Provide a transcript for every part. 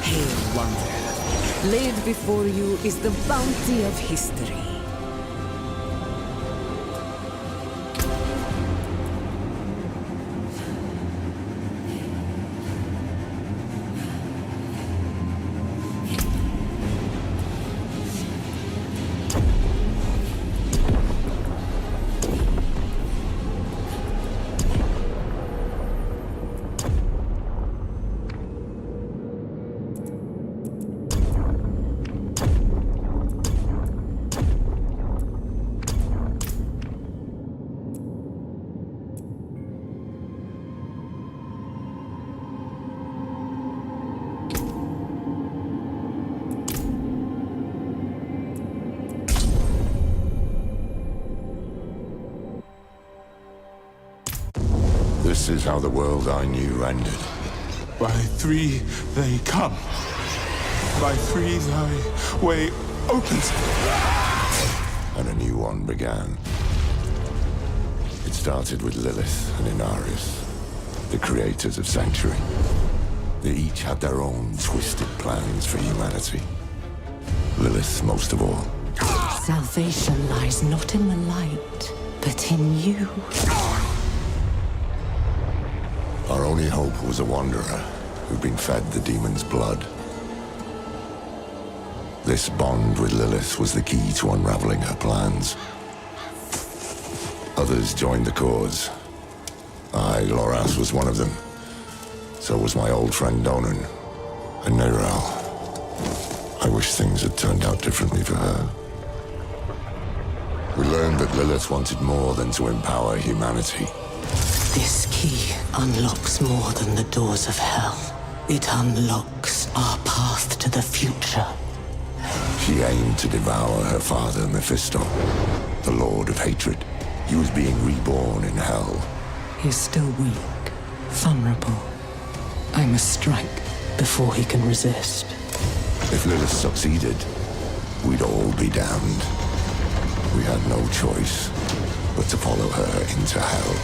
Hail, wanderer. Laid before you is the bounty of history. This is how the world I knew ended. By three they come. By three thy way opens. And a new one began. It started with Lilith and Inarius, the creators of Sanctuary. They each had their own twisted plans for humanity. Lilith most of all. Salvation lies not in the light, but in you. Our only hope was a wanderer who'd been fed the demon's blood. This bond with Lilith was the key to unraveling her plans. Others joined the cause. I, Loras, was one of them. So was my old friend Donan, and Neyrelle. I wish things had turned out differently for her. We learned that Lilith wanted more than to empower humanity. This key unlocks more than the doors of hell. It unlocks our path to the future. She aimed to devour her father, Mephisto, the Lord of Hatred. He was being reborn in hell. He's still weak, vulnerable. I must strike before he can resist. If Lilith succeeded, we'd all be damned. We had no choice but to follow her into hell.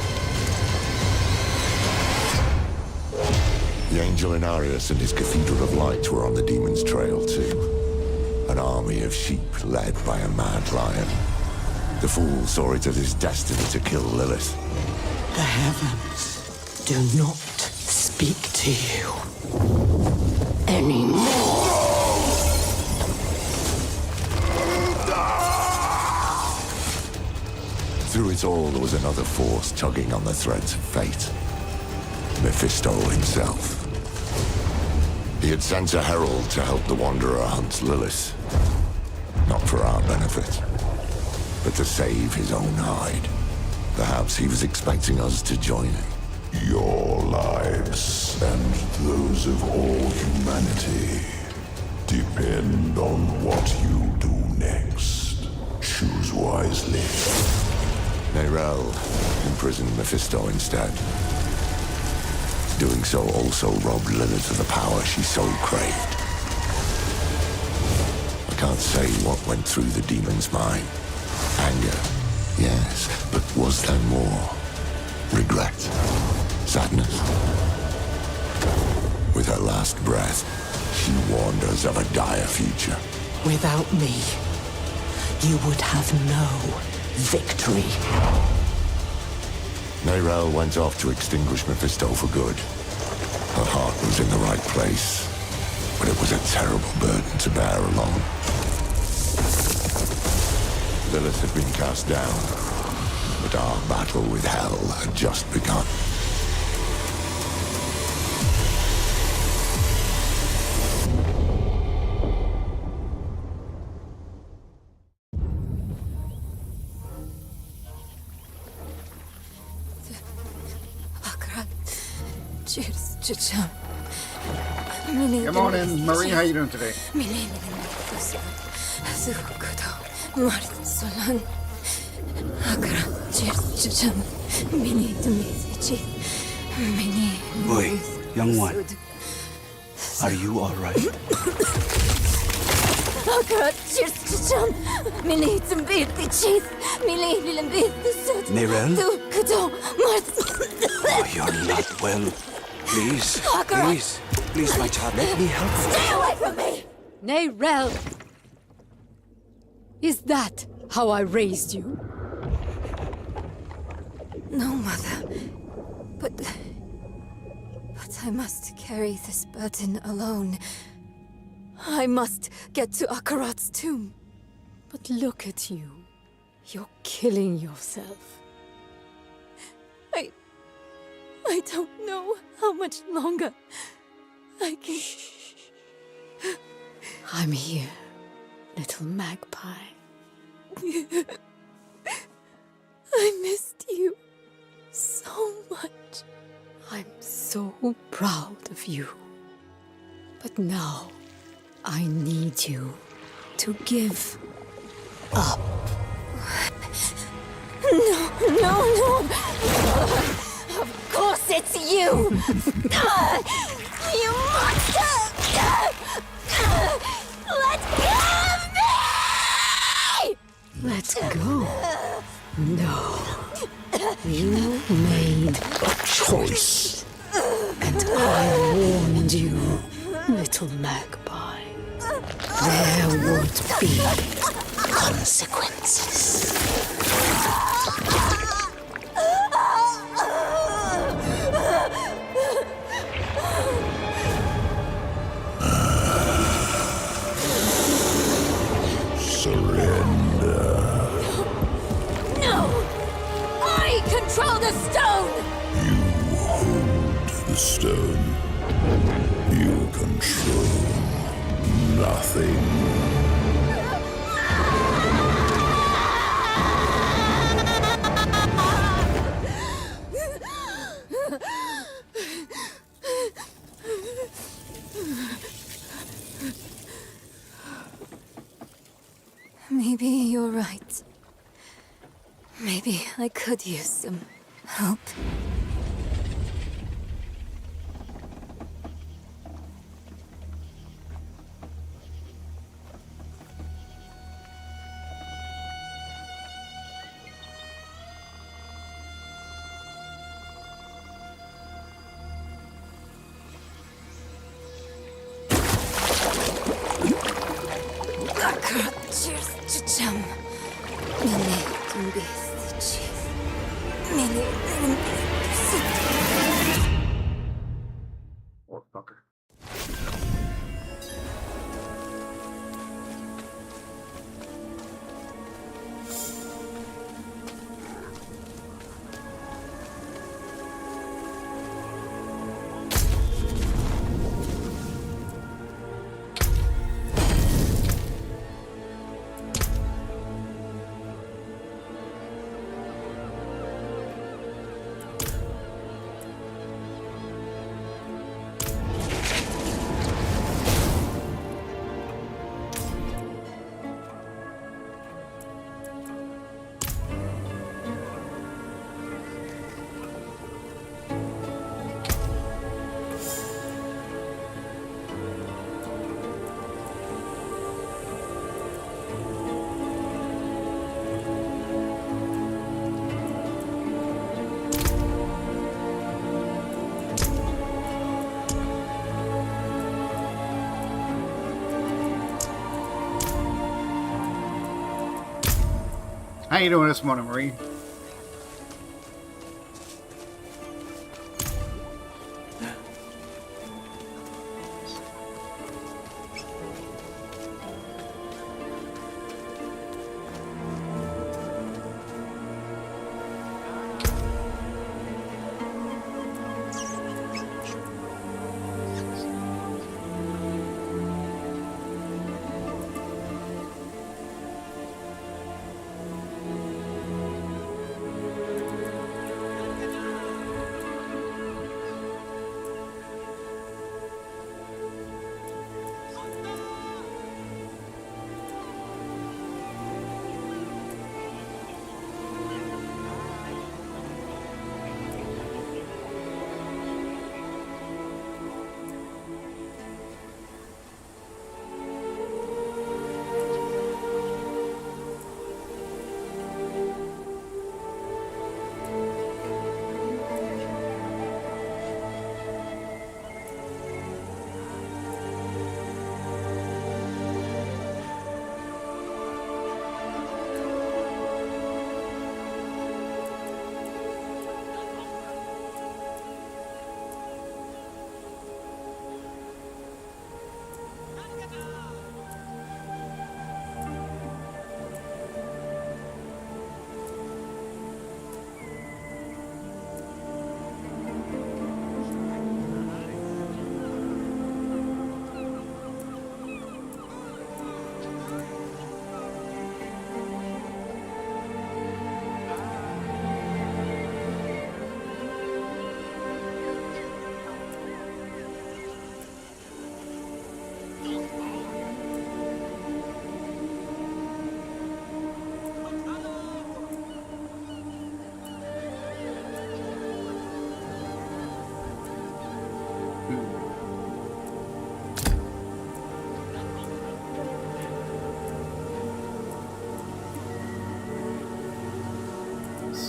The Angel Inarius and his Cathedral of Light were on the demon's trail too. An army of sheep led by a mad lion. The fool saw it as his destiny to kill Lilith. The heavens do not speak to you anymore. Through it all, there was another force tugging on the threads of fate. Mephisto himself. He had sent a herald to help the Wanderer hunt Lilith. Not for our benefit, but to save his own hide. Perhaps he was expecting us to join him. Your lives and those of all humanity depend on what you do next. Choose wisely. Neyrelle imprisoned Mephisto instead. Doing so also robbed Lilith of the power she so craved. I can't say what went through the demon's mind. Anger, yes, but was there more? Regret? Sadness? With her last breath, she warned us of a dire future. Without me, you would have no victory. Neyrelle went off to extinguish Mephisto for good. Her heart was in the right place, but it was a terrible burden to bear alone. Lilith had been cast down, but our battle with hell had just begun. Good morning, Marie. How you doing today? Boy, young one, are you all right? Neyrelle? Oh, you're not well. Please, please. Please, my child, let me help you. Stay away from me! Nay, Rel! Is that how I raised you? No, Mother. But I must carry this burden alone. I must get to Akarat's tomb. But look at you. You're killing yourself. I don't know how much longer I can... I'm here, little magpie. I missed you so much. I'm so proud of you. But now, I need you to give up. No. Of course it's you! You monster! Let go of me! Let go. No. You made a choice. And I warned you, little magpie. There would be consequences. Surrender. No! I control the stone! You hold the stone. You control nothing. Maybe you're right. Maybe I could use some help. What fucker? How you doing this morning, Marie?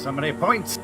So many points.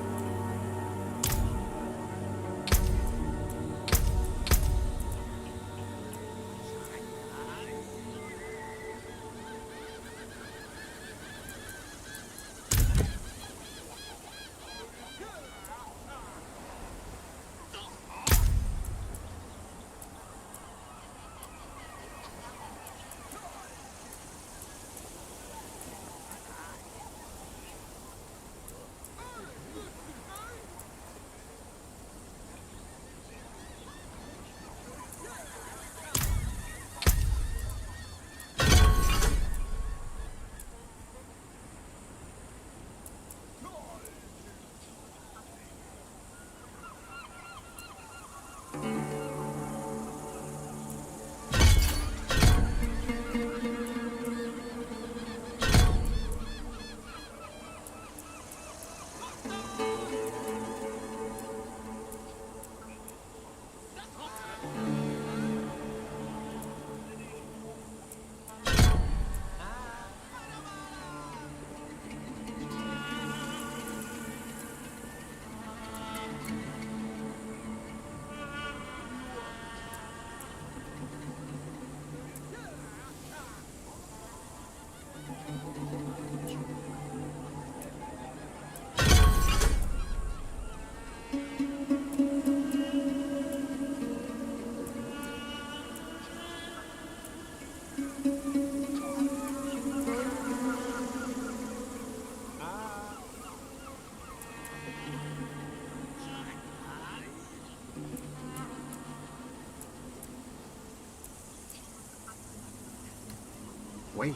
Way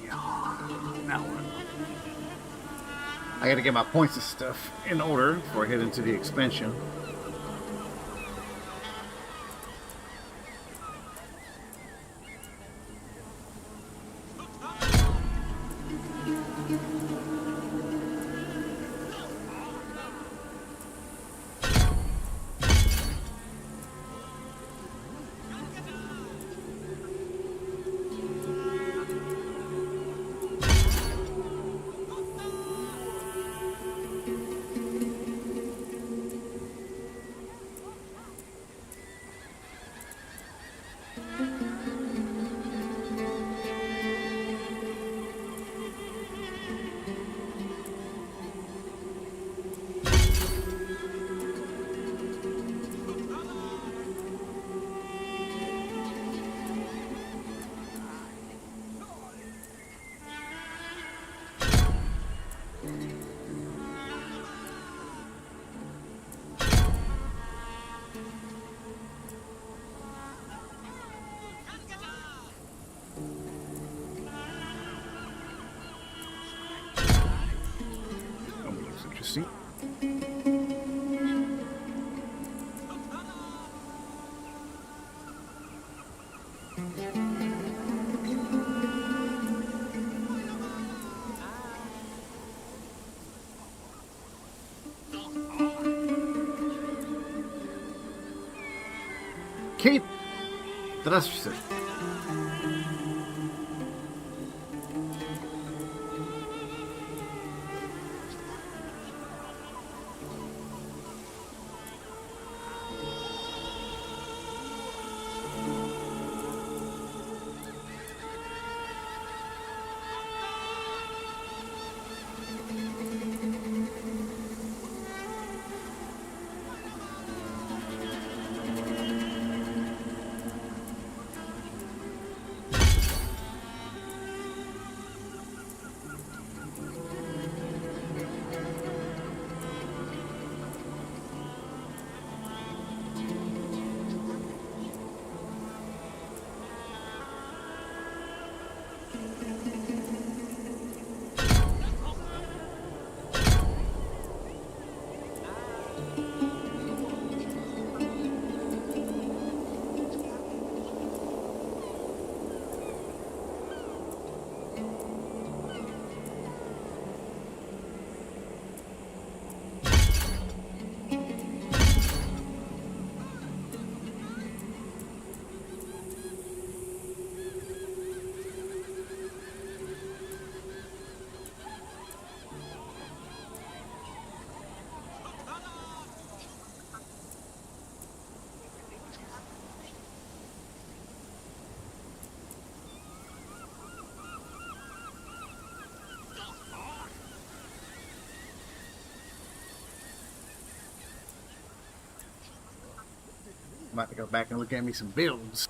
now what? I gotta get my points and stuff in order before I head into the expansion. Interesting. Kate, здравствуйте. I'm about to go back and look at me some builds.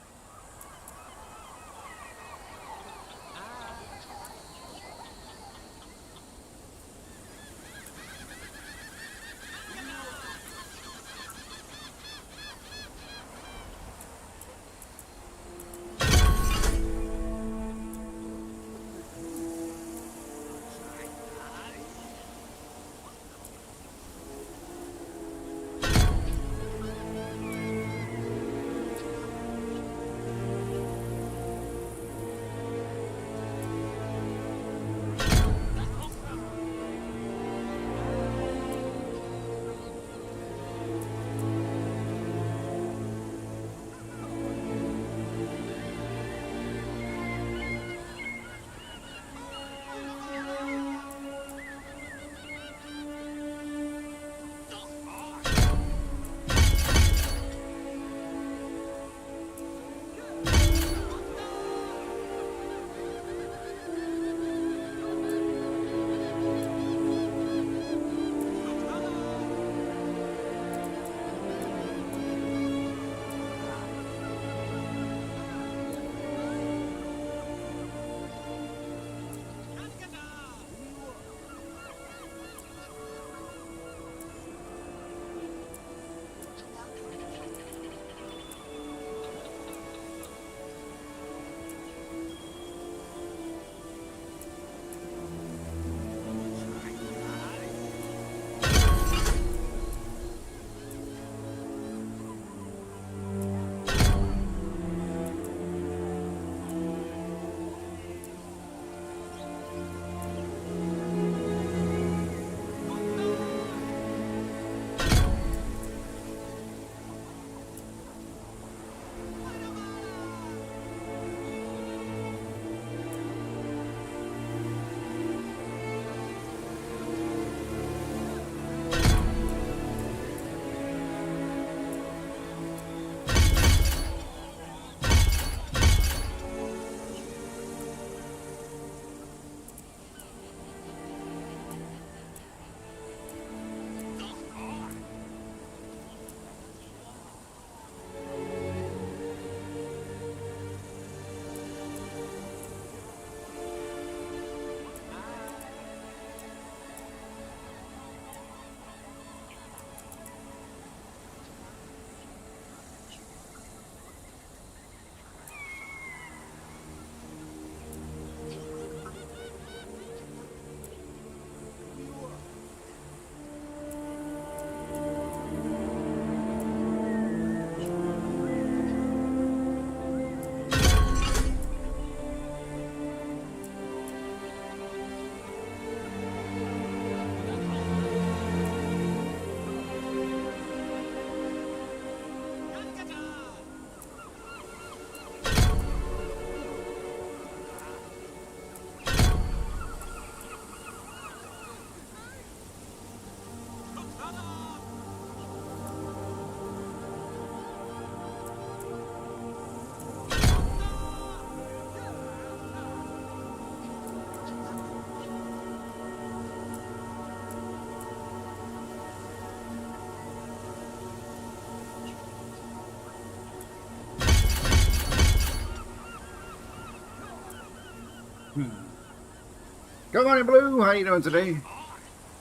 Good morning, Blue. How you doing today?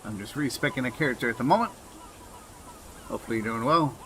I'm just respecing a character at the moment. Hopefully you're doing well.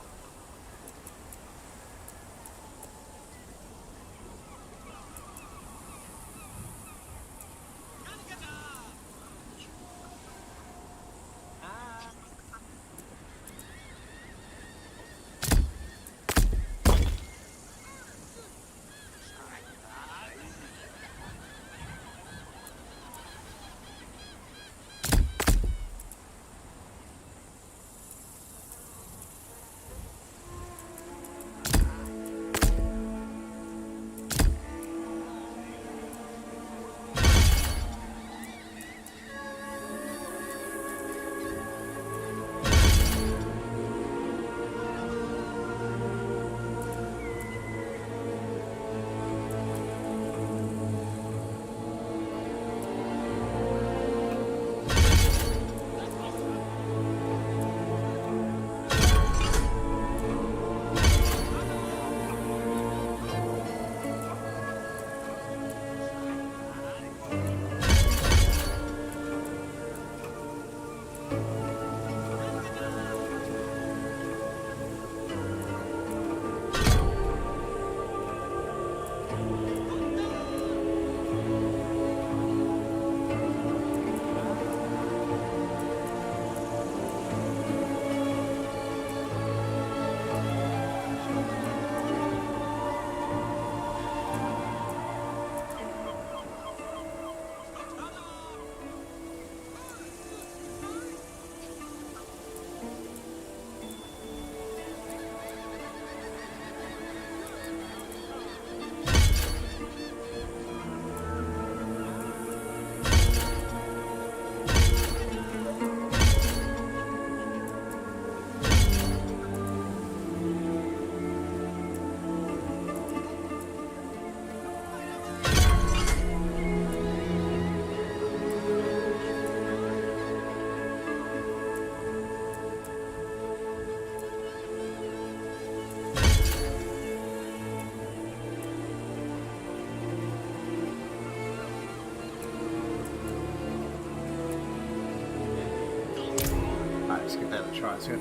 give that a try. See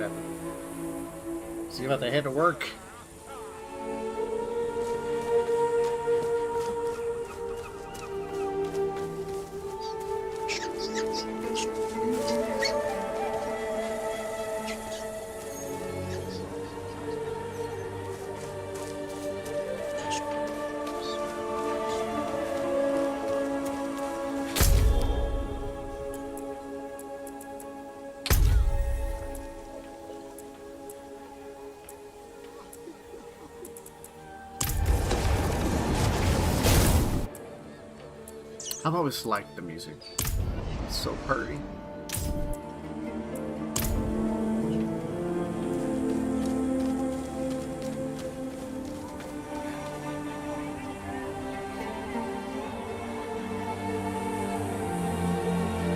about the head to work. I've always liked the music. It's so pretty.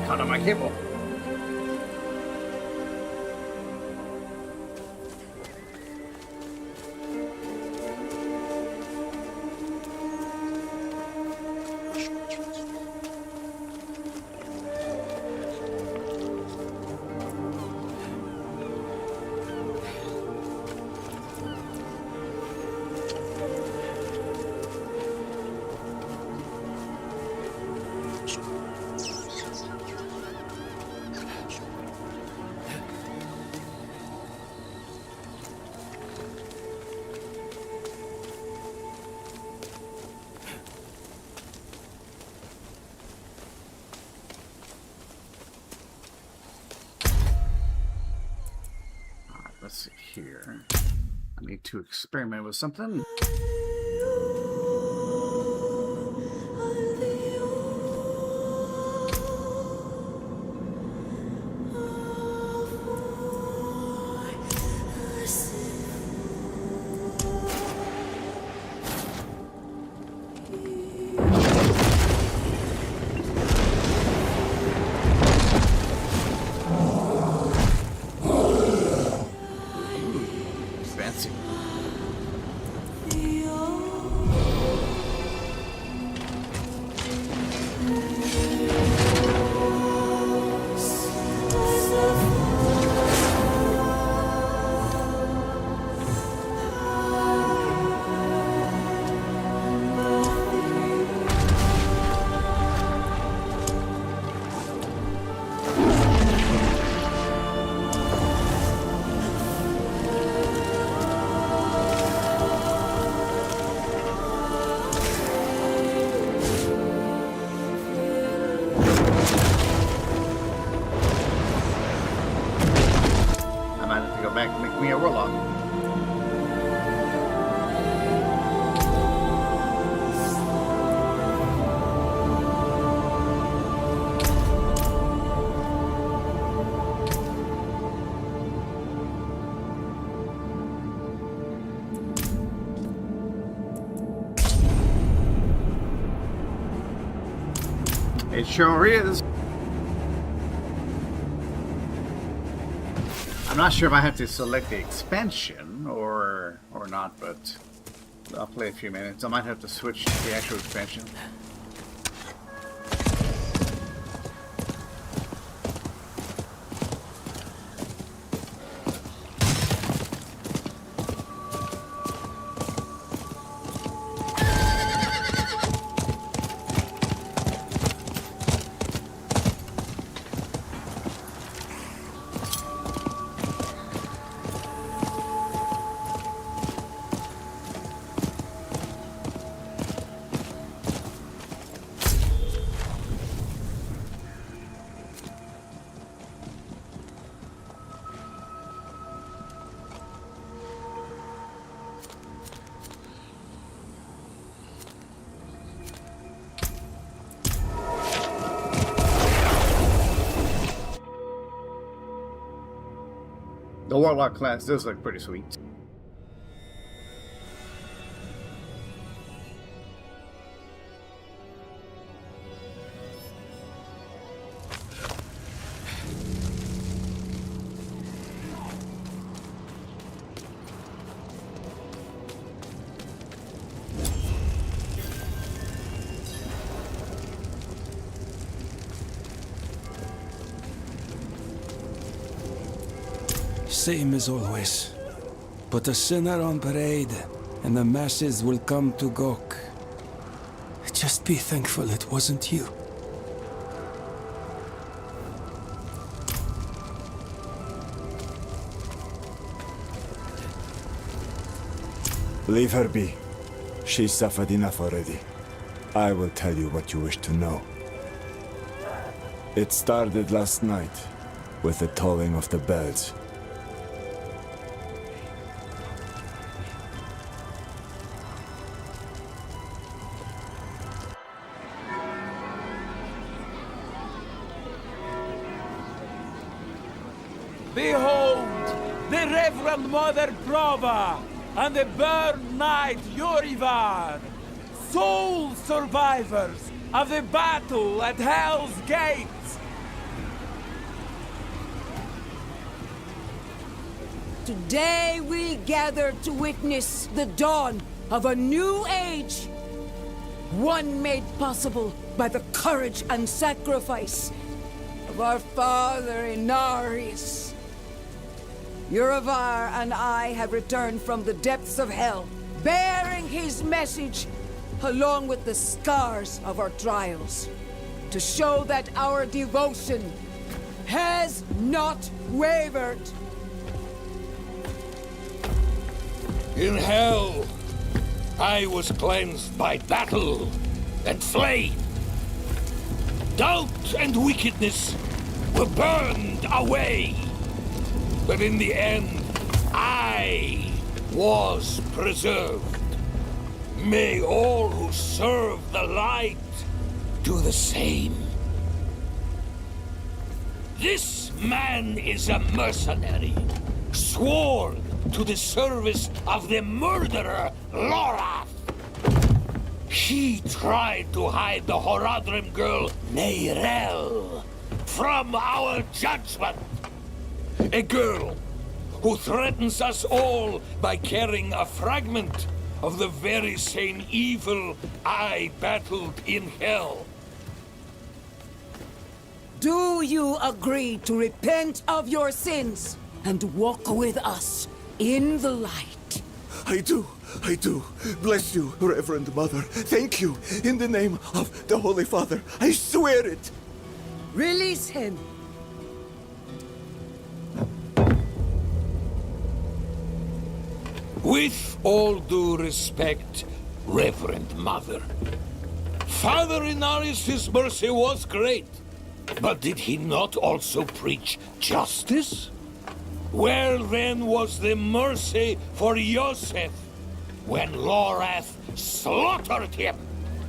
Caught on my cable. Let's see here. I need to experiment with something. Fancy. I might have to go back and make me a warlock. It sure is. I'm not sure if I have to select the expansion or not, but I'll play a few minutes. I might have to switch to the actual expansion. The Warlock class does look pretty sweet. same as always. Put a sinner on parade, and the masses will come to Gok. Just be thankful it wasn't you. Leave her be. She suffered enough already. I will tell you what you wish to know. It started last night, with the tolling of the bells. Behold, the Reverend Mother Prova and the Burn Knight Yorivar, sole survivors of the battle at Hell's Gates. Today we gather to witness the dawn of a new age. One made possible by the courage and sacrifice of our father Inarius. Yuravar and I have returned from the depths of hell, bearing his message along with the scars of our trials, to show that our devotion has not wavered. In hell, I was cleansed by battle and flame. Doubt and wickedness were burned away. But in the end, I was preserved. May all who serve the light do the same. This man is a mercenary, sworn to the service of the murderer, Lorath. He tried to hide the Horadrim girl, Neyrel, from our judgment. A girl who threatens us all by carrying a fragment of the very same evil I battled in hell. Do you agree to repent of your sins and walk with us in the light? I do. Bless you, Reverend Mother. Thank you. In the name of the Holy Father, I swear it. Release him. With all due respect, Reverend Mother, Father Inarius' mercy was great, but did he not also preach justice? Where then was the mercy for Yosef when Lorath slaughtered him?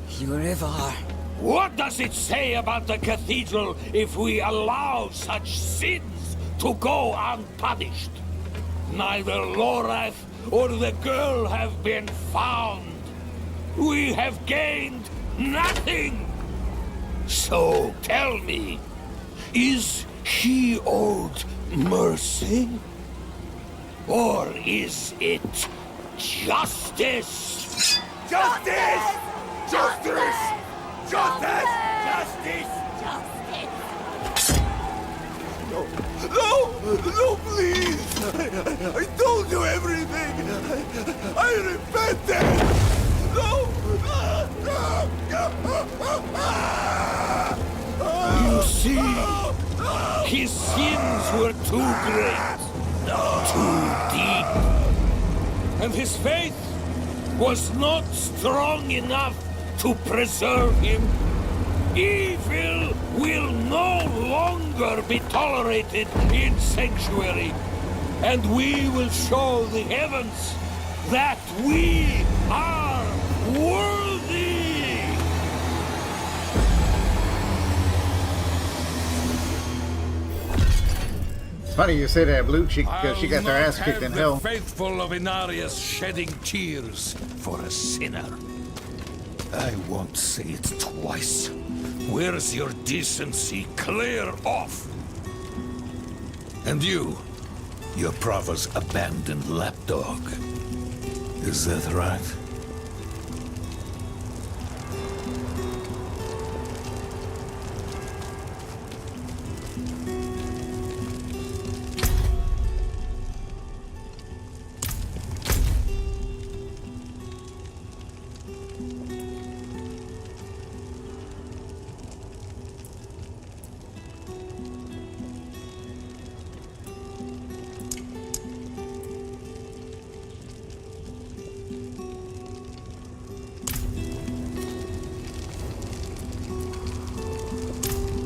Yurivar. What does it say about the cathedral if we allow such sins to go unpunished? Neither Lorath or the girl have been found. We have gained nothing. So tell me, is he owed mercy? Or is it justice? Justice! Justice! Justice! Justice! No, please! I told you everything! I repented! You see, his sins were too great, too deep. And his faith was not strong enough to preserve him. Evil will no longer be tolerated in Sanctuary, and we will show the heavens that we are worthy! It's funny you say that, Blue, because she got their ass kicked in hell. The faithful of Inarius shedding tears for a sinner. I won't say it twice. Where's your decency? Clear off! And you, your Prova's abandoned lapdog. Is that right?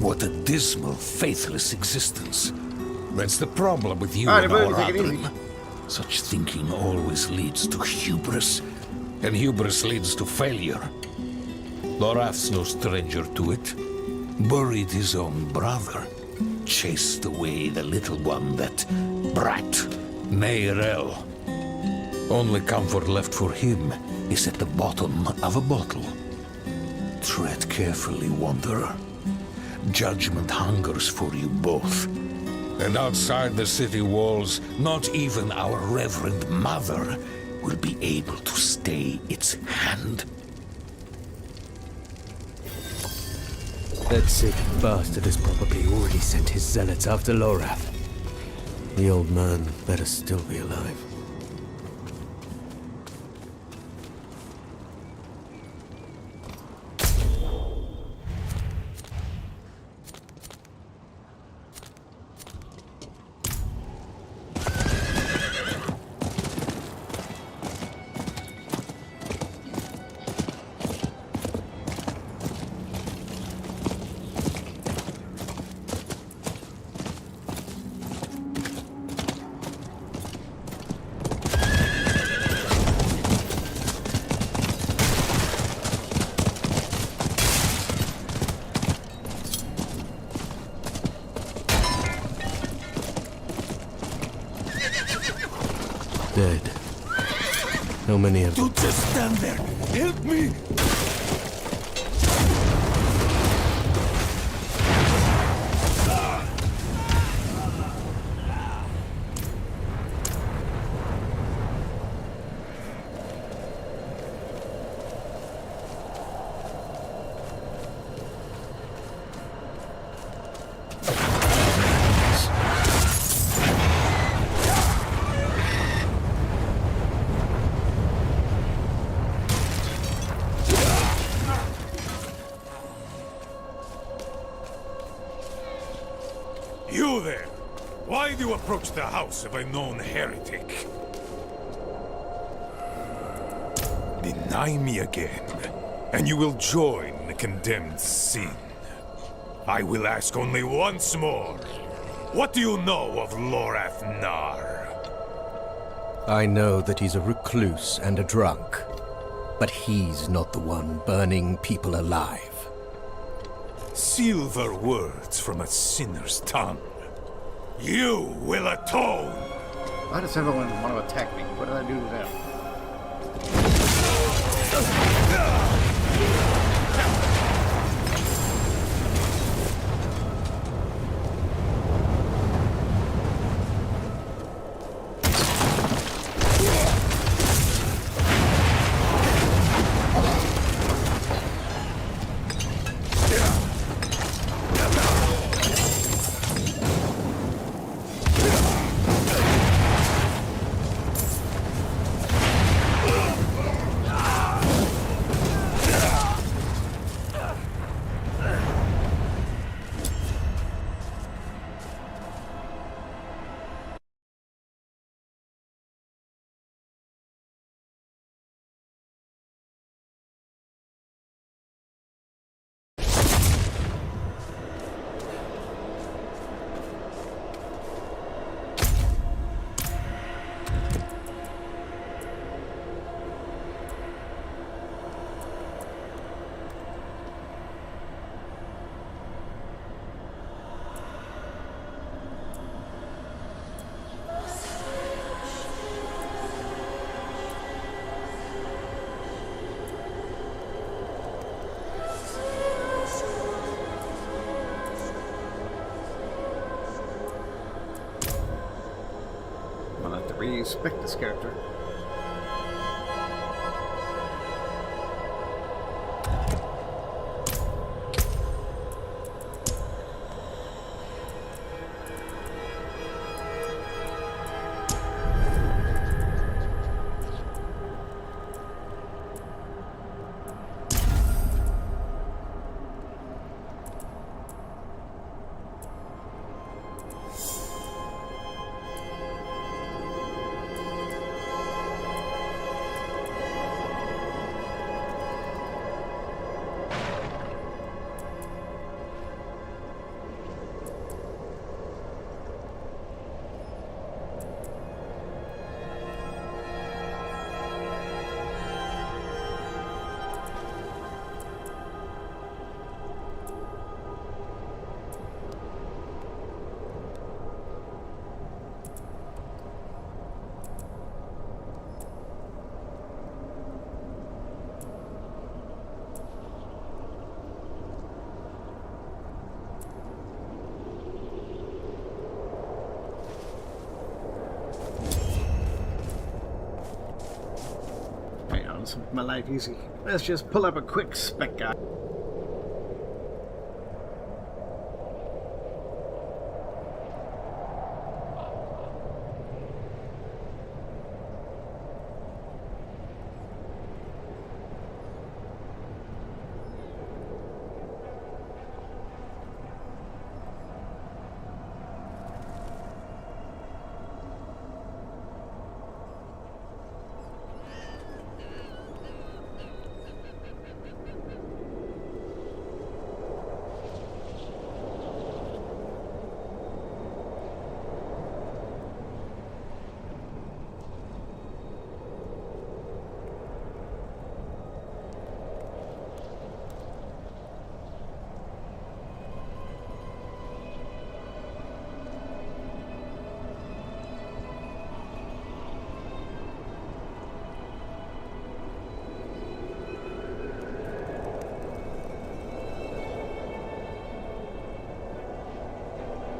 What a dismal, faithless existence. That's the problem with you All right, and everybody, our take it easy. Adam. Such thinking always leads to hubris, and hubris leads to failure. Lorath's no stranger to it. Buried his own brother. Chased away the little one, that brat, Neyrel. Only comfort left for him is at the bottom of a bottle. Tread carefully, Wanderer. Judgment hungers for you both. And outside the city walls, not even our Reverend Mother will be able to stay its hand. That sick bastard has probably already sent his zealots after Lorath. The old man better still be alive. Dead. How many of them? Don't just stand there! Help me! You there! Why do you approach the house of a known heretic? Deny me again, and you will join the condemned sin. I will ask only once more. What do you know of Lorath Nar? I know that he's a recluse and a drunk. But he's not the one burning people alive. Silver words from a sinner's tongue. You will atone! Why does everyone want to attack me? What did I do to them? Respect this character. sounds make my life easy. Let's just pull up a quick spec guide.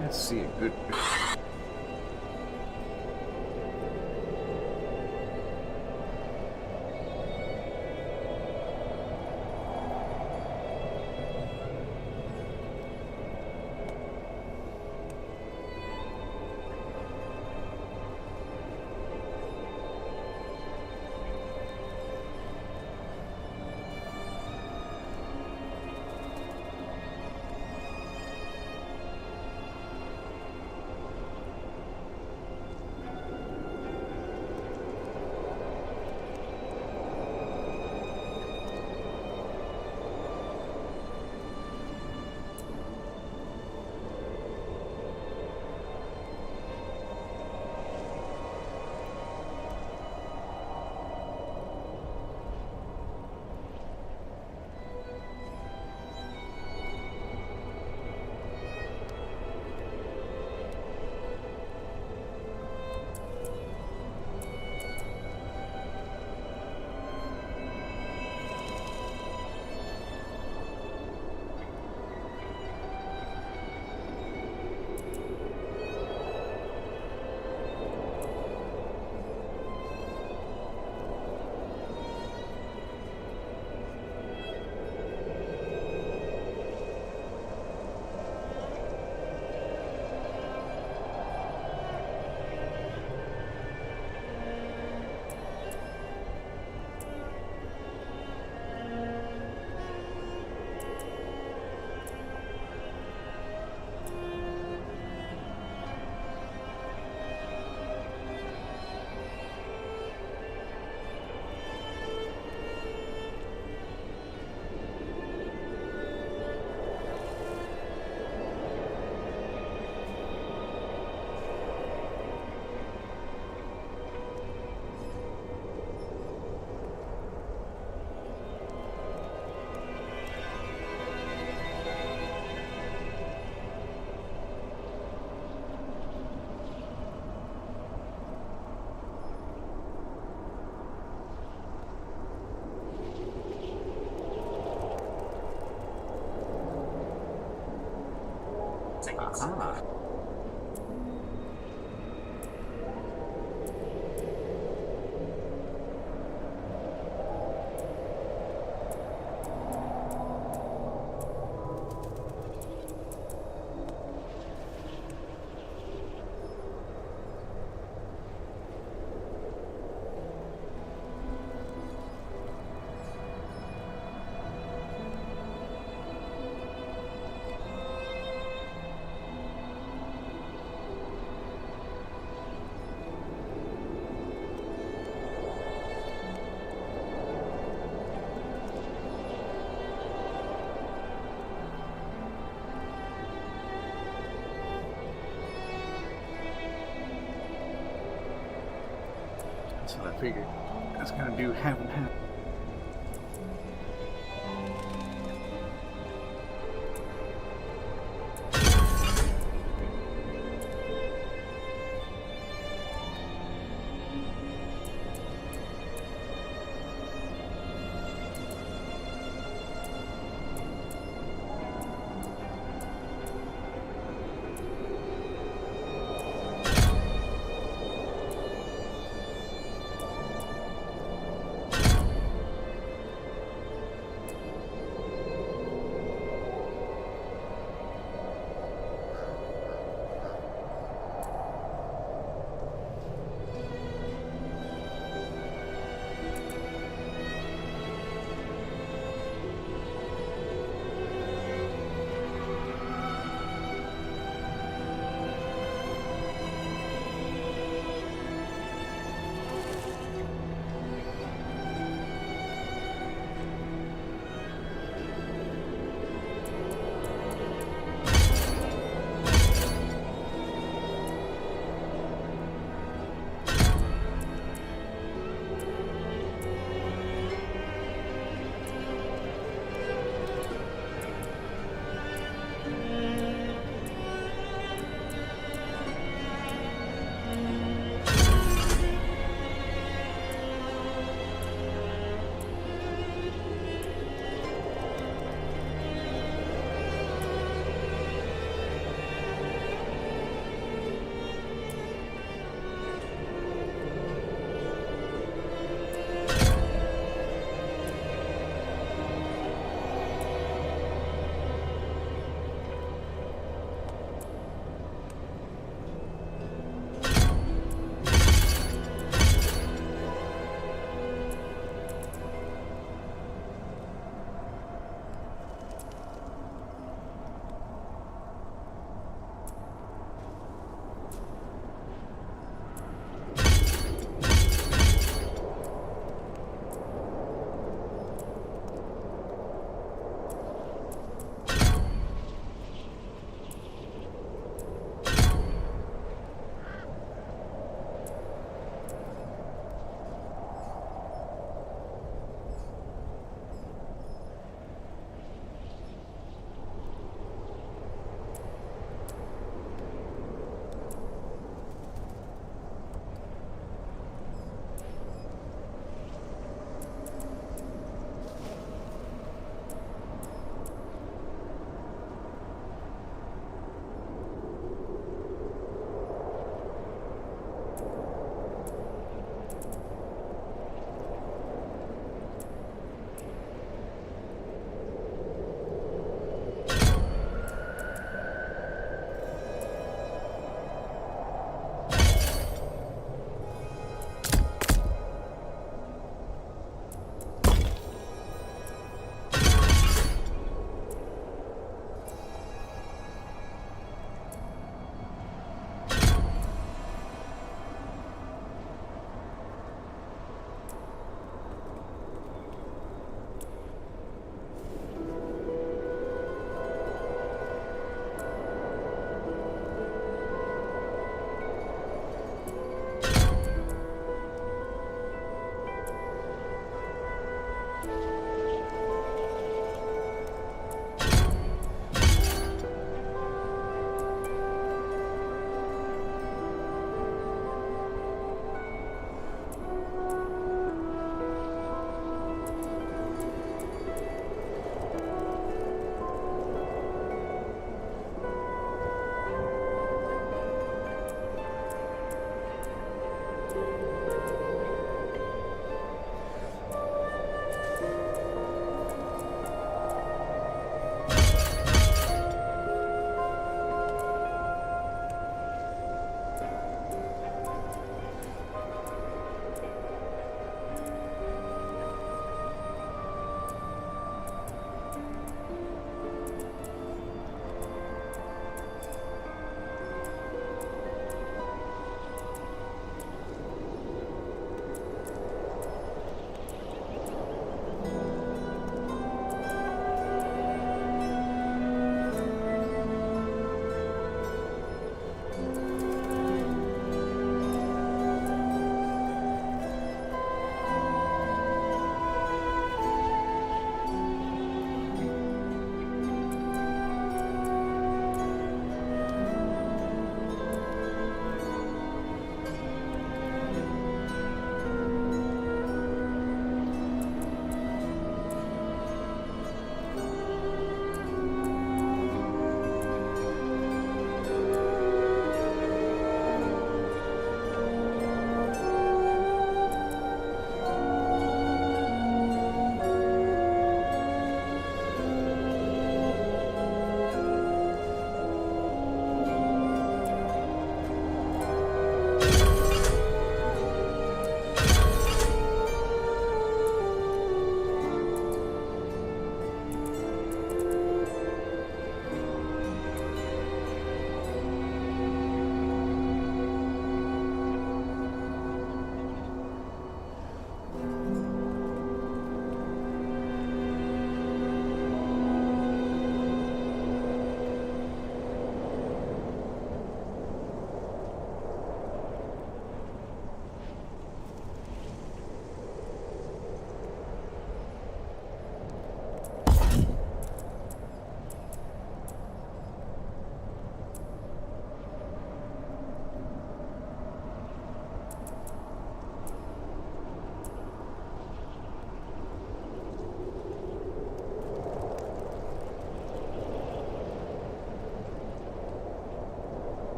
Let's see a good. Aha. That's what I figured. That's gonna do half and half.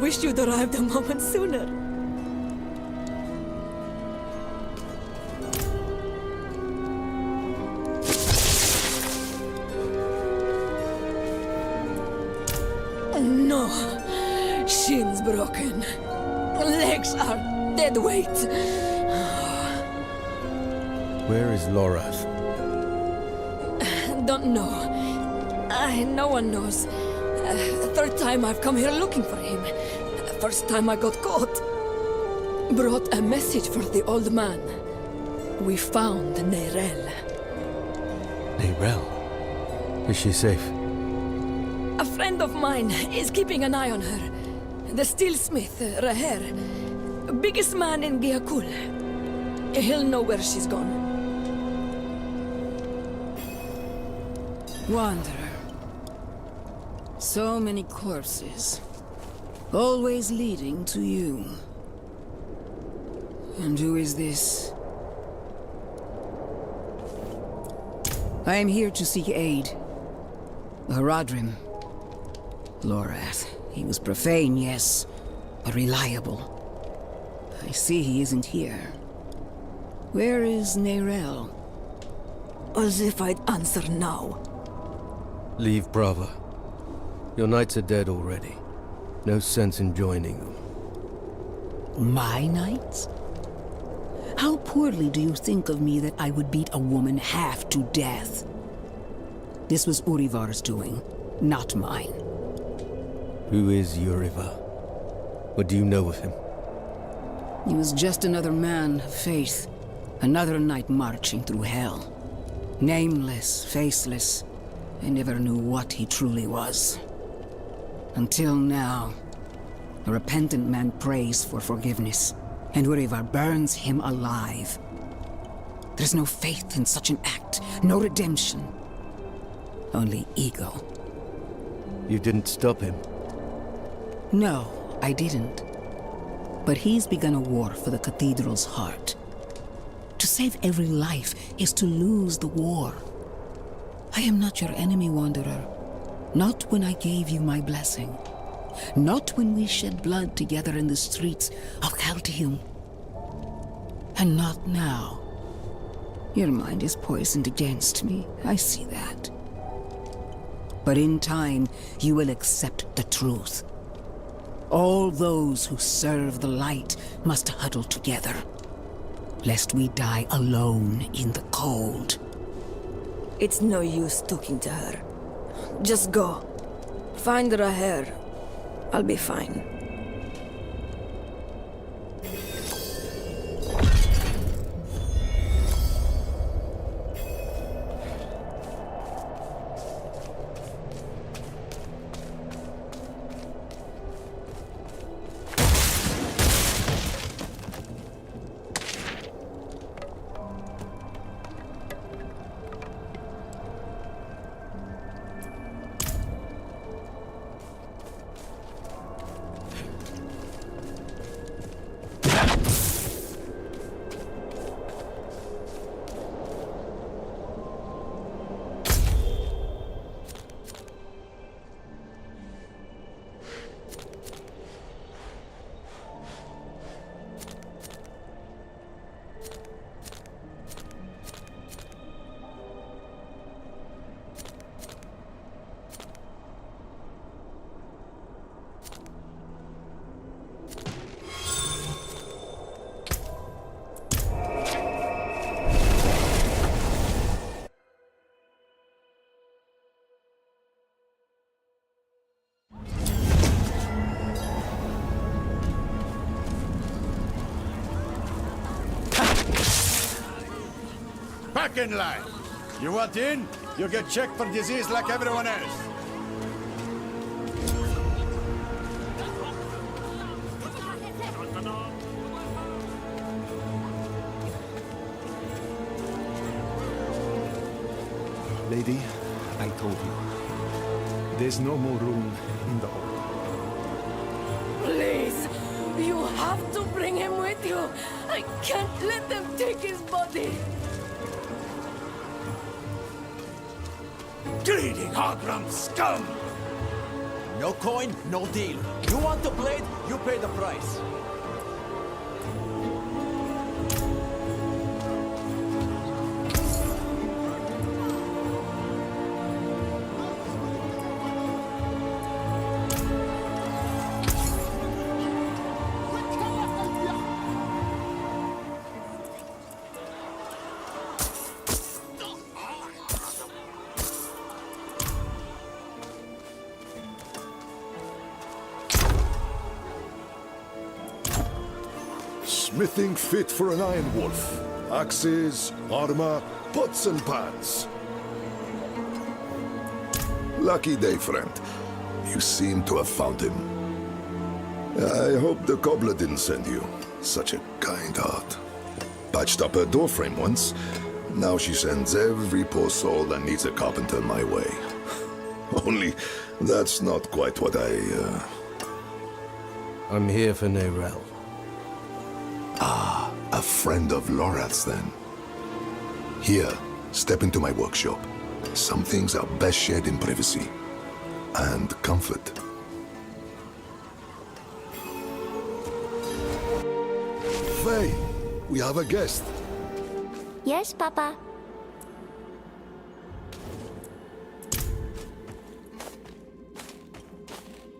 wish you'd arrived a moment sooner. No. Shins broken. Legs are dead weight. Where is Lorath? Don't know. No one knows. Third time I've come here looking for him. First time I got caught. Brought a message for the old man. We found Neyrelle. Neyrelle? Is she safe? A friend of mine is keeping an eye on her. The steelsmith, Raher. Biggest man in Giakul. He'll know where she's gone. Wanderer. So many corpses. Always leading to you. And who is this? I am here to seek aid. Haradrim. Lorath. He was profane, yes, but reliable. I see he isn't here. Where is Neyrelle? As if I'd answer now. Leave Brava. Your knights are dead already. No sense in joining them. My knights? How poorly do you think of me that I would beat a woman half to death? This was Urivar's doing, not mine. Who is Urivar? What do you know of him? He was just another man of faith. Another knight marching through hell. Nameless, faceless. I never knew what he truly was. Until now. A repentant man prays for forgiveness, and Urivar burns him alive. There's no faith in such an act, no redemption. Only ego. You didn't stop him? No, I didn't. But he's begun a war for the cathedral's heart. To save every life is to lose the war. I am not your enemy, Wanderer. Not when I gave you my blessing. Not when we shed blood together in the streets of Caldeum. And not now. Your mind is poisoned against me, I see that. But in time, you will accept the truth. All those who serve the light must huddle together, lest we die alone in the cold. It's no use talking to her. Just go. Find Raher. I'll be fine. Back in line. You want in? You get checked for disease like everyone else. Lady, I told you. There's no more room in the hall. Please, you have to bring him with you. I can't let them take his body. Greedy Hogrum scum! No coin, no deal. You want the blade, you pay the price. Smithing fit for an Iron Wolf. Axes, armor, pots and pans. Lucky day, friend. You seem to have found him. I hope the cobbler didn't send you. Such a kind heart. Patched up her doorframe once. Now she sends every poor soul that needs a carpenter my way. Only, that's not quite what I'm here for Nerel. Ah, a friend of Lorath's then. Here, step into my workshop. Some things are best shared in privacy. And comfort. Faye, we have a guest. Yes, Papa.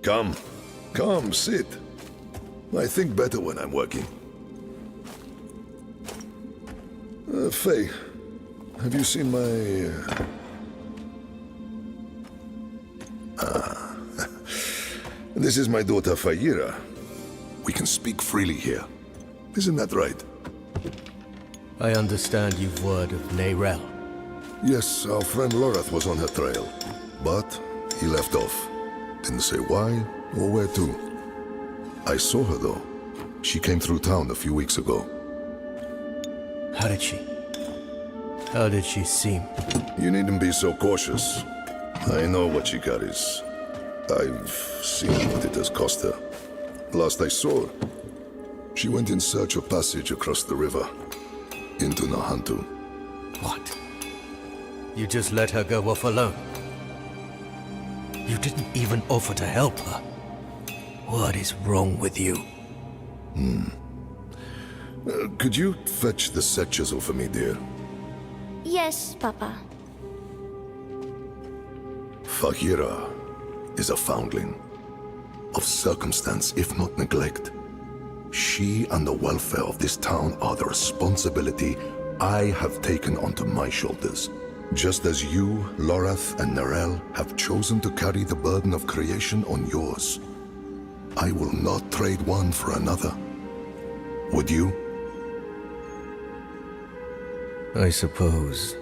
Come, sit. I think better when I'm working. Faye, have you seen my... This is my daughter, Fayira. We can speak freely here. Isn't that right? I understand you've word of Nerel. Yes, our friend Lorath was on her trail. But he left off. Didn't say why or where to. I saw her, though. She came through town a few weeks ago. How did she? How did she seem? You needn't be so cautious. I know what she carries. I've seen what it has cost her. Last I saw her, she went in search of passage across the river, into Nahantu. What? You just let her go off alone? You didn't even offer to help her? What is wrong with you? Could you fetch the set chisel for me, dear? Yes, Papa. Fahira is a foundling. Of circumstance, if not neglect. She and the welfare of this town are the responsibility I have taken onto my shoulders. Just as you, Lorath, and Nerel have chosen to carry the burden of creation on yours. I will not trade one for another. Would you? I suppose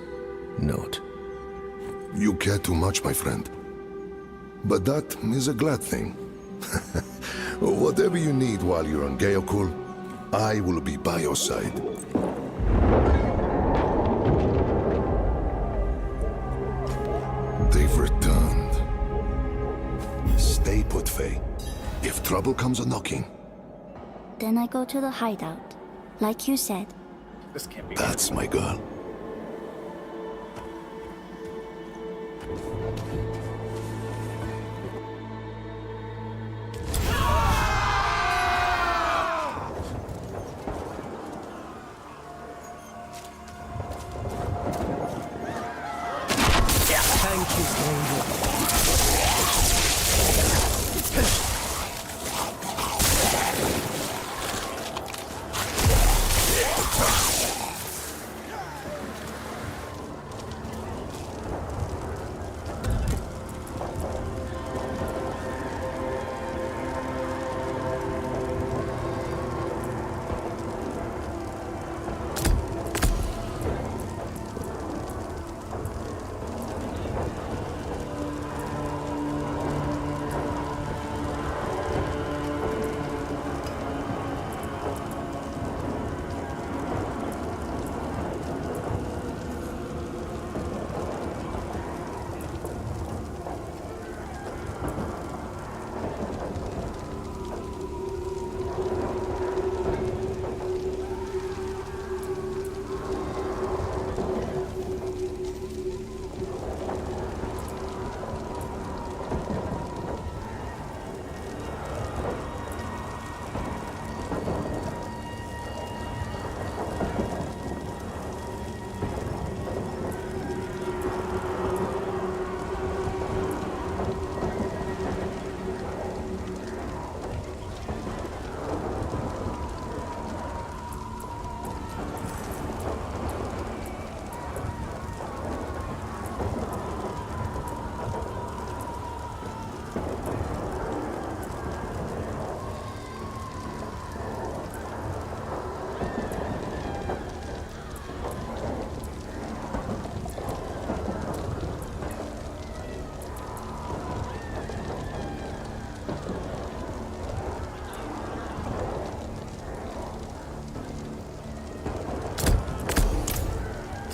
not. You care too much, my friend. But that is a glad thing. Whatever you need while you're on Geokul, I will be by your side. They've returned. Stay put, Faye. If trouble comes a-knocking... Then I go to the hideout, like you said. This can't be. That's my girl. Thank you, stranger.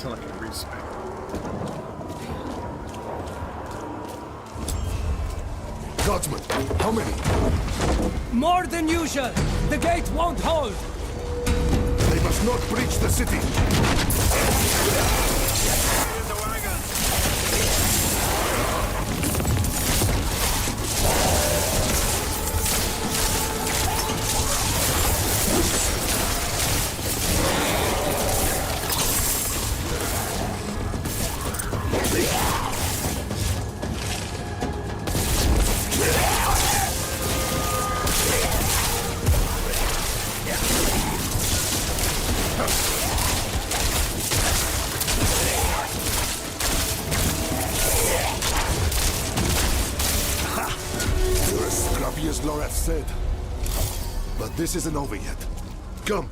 until I can respec. Guardsmen, how many? More than usual! The gate won't hold! They must not breach the city! As Lorath said. But this isn't over yet. Come!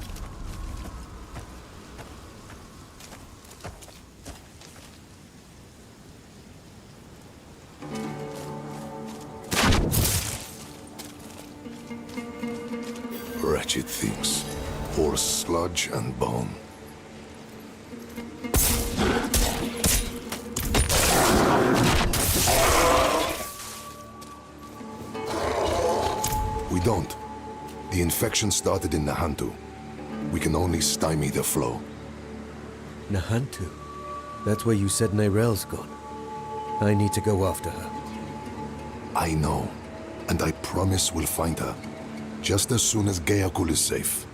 Wretched things. Horse sludge and bone. We don't. The infection started in Nahantu. We can only stymie the flow. Nahantu? That's where you said Nairel's gone. I need to go after her. I know. And I promise we'll find her. Just as soon as Gayakul is safe.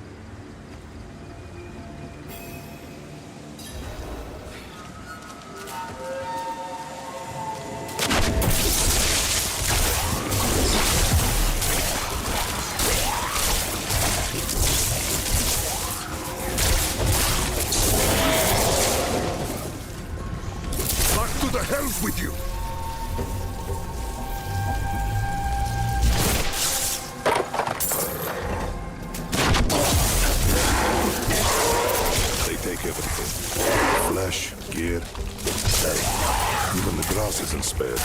With you. They take everything. Flesh, gear. Hey, even the grass isn't spared.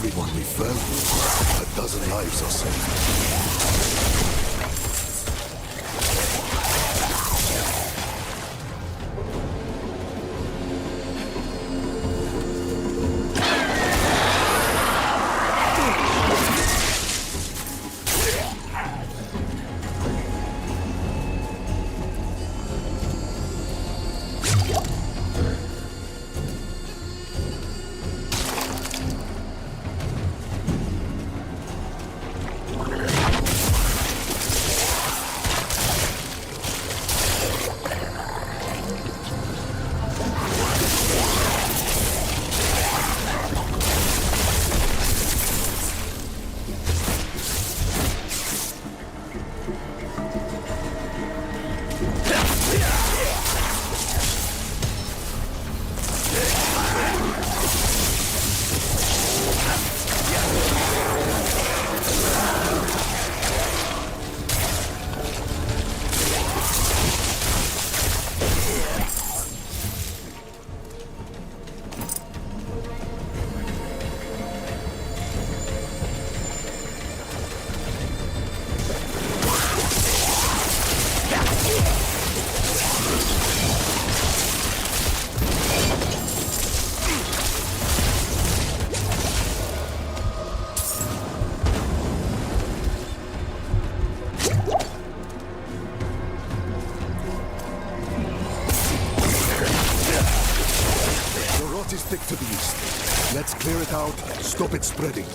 Everyone we fell, a dozen lives are saved. Is thick to the east. Let's clear it out, stop it spreading.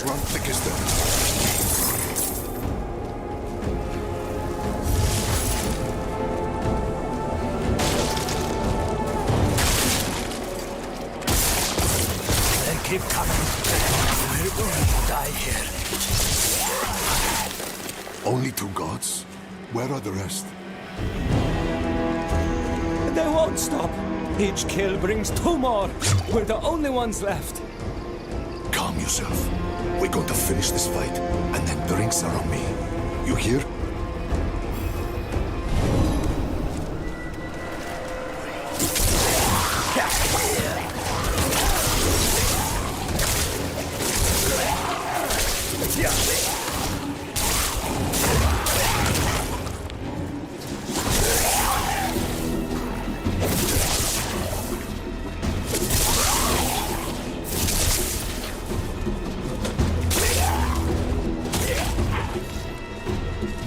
Run thickest there. They keep coming. We're going to die here. Only two gods? Where are the rest? They won't stop. Each kill brings two more. We're the only ones left. Calm yourself. We're going to finish this fight, and then drinks are on me. You hear?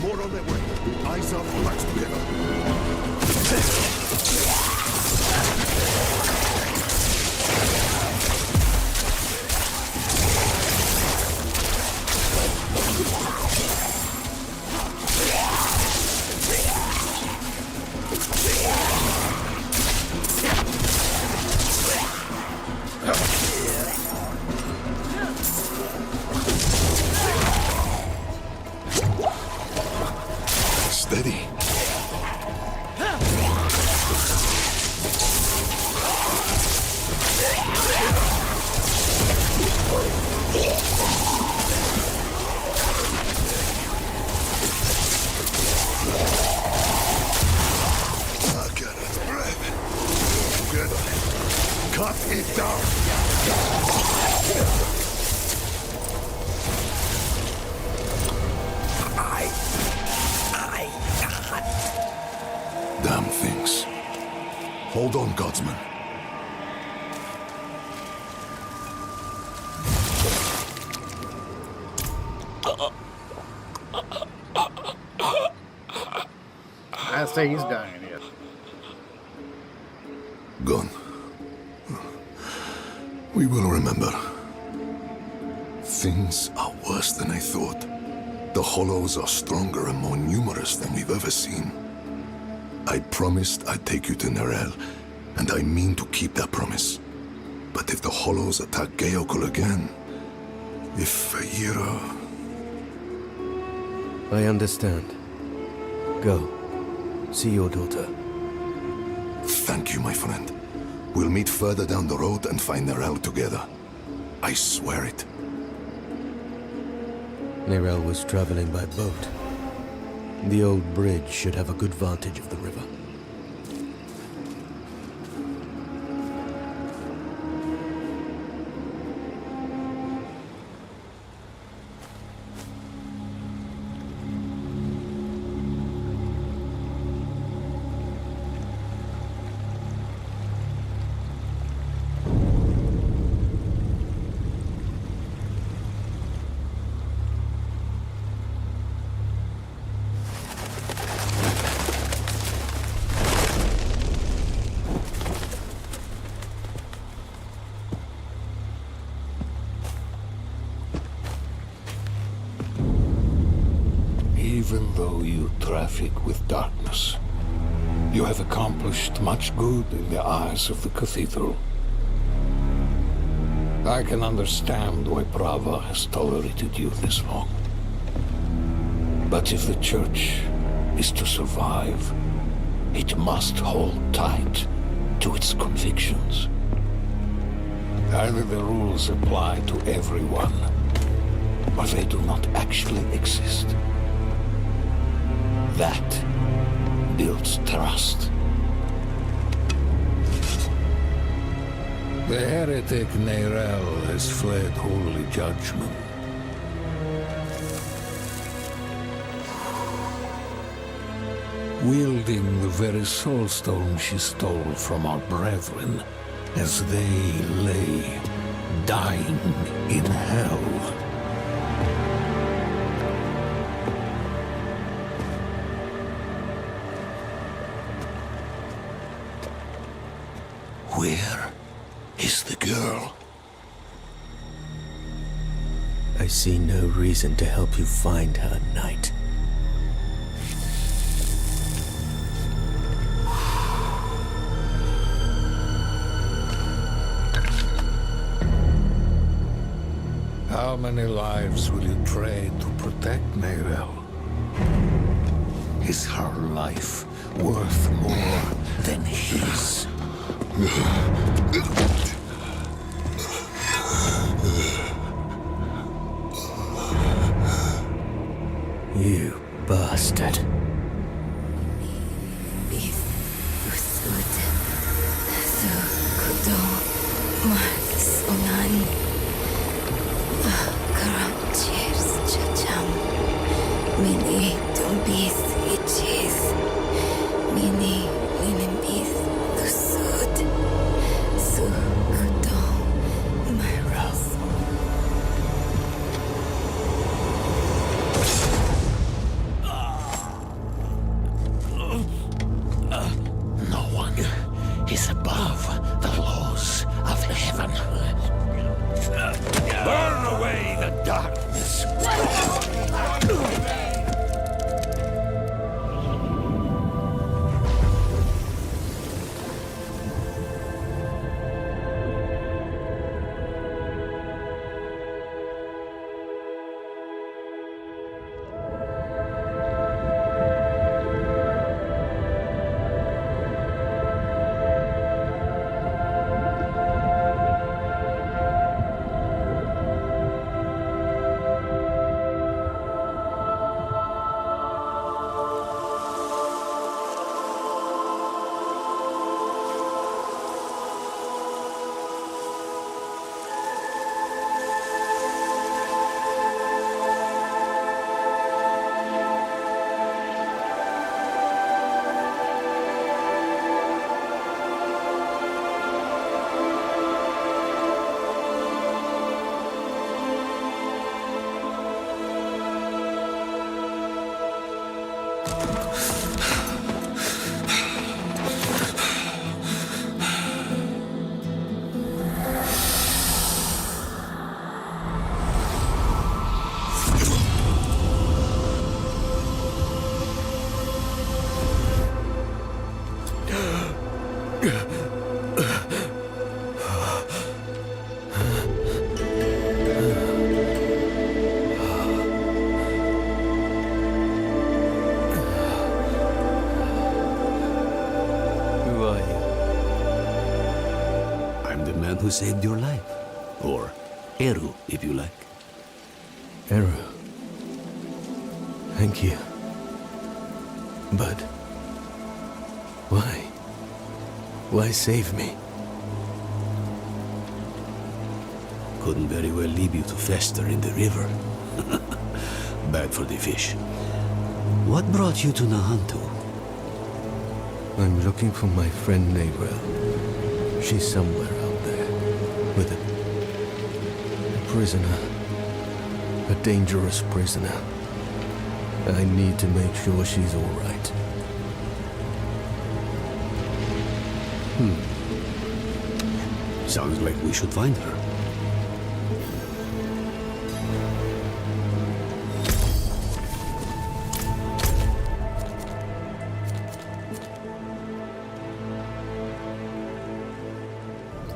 More on their way. Eyes up, backs together. Steady. Together. Cut it down. Damn things. Hold on, Godsman. I say he's dying here. Gone. We will remember. Things are worse than I thought. The Hollows are stronger and more numerous than we've ever seen. I promised I'd take you to Nerel, and I mean to keep that promise. But if the Hollows attack Geokul again, if Feyira... I understand. Go. See your daughter. Thank you, my friend. We'll meet further down the road and find Nerel together. I swear it. Nerel was traveling by boat. The old bridge should have a good vantage of the river. you traffic with darkness. You have accomplished much good in the eyes of the cathedral. I can understand why Brava has tolerated you this long. But if the church is to survive, it must hold tight to its convictions. Either the rules apply to everyone, or they do not actually exist. That builds trust. The heretic Neyrel has fled holy judgment. Wielding the very soulstone she stole from our brethren as they lay dying in hell. Where is the girl? I see no reason to help you find her, Knight. How many lives will you trade to protect Neyrel? Is her life worth more than his? You bastard. Is above the laws of heaven. Burn away the darkness. Who saved your life. Or Eru, if you like. Eru. Thank you. But why? Why save me? Couldn't very well leave you to fester in the river. Bad for the fish. What brought you to Nahantu? I'm looking for my friend Neyrel. She's somewhere out there. With a prisoner. A dangerous prisoner. I need to make sure she's all right. Sounds like we should find her.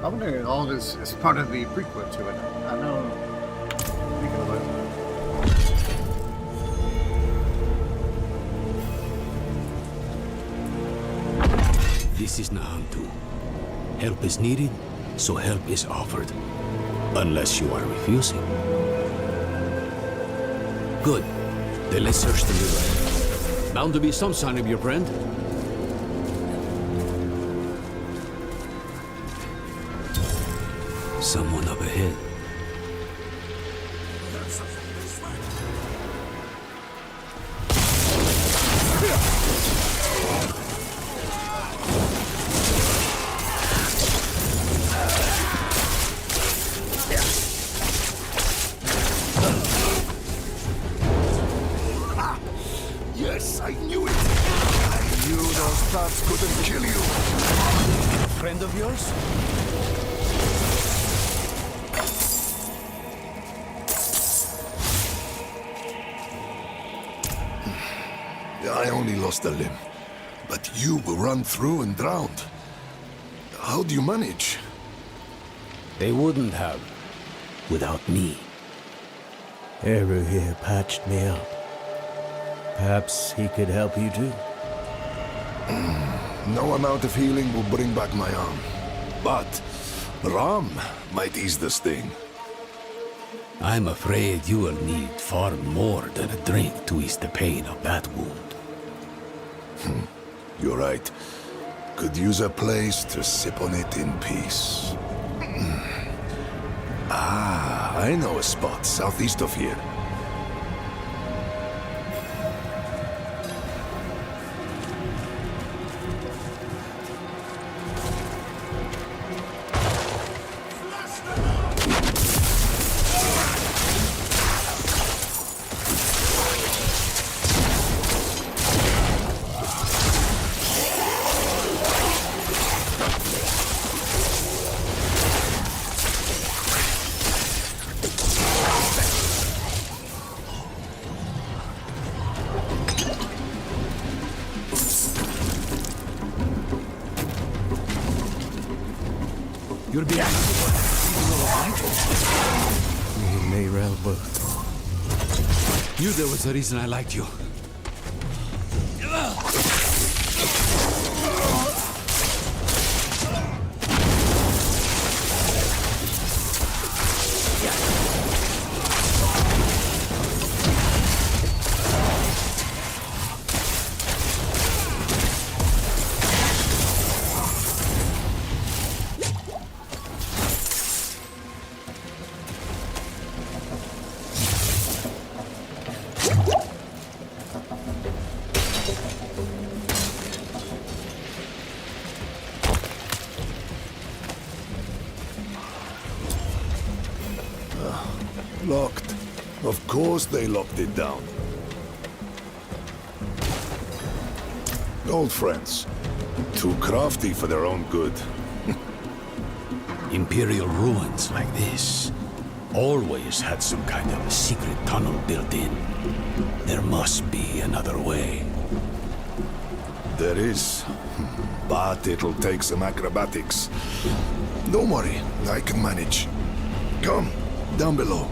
I wonder if all this is part of the prequel to it. I know. Thinking about it. This is Nahantu. Help is needed, so help is offered. Unless you are refusing. Good. Then let's search the river. Bound to be some sign of your friend. Someone up ahead. Yes, I knew it. I knew those thoughts couldn't kill you. Friend of yours? I only lost a limb, but you were run through and drowned. How do you manage? They wouldn't have, without me. Eru here patched me up. Perhaps he could help you too. No amount of healing will bring back my arm. But Ram might ease the sting. I'm afraid you will need far more than a drink to ease the pain of that wound. You're right. Could use a place to sip on it in peace. I know a spot southeast of here. You'll be out. We may well both. You there was the reason I liked you. Locked. Of course they locked it down. Old friends. Too crafty for their own good. Imperial ruins like this always had some kind of secret tunnel built in. There must be another way. There is. But it'll take some acrobatics. Don't worry, I can manage. Come, down below.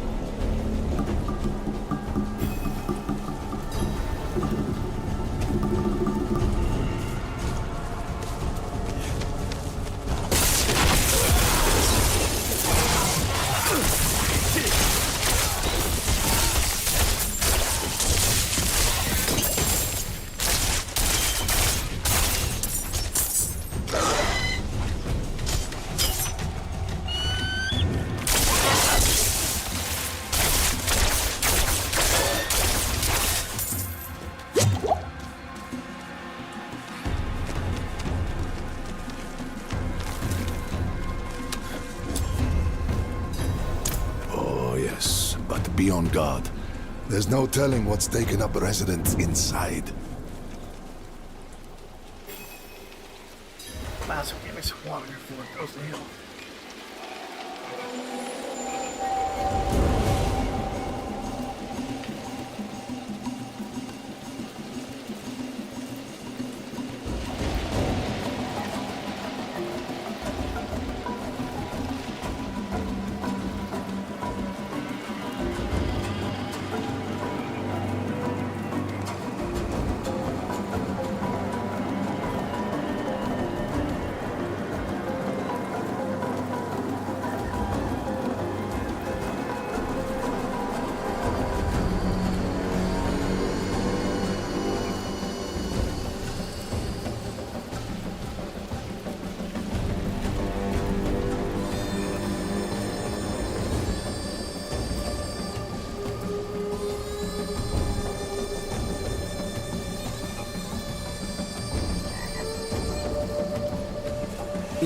Be on guard. There's no telling what's taken up residence inside. Last one, give me some water before it goes to hell.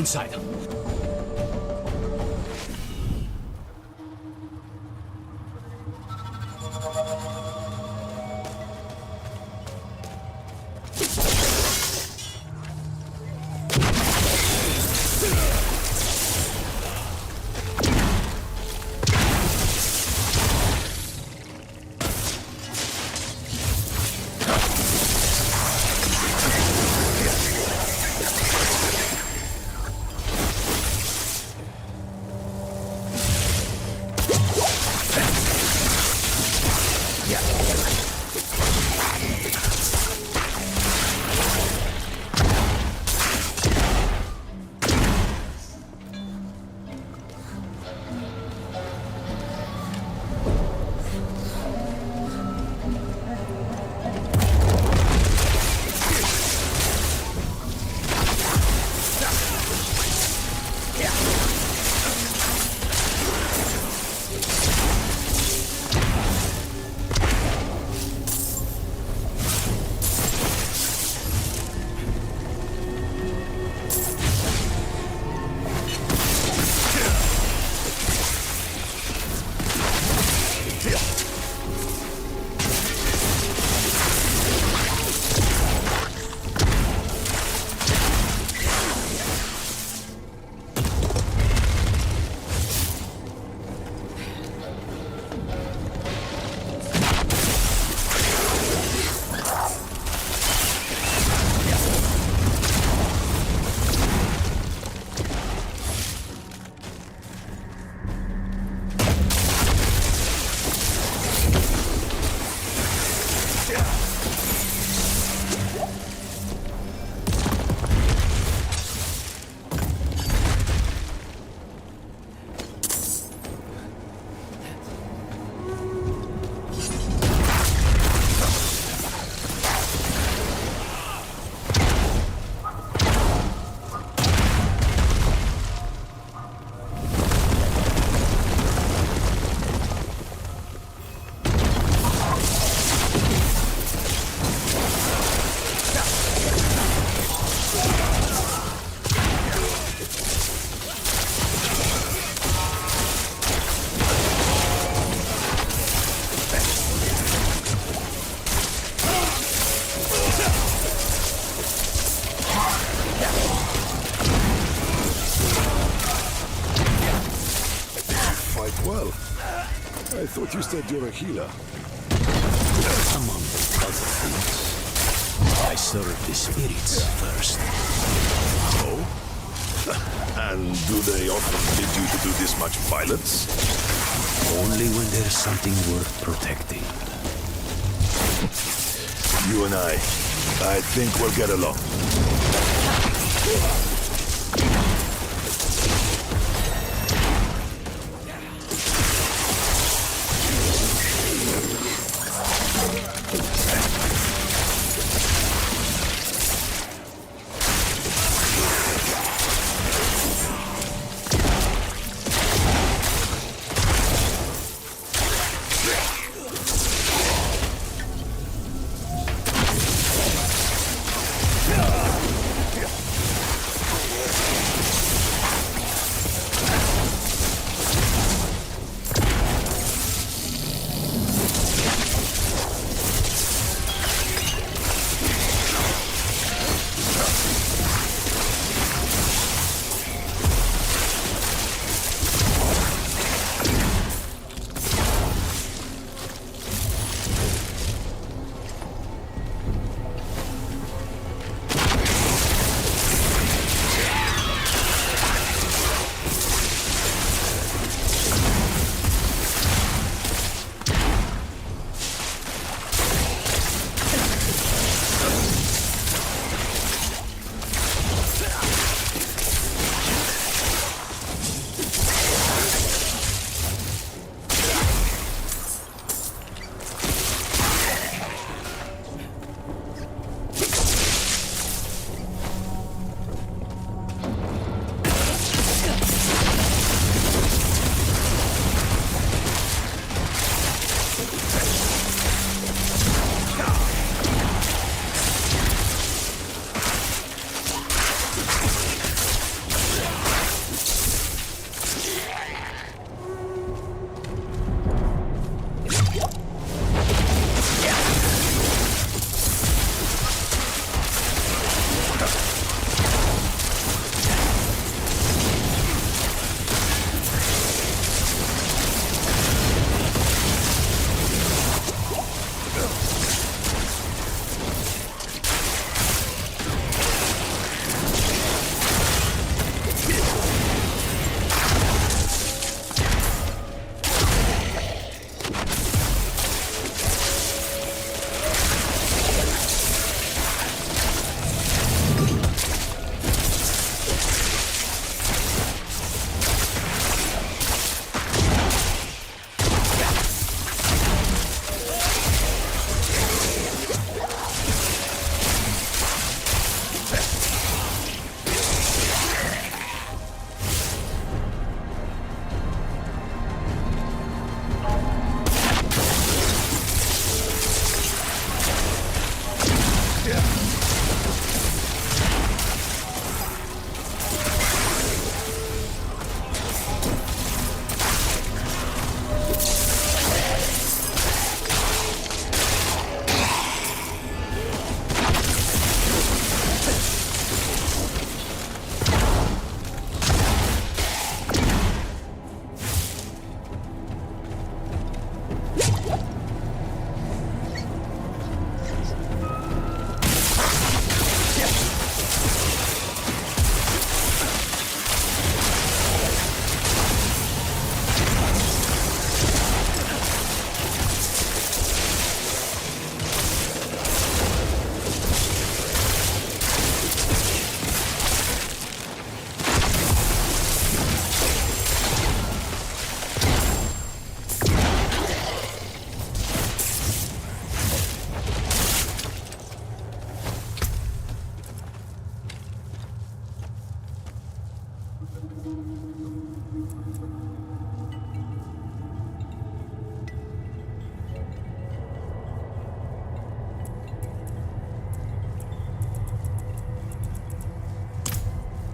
Inside. I thought you said you're a healer. Among other things, I serve the spirits first. Oh? And do they often lead you to do this much violence? Only when there's something worth protecting. You and I think we'll get along.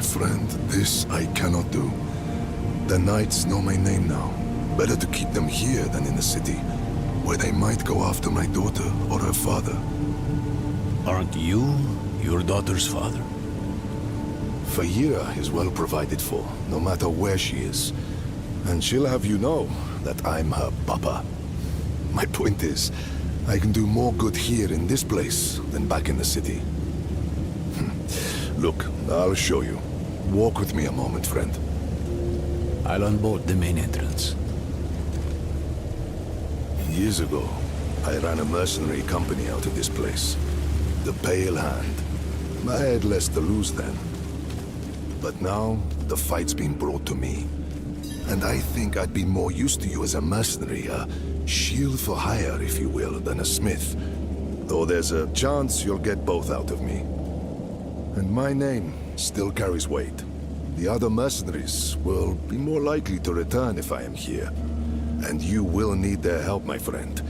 My friend, this I cannot do. The knights know my name now. Better to keep them here than in the city, where they might go after my daughter or her father. Aren't you your daughter's father? Fayira is well provided for, no matter where she is. And she'll have you know that I'm her papa. My point is, I can do more good here in this place than back in the city. Look, I'll show you. Walk with me a moment, friend. I'll unbolt the main entrance. Years ago, I ran a mercenary company out of this place. The Pale Hand. I had less to lose then. But now, the fight's been brought to me. And I think I'd be more used to you as a mercenary, a shield for hire, if you will, than a smith. Though there's a chance you'll get both out of me. And my name still carries weight. The other mercenaries will be more likely to return if I am here. And you will need their help, my friend.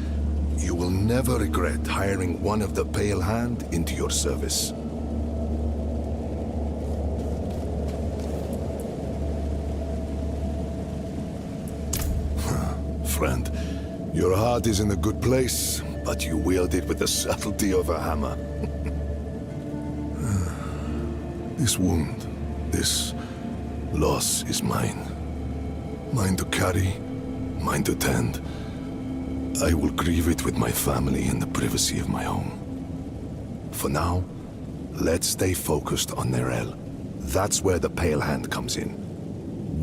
You will never regret hiring one of the Pale Hand into your service. Friend, your heart is in a good place, but you wield it with the subtlety of a hammer. This wound, this loss is mine. Mine to carry, mine to tend. I will grieve it with my family in the privacy of my home. For now, let's stay focused on Nerel. That's where the Pale Hand comes in.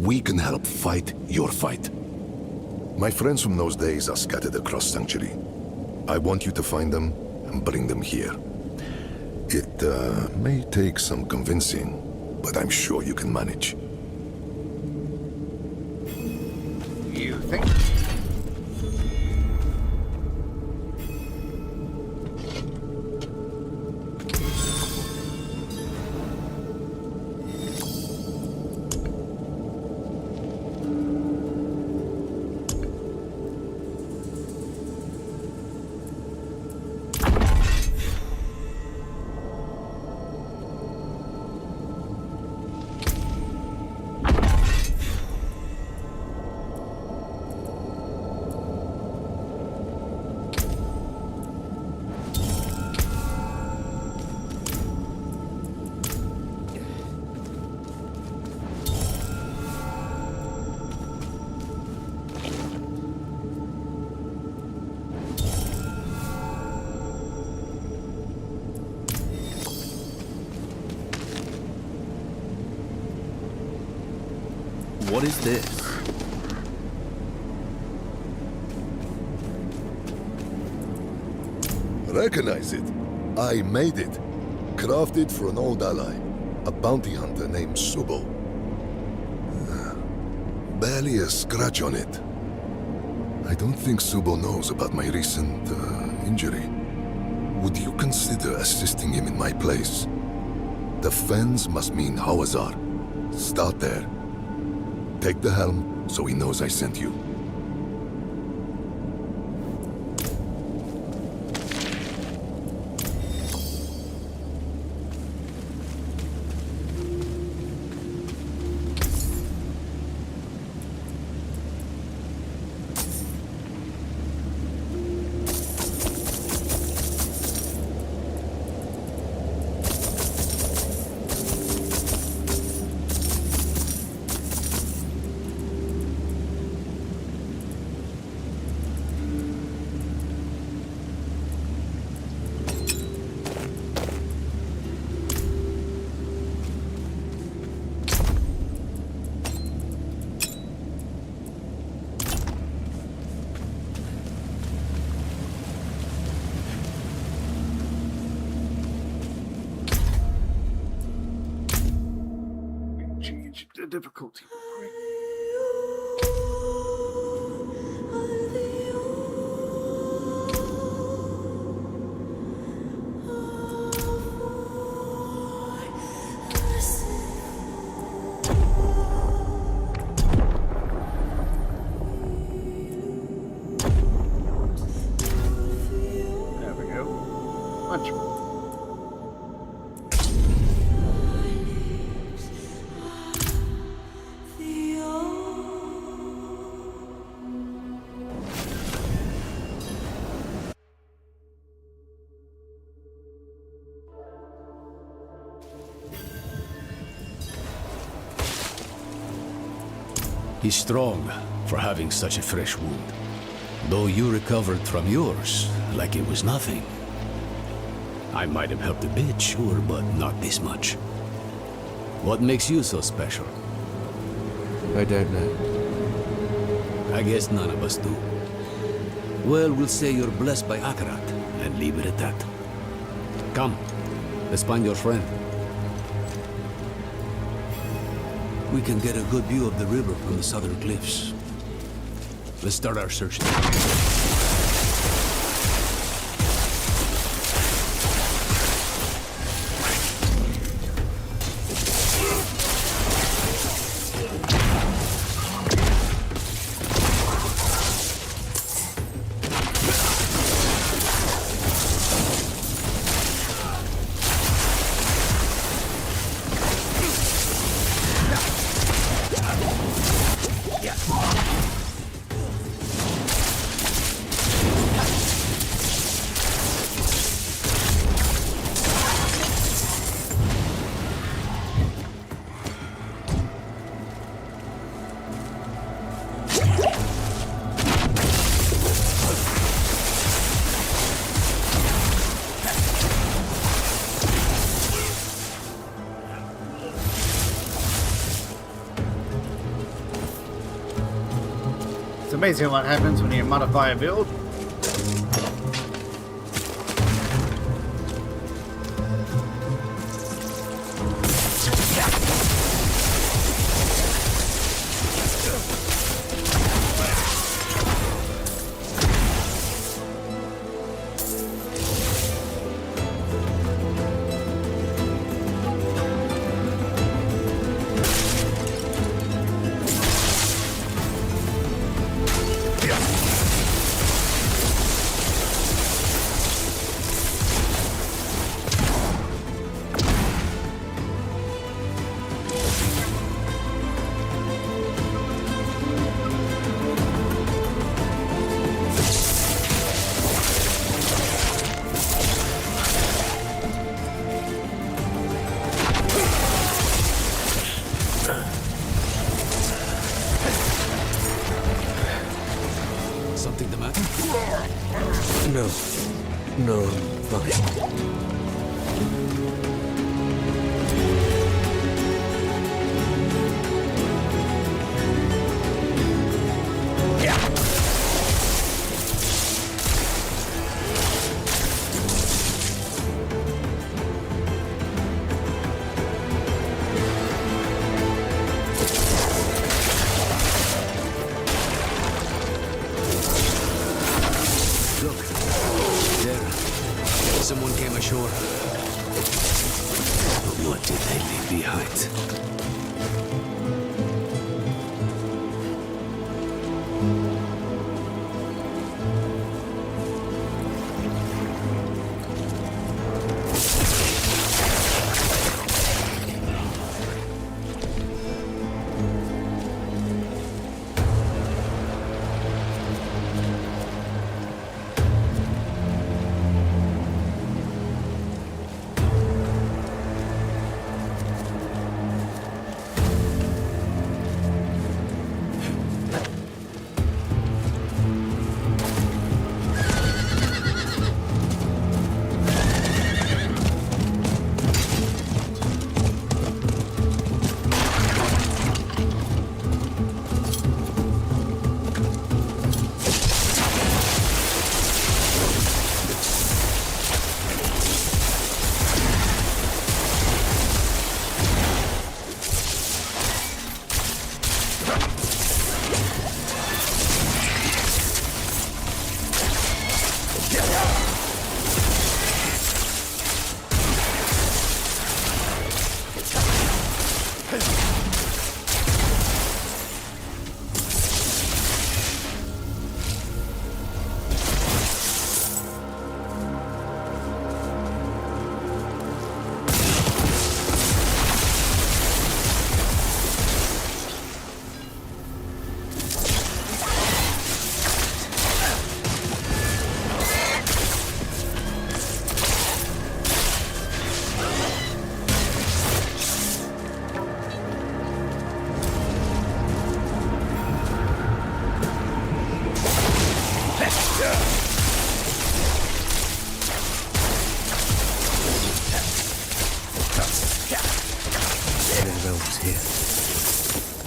We can help fight your fight. My friends from those days are scattered across Sanctuary. I want you to find them and bring them here. It may take some convincing, but I'm sure you can manage. You think? What is this? Recognize it. I made it. Crafted for an old ally, a bounty hunter named Subo. Barely a scratch on it. I don't think Subo knows about my recent injury. Would you consider assisting him in my place? The Fens must mean Hawazar. Start there. Take the helm so he knows I sent you. The difficulty. There we go. Much more. He's strong for having such a fresh wound. Though you recovered from yours like it was nothing. I might have helped a bit, sure, but not this much. What makes you so special? I don't know. I guess none of us do. Well, we'll say you're blessed by Akarat, and leave it at that. Come, let's find your friend. We can get a good view of the river from the southern cliffs. Let's start our search there. It's amazing what happens when you modify a build. Something the matter? No. No, I'm fine. Look, there. Someone came ashore.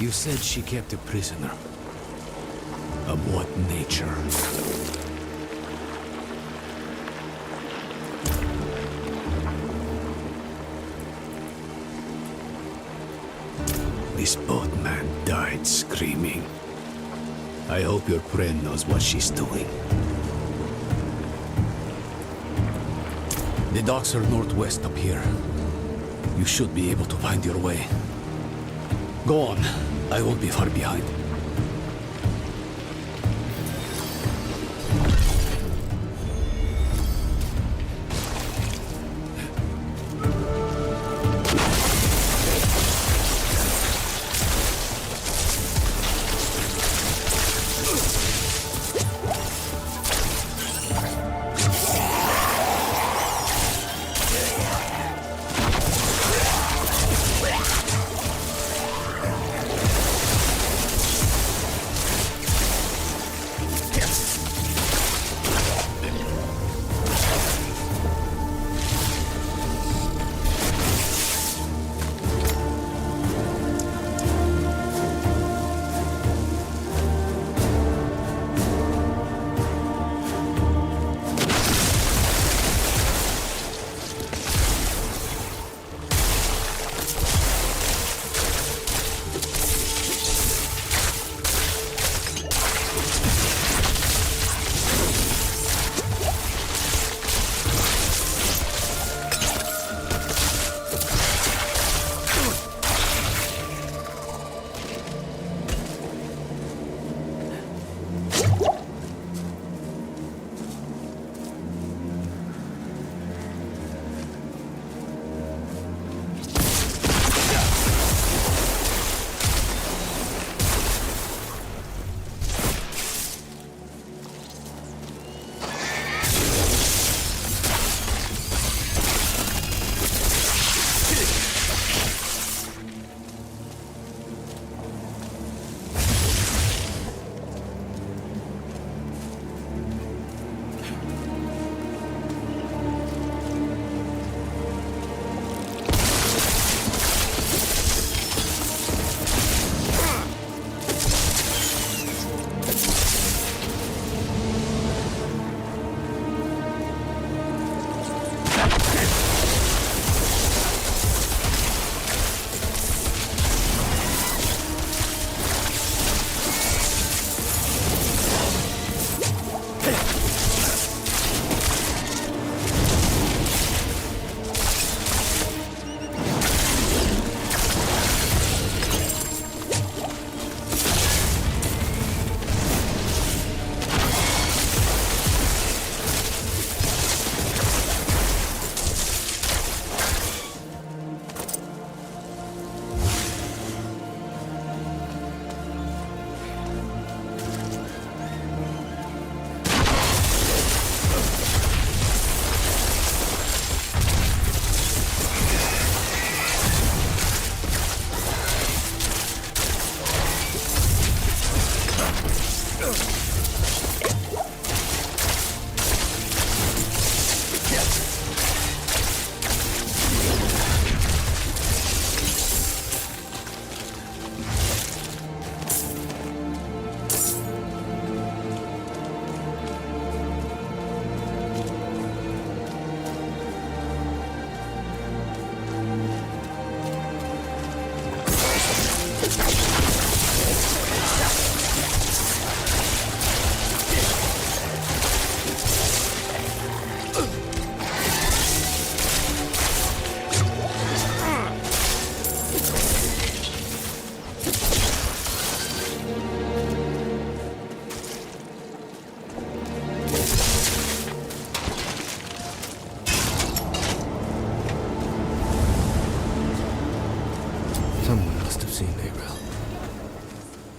You said she kept a prisoner. Of what nature? This boatman died screaming. I hope your friend knows what she's doing. The docks are northwest up here. You should be able to find your way. Go on. I won't be far behind.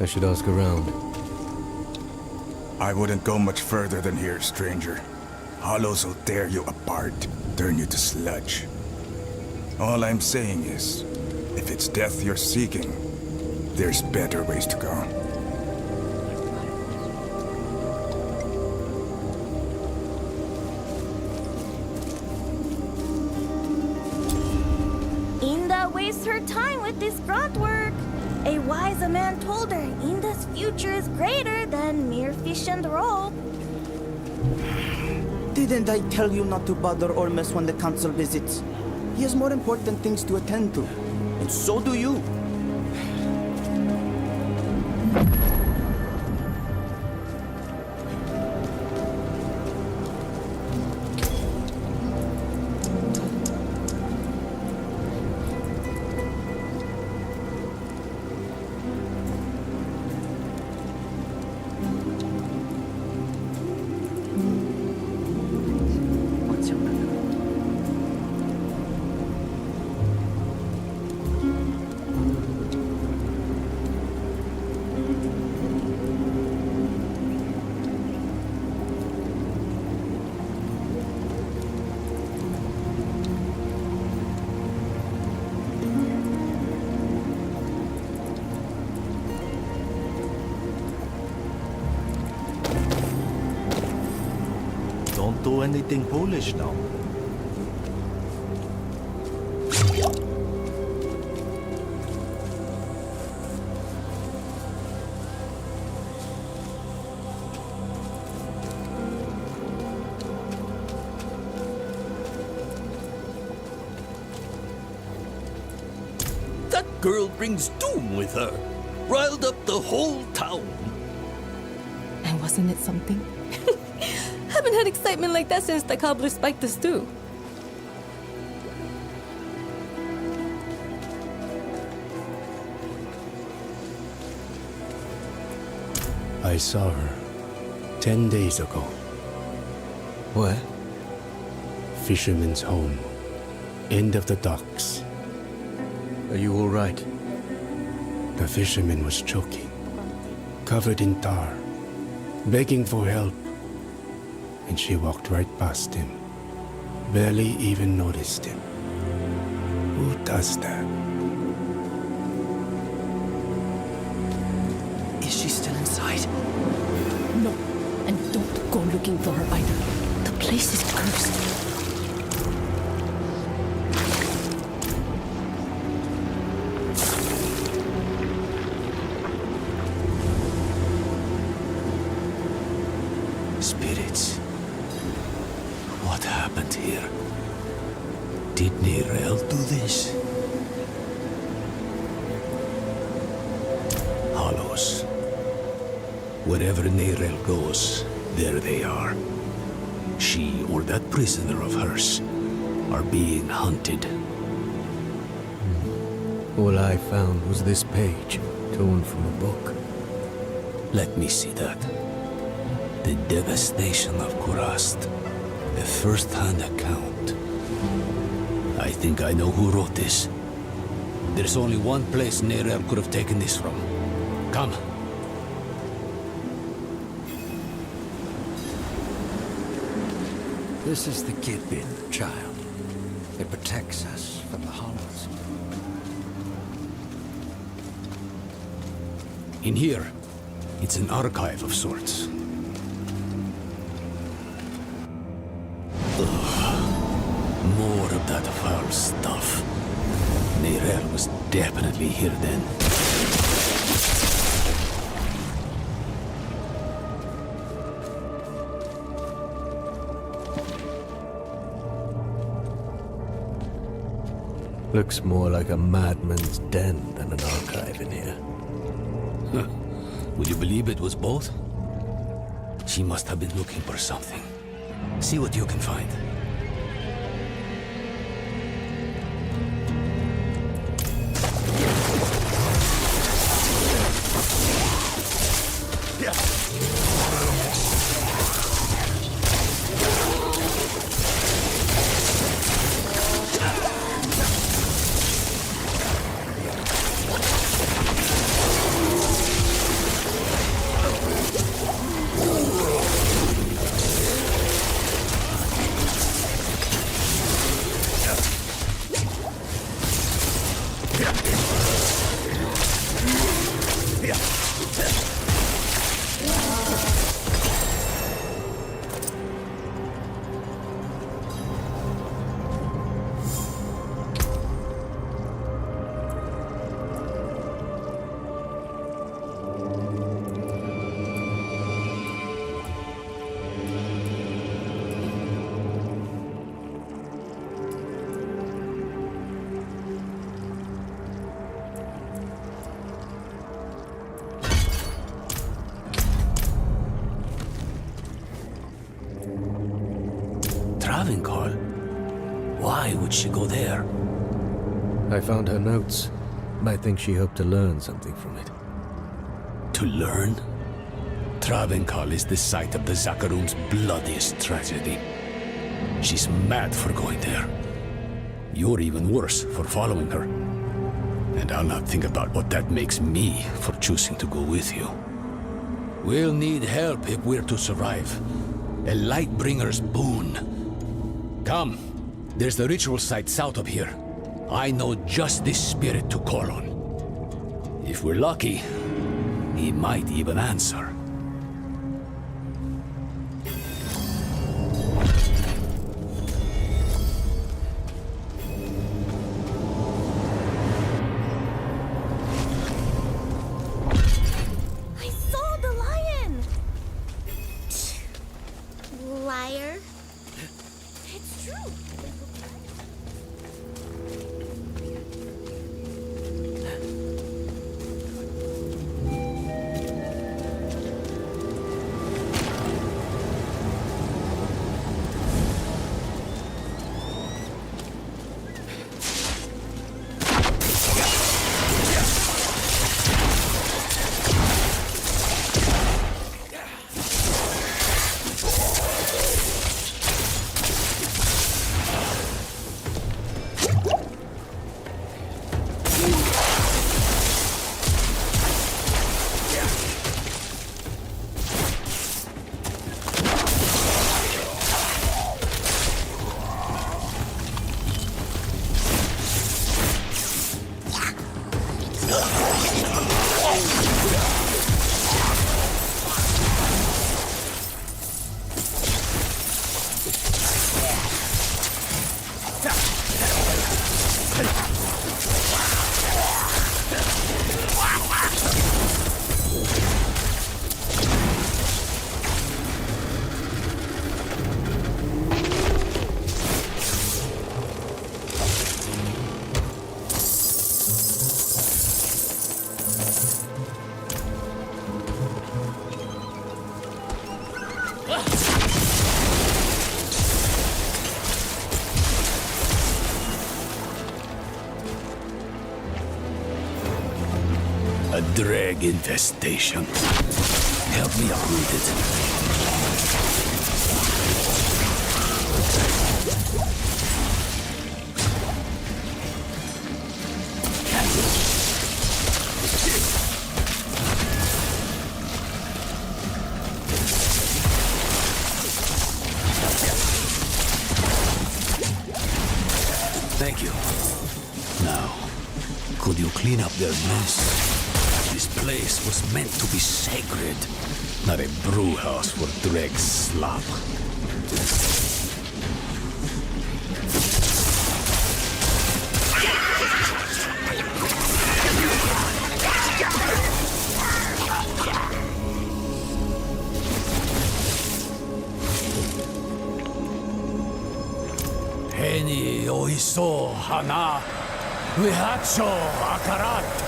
I should ask around. I wouldn't go much further than here, stranger. Hollows will tear you apart, turn you to sludge. All I'm saying is, if it's death you're seeking, there's better ways to go. Inda wastes her time with this grunt work. A wise man told her Inda's future is greater than mere fish and rope. Didn't I tell you not to bother Ormus when the council visits? He has more important things to attend to. And so do you. Don't do anything foolish now. That girl brings doom with her. Riled up the whole town. And wasn't it something? Haven't had excitement like that since the cobbler spiked the stew. I saw her 10 days ago. Where? Fisherman's home. End of the docks. Are you all right? The fisherman was choking, covered in tar, begging for help. And she walked right past him. Barely even noticed him. Who does that? Is she still inside? No, and don't go looking for her either. The place is cursed. Spirits. What happened here? Did Nirel do this? Hollows. Wherever Nirel goes, there they are. She or that prisoner of hers are being hunted. All I found was this page, torn from a book. Let me see that. The devastation of Kurast. A first-hand account. I think I know who wrote this. There's only one place Nerel could have taken this from. Come. This is the Kidbin, child. It protects us from the Hollows. In here, it's an archive of sorts. More of that foul stuff. Nerel was definitely here then. Looks more like a madman's den than an archive in here. Huh. Would you believe it was both? She must have been looking for something. See what you can find. Travancore? Why would she go there? I found her notes. I think she hoped to learn something from it. To learn? Travancore is the site of the Zakaroom's bloodiest tragedy. She's mad for going there. You're even worse for following her. And I'll not think about what that makes me for choosing to go with you. We'll need help if we're to survive. A Lightbringer's boon. Come, there's the ritual site south of here. I know just this spirit to call on. If we're lucky, he might even answer. Liar. It's true. A drag infestation. Help me uproot it. Thank you. Now, could you clean up their mess? This place was meant to be sacred, not a brew house for dreg slop. Heni oiso hana, vihacho akarat.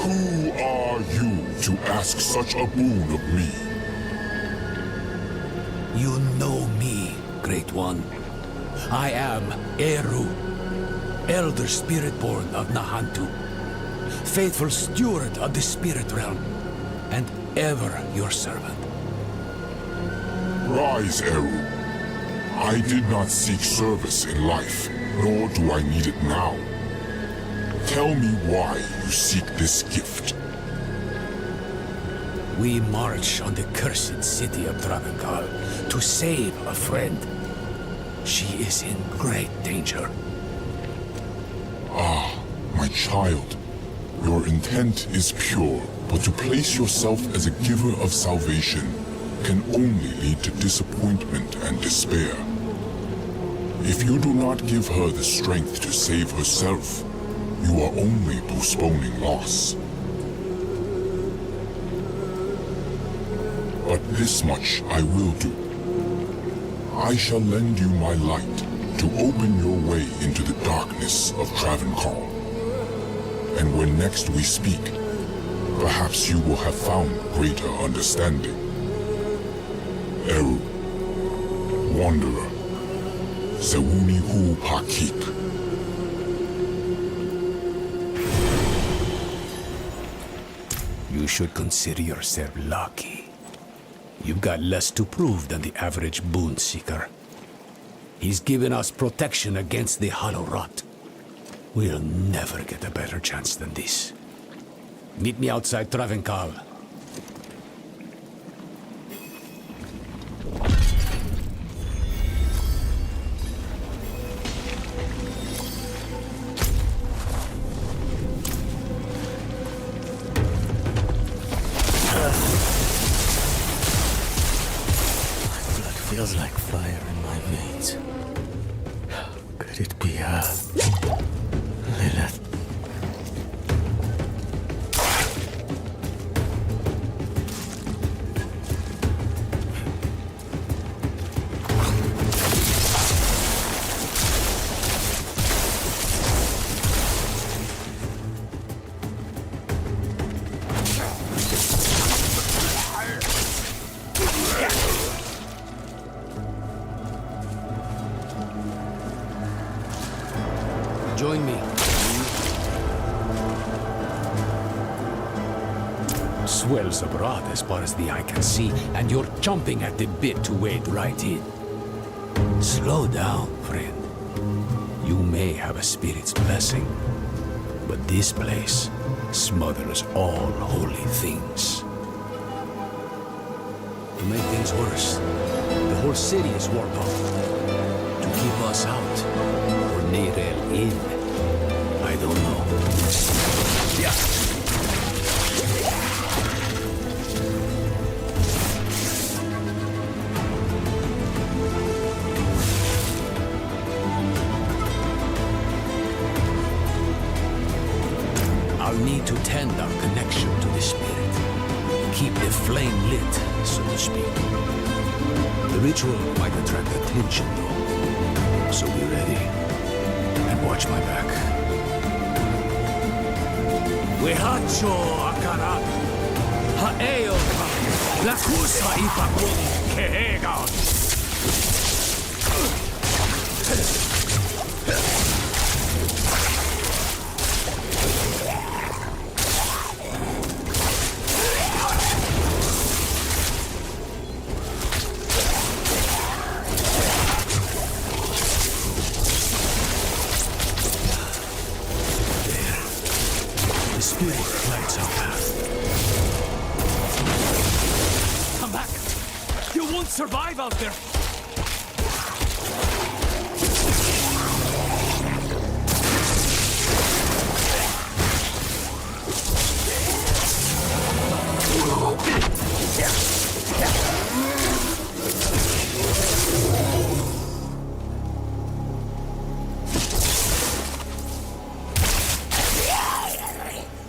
Who are you to ask such a boon of me? You know me, Great One. I am Eru, Elder Spirit-born of Nahantu, faithful steward of the Spirit Realm, and ever your servant. Rise, Eru. I did not seek service in life, nor do I need it now. Tell me why you seek this gift. We march on the cursed city of Travancore to save a friend. She is in great danger. Ah, my child. Your intent is pure, but to place yourself as a giver of salvation can only lead to disappointment and despair. If you do not give her the strength to save herself, you are only postponing loss. But this much I will do. I shall lend you my light to open your way into the darkness of Travancore. And when next we speak, perhaps you will have found greater understanding. Eru. Wanderer. Sewuni Hu Pakik. You should consider yourself lucky. You've got less to prove than the average boon seeker. He's given us protection against the hollow rot. We'll never get a better chance than this. Meet me outside Travenkal. Feels like fire in my veins. Could it be Lilith? Join me. Swells abroad as far as the eye can see, and you're chomping at the bit to wade right in. Slow down, friend. You may have a spirit's blessing, but this place smothers all holy things. To make things worse, the whole city is warped up. To keep us out, or Neirel in, I don't know. Yeah. I'll need to tend our connection to the spirit. Keep the flame lit, so to speak. The ritual might attract attention, though. So be ready. And watch my back. Wehacho akara. Haeo ka. La kusa ipakun kehegan. Come back! You won't survive out there!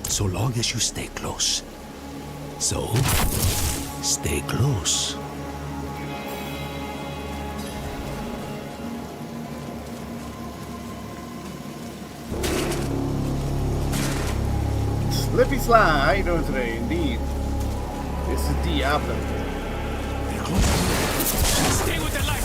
So long as you stay close. So, stay close. Slippy Sly, how you doing today? Indeed. This is Diablo. Stay with the light!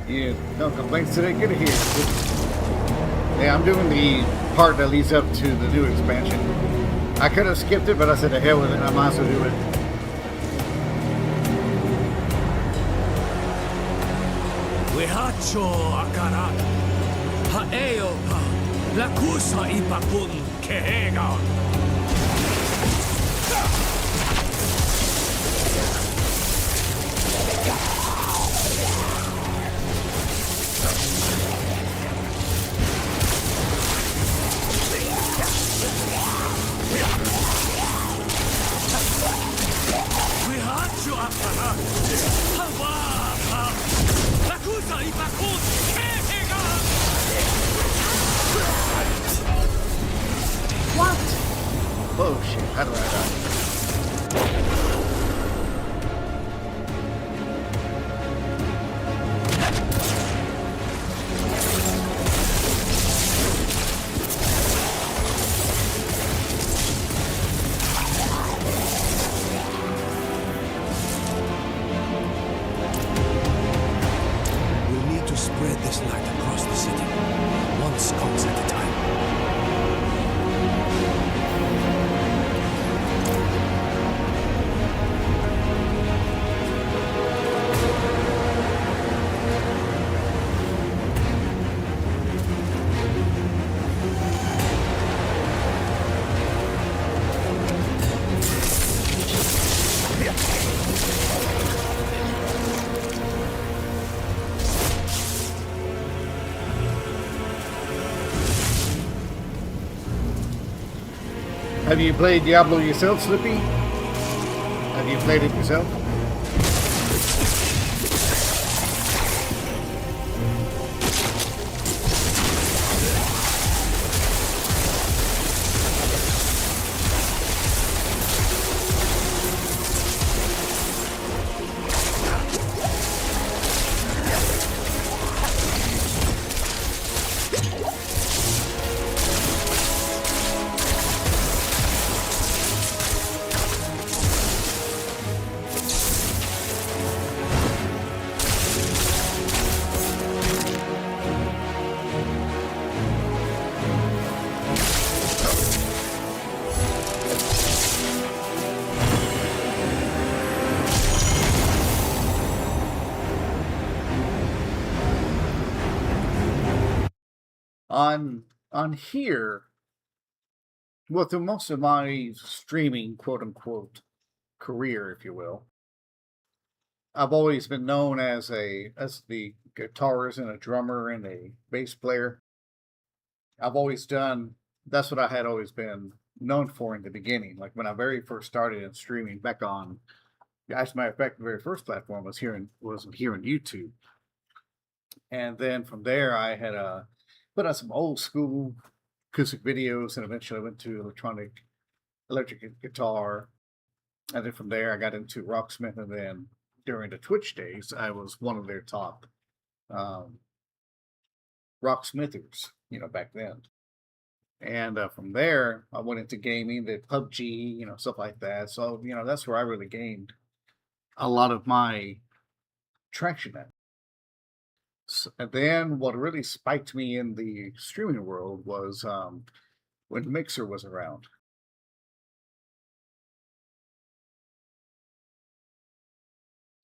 Yeah, no complaints today. Get it here. Yeah, I'm doing the part that leads up to the new expansion. I could have skipped it, but I said the hell with it. I might as well do it. Wehacho akara. Haeo ka. Lakusa ipakun kehegan. Wihachu apana. Hawa. Lakusa ipakun kehegan. What? Oh shit, how do I die? We'll need to spread this light across the city, one sconce at a time. Have you played Diablo yourself, Slippy? Have you played it yourself? On here, well, through most of my streaming, quote unquote, career, if you will, I've always been known as the guitarist and a drummer and a bass player. I've always done, that's what I had always been known for in the beginning. Like when I very first started in streaming back on, as a matter of fact, the very first platform was here in YouTube. And then from there, I had put out some old school acoustic videos, and eventually I went to electric guitar. And then from there, I got into Rocksmith, and then during the Twitch days, I was one of their top rocksmithers, back then. And from there, I went into gaming, the PUBG, stuff like that. So, that's where I really gained a lot of my traction at. So, and then what really spiked me in the streaming world was when Mixer was around.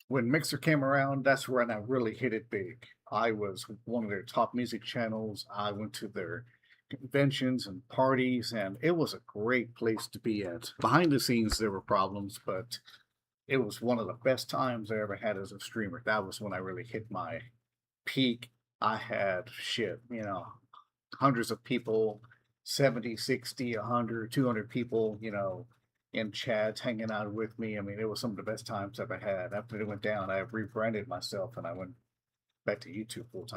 When Mixer came around, that's when I really hit it big. I was one of their top music channels. I went to their conventions and parties, and it was a great place to be at. Behind the scenes, there were problems, but it was one of the best times I ever had as a streamer. That was when I really hit my peak. I had hundreds of people, 70, 60, 100, 200 people, in chats hanging out with me. I mean, it was some of the best times I've ever had. After it went down, I rebranded myself and I went back to YouTube full time.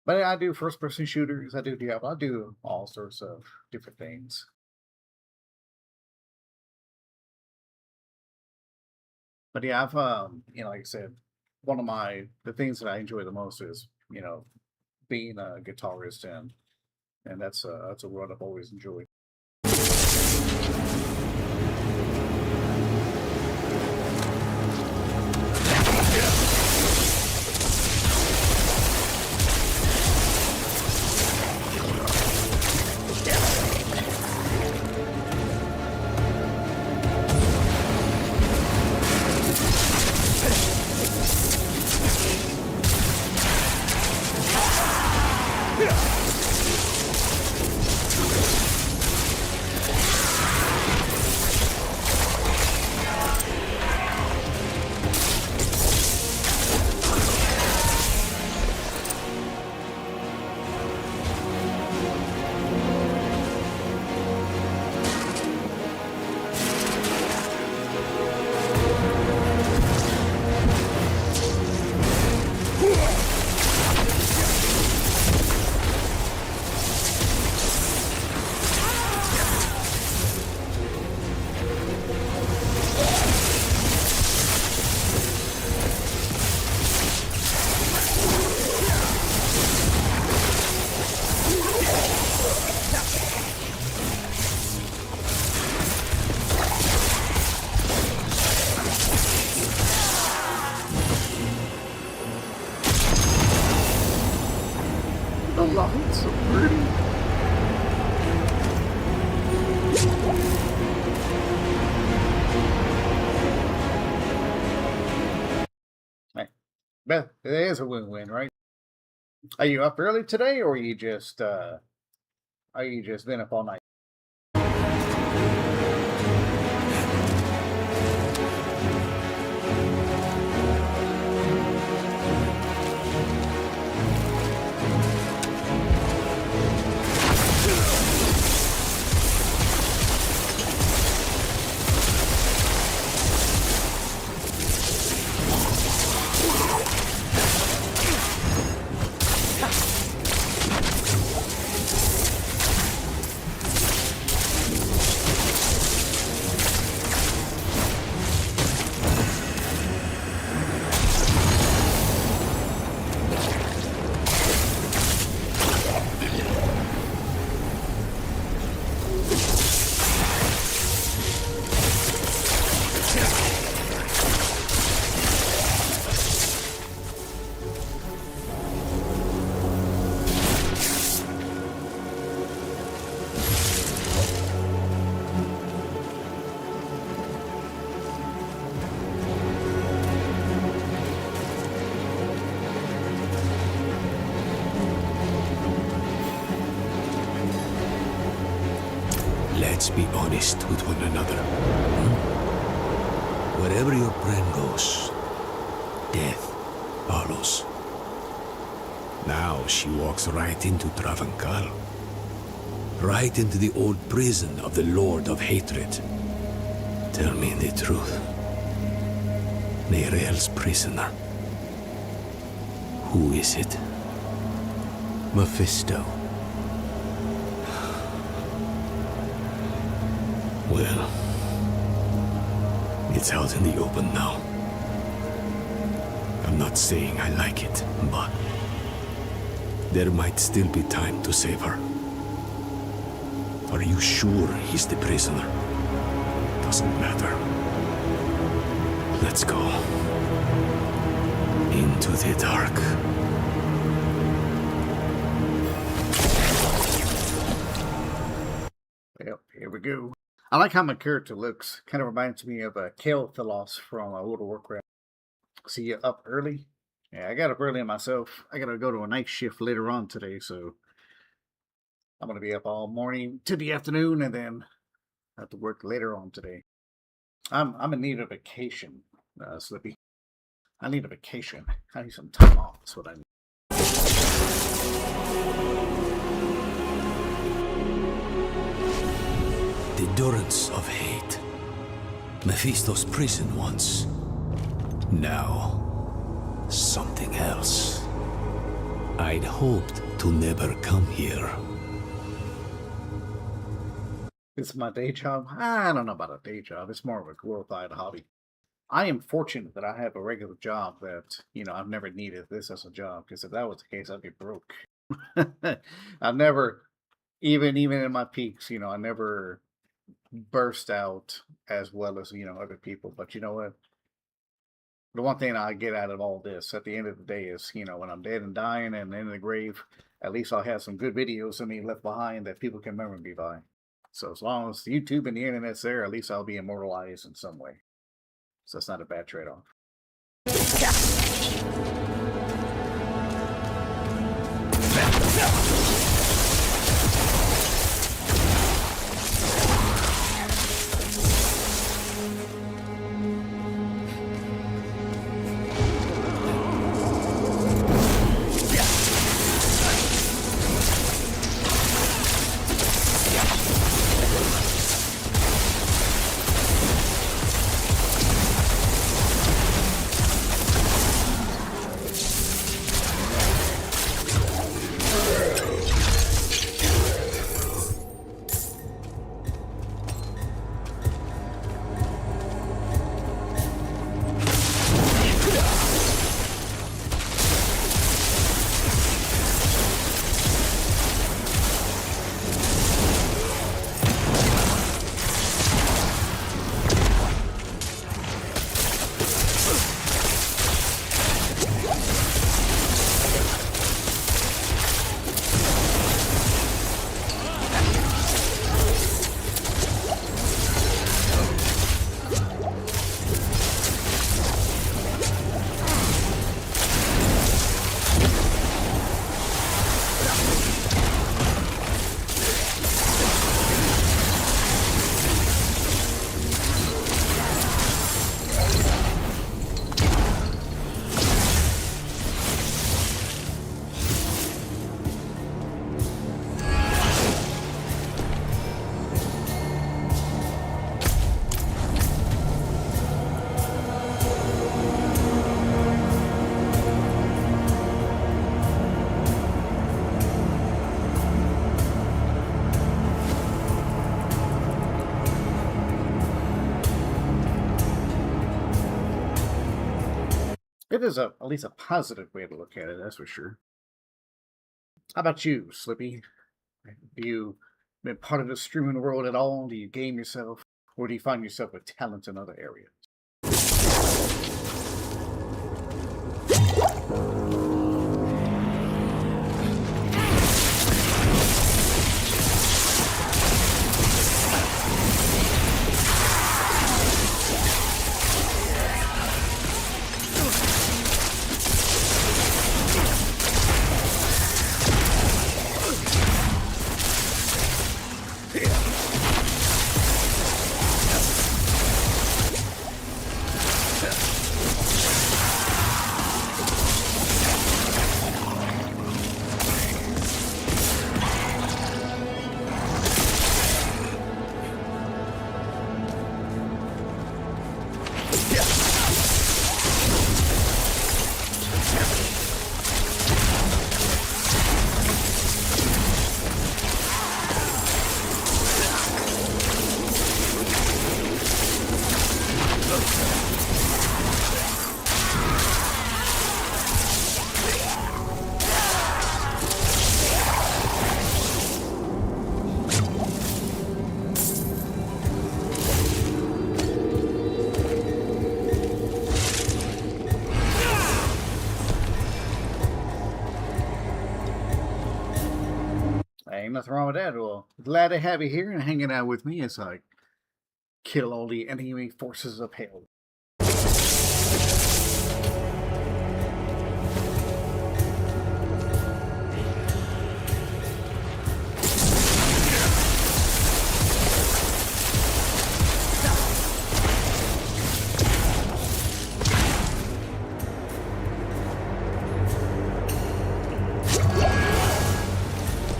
But I do first-person shooters. I do Diablo. I do all sorts of different things. But yeah, I've like I said, one of the things that I enjoy the most is being a guitarist, and that's a what I've always enjoyed. light's so pretty. Hey, Beth, it is a win-win, right? Are you up early today, or are you just been up all night? Let's be honest with one another. Wherever your friend goes, death follows. Now she walks right into Travancal. Right into the old prison of the Lord of Hatred. Tell me the truth. Neirel's prisoner. Who is it? Mephisto. Well, it's out in the open now. I'm not saying I like it, but there might still be time to save her. Are you sure he's the prisoner? Doesn't matter. Let's go. Into the dark. Well, here we go. I like how my character looks. Kind of reminds me of Kael'Thalos from World of Warcraft. See you up early? Yeah, I got up early myself. I gotta go to a night shift later on today, so I'm gonna be up all morning to the afternoon, and then have to work later on today. I'm in need of vacation, Slippy. I need a vacation. I need some time off. That's what I need. The Durance of Hate. Mephisto's prison once. Now, something else. I'd hoped to never come here. It's my day job. I don't know about a day job. It's more of a glorified hobby. I am fortunate that I have a regular job that, I've never needed this as a job, because if that was the case, I'd be broke. I've never, even in my peaks, I never burst out as well as, other people. But you know what? The one thing I get out of all this at the end of the day is, when I'm dead and dying and in the grave, at least I'll have some good videos of me left behind that people can remember me by. So as long as YouTube and the internet's there, at least I'll be immortalized in some way. So that's not a bad trade-off. It is at least a positive way to look at it, that's for sure. How about you, Slippy? Have you been part of the streaming world at all? Do you game yourself? Or do you find yourself with talent in other areas? Ain't nothing wrong with that. Well, glad to have you here and hanging out with me as I kill all the enemy forces of hell.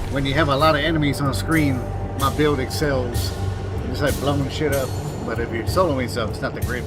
When you have a lot of enemies on screen, my build excels. It's like blowing shit up. But if you're soloing stuff, it's not that great.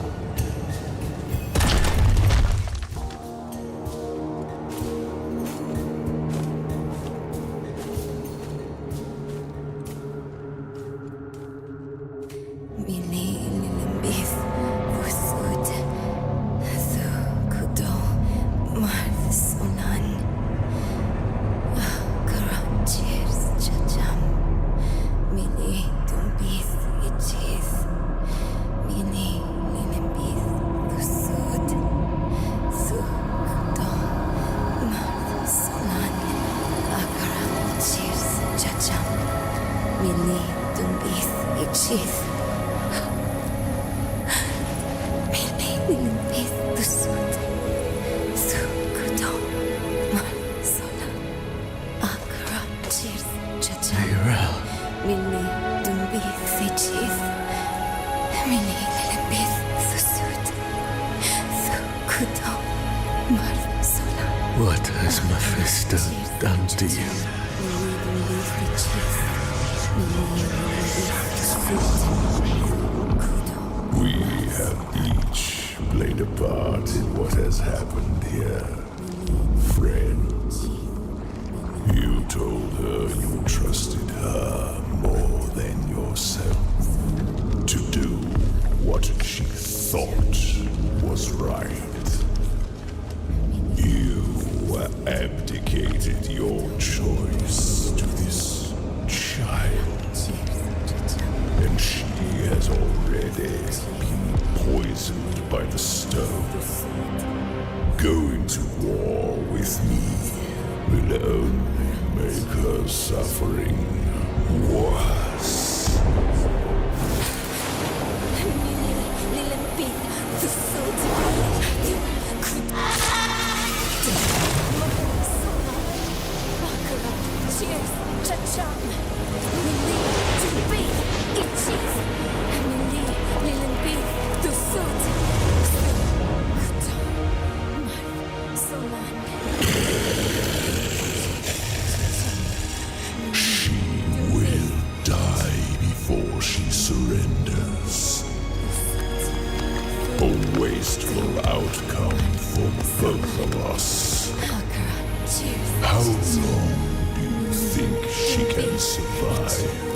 What has Mephisto done to you? We have each played a part in what has happened here. Friend, you told her you trusted her more than yourself to do what she thought was right. You abdicated your choice to this child, and she has already been poisoned by the stone. Going to war with me will only make her suffering worse. Surrenders. A wasteful outcome for both of us. How long do you think she can survive?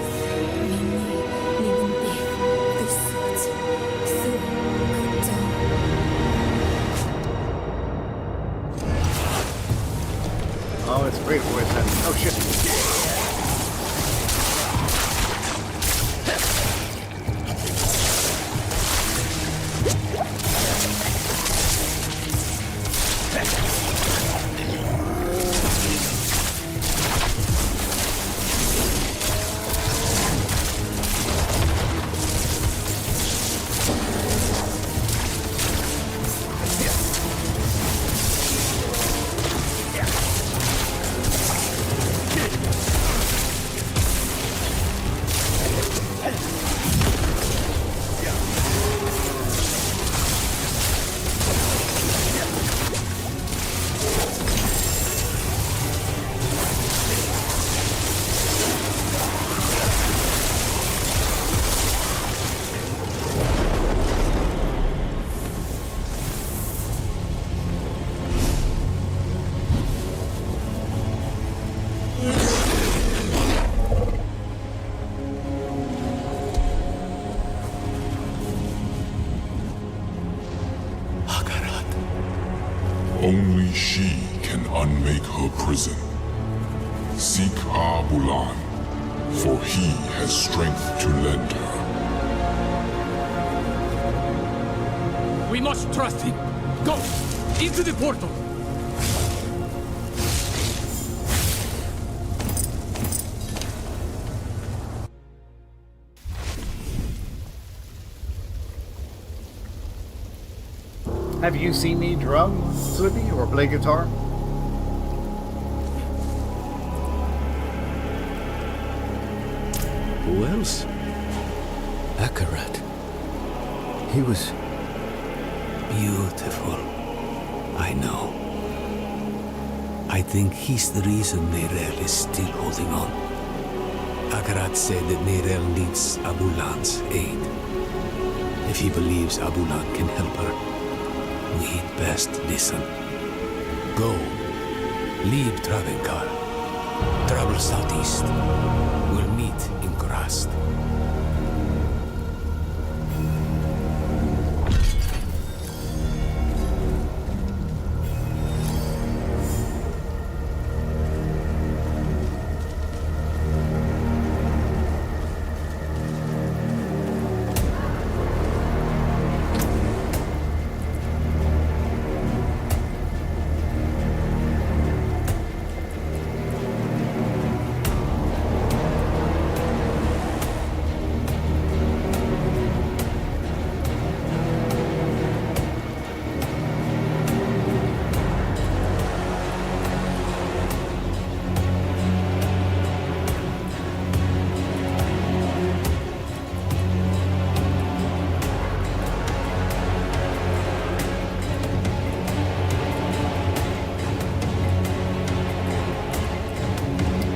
Great voice acting. Oh shit. Only she can unmake her prison. Seek Abulan, for he has strength to lend her. We must trust him. Go! Into the portal! Have you seen me drum, Slippy, or play guitar? Who else? Akarat. He was beautiful. I know. I think he's the reason Neyrelle is still holding on. Akarat said that Neyrelle needs Abulan's aid. If he believes Abulan can help her, we'd best listen. Go. Leave Travenkar. Travel southeast. We'll meet in Grast.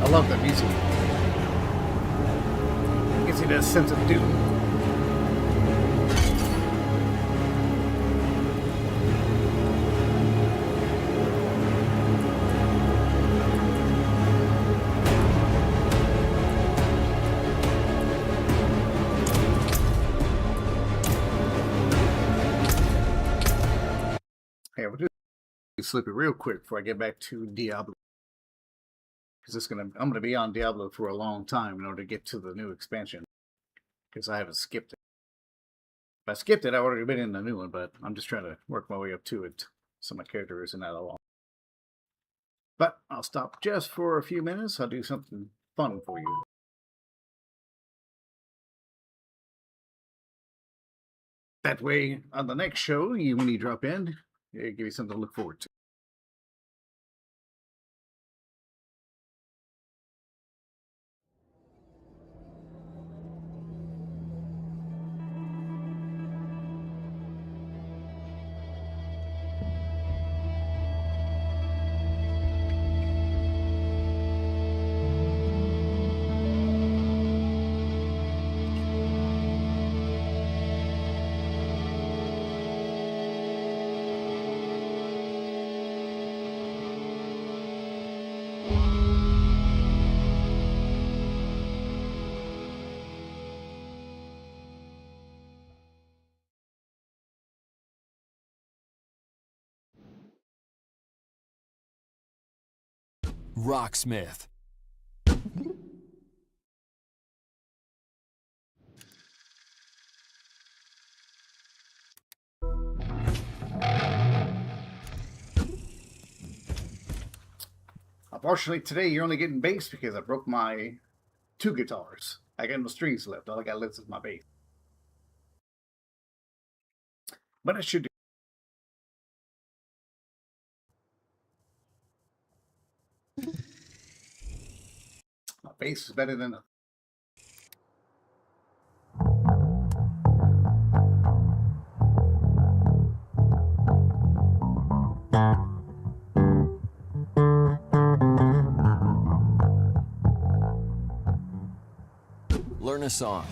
I love that music. Gives you that sense of doom. Hey, we'll do Slippy real quick before I get back to Diablo. Because I'm gonna be on Diablo for a long time in order to get to the new expansion. Because I haven't skipped it. If I skipped it, I would have been in the new one, but I'm just trying to work my way up to it. So my character isn't that long. But I'll stop just for a few minutes. I'll do something fun for you. That way, on the next show, when you drop in, it'll give you something to look forward to. Rocksmith. Unfortunately, today you're only getting bass because I broke my 2 guitars. I got no strings left. All I got left is my bass. But I should do. My bass is better than a. Learn a song.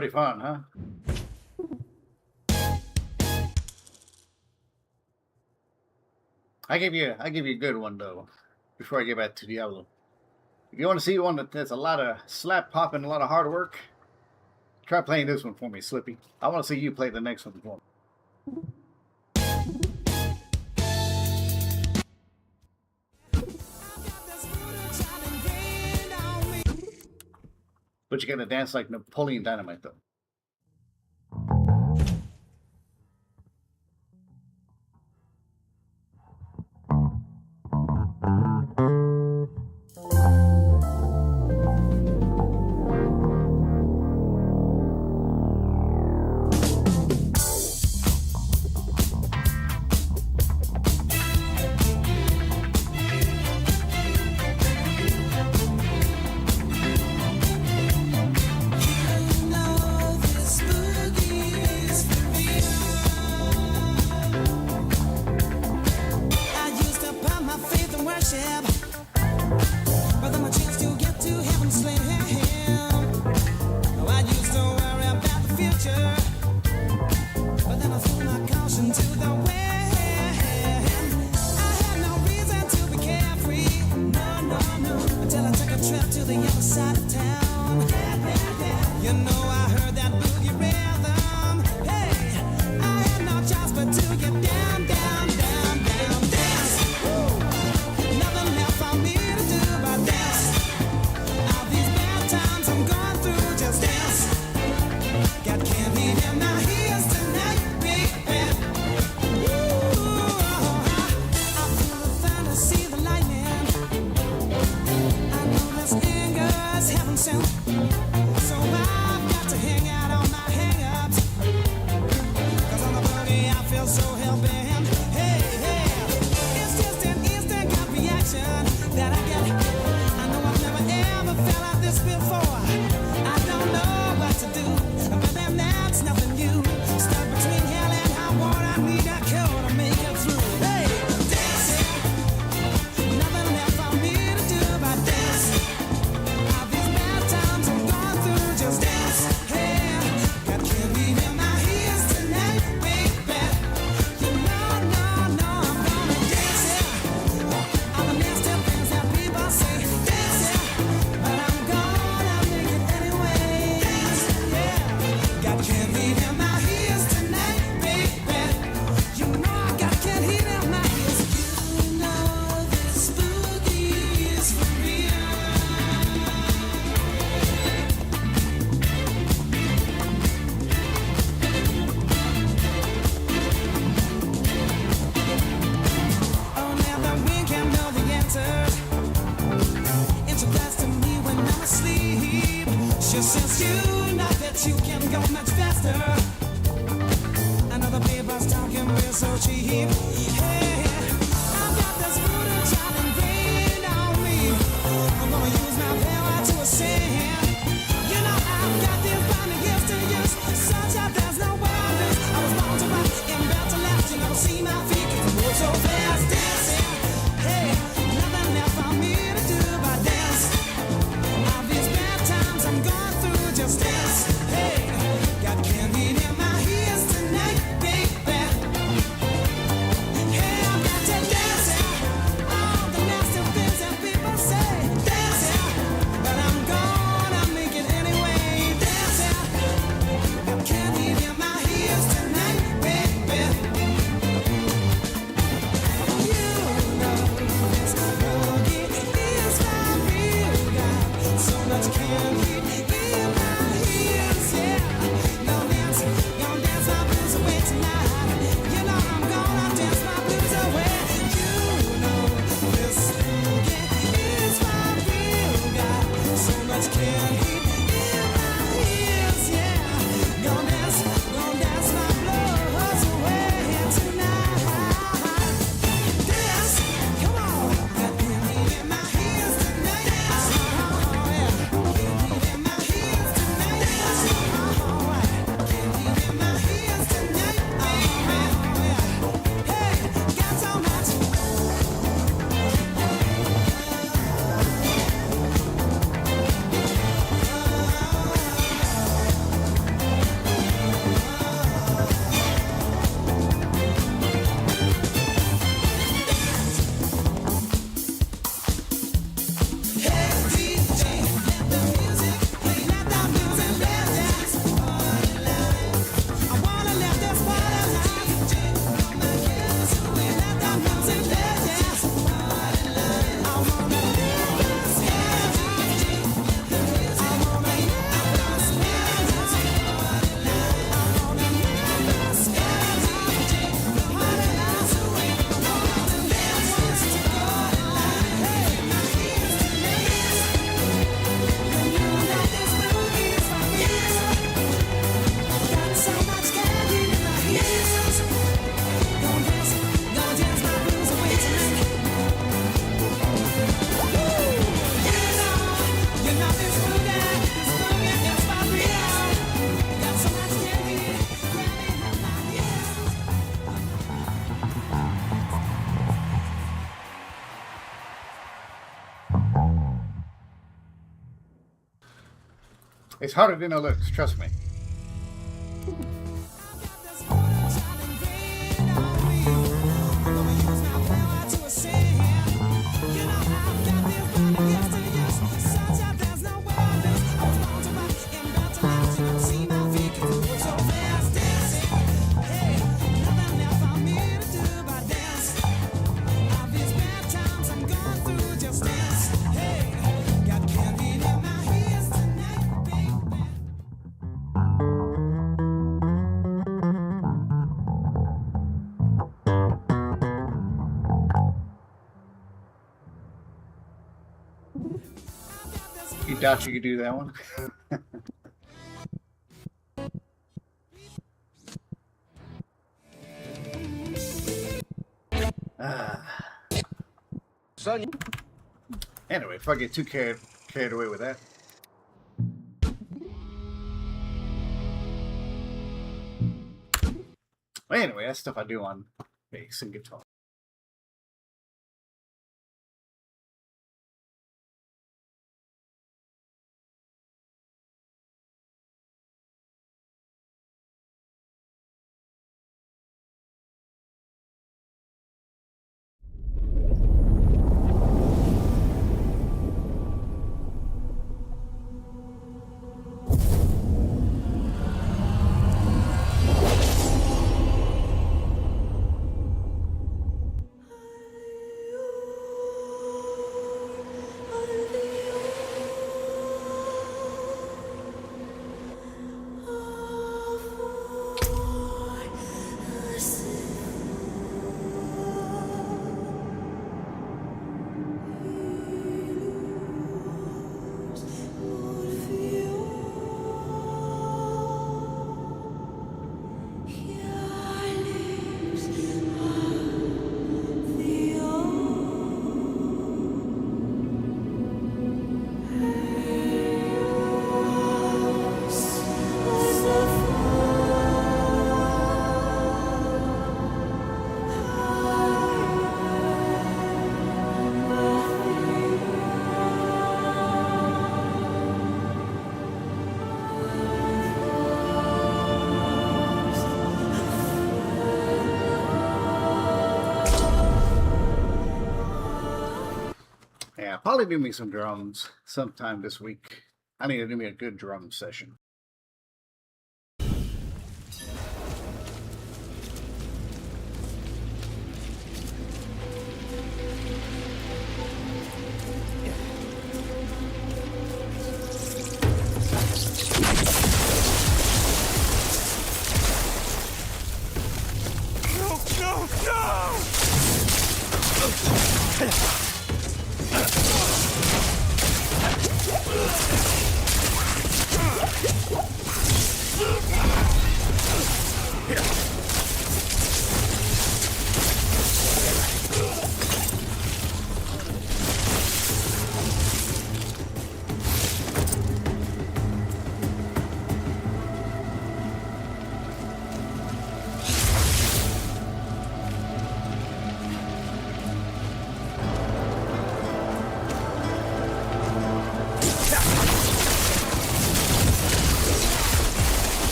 pretty fun, huh? I give you a good one though. Before I get back to Diablo, if you want to see one that's a lot of slap popping, a lot of hard work, try playing this one for me, Slippy. I want to see you play the next one for me. But you gotta dance like Napoleon Dynamite though. Hey, It's harder than it looks, trust me. You doubt you could do that one? Son. Anyway, if I get too carried away with that. Well, anyway, that's stuff I do on bass and guitar. Yeah, probably do me some drums sometime this week. I need to do me a good drum session.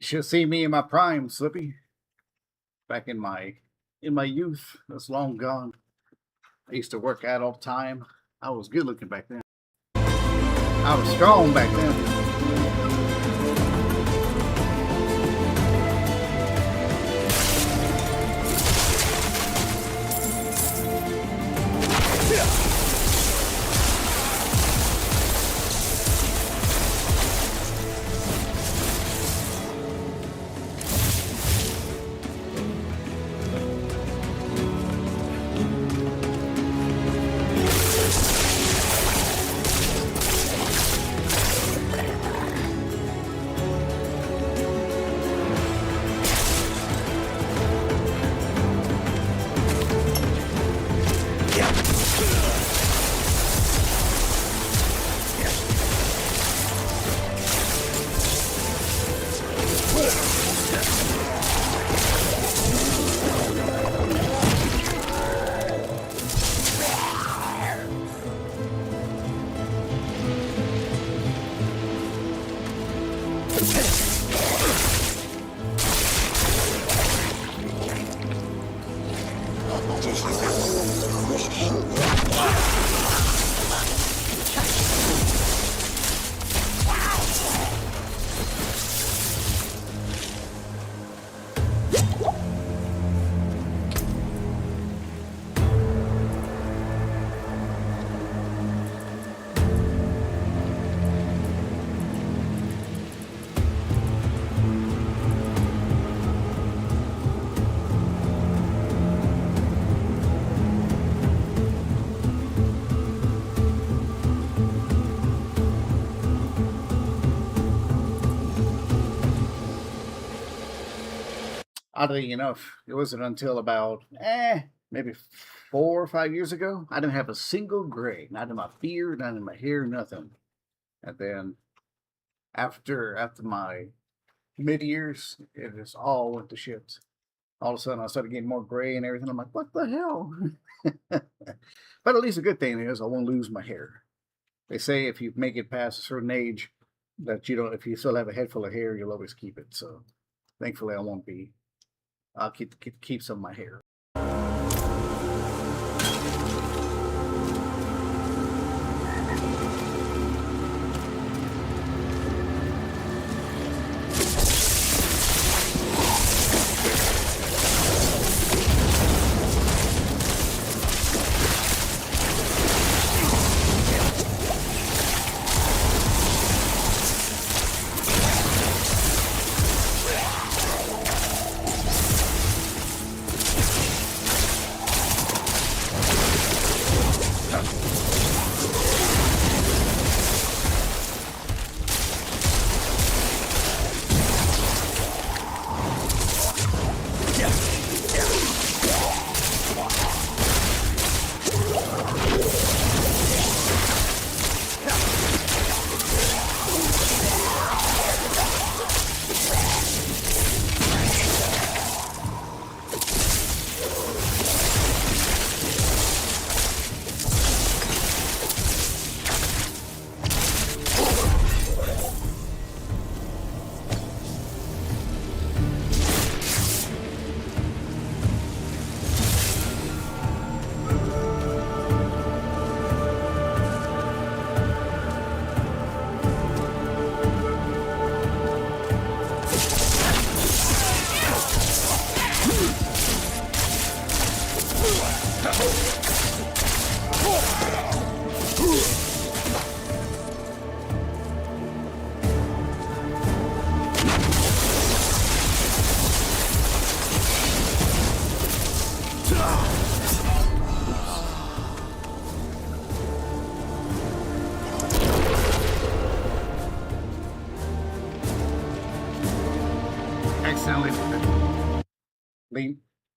You should see me in my prime, Slippy. Back in my youth. That's long gone. I used to work out all the time. I was good looking back then. I was strong back then. Oddly enough, it wasn't until about, maybe 4 or 5 years ago, I didn't have a single gray, not in my beard, not in my hair, nothing. And then after my mid years, it just all went to shit. All of a sudden, I started getting more gray and everything. I'm like, what the hell? But at least the good thing is I won't lose my hair. They say if you make it past a certain age, that you don't, if you still have a head full of hair, you'll always keep it. So thankfully, I won't be. I'll keep some of my hair.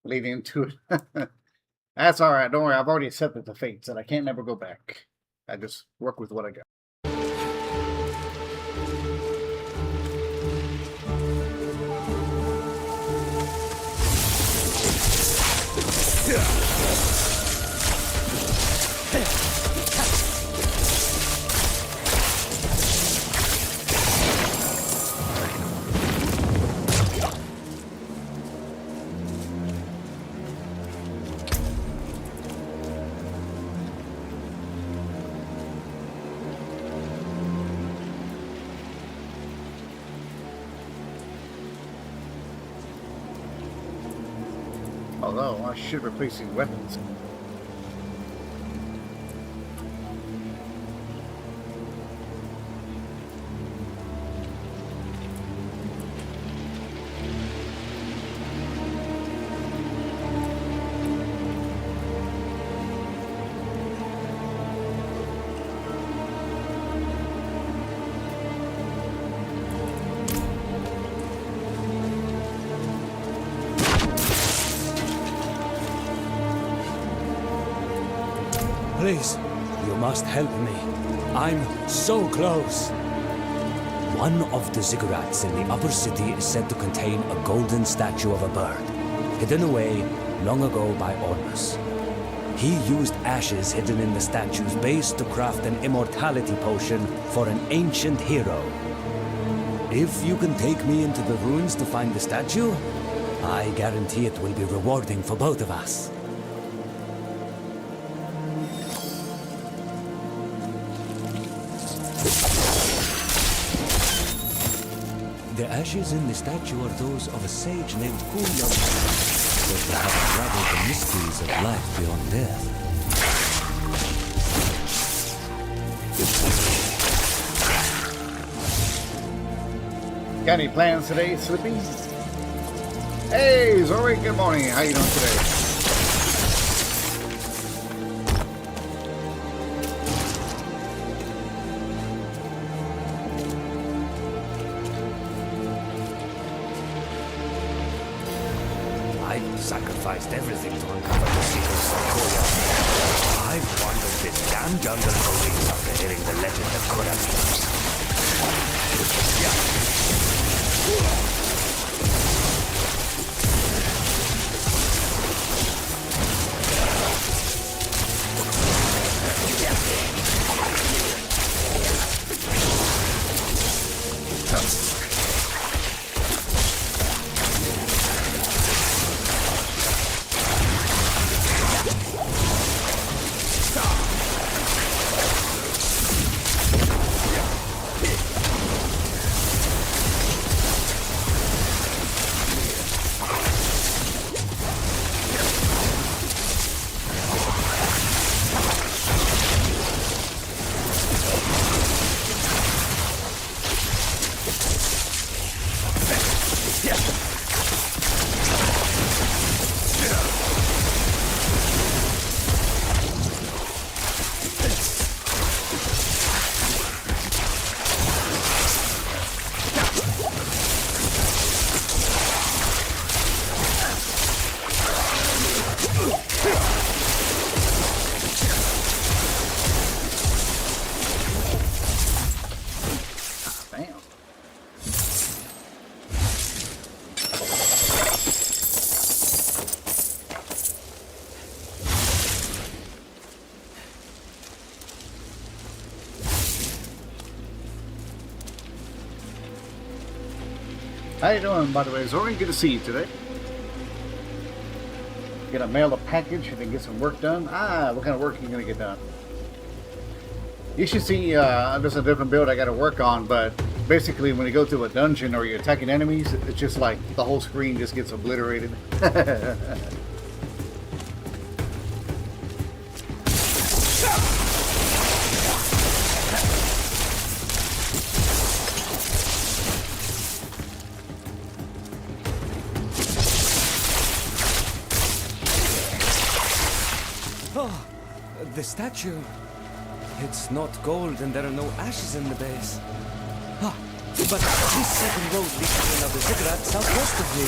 Lead into it. That's all right. Don't worry. I've already accepted the fates, and I can't never go back. I just work with what I got. Although I should replace these weapons. Please, you must help me. I'm so close. One of the ziggurats in the upper city is said to contain a golden statue of a bird, hidden away long ago by Ormus. He used ashes hidden in the statue's base to craft an immortality potion for an ancient hero. If you can take me into the ruins to find the statue, I guarantee it will be rewarding for both of us. The ashes in the statue are those of a sage named Kuya, said to have unraveled the mysteries of life beyond death. Got any plans today, Slippy? Hey, Zori, good morning. How you doing today? I've sacrificed everything to uncover the secrets of Koya. I've wandered this damn jungle for weeks after hearing the legend of Koya. How you doing, by the way, Zori? Good to see you today. Gonna mail a package and then get some work done. What kind of work are you gonna get done? You should see, there's a different build I gotta work on, but basically when you go through a dungeon or you're attacking enemies, it's just like the whole screen just gets obliterated. The statue. It's not gold and there are no ashes in the base. But this second road leads to another ziggurat southwest of me.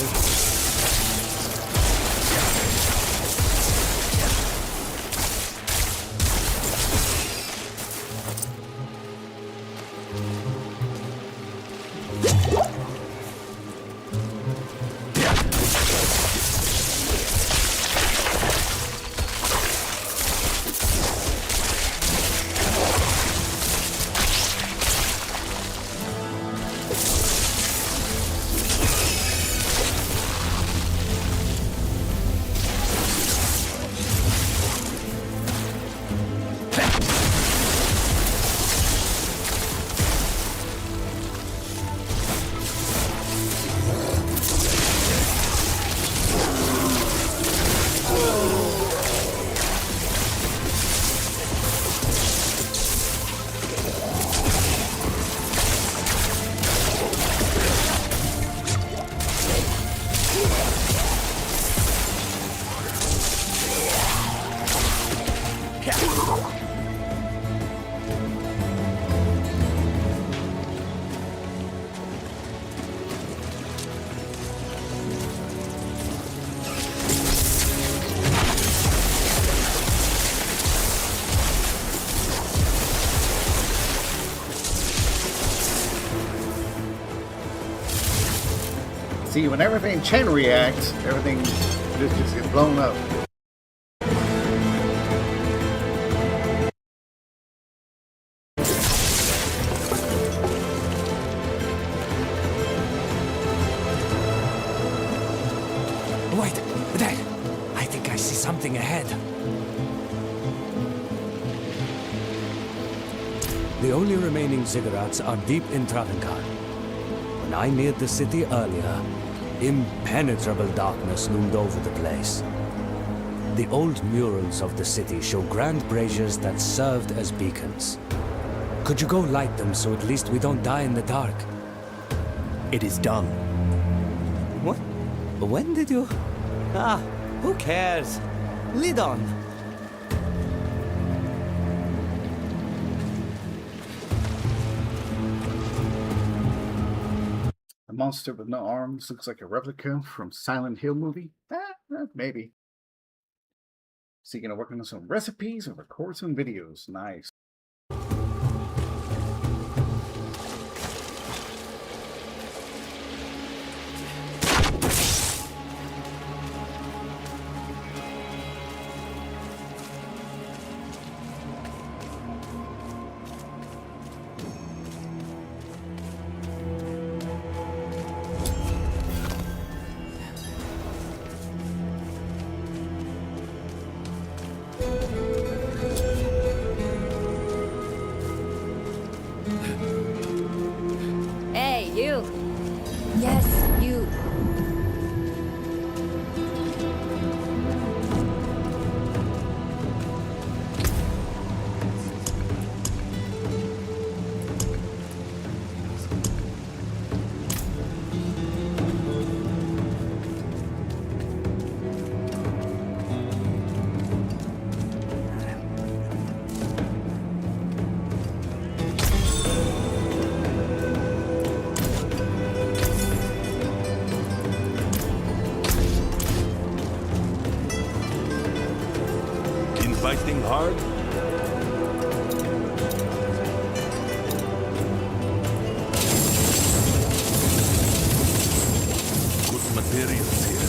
See, when everything chain reacts, everything just gets blown up. something ahead. The only remaining ziggurats are deep in Travancore. When I neared the city earlier, impenetrable darkness loomed over the place. The old murals of the city show grand braziers that served as beacons. Could you go light them so at least we don't die in the dark? It is done. What? When did you... Ah, who cares? Lead on. A monster with no arms looks like a replica from Silent Hill movie? Maybe. Seeking to work on some recipes and record some videos. Nice. Hey, you. Yes, you. Fighting hard? Good materials here.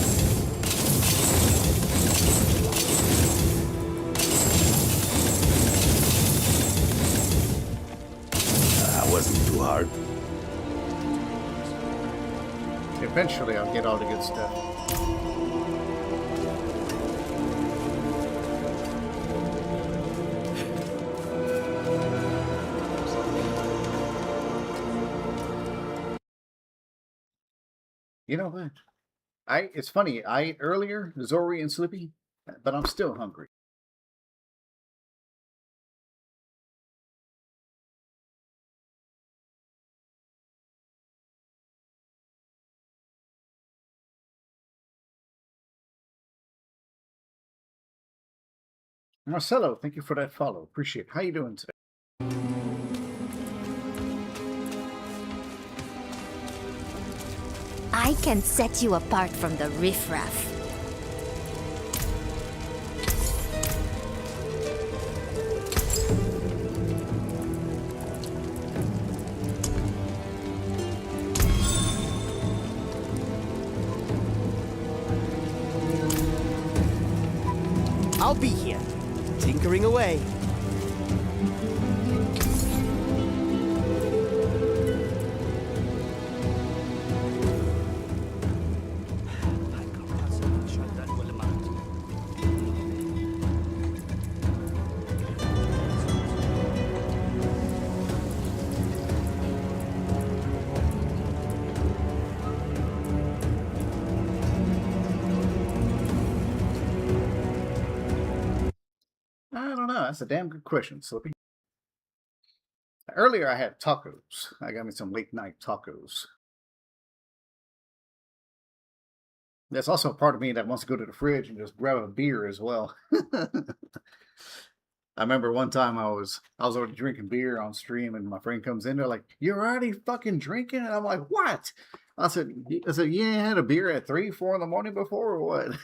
Wasn't too hard. Eventually I'll get all the good stuff. You know what? It's funny, I ate earlier, Zori and Slippy, but I'm still hungry. Marcelo, thank you for that follow. Appreciate it. How you doing today? I can set you apart from the riffraff. I'll be here, tinkering away. I don't know. That's a damn good question, Slippy. Earlier I had tacos. I got me some late night tacos. There's also a part of me that wants to go to the fridge and just grab a beer as well. I remember one time I was already drinking beer on stream, and my friend comes in, they're like, "You're already fucking drinking?" And I'm like, "What?" I said, "You ain't had a beer at 3, 4 in the morning before, or what?"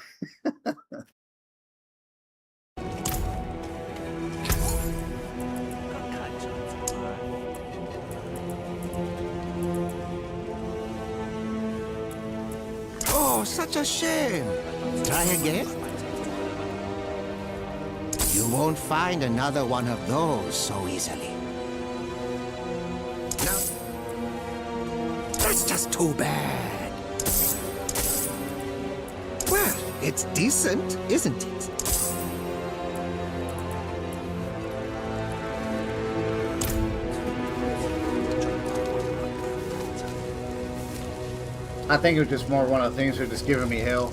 Oh, such a shame. Try again? You won't find another one of those so easily. No. That's just too bad. Well, it's decent, isn't it? I think it was just more one of the things that are just giving me hell.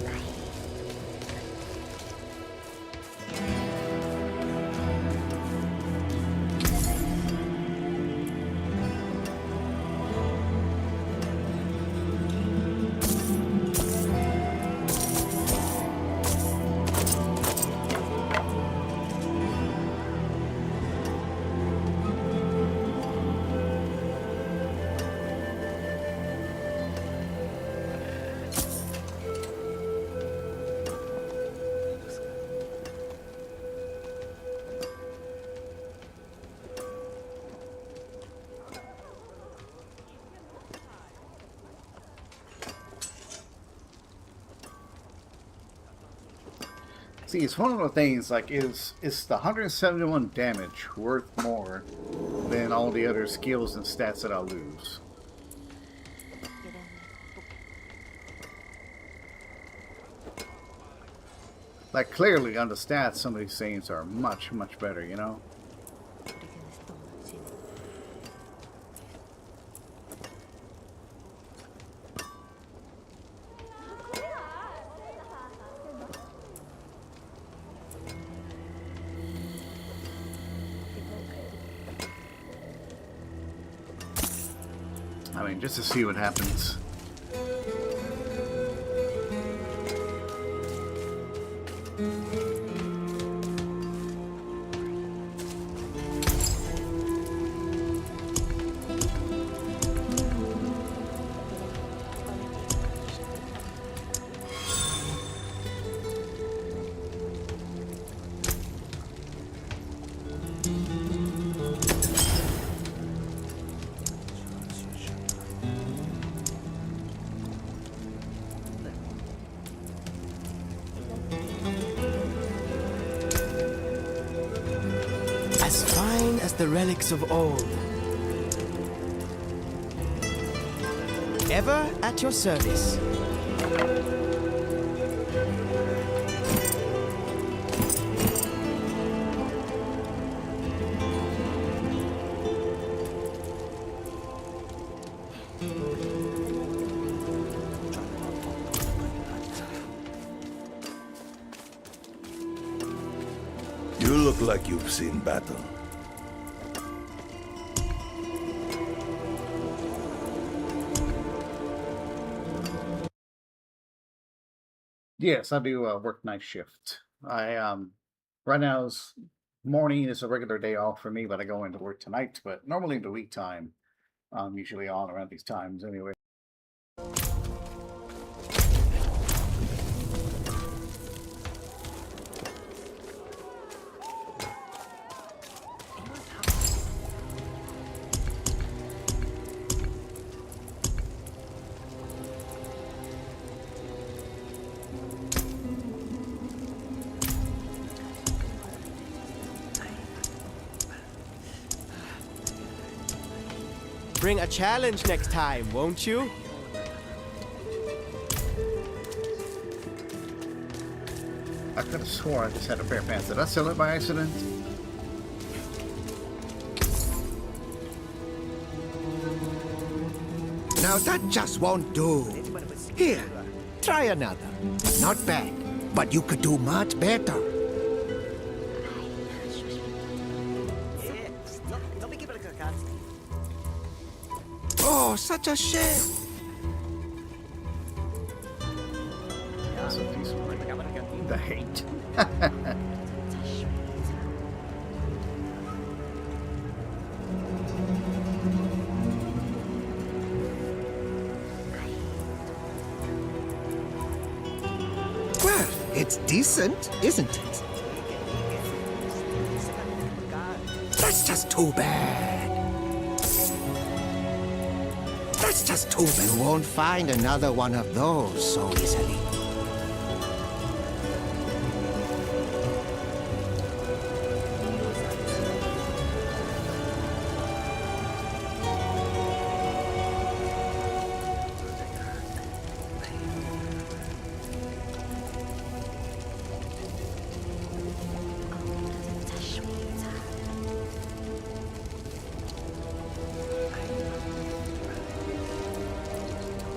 See, it's one of the things, like, is the 171 damage worth more than all the other skills and stats that I lose? Like, clearly, on the stats, some of these things are much, much better, you know? I mean, just to see what happens. As fine as the relics of old. Ever at your service. You look like you've seen battle. Yes, I do work night shift. Right now morning is a regular day off for me, but I go into work tonight. But normally in the week time, I'm usually on around these times anyway. Bring a challenge next time, won't you? I could have swore I just had a pair of pants. Did I sell it by accident? Now that just won't do. Here, try another. Not bad, but you could do much better. Oh, such a shame. The hate. Well, it's decent, isn't it? That's just too bad. That's just too bad. You won't find another one of those so easily.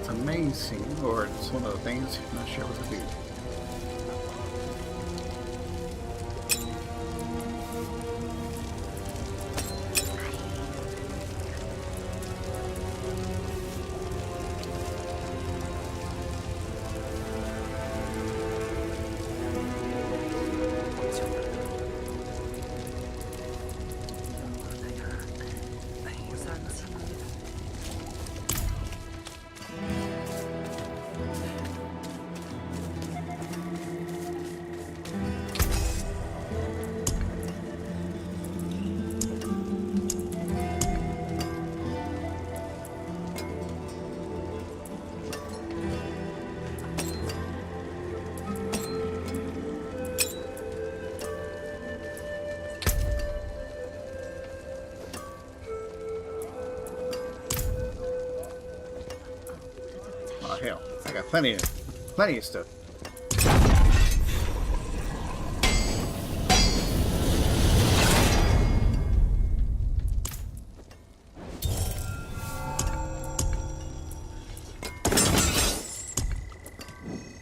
It's amazing, or it's one of the things. I'm not sure what to do. Oh hell, I got plenty of stuff.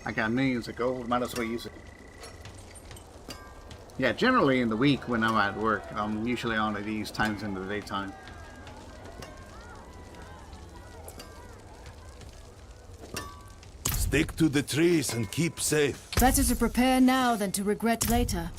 I got millions of gold, might as well use it. Yeah, generally in the week when I'm at work, I'm usually on at these times in the daytime. Stick to the trees and keep safe. Better to prepare now than to regret later.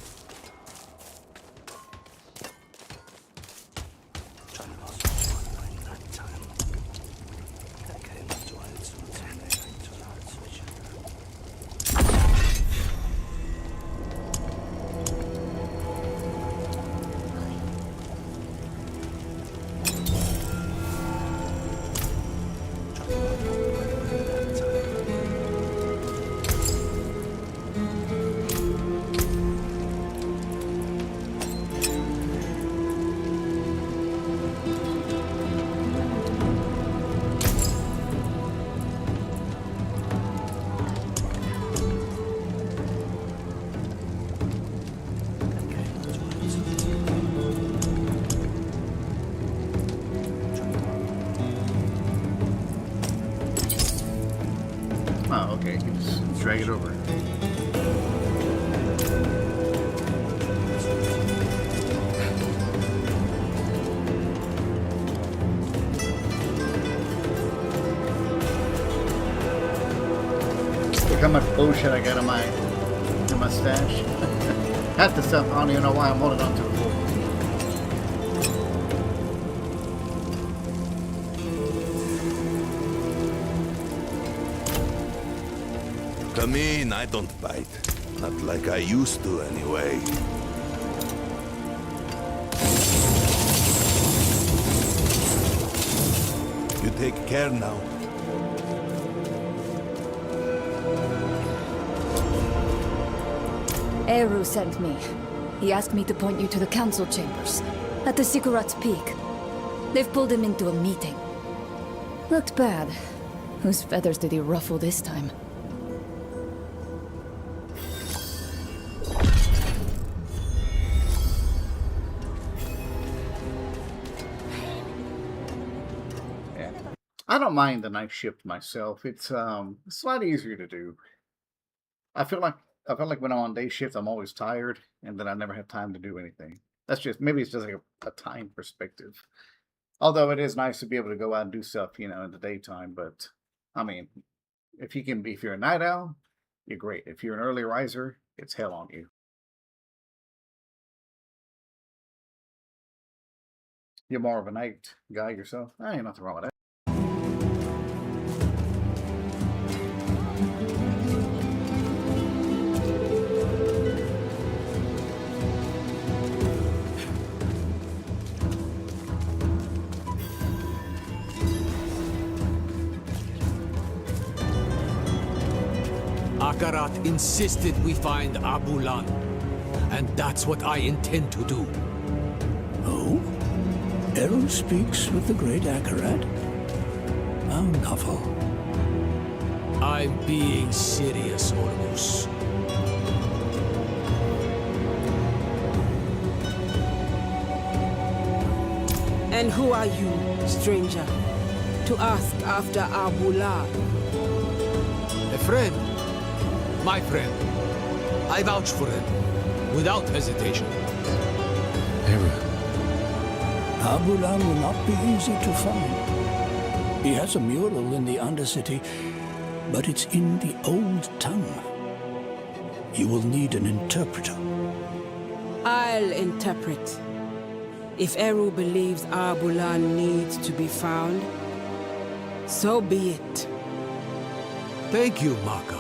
Oh, okay, let's drag it over. Look how much bullshit I got in my stash. Half the stuff, I don't even know why I'm holding on to it. Come in, I don't bite. Not like I used to, anyway. You take care now. Eru sent me. He asked me to point you to the council chambers, at the Ziggurat's Peak. They've pulled him into a meeting. Looked bad. Whose feathers did he ruffle this time? I don't mind the night shift myself. It's a lot easier to do. I feel like when I'm on day shift, I'm always tired, and then I never have time to do anything. That's just maybe it's just like a time perspective. Although it is nice to be able to go out and do stuff, you know, in the daytime. But I mean, if you're a night owl, you're great. If you're an early riser, it's hell on you. You're more of a night guy yourself. Ain't nothing wrong with that. Akarat insisted we find Abulan, and that's what I intend to do. Oh? Eru speaks with the great Akarat? How novel. I'm being serious, Ormus. And who are you, stranger? to ask after Abulan. A friend. My friend. I vouch for him, without hesitation. Eru. Abulan will not be easy to find. He has a mural in the Undercity, but it's in the old tongue. You will need an interpreter. I'll interpret. If Eru believes Abulan needs to be found, so be it. Thank you, Maka.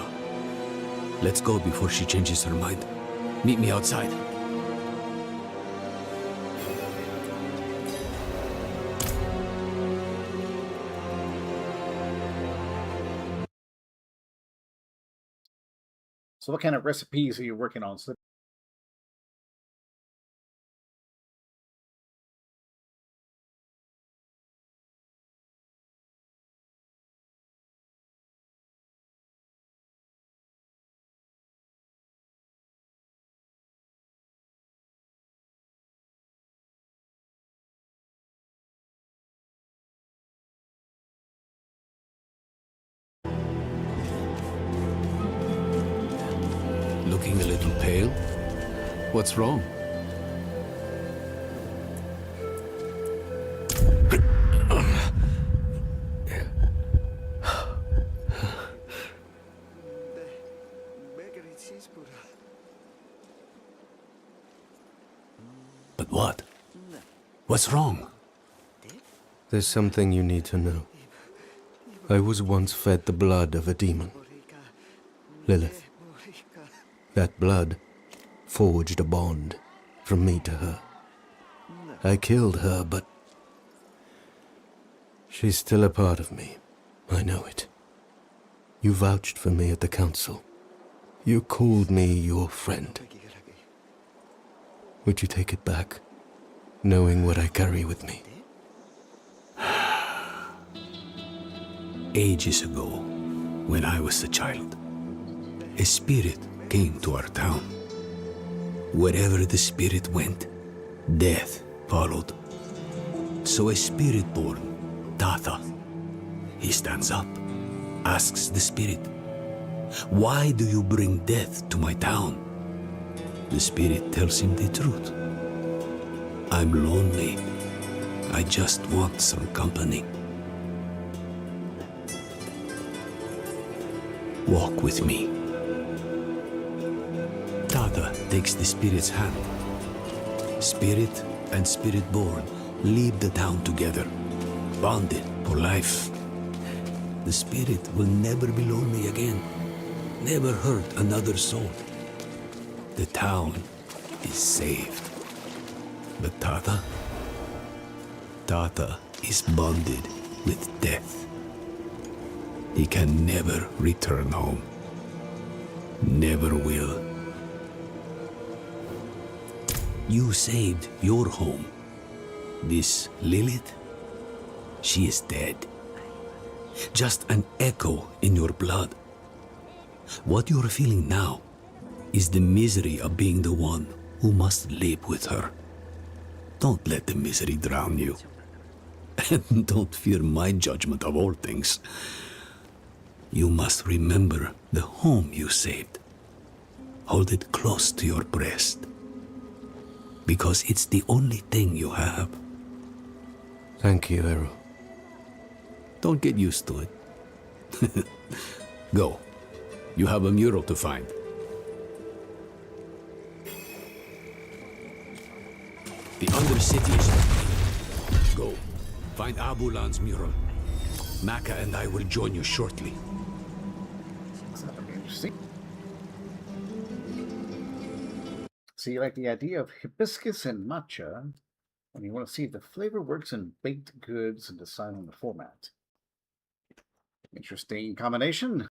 Let's go before she changes her mind. Meet me outside. So what kind of recipes are you working on? So Looking a little pale? What's wrong? But what? What's wrong? There's something you need to know. I was once fed the blood of a demon. Lilith. That blood forged a bond from me to her. I killed her, but she's still a part of me. I know it. You vouched for me at the council. You called me your friend. Would you take it back, knowing what I carry with me? Ages ago, when I was a child, a spirit came to our town. Wherever the spirit went, death followed. So a spirit born, Tata, he stands up, asks the spirit, "Why do you bring death to my town?" The spirit tells him the truth. "I'm lonely. I just want some company. Walk with me." Tata takes the spirit's hand. Spirit and spirit born leave the town together, bonded for life. The spirit will never be lonely again, never hurt another soul. The town is saved. But Tata is bonded with death. He can never return home. Never will. You saved your home. This Lilith, she is dead. Just an echo in your blood. What you're feeling now is the misery of being the one who must live with her. Don't let the misery drown you. And don't fear my judgment of all things. You must remember the home you saved. Hold it close to your breast. Because it's the only thing you have. Thank you, Eru. Don't get used to it. Go. You have a mural to find. The Undercity is complete. Go. Find Abulan's mural. Maka and I will join you shortly. So you like the idea of hibiscus and matcha, and you want to see if the flavor works in baked goods and decide on the format. Interesting combination.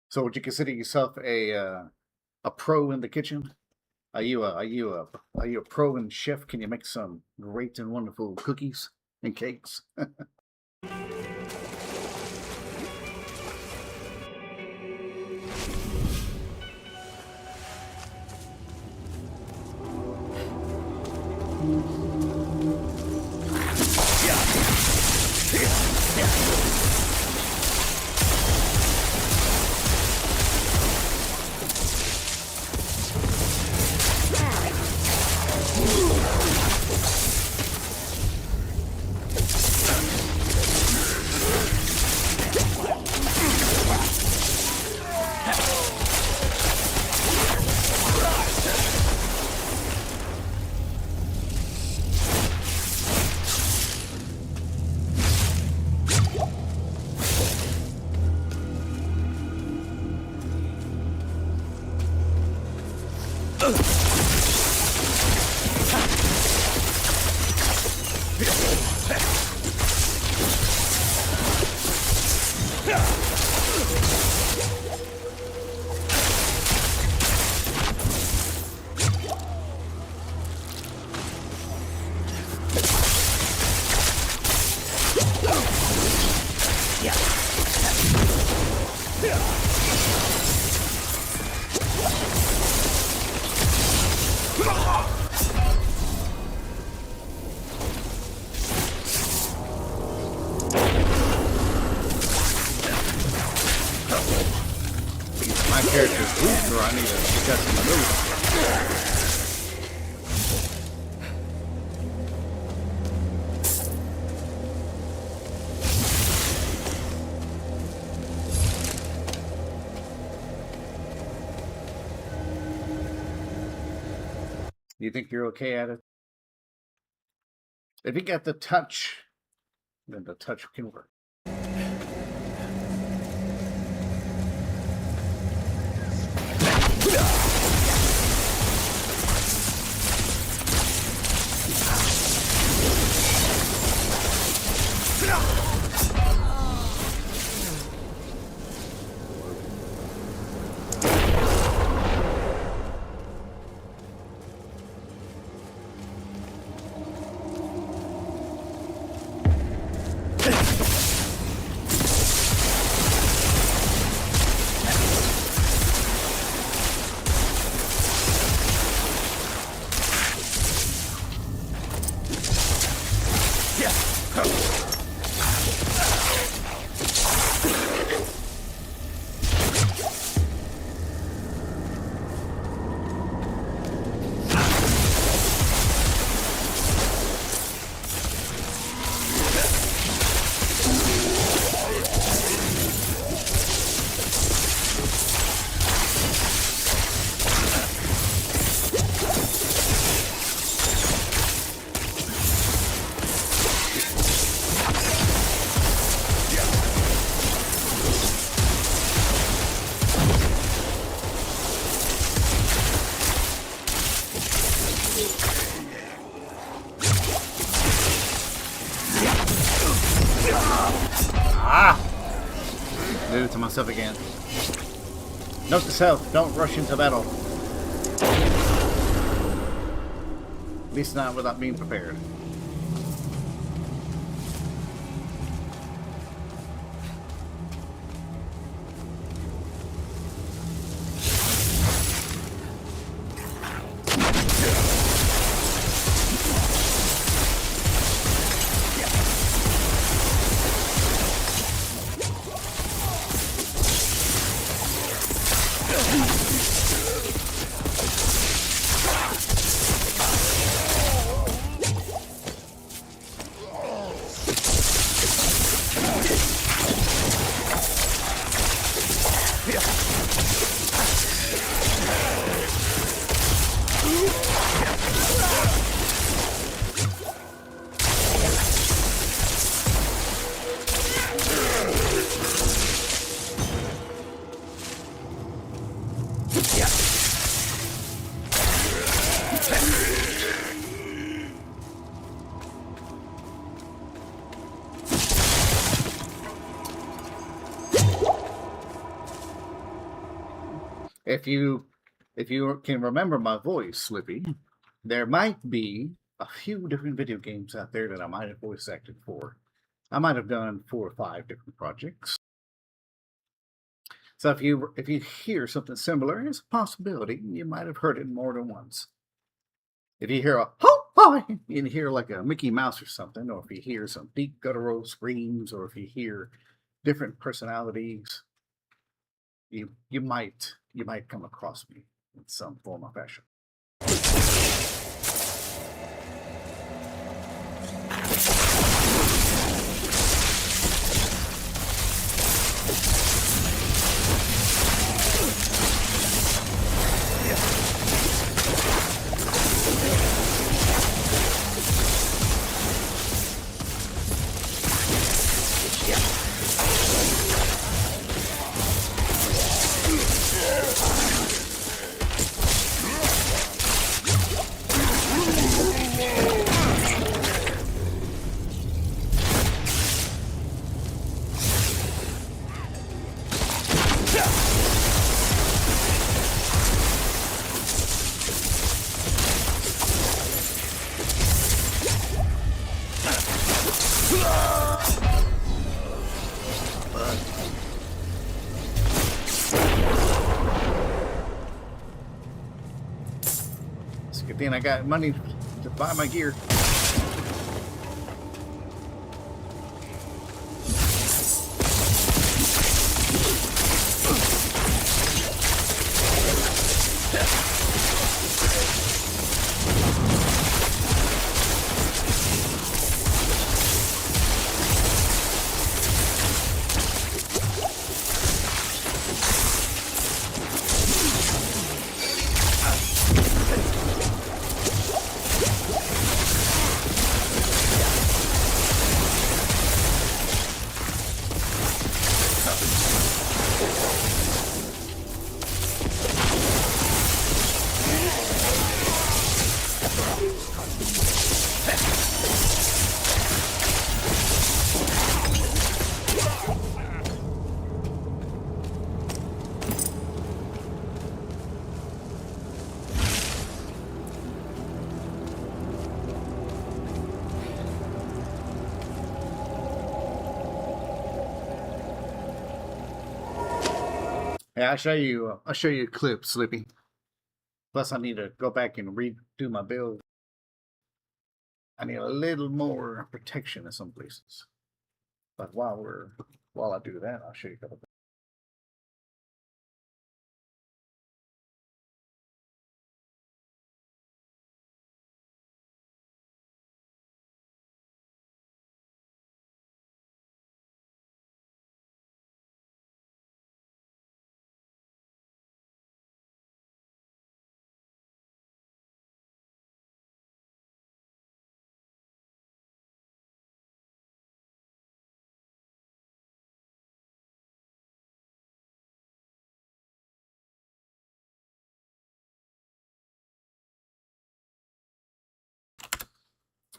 So would you consider yourself a pro in the kitchen? Are you a pro in chef? Can you make some great and wonderful cookies and cakes? My character's weak, or I need to discuss some moves. You think you're okay at it? If you get the touch, then the touch can work. Did it to myself again. Note to self, don't rush into battle. At least not without being prepared. If you can remember my voice, Slippy, there might be a few different video games out there that I might have voice acted for. I might have done 4 or 5 different projects. So if you hear something similar, it's a possibility you might have heard it more than once. If you hear a ho ho you hear like a Mickey Mouse or something, or if you hear some deep guttural screams, or if you hear different personalities, you might come across me in some form or fashion. It's a good thing I got money to buy my gear. Yeah, I'll show you. I'll show you a clip, Slippy. Plus, I need to go back and redo my build. I need a little more protection in some places. But while I do that, I'll show you a couple things.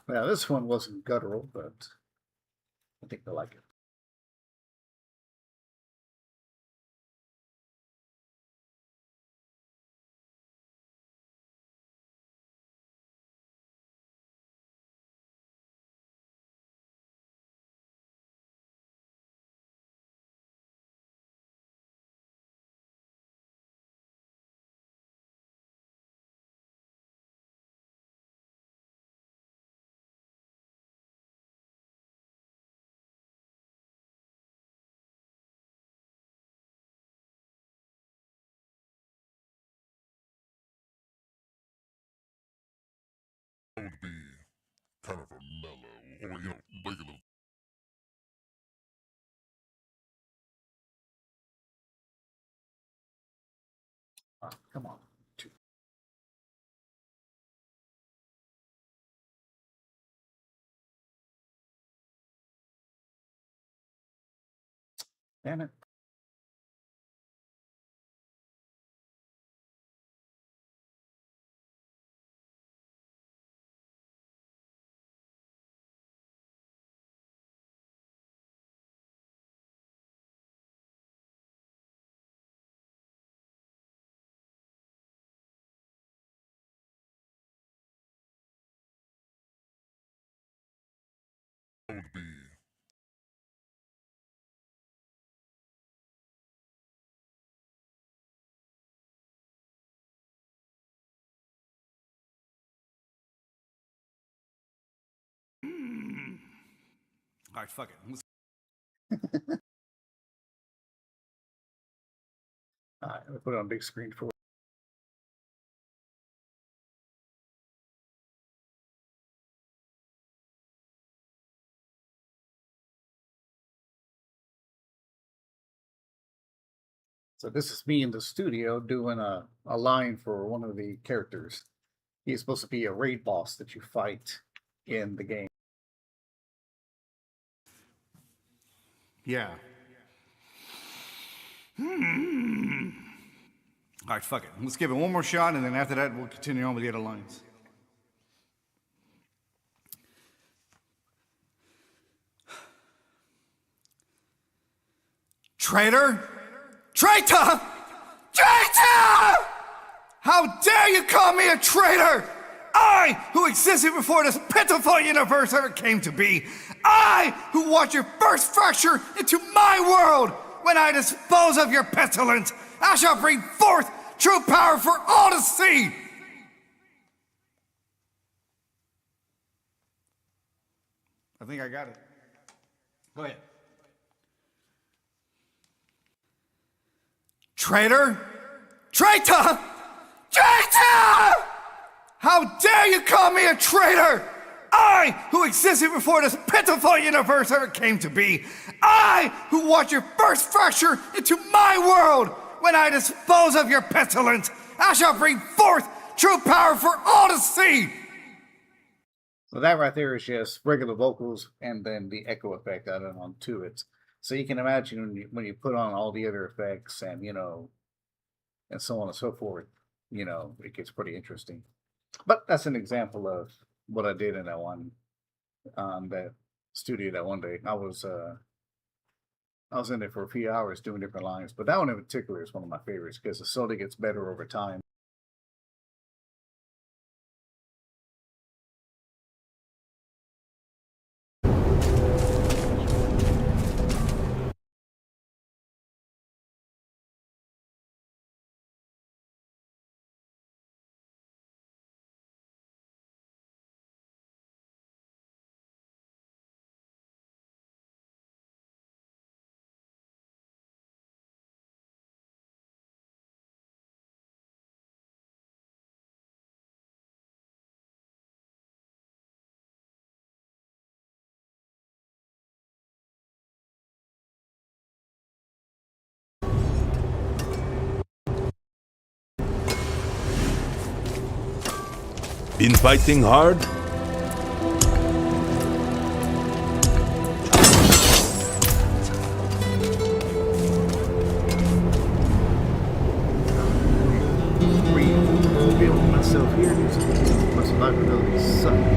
Well, this one wasn't guttural, but I think they like it. That would be kind of a mellow, or like a little. Come on. Damn it. That would be Alright, fuck it. Alright, I'll put it on big screen for. So this is me in the studio doing a line for one of the characters. He's supposed to be a raid boss that you fight in the game. Yeah. Alright, fuck it. Let's give it one more shot, and then after that, we'll continue on with the other lines. Traitor! Traitor! Traitor! How dare you call me a traitor! I, who existed before this pitiful universe ever came to be. I, who watched your first fracture into my world. When I dispose of your pestilence, I shall bring forth true power for all to see. I think I got it. Go ahead. Traitor! Traitor! Traitor! How dare you call me a traitor! I, who existed before this pitiful universe ever came to be. I, who watched your first fracture into my world. When I dispose of your pestilence, I shall bring forth true power for all to see. So that right there is just regular vocals and then the echo effect added on to it. So you can imagine when you put on all the other effects and, and so on and so forth, it gets pretty interesting. But that's an example of what I did in that one, that studio that one day. I was in there for a few hours doing different lines, but that one in particular is one of my favorites because it slowly gets better over time. Been fighting hard? Rebuild myself here. My survivability sucks.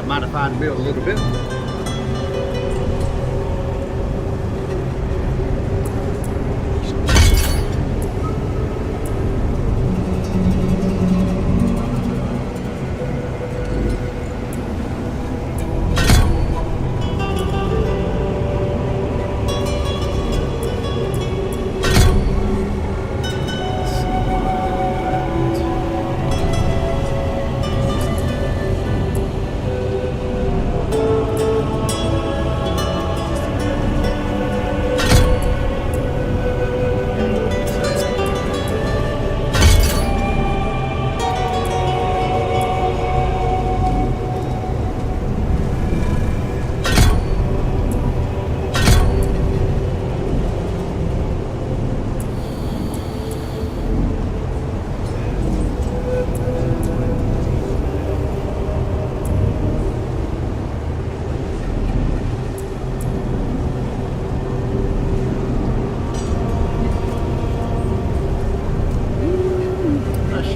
Modify the build a little bit.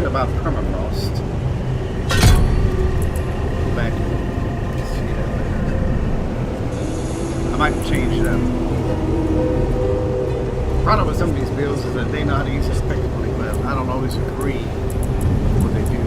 About permafrost. Go back and see that later. I might change that. Problem with some of these builds is that they know how to use it effectively, but I don't always agree with what they do.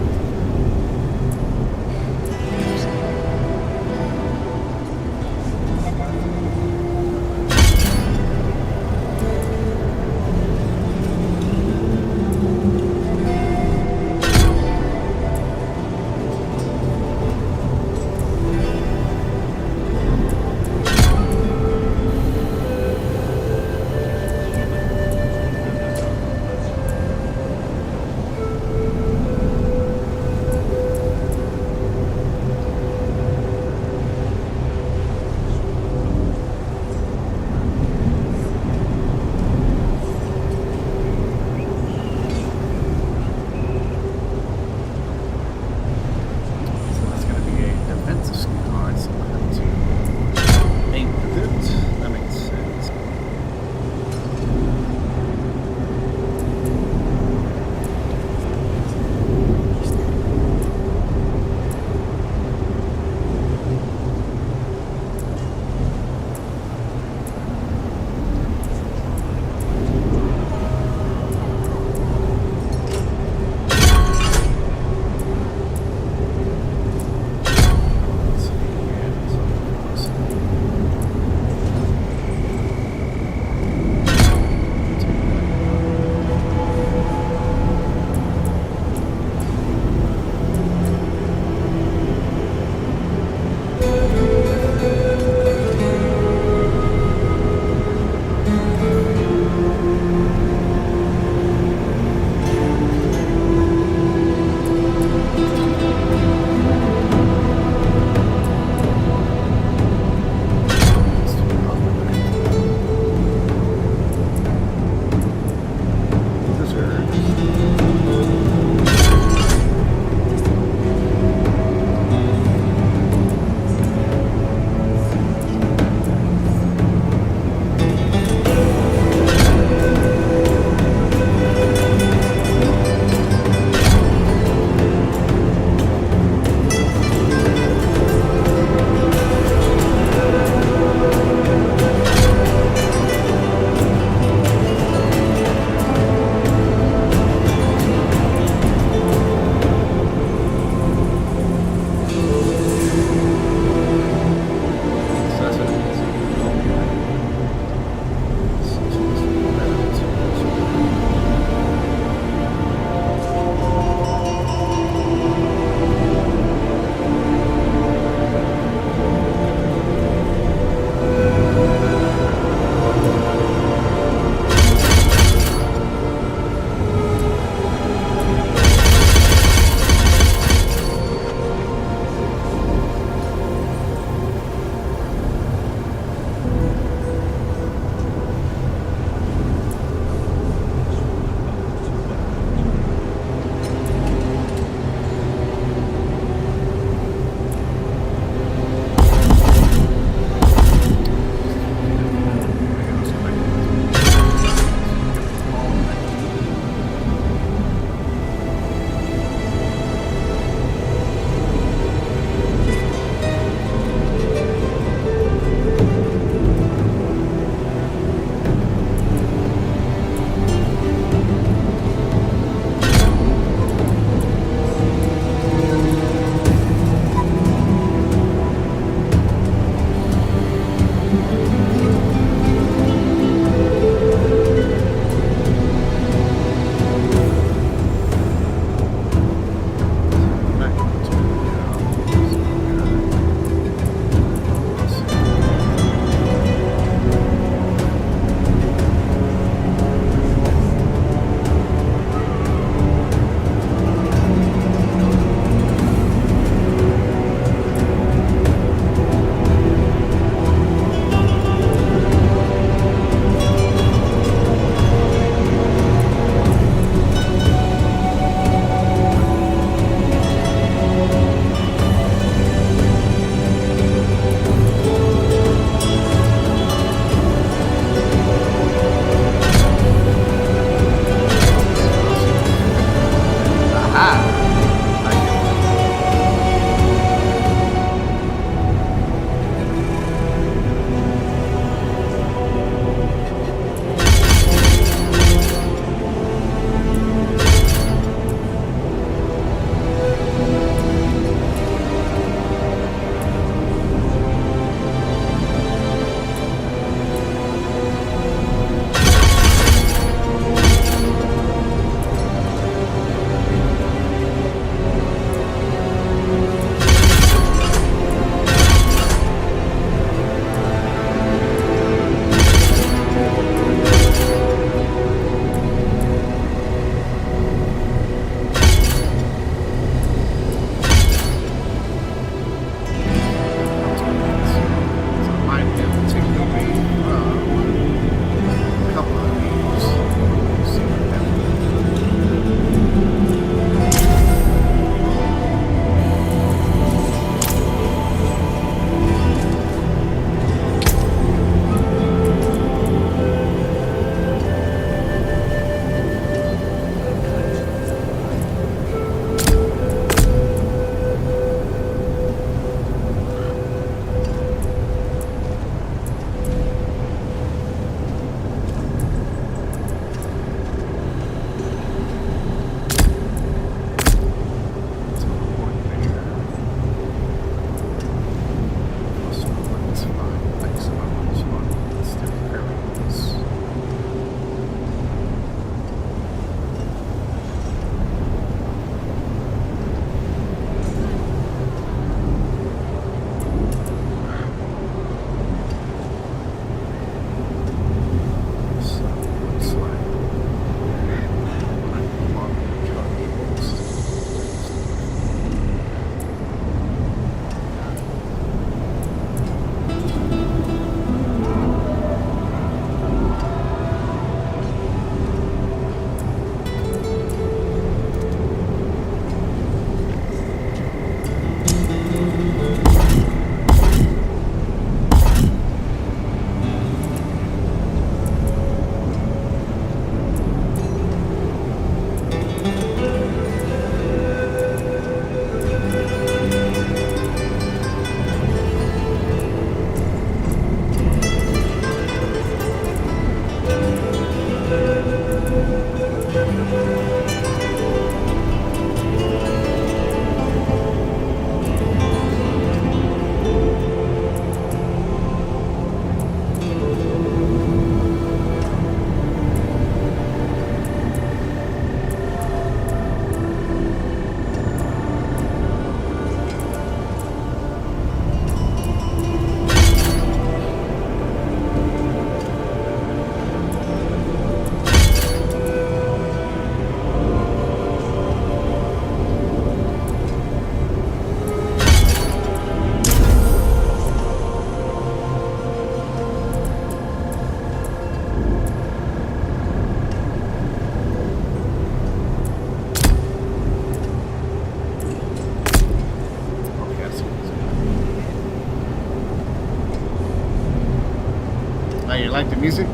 How you like the music?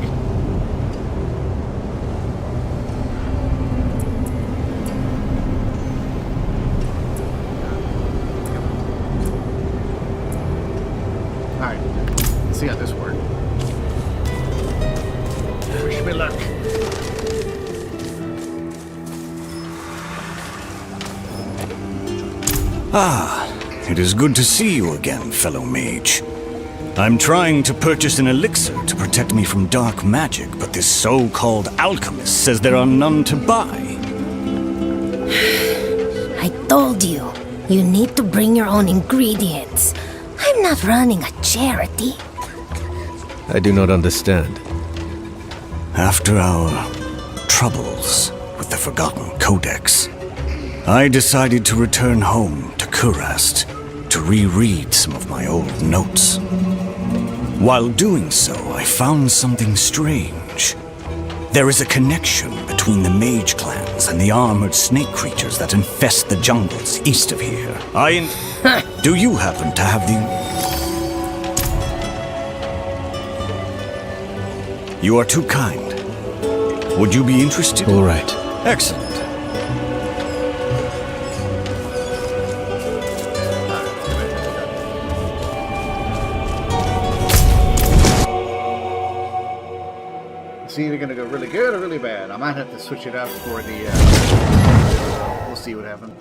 Alright, let's see how this works. Wish me luck. Ah, it is good to see you again, fellow mage. I'm trying to purchase an elixir to protect me from dark magic, but this so-called alchemist says there are none to buy. I told you, you need to bring your own ingredients. I'm not running a charity. I do not understand. After our troubles with the Forgotten Codex, I decided to return home to Kurast to reread some of my old notes. While doing so, I found something strange. There is a connection between the mage clans and the armored snake creatures that infest the jungles east of here. Do you happen to have the... You are too kind. Would you be interested? All right. Excellent. It's either gonna go really good or really bad. I might have to switch it out for the. We'll see what happens.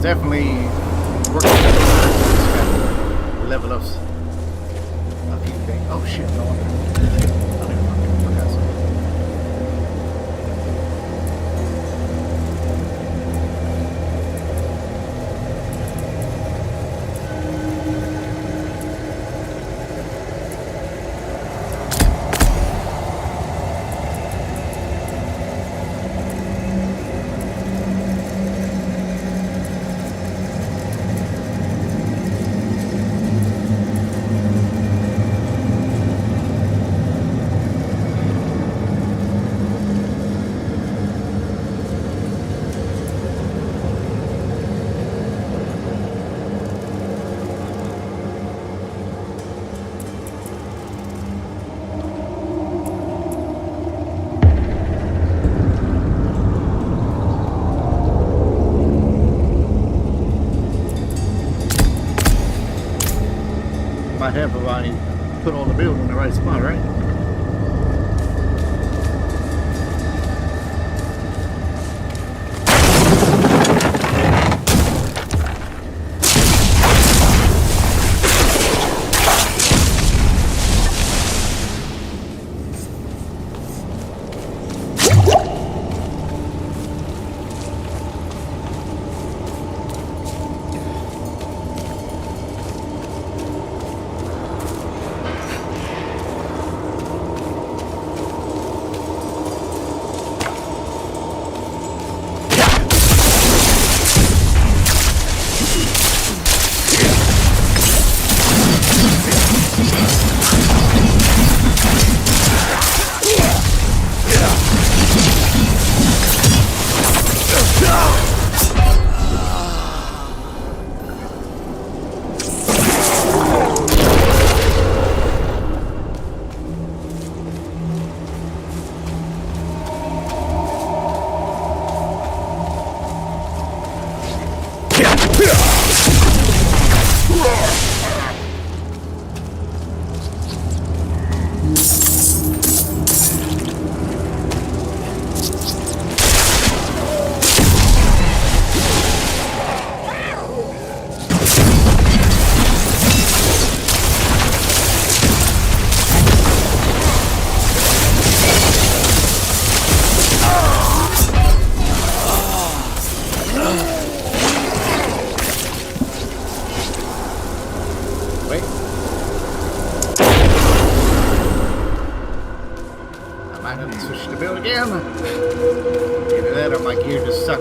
Definitely working to level up a few things. Oh shit, no wonder. Might have if I put all the build in the right spot, right?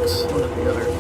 once, and then the other.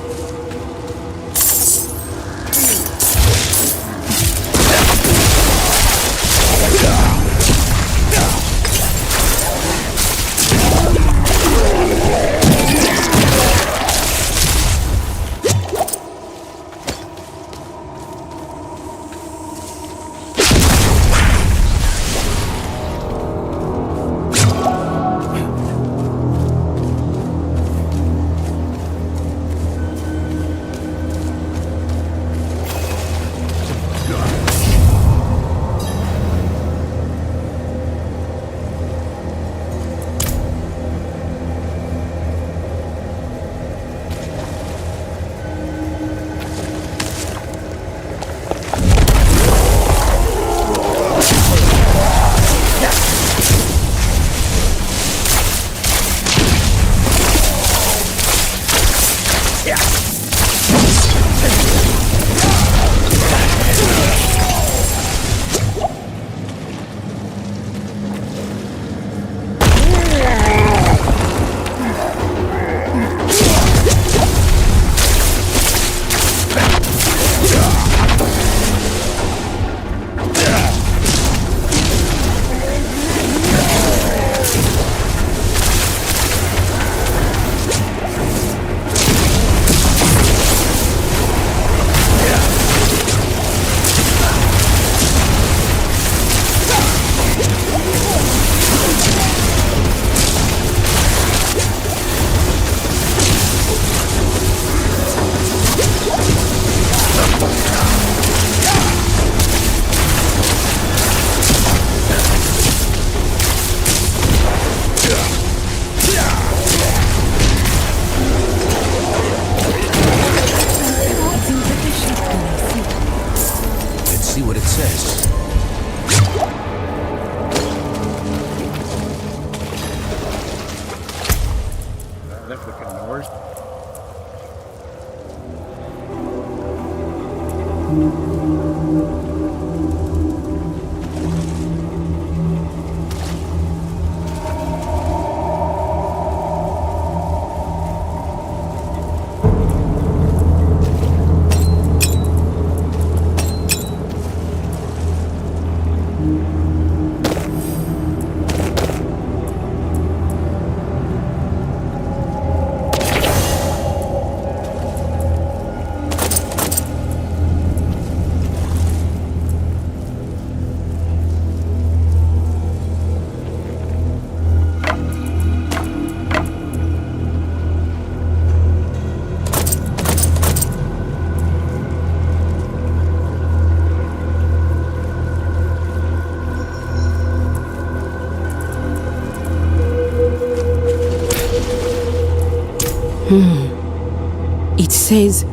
It says,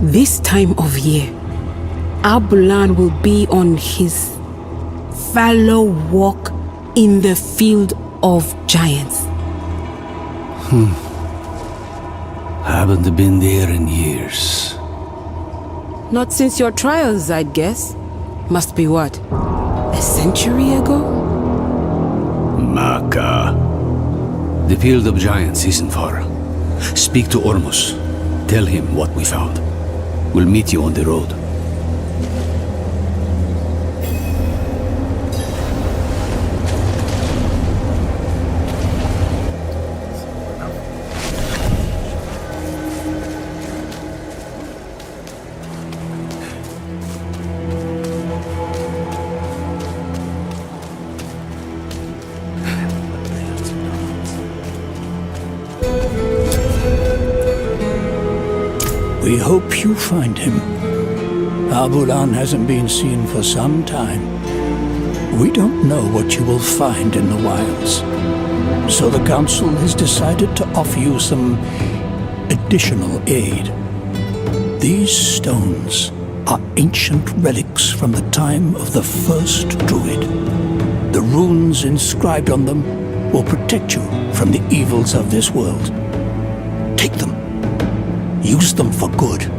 this time of year, Abulan will be on his fallow walk in the field of giants. Haven't been there in years. Not since your trials, I'd guess. Must be what? A century ago? Maka. The field of giants isn't far. Speak to Ormus. Tell him what we found. We'll meet you on the road. We hope you find him. Abulan hasn't been seen for some time. We don't know what you will find in the wilds. So the Council has decided to offer you some additional aid. These stones are ancient relics from the time of the first Druid. The runes inscribed on them will protect you from the evils of this world. Take them. Use them for good.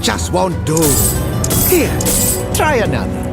just won't do. Here, try another.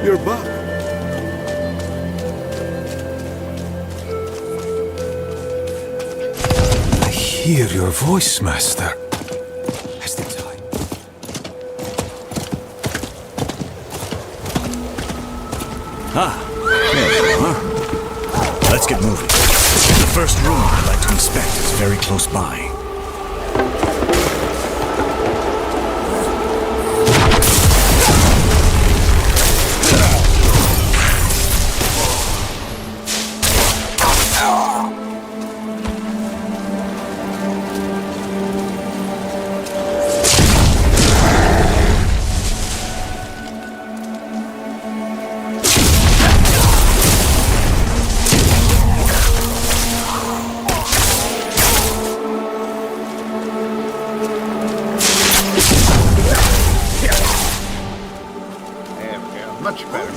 You're back. I hear your voice, Master. As did I. There you are. Let's get moving. The first room I'd like to inspect is very close by. Much better.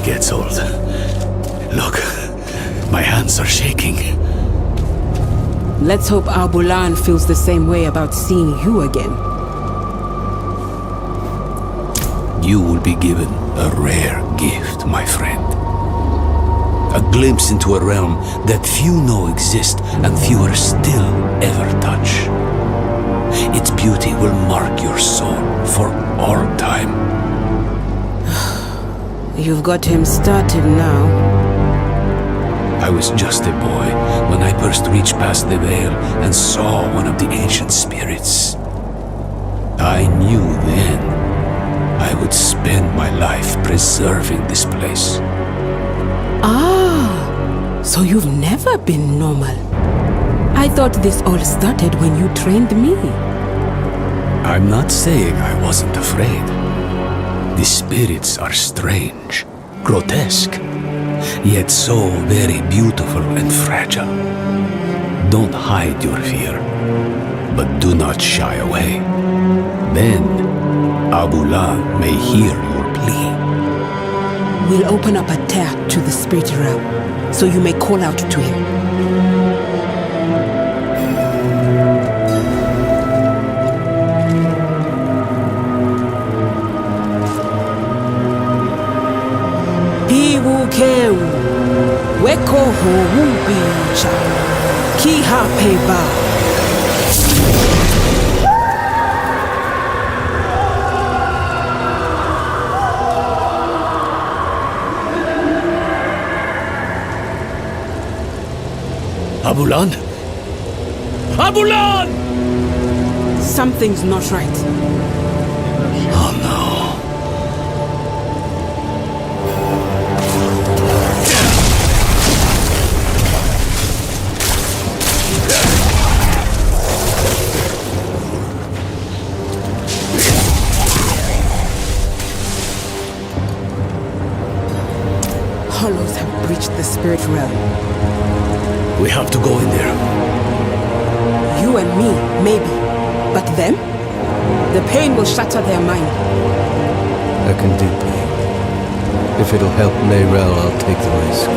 gets old. Look, my hands are shaking. Let's hope Arbulan feels the same way about seeing you again. You will be given a rare gift, my friend. A glimpse into a realm that few know exist and fewer still ever touch. Its beauty will mark your soul for all time. You've got him started now. I was just a boy when I first reached past the veil and saw one of the ancient spirits. I knew then I would spend my life preserving this place. Ah, so you've never been normal. I thought this all started when you trained me. I'm not saying I wasn't afraid. The spirits are strange, grotesque, yet so very beautiful and fragile. Don't hide your fear, but do not shy away. Then, Abulan may hear your plea. We'll open up a tear to the spirit realm, so you may call out to him. Piwukeu, weko ho wubicha, kiha peba. Abulan? Abulan! Something's not right. Oh no. Hollows have breached the spirit realm. We have to go in there. You and me, maybe. But them? The pain will shatter their mind. I can do pain. If it'll help Neyrel, I'll take the risk.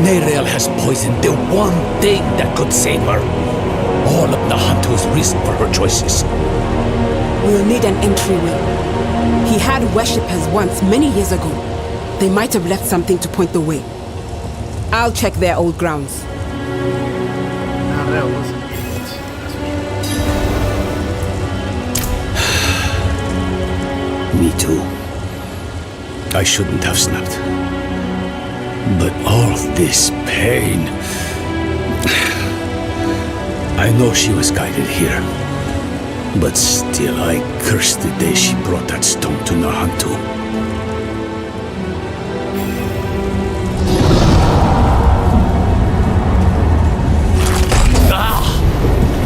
Neyrel has poisoned the one thing that could save her. All of Nahantu's reason for her choices. We'll need an entryway. He had worshippers once, many years ago. They might have left something to point the way. I'll check their old grounds. Now that wasn't Me too. I shouldn't have snapped. But all this pain... I know she was guided here. But still, I curse the day she brought that stone to Nahantu.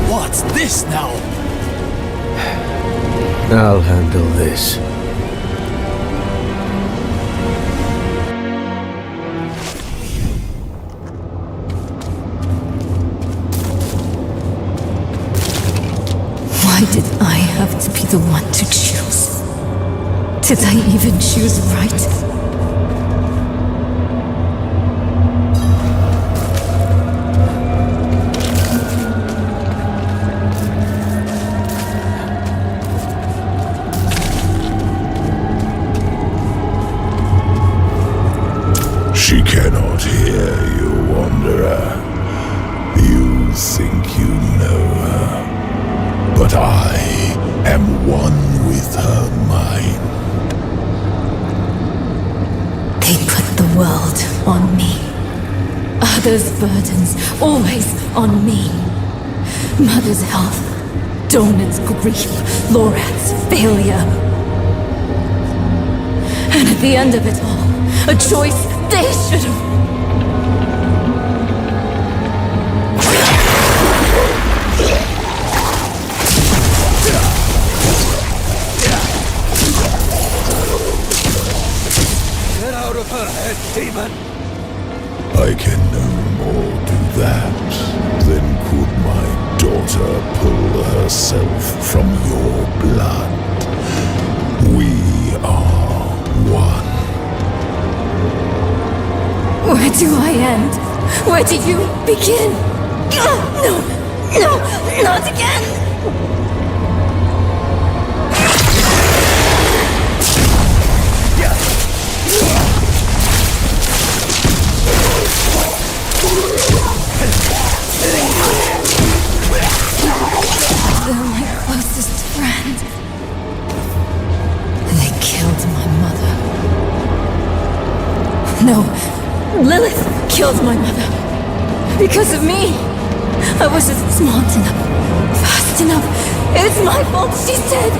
What's this now? I'll handle this. Why did I have to be the one to choose? Did I even choose right? She cannot hear you, Wanderer. You think you know her, but I am one with her mind. They put the world on me. Others' burdens always on me. Mother's health, Donan's grief, Lorath's failure. And at the end of it all, a choice they should have... Get out of her head, demon! I can no more do that than could my daughter pull herself from your blood. We are one. Where do I end? Where do you begin? No! No! Not again! They're my closest friend. They killed my mother. No, Lilith killed my mother. Because of me. I wasn't smart enough, fast enough. It's my fault she's dead.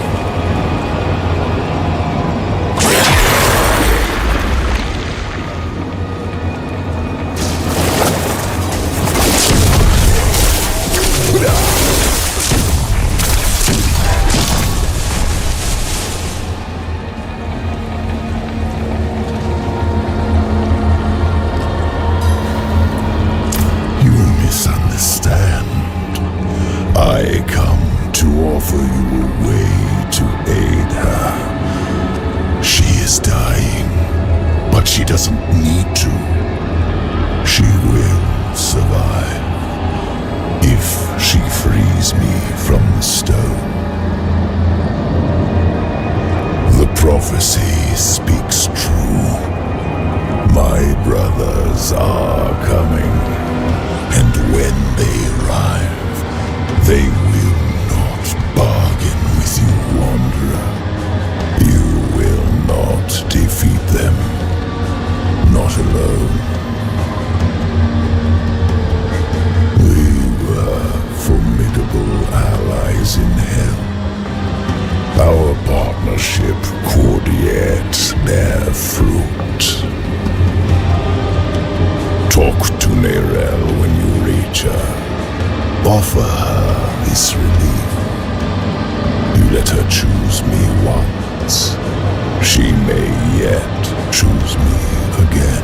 I come to offer you a way to aid her. She is dying, but she doesn't need to. She will survive if she frees me from the stone. The prophecy speaks true. My brothers are coming, and when they arrive, they will not bargain with you, Wanderer. You will not defeat them. Not alone. We were formidable allies in hell. Our partnership could yet bear fruit. Talk to Nerel when you reach her. Offer her this relief. You let her choose me once. She may yet choose me again.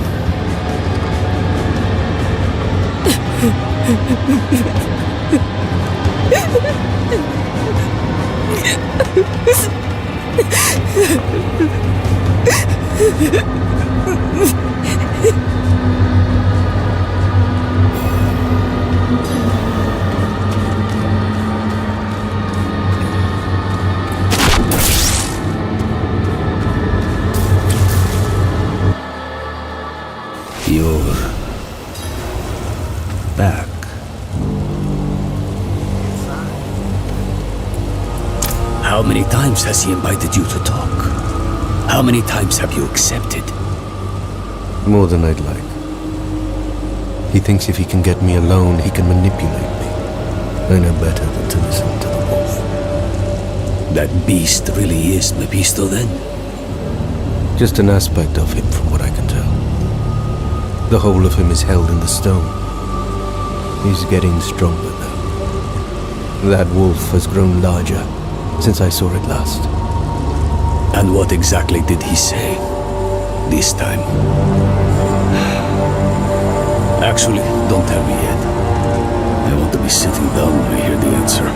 You're back. How many times has he invited you to talk? How many times have you accepted? More than I'd like. He thinks if he can get me alone, he can manipulate me. I know better than to listen to the wolf. That beast really is Mephisto then? Just an aspect of him from what I can tell. The whole of him is held in the stone. He's getting stronger now. That wolf has grown larger since I saw it last. And what exactly did he say this time? Actually, don't tell me yet. I want to be sitting down when I hear the answer.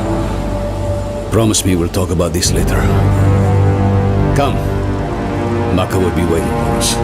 Promise me we'll talk about this later. Come. Maka will be waiting for us.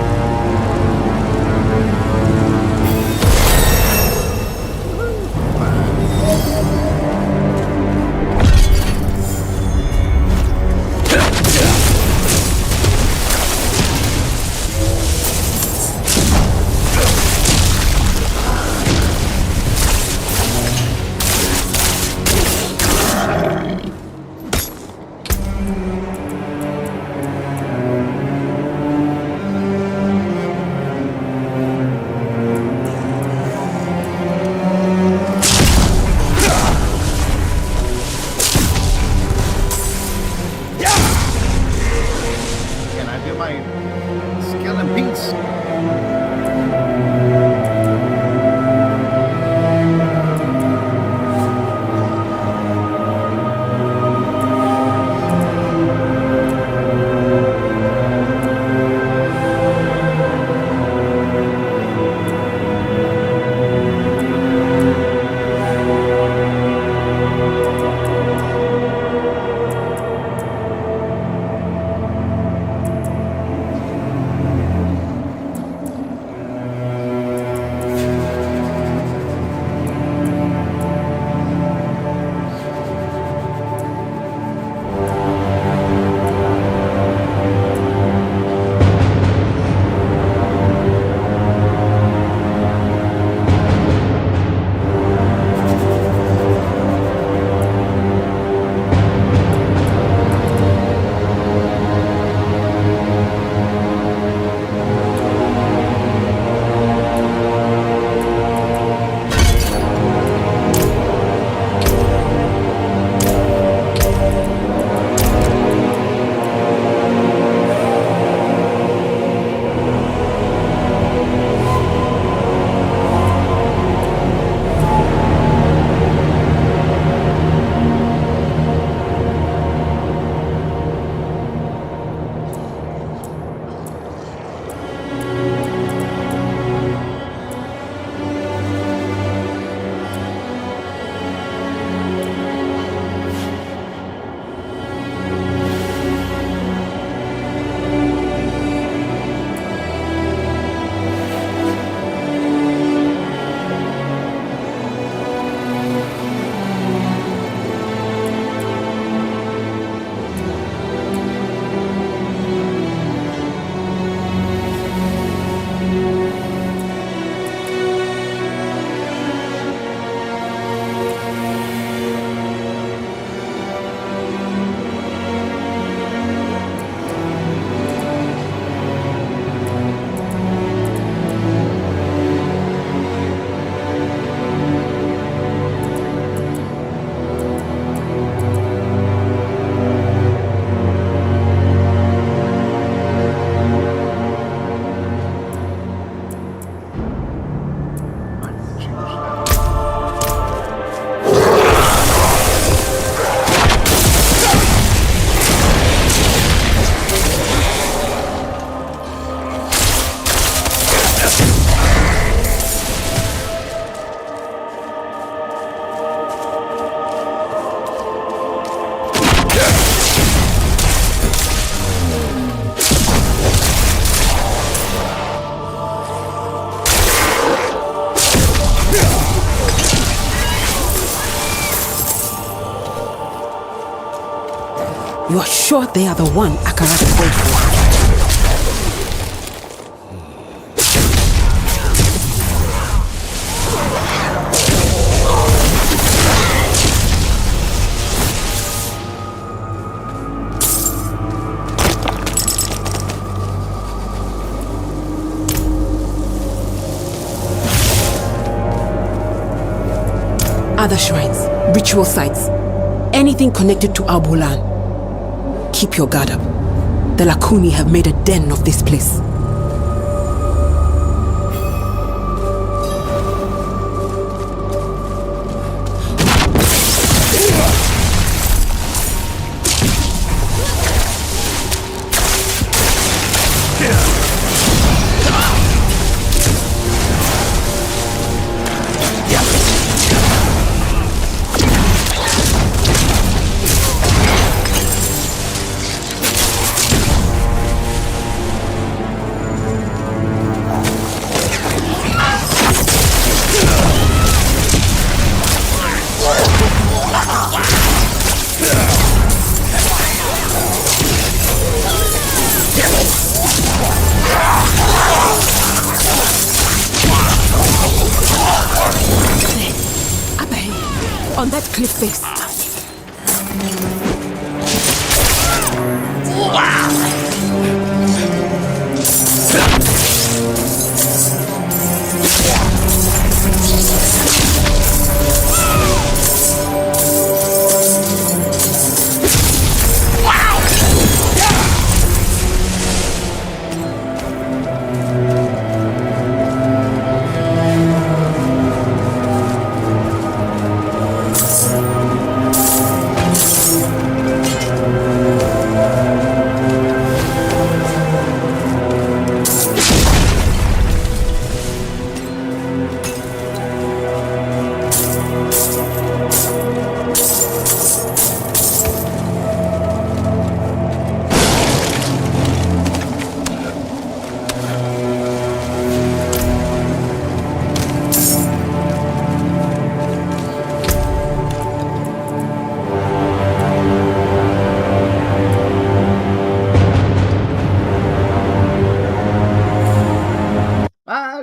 You are sure they are the one Akaraka prayed for? Other shrines, ritual sites, anything connected to Abulan. Keep your guard up. The Lakuni have made a den of this place. On that cliff face.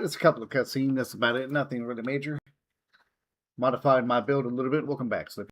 Just a couple of cutscenes, that's about it. Nothing really major. Modified my build a little bit. Welcome back, Slippy.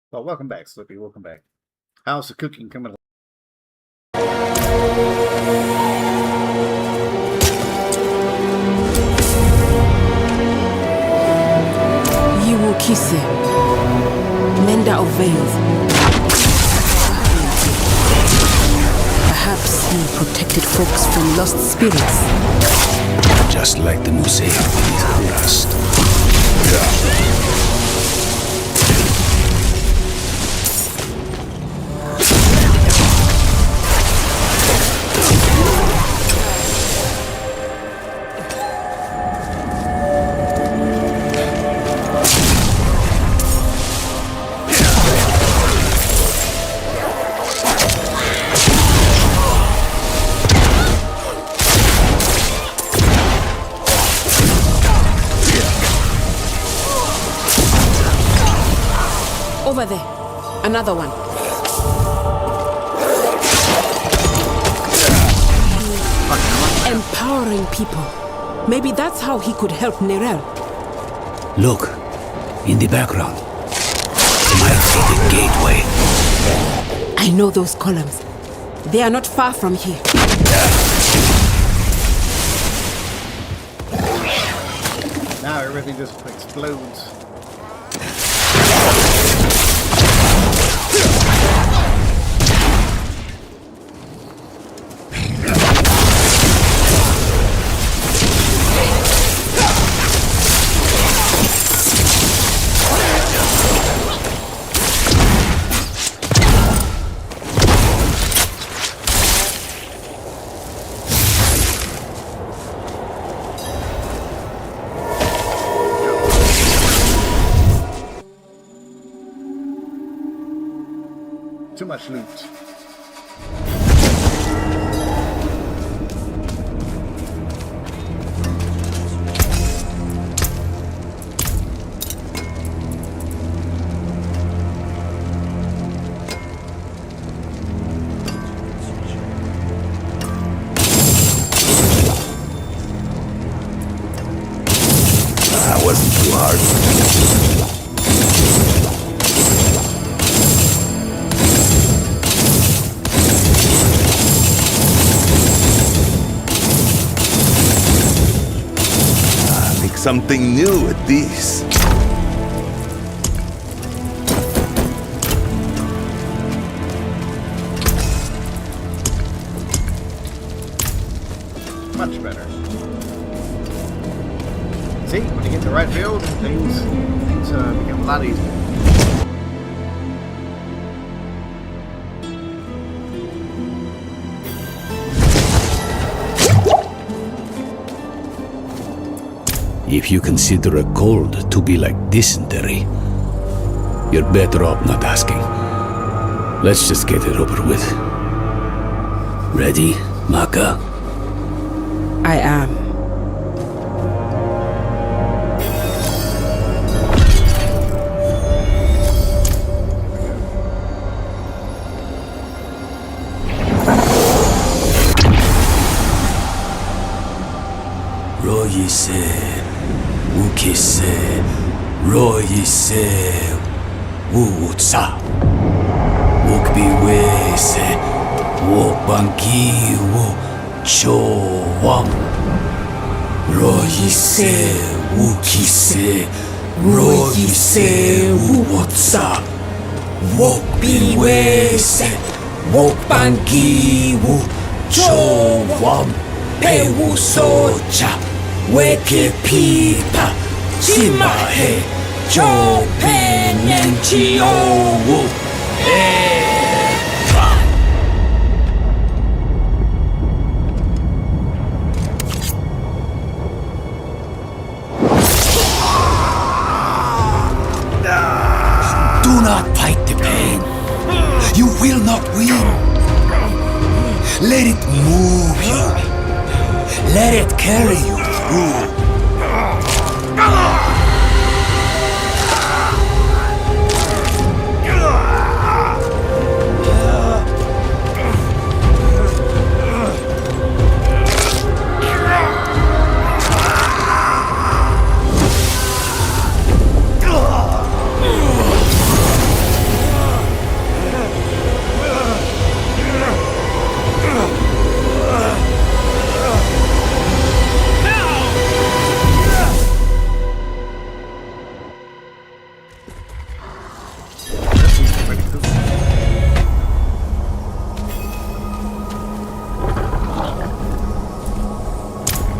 Well, welcome back, Slippy. Welcome back. How's the cooking coming along? Yiwukise, mender of veils. Perhaps he protected folks from lost spirits. Just like the museum is harassed. Over there. Another one. Empowering people. Maybe that's how he could help Nirel. Look, in the background. It might be the gateway. I know those columns. They are not far from here. Now everything just explodes. Too much loot. That wasn't too hard. Something new with these. Much better. See, when you get the right build, things become a lot easier. If you consider a cold to be like dysentery, you're better off not asking. Let's just get it over with. Ready, Maka? I am. Royise, Ukise, Royise, Wuutsa, Wukbiwese, Wokbankiwu, Showam. Royise, Ukise, Royise, Wuutsa, Wokbiwese, Wokbankiwu, Showam. Pewu socha, weke pita, chimahe, cho penenchi owu, Do not fight the pain. You will not win. Let it move you. Let it carry you through.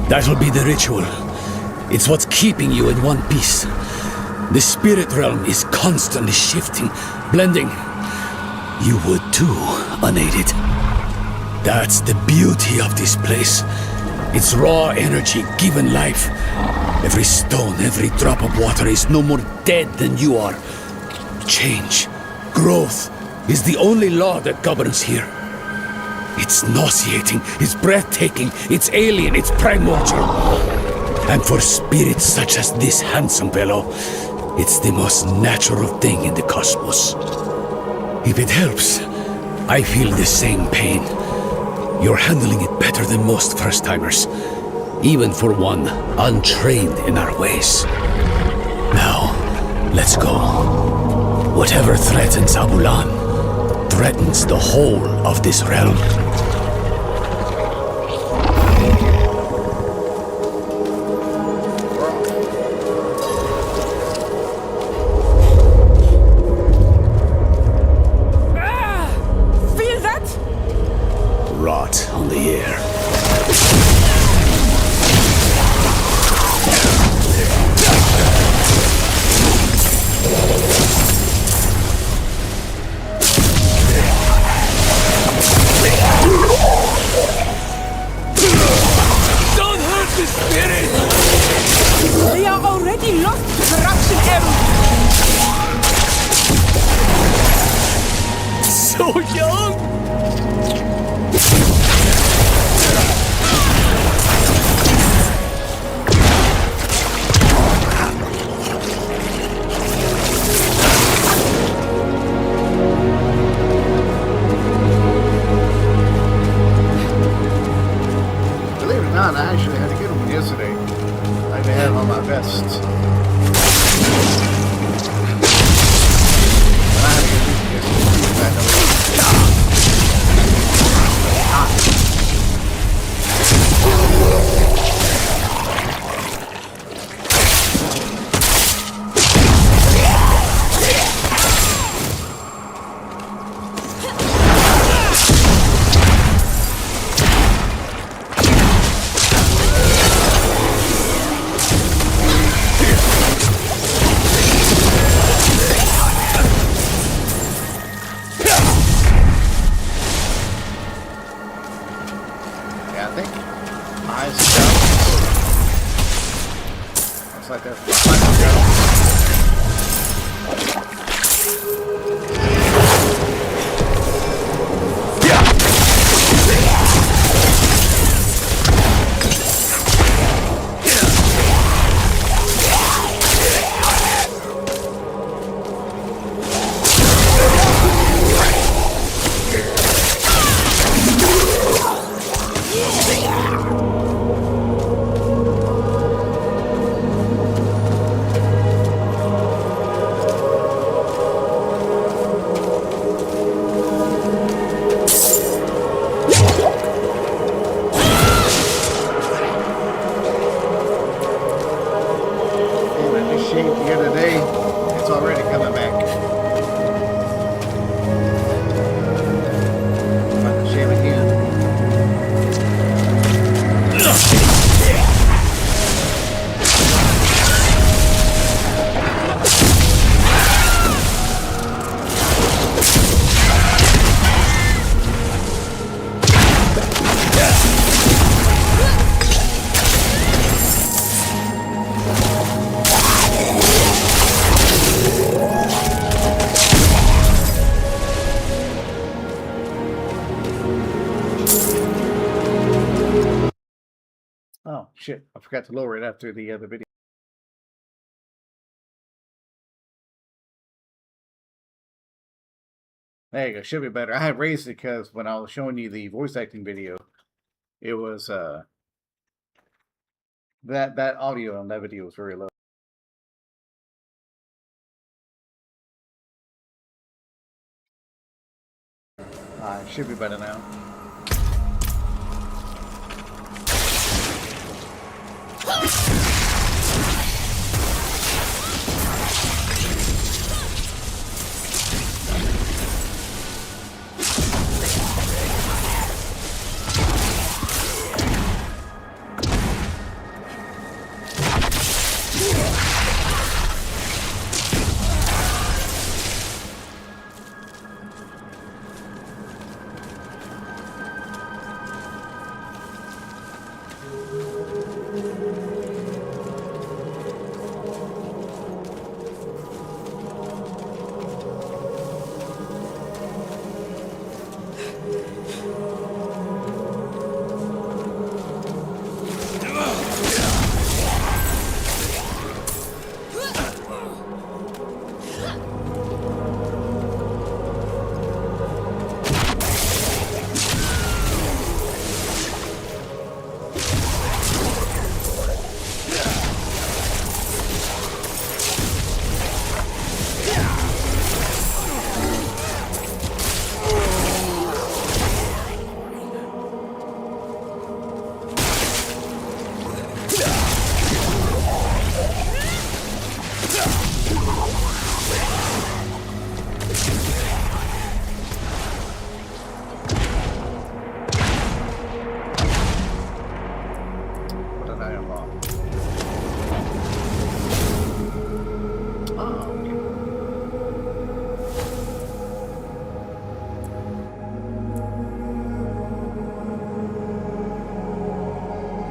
That'll be the ritual. It's what's keeping you in one piece. The spirit realm is constantly shifting, blending. You would too, unaided. That's the beauty of this place. It's raw energy given life. Every stone, every drop of water is no more dead than you are. Change, growth is the only law that governs here. It's nauseating, it's breathtaking, it's alien, it's primordial. And for spirits such as this handsome fellow, it's the most natural thing in the cosmos. If it helps, I feel the same pain. You're handling it better than most first-timers, even for one untrained in our ways. Now, let's go. Whatever threatens Abulan threatens the whole of this realm. Feel that? Rot on the air. Don't hurt the spirit! They are already lost to corruption arrows. So young! Believe it or not, I actually had to get one yesterday. I had to have on my vest. But I had to get one yesterday. I know yeah, I think eyes down. Looks like that's behind the gun. The other day, it's already coming back. About to shave again. Oh, shit. I forgot to lower it after the other video. There you go. Should be better. I had raised it because when I was showing you the voice acting video, it was, that audio on that video was very low. It should be better now.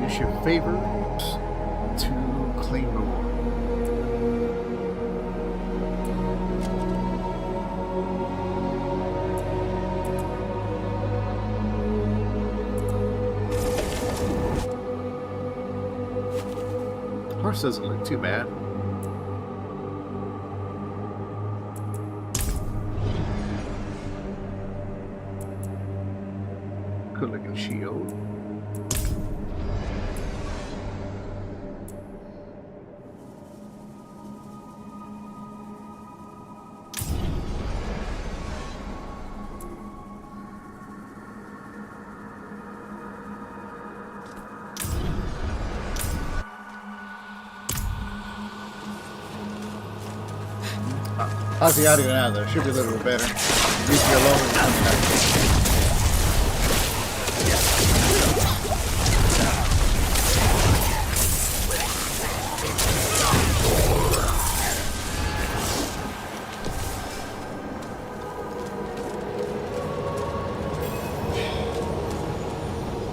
Use your favors to claim reward. Horse doesn't look too bad. Good looking shield. How's the audio now, though? Should be a little bit better. Leave you alone.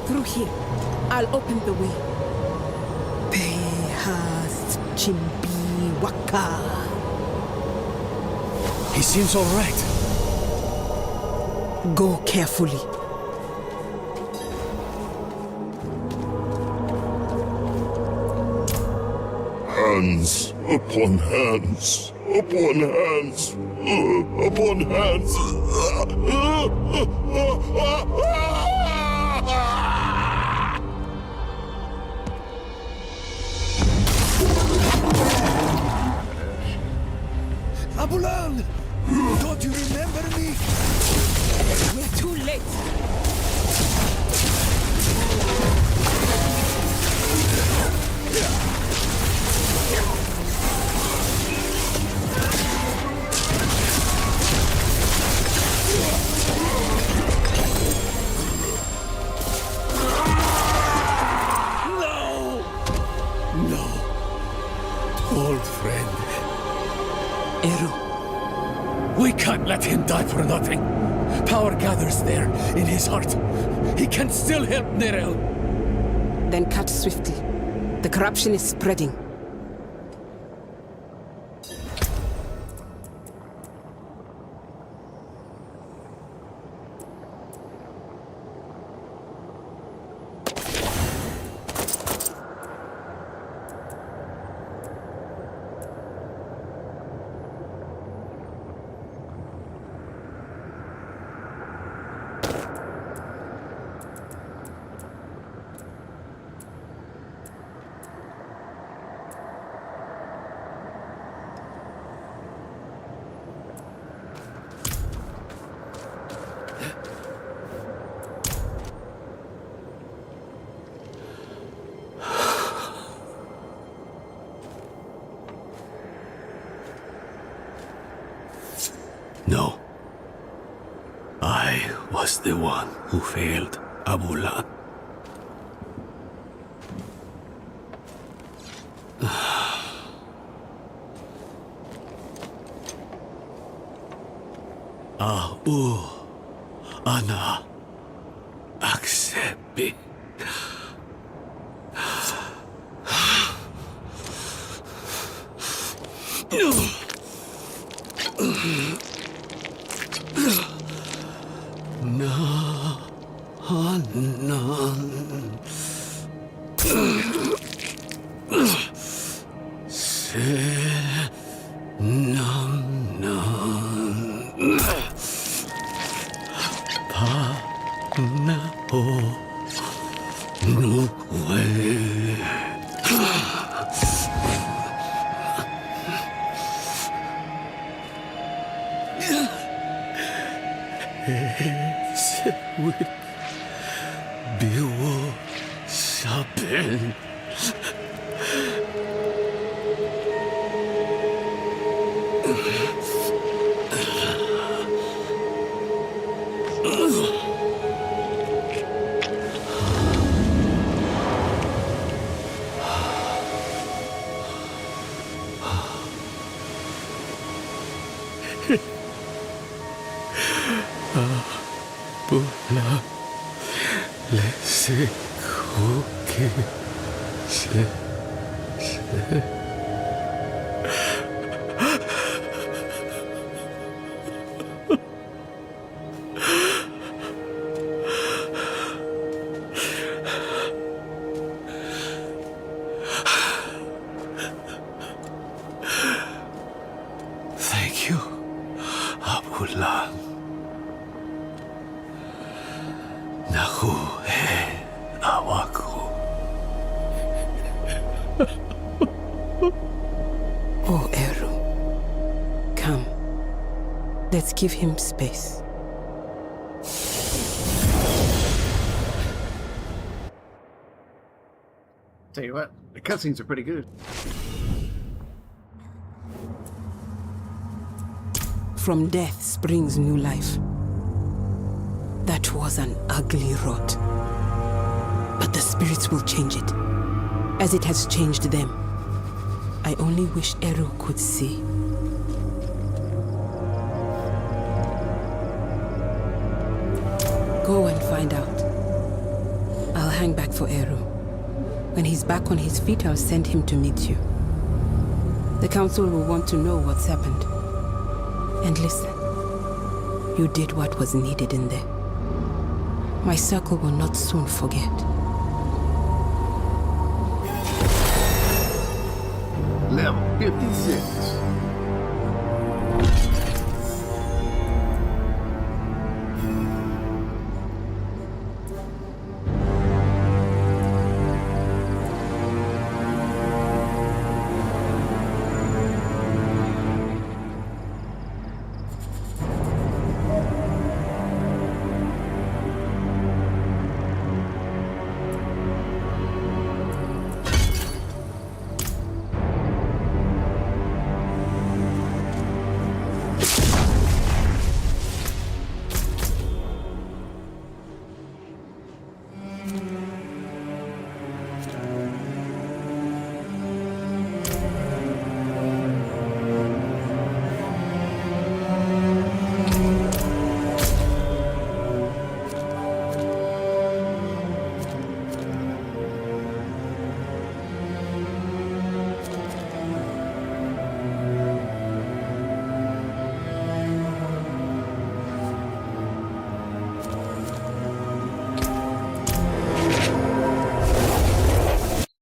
Through here. I'll open the way. Behas Chimbi Waka. He seems all right. Go carefully. Hands upon hands, upon hands, upon hands. Abulan! Don't you remember me? We're too late. No, old friend. Eru. We can't let him die for nothing. Power gathers there, in his heart. He can still help Nerel. Then cut swiftly. The corruption is spreading. No. I was the one who failed Abulan. Ana accept. Bula, let's cook it. Thank you, Abulan. Naku awaku. Oh, Eru. Come. Let's give him space. Tell you what, the cutscenes are pretty good. From death springs new life. That was an ugly rot. But the spirits will change it, as it has changed them. I only wish Eru could see. Go and find out. I'll hang back for Eru. When he's back on his feet, I'll send him to meet you. The council will want to know what's happened. And listen, you did what was needed in there. My circle will not soon forget. Level 56.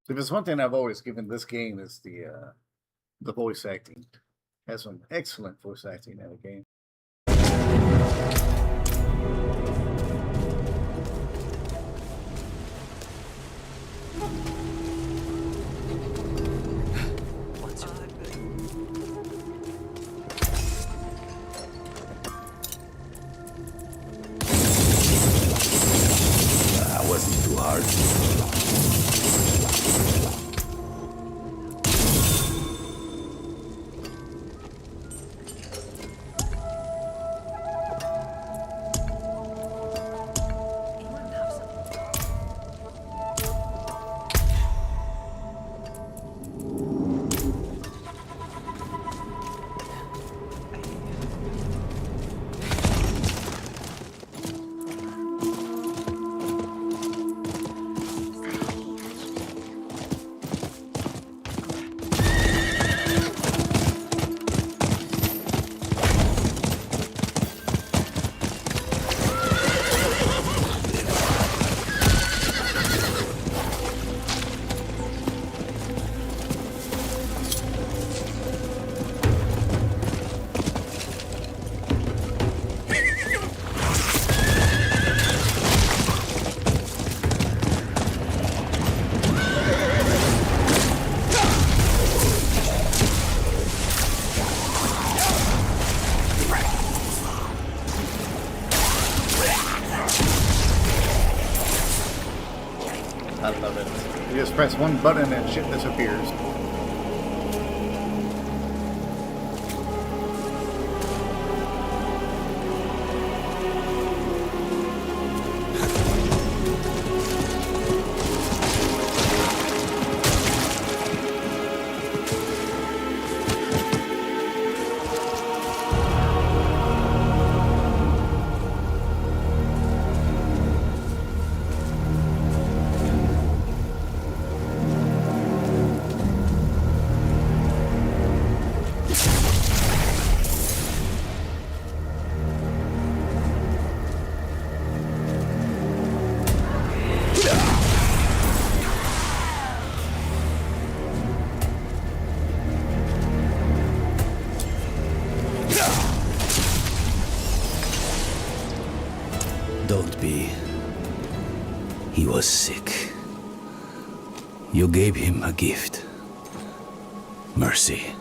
If there's one thing I've always given this game is the voice acting. It has some excellent voice acting in the game. That wasn't too hard. I love it. You just press one button and shit disappears. He was sick. You gave him a gift. Mercy.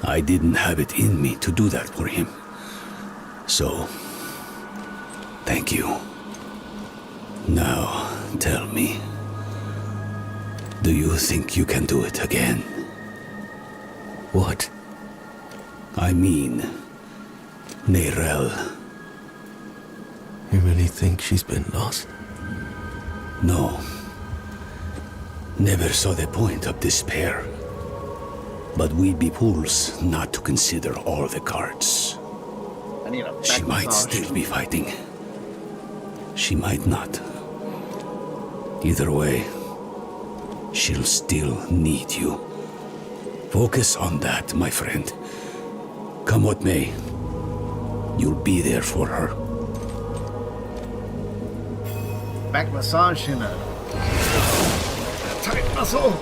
I didn't have it in me to do that for him. So, thank you. Now, tell me, do you think you can do it again? What? I mean, Neyrelle. You really think she's been lost? No. Never saw the point of despair. But we'd be fools not to consider all the cards. I need a She back might massage. still be fighting. She might not. Either way, she'll still need you. Focus on that, my friend. Come what may, you'll be there for her. Back massage in a tight muscle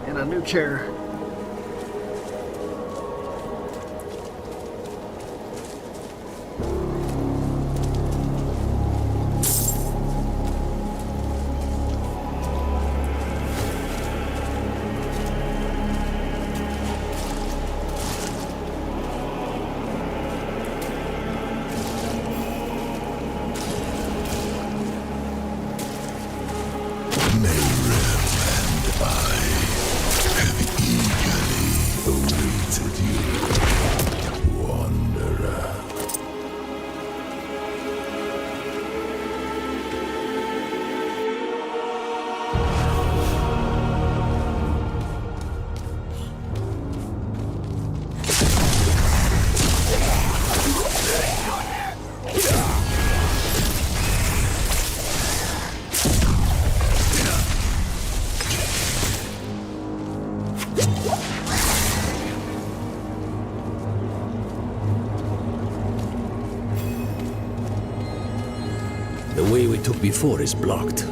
in a new chair. The way we took before is blocked.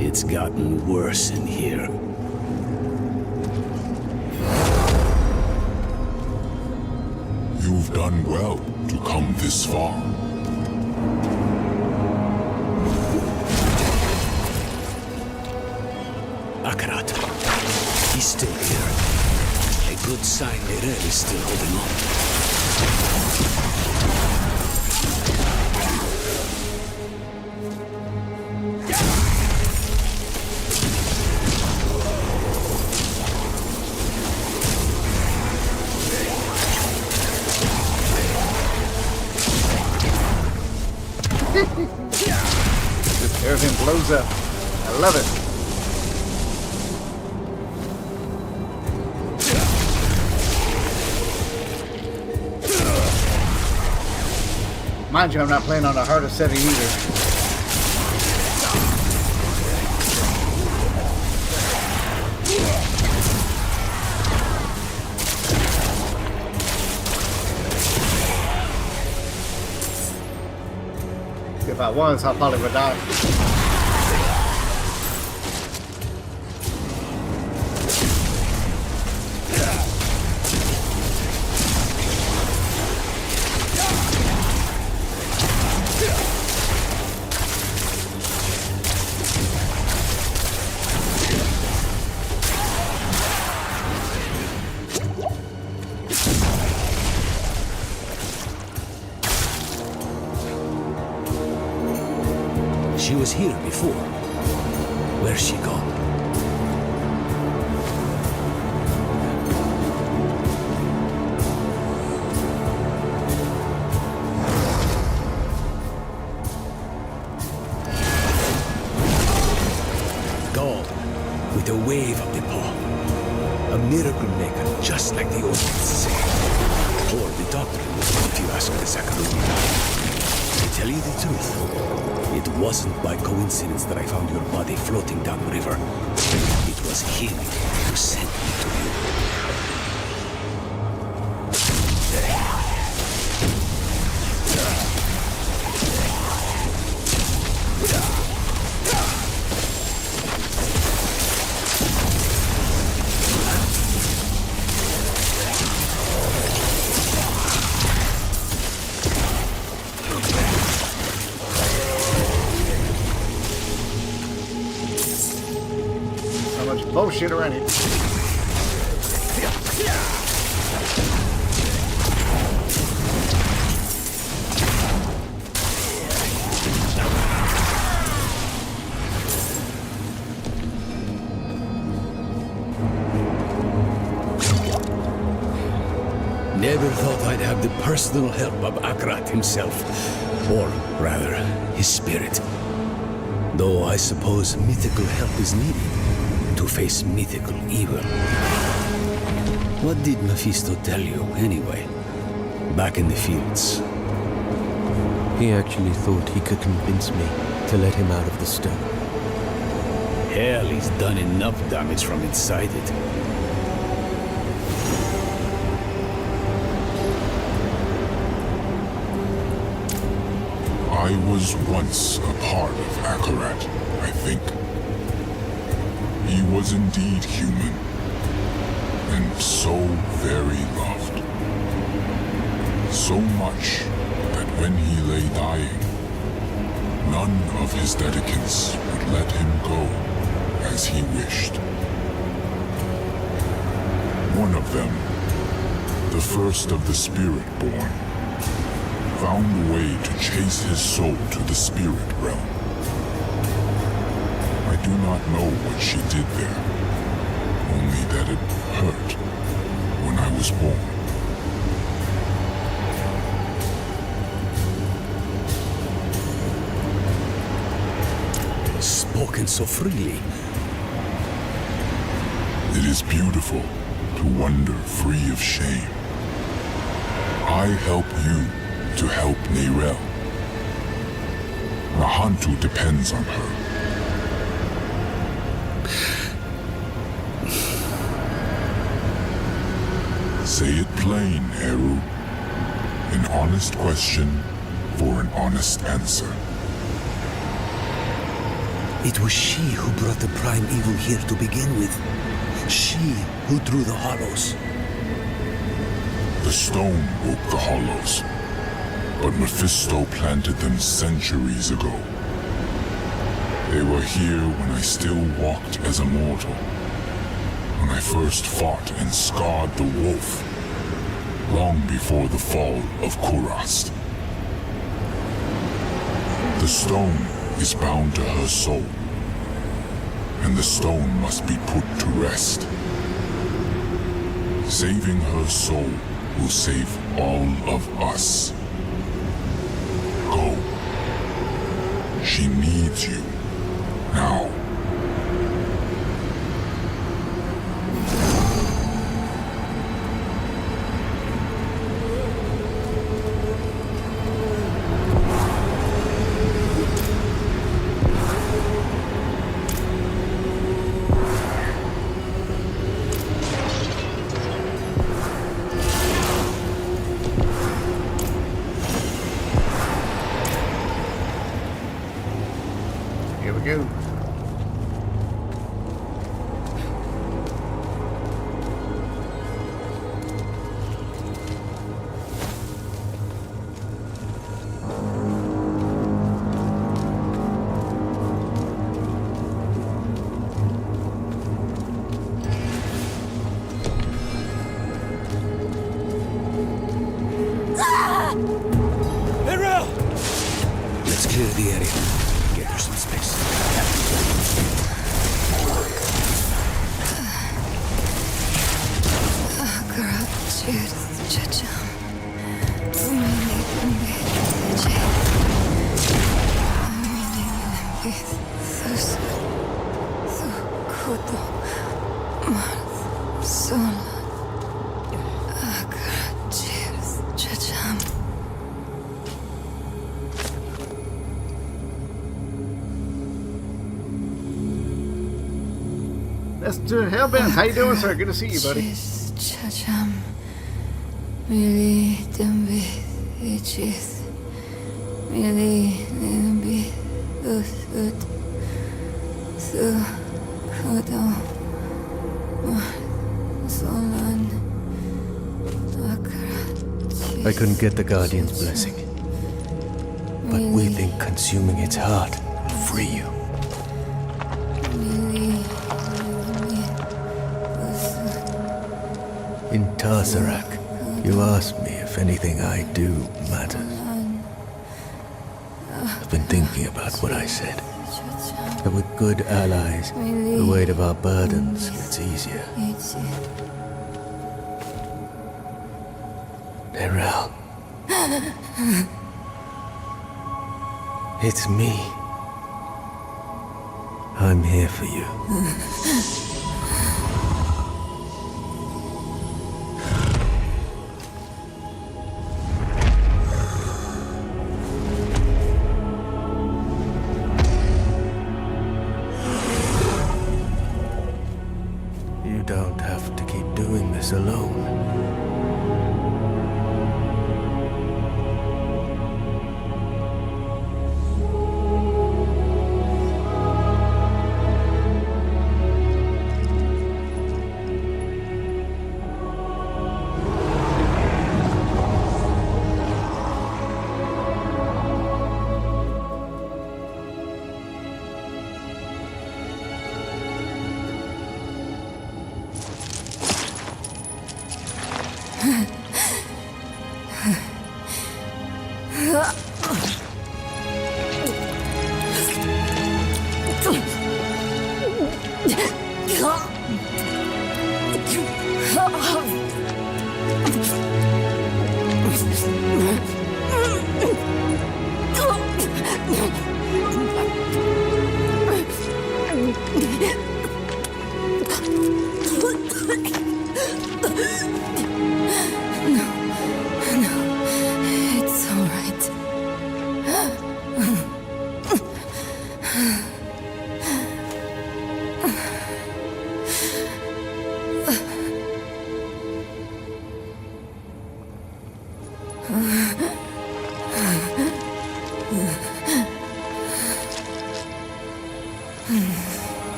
It's gotten worse in here. You've done well to come this far. Akarat. He's still here. A good sign Neyrelle is still holding on. Everything blows up. I love it. Mind you, I'm not playing on the hardest setting either. If I was, I probably would die. She was here before. Where's she gone? Gone with a wave of the paw. A miracle maker, just like the old ones say. Or the doctor, if you ask the Zakaruni. To tell you the truth, it wasn't by coincidence that I found your body floating down the river. It was him who sent me to you. shit already. Never thought I'd have the personal help of Akrat himself. Or, rather, his spirit. Though I suppose mythical help is needed to face mythical evil. What did Mephisto tell you, anyway? Back in the fields. He actually thought he could convince me to let him out of the stone. Hell, he's done enough damage from inside it. I was once a part of Akarat, I think. He was indeed human, and so very loved. So much that when he lay dying, none of his dedicants would let him go as he wished. One of them, the first of the Spirit-born, found a way to chase his soul to the spirit realm. I do not know what she did there, only that it hurt when I was born. Spoken so freely. It is beautiful to wander free of shame. I help you to help Neyrelle. Nahantu depends on her. Say it plain, Eru. An honest question for an honest answer. It was she who brought the prime evil here to begin with. She who drew the hollows. The stone woke the hollows, but Mephisto planted them centuries ago. They were here when I still walked as a mortal, when I first fought and scarred the wolf, long before the fall of Kurast. The stone is bound to her soul, and the stone must be put to rest. Saving her soul will save all of us. Go. She needs you now. Here we go. Let's clear the area. Get her some space. Mr. Hellbent, how you doing, sir? Good to see you, buddy. I couldn't get the Guardian's blessing, but we think consuming its heart will free you. Tarsarak, you asked me if anything I do matters. I've been thinking about what I said. That with good allies, the weight of our burdens gets easier. Nerel. It's me. I'm here for you. You don't have to keep doing this alone.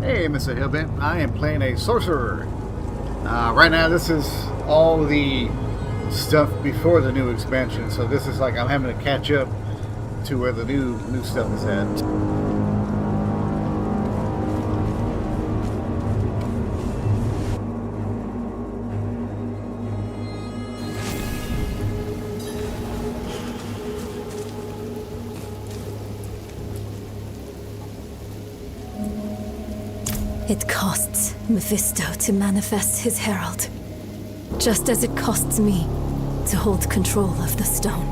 Hey, Mr. Hillbent, I am playing a sorcerer. Right now, this is all the stuff before the new expansion, so this is like I'm having to catch up to where the new stuff is at. It costs Mephisto to manifest his herald, just as it costs me to hold control of the stone.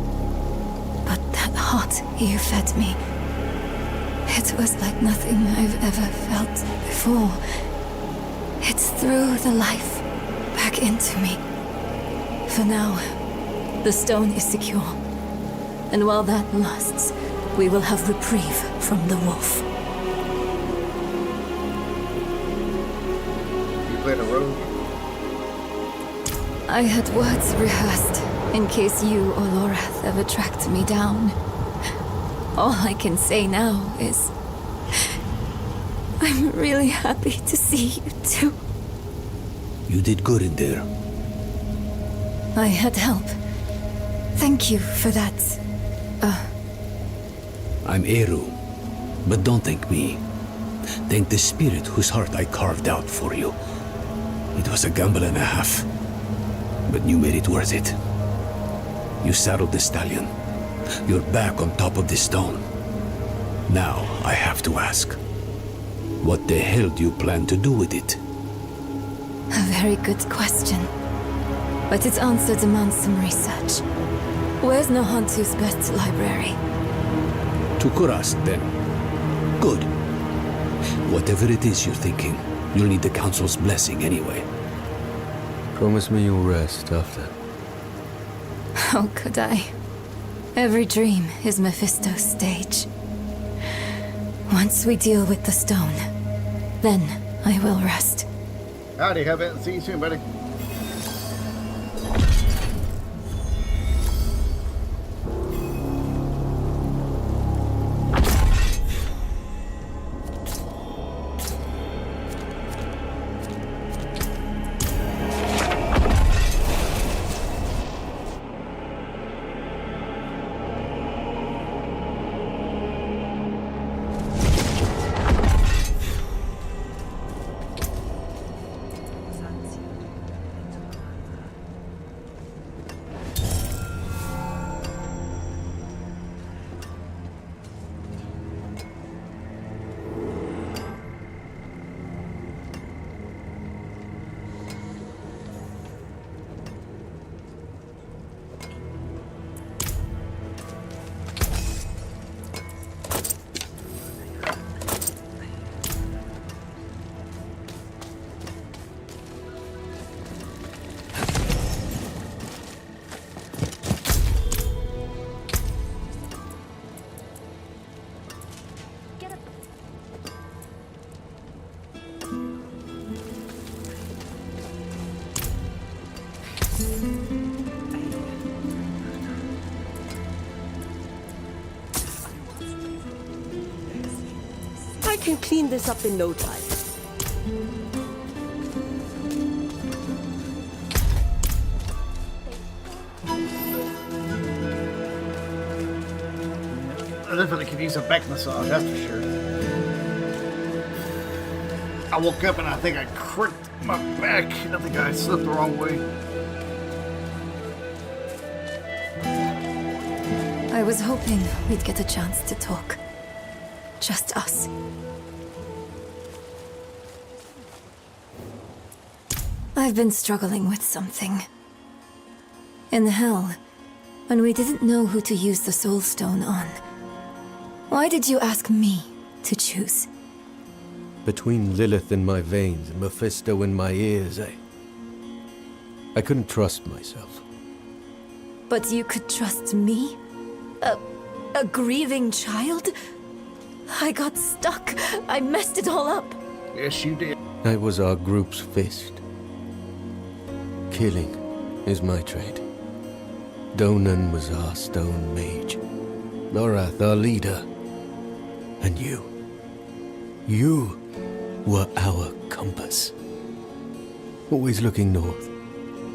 But that heart you fed me, it was like nothing I've ever felt before. It threw the life back into me. For now, the stone is secure, and while that lasts, we will have reprieve from the wolf. A road. I had words rehearsed in case you or Lorath ever tracked me down. All I can say now is I'm really happy to see you too. You did good in there. I had help. Thank you for that. I'm Eru, but don't thank me. Thank the spirit whose heart I carved out for you. It was a gamble and a half, but you made it worth it. You saddled the stallion. You're back on top of the stone. Now, I have to ask, what the hell do you plan to do with it? A very good question. But its answer demands some research. Where's Nahantu's best library? To Kurast, then. Good. Whatever it is you're thinking, you'll need the Council's blessing anyway. Promise me you'll rest after. How could I? Every dream is Mephisto's stage. Once we deal with the stone, then I will rest. Howdy, have it. See you soon, buddy. I can clean this up in no time. I definitely could use a back massage, that's for sure. I woke up and I think I cricked my back. I think I slipped the wrong way. I was hoping we'd get a chance to talk. Just us. I've been struggling with something. In hell, when we didn't know who to use the Soul Stone on, why did you ask me to choose? Between Lilith in my veins and Mephisto in my ears, I couldn't trust myself. But you could trust me? A grieving child? I got stuck. I messed it all up. Yes, you did. I was our group's fist. Killing is my trade. Donan was our stone mage. Lorath, our leader. And you were our compass. Always looking north,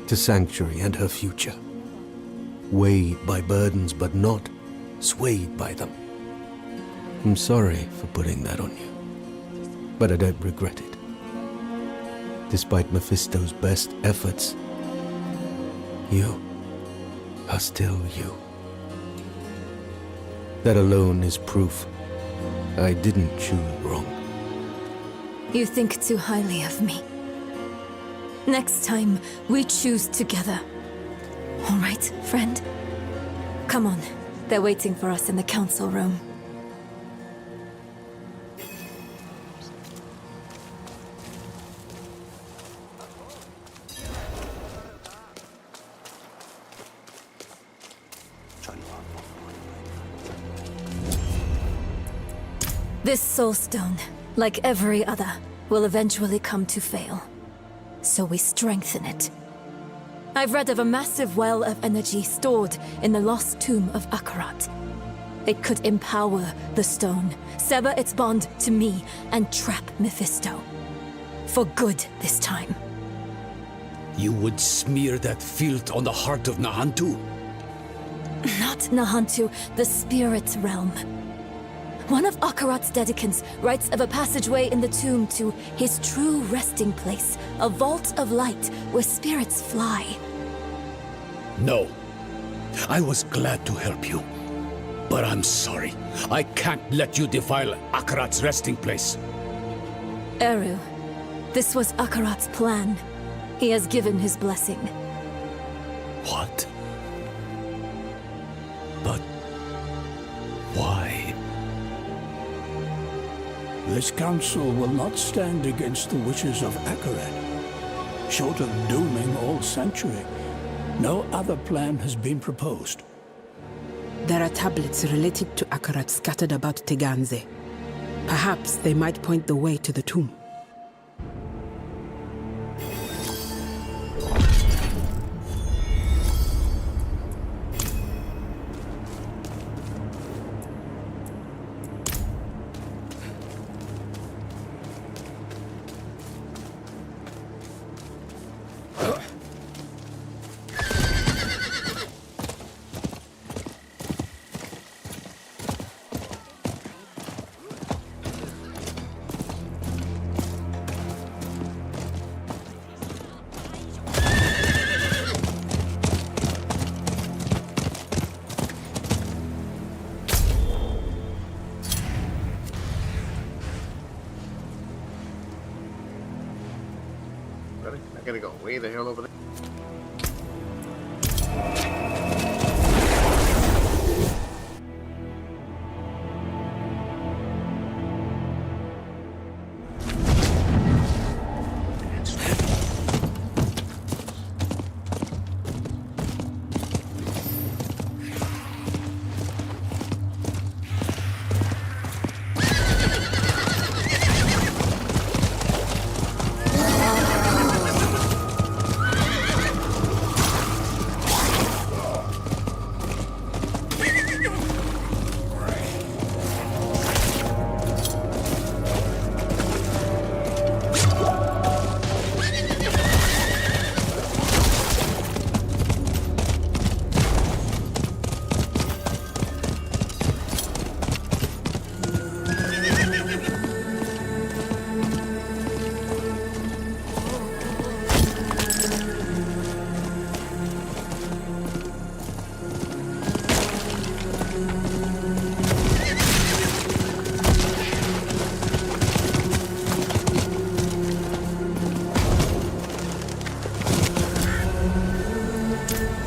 to Sanctuary and her future. Weighed by burdens, but not swayed by them. I'm sorry for putting that on you, but I don't regret it. Despite Mephisto's best efforts, you are still you. That alone is proof I didn't choose wrong. You think too highly of me. Next time, we choose together. All right, friend? Come on. They're waiting for us in the council room. This soul stone, like every other, will eventually come to fail. So we strengthen it. I've read of a massive well of energy stored in the lost tomb of Akarat. It could empower the stone, sever its bond to me, and trap Mephisto. For good this time. You would smear that filth on the heart of Nahantu? Not Nahantu, the spirit realm. One of Akarat's dedicants writes of a passageway in the tomb to his true resting place, a vault of light where spirits fly. No. I was glad to help you. But I'm sorry. I can't let you defile Akarat's resting place. Eru, this was Akarat's plan. He has given his blessing. What? But why? This council will not stand against the wishes of Akarat. Short of dooming all Sanctuary, no other plan has been proposed. There are tablets related to Akarat scattered about Teganze. Perhaps they might point the way to the tomb. I gotta go way the hell over there.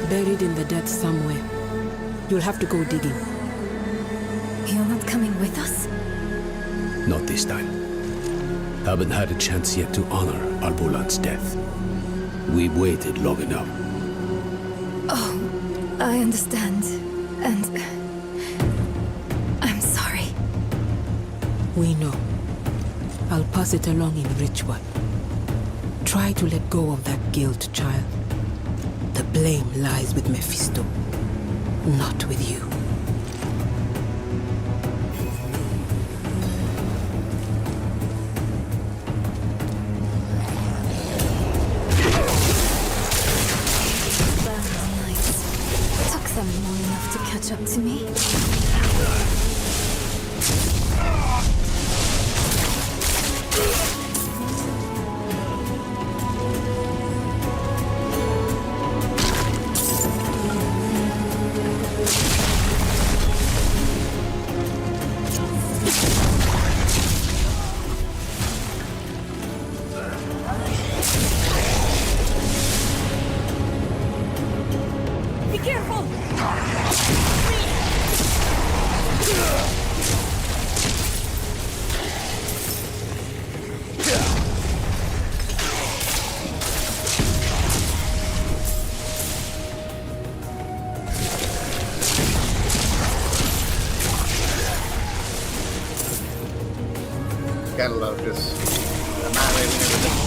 Buried in the depths somewhere. You'll have to go digging. You're not coming with us? Not this time. Haven't had a chance yet to honor Arbulan's death. We've waited long enough. Oh, I understand. And I'm sorry. We know. I'll pass it along in ritual. Try to let go of that guilt, child. The blame lies with Mephisto, not with you. Bad nights. Took them long enough to catch up to me. Be careful! Gotta love this. Annihilating everything.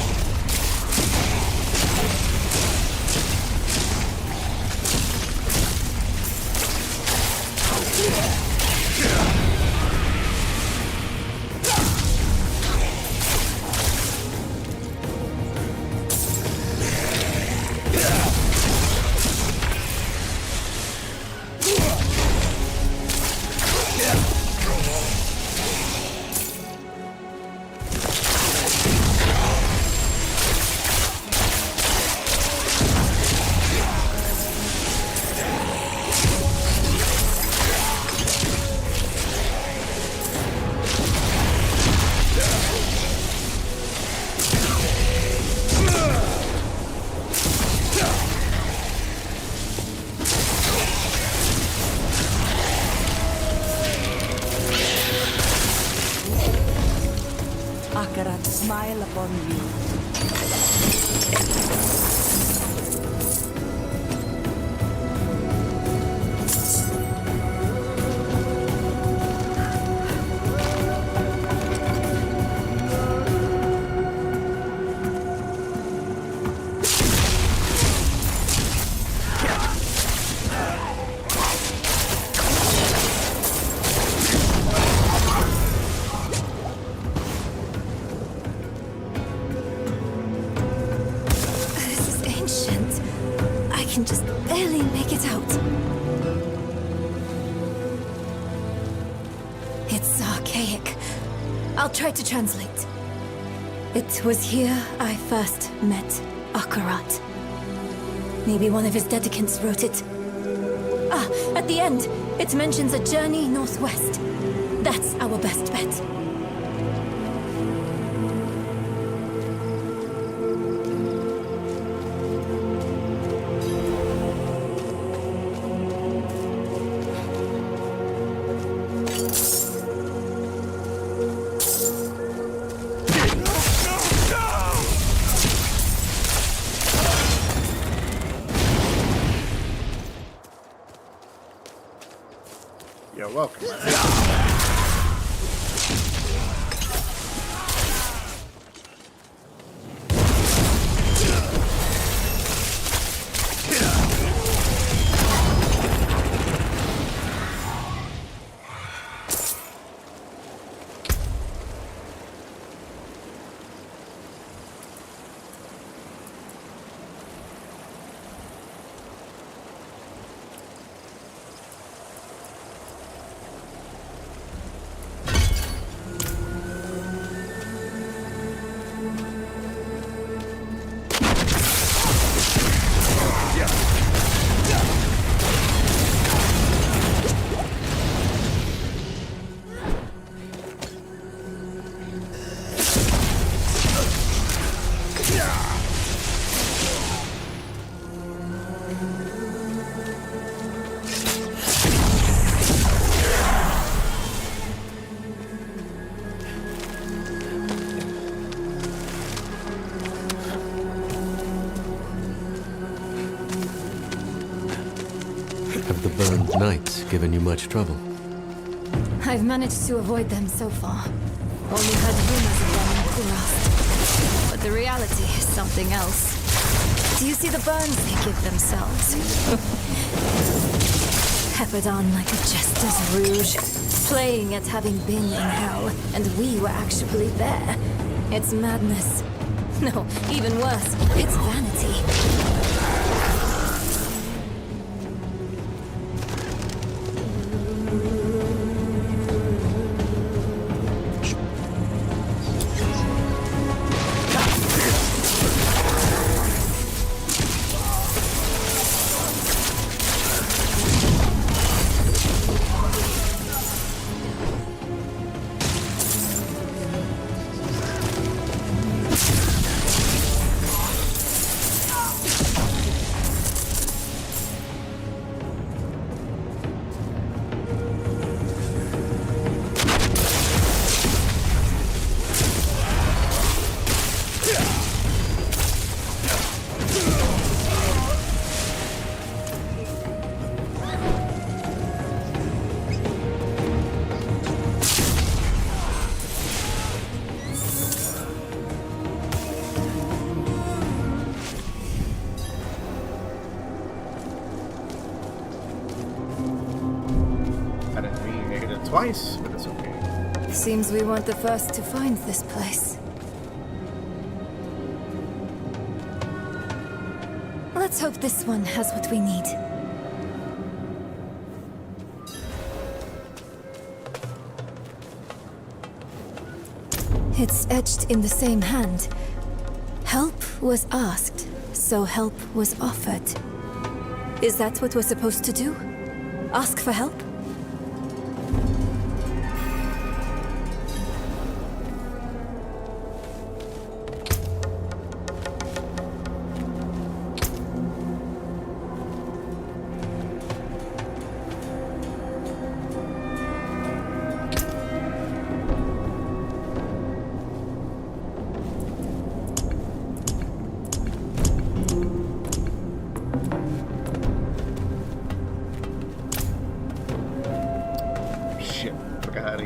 smile upon you. Can just barely make it out. It's archaic. I'll try to translate. It was here I first met Akarat. Maybe one of his dedicants wrote it. Ah, at the end, it mentions a journey northwest. That's our best bet. You're welcome. Have the burned knights given you much trouble? I've managed to avoid them so far. Only heard rumors of them in Kurast. But the reality is something else. Do you see the burns they give themselves? Peppered on like a jester's rouge, playing at having been in hell, and we were actually there. It's madness. No, even worse, it's vanity. Twice, but it's okay. Seems we weren't the first to find this place. Let's hope this one has what we need. It's etched in the same hand. Help was asked, so help was offered. Is that what we're supposed to do? Ask for help?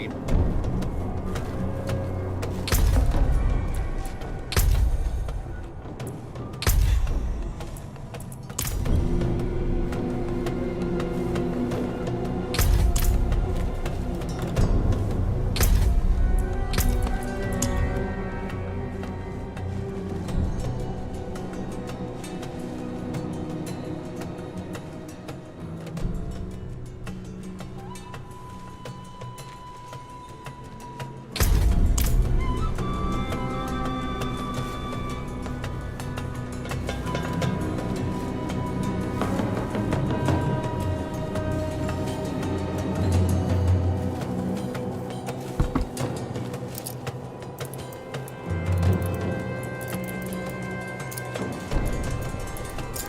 stream.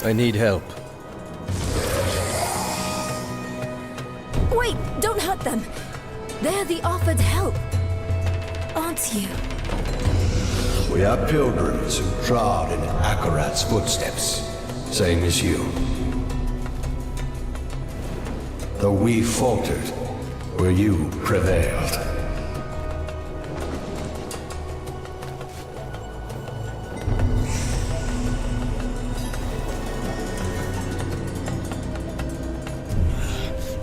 I need help. Wait, don't hurt them. They're the offered help, aren't you? We are pilgrims who trod in Akarat's footsteps, same as you. Though we faltered, where you prevailed.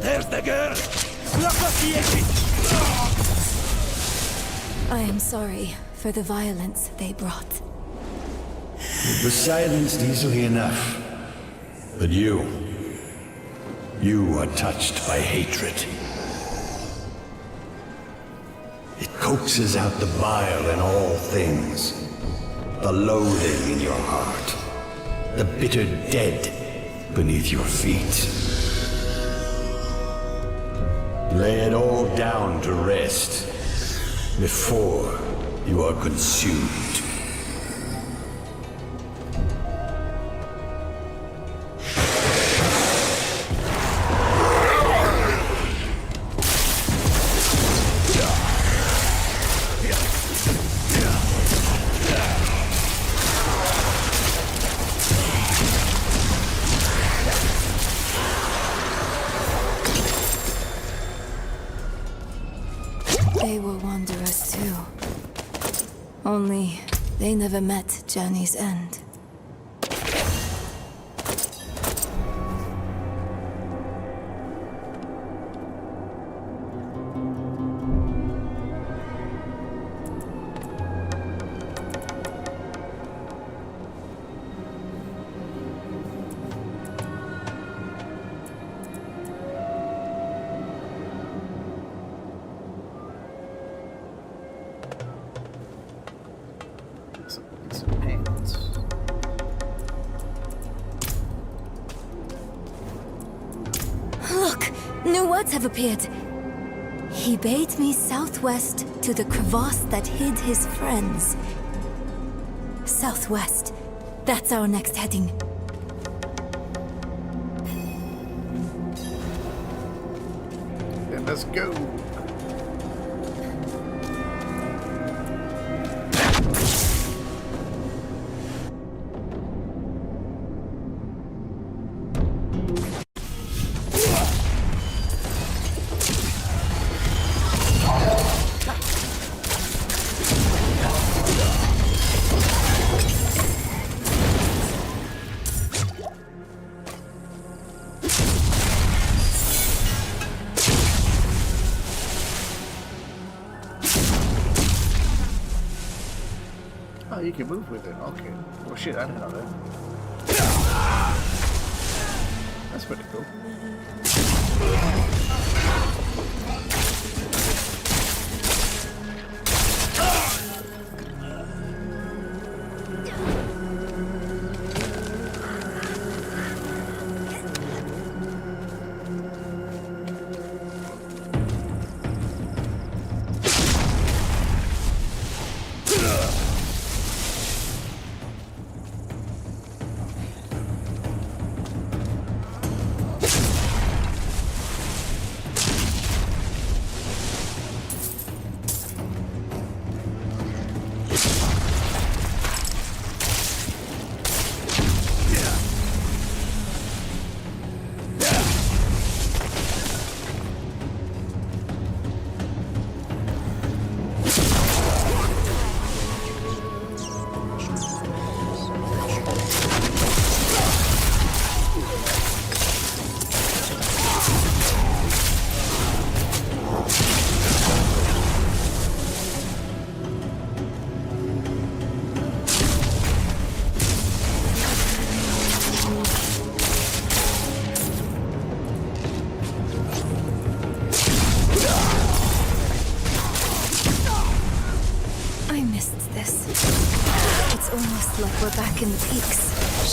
There's the girl! Block off the exit! I am sorry for the violence they brought. It was silenced easily enough. But you are touched by hatred. It coaxes out the bile in all things. The loathing in your heart. The bitter dead beneath your feet. Lay it all down to rest before you are consumed. They were wanderers too. Only they never met Journey's end. Some pants. Look! New words have appeared. He bade me southwest to the crevasse that hid his friends. Southwest. That's our next heading. Then let's go. Oh, you can move with it. Okay. Well, shit, I didn't know that. That's pretty cool.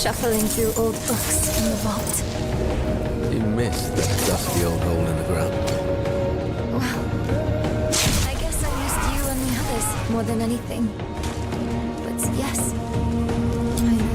Shuffling through old books in the vault. You missed that dusty old hole in the ground. Well, I guess I missed you and the others more than anything. But yes, I know.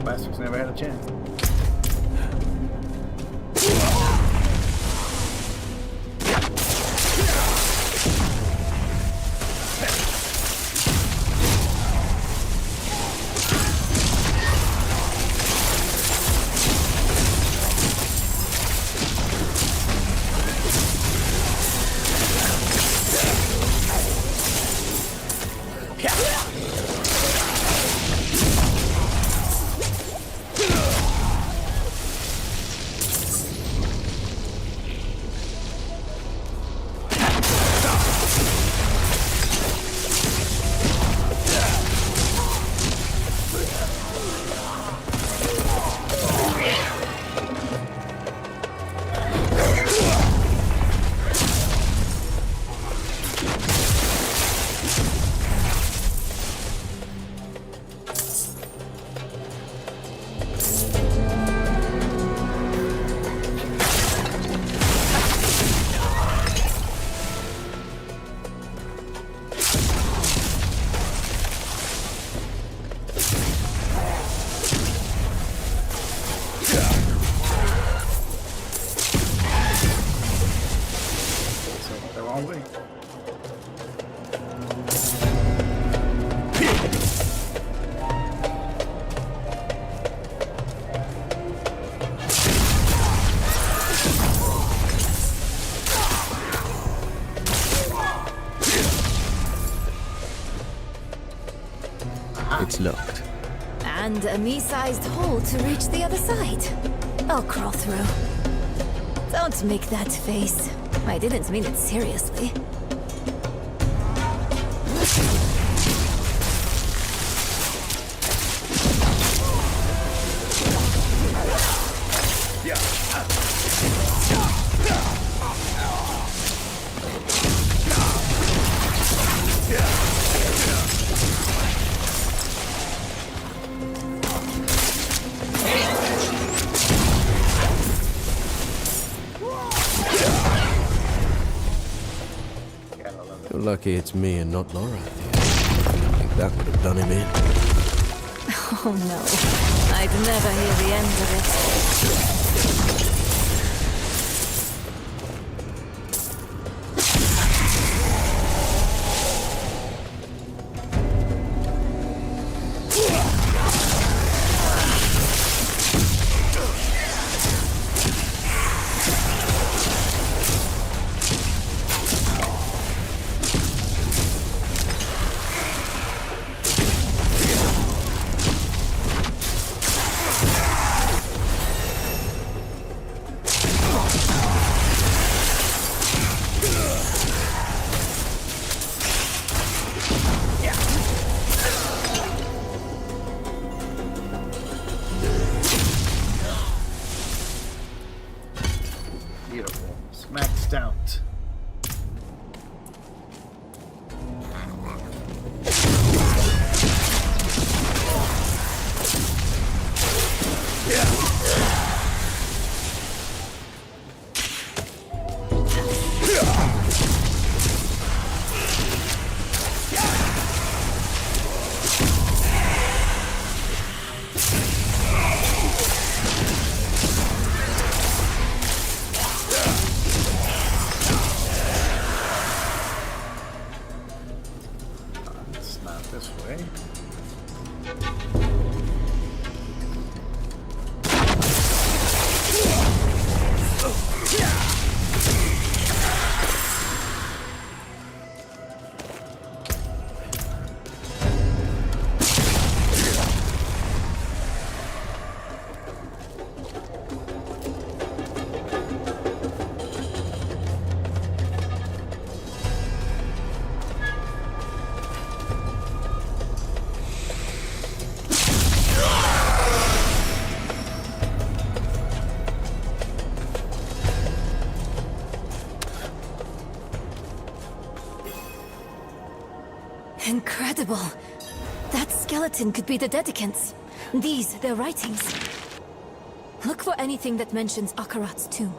Bastards never had a chance. It's locked. And a me-sized hole to reach the other side. I'll crawl through. Don't make that face. I didn't mean it seriously. You're lucky it's me and not Laura. I think that would have done him in. Oh no, I'd never hear the end of it. Incredible. That skeleton could be the Dedicants. These, their writings. Look for anything that mentions Akarat's tomb.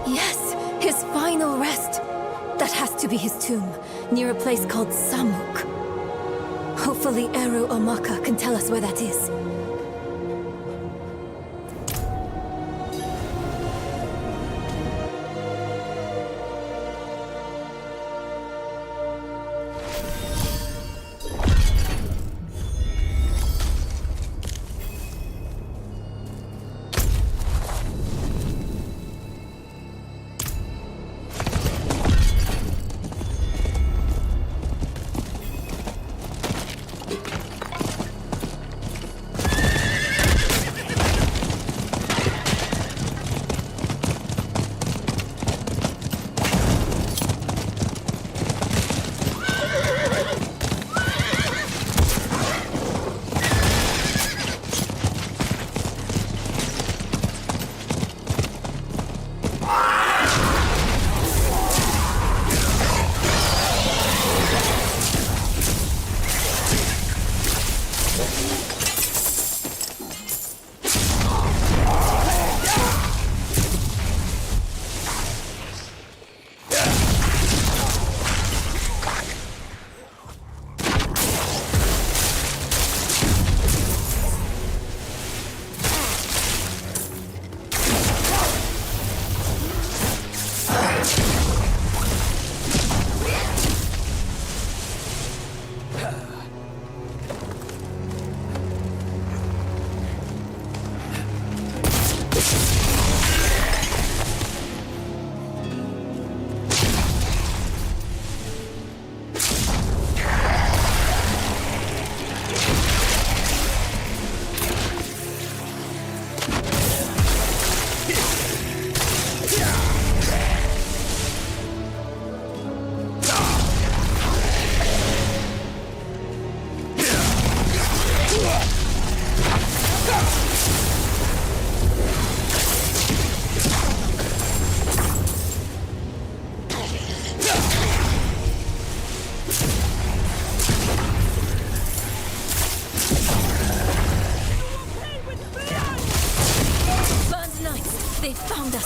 Yes, his final rest. That has to be his tomb, near a place called Samuk. Hopefully Eru or Maka can tell us where that is. They found us.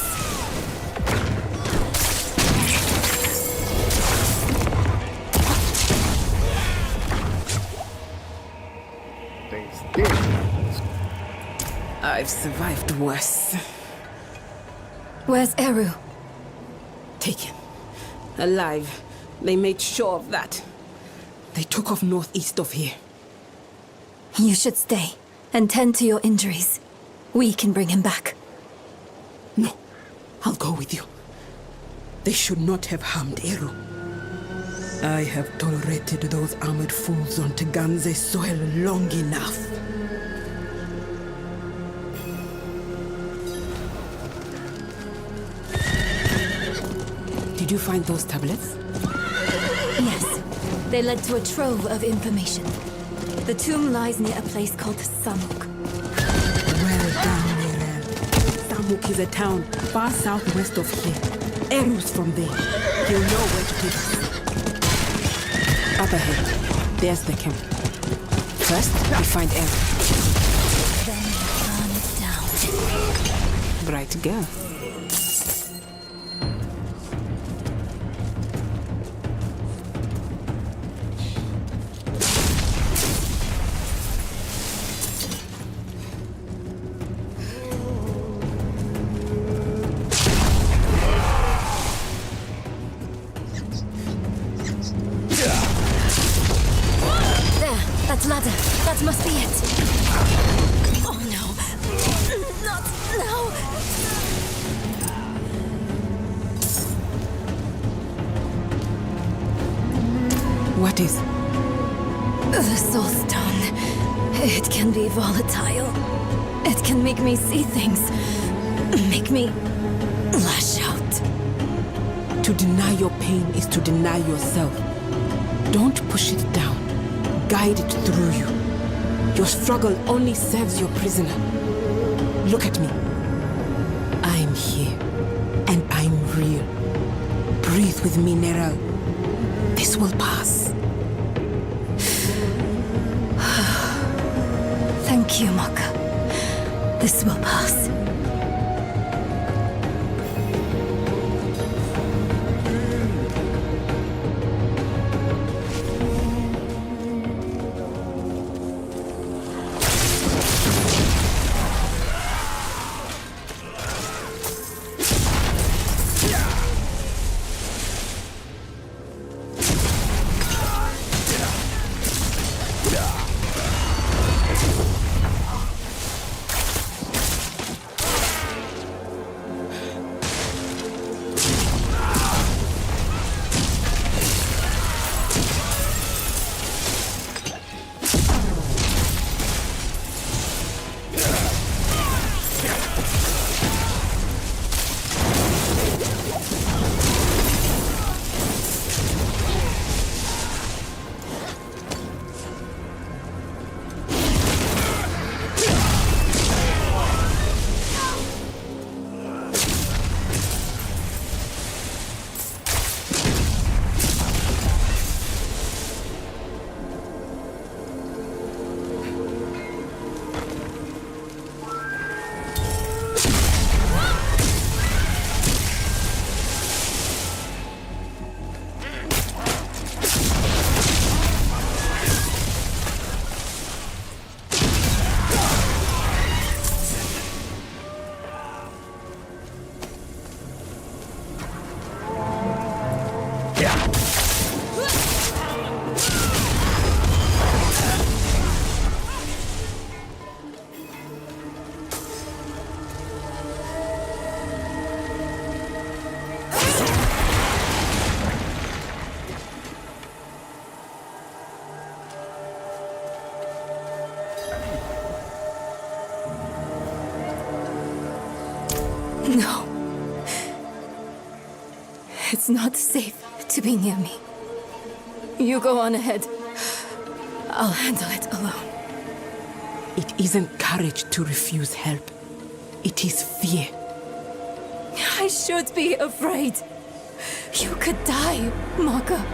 I've survived worse. Where's Eru? Taken. Alive. They made sure of that. They took off northeast of here. You should stay and tend to your injuries. We can bring him back. No. I'll go with you. They should not have harmed Eru. I have tolerated those armored fools on Teganze soil long enough. Did you find those tablets? Yes. They led to a trove of information. The tomb lies near a place called Samuk. Well done, Mirel. Samuk is a town far southwest of here. Eru's from there. He'll know where to take us. Up ahead, there's the camp. First, we find Eru. Then burn it down. Bright girl. That ladder. That must be it. Oh no. Not now. What is? The soul stone. It can be volatile. It can make me see things. Make me lash out. To deny your pain is to deny yourself. Don't push it down. Guide it through you. Your struggle only serves your prisoner. Look at me. I'm here, and I'm real. Breathe with me, Neral. This will pass. Thank you, Maka. This will pass. No. It's not safe to be near me. You go on ahead. I'll handle it alone. It isn't courage to refuse help. It is fear. I should be afraid. You could die, Maka.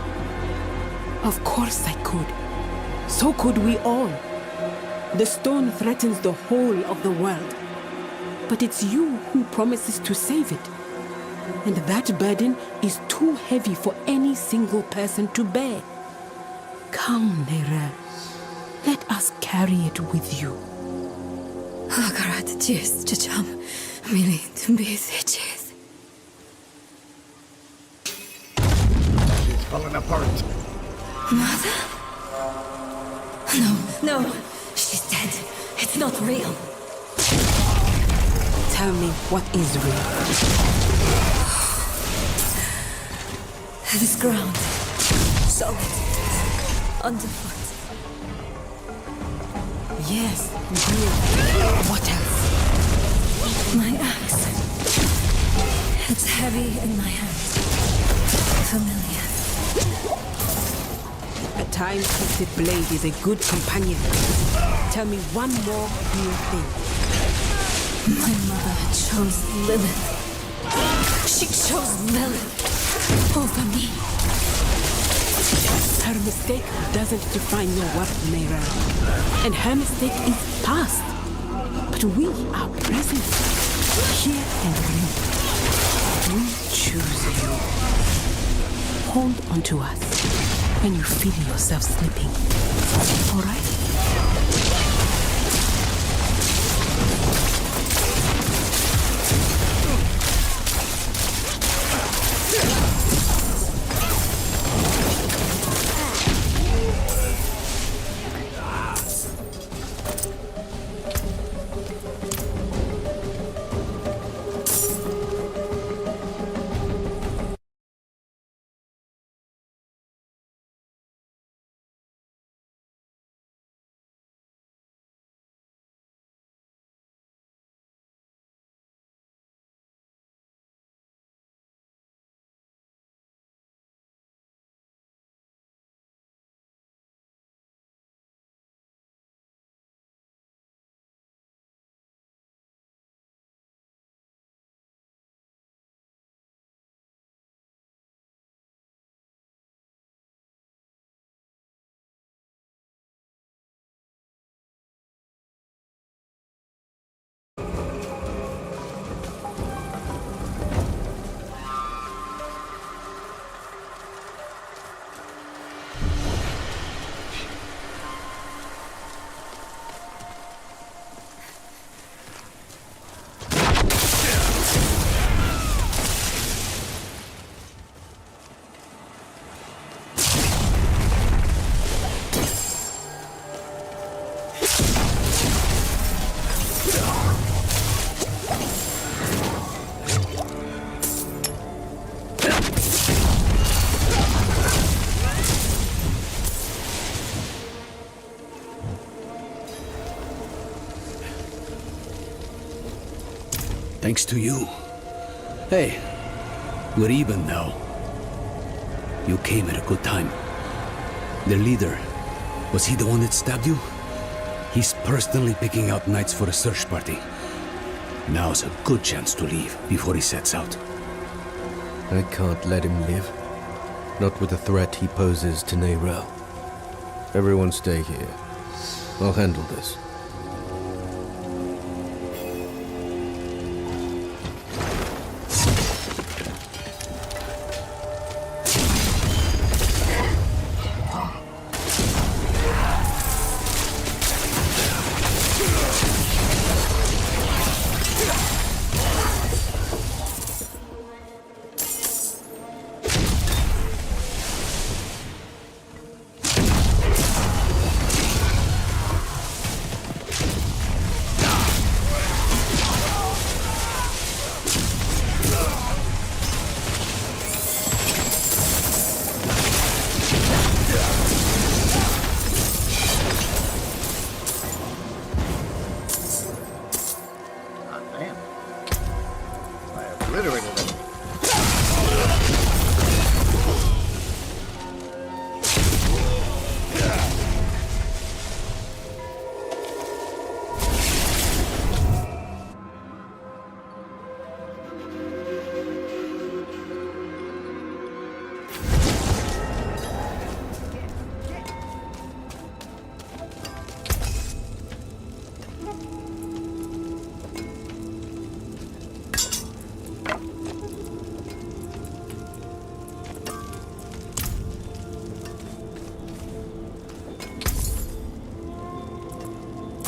Of course I could. So could we all. The stone threatens the whole of the world. But it's you who promises to save it. And that burden is too heavy for any single person to bear. Come, Nera. Let us carry it with you. Akarat cheers, Chacham. Mili to be cheers. She's falling apart. Mother? No. She's dead. It's not real. Tell me what is real. This ground. Solid. Underfoot. Yes, good. What else? My axe. It's heavy in my hand. Familiar. A time-tested blade is a good companion. Tell me one more real thing. My mother chose Lilith. She chose Lilith over me. Her mistake doesn't define your worth, Mayra. And her mistake is past. But we are present, here and now. We choose you. Hold on to us when you feel yourself slipping. All right? Thanks to you. Hey, we're even now. You came at a good time. The leader, was he the one that stabbed you? He's personally picking out knights for a search party. Now's a good chance to leave before he sets out. I can't let him live. Not with the threat he poses to Neyrel. Everyone stay here. I'll handle this.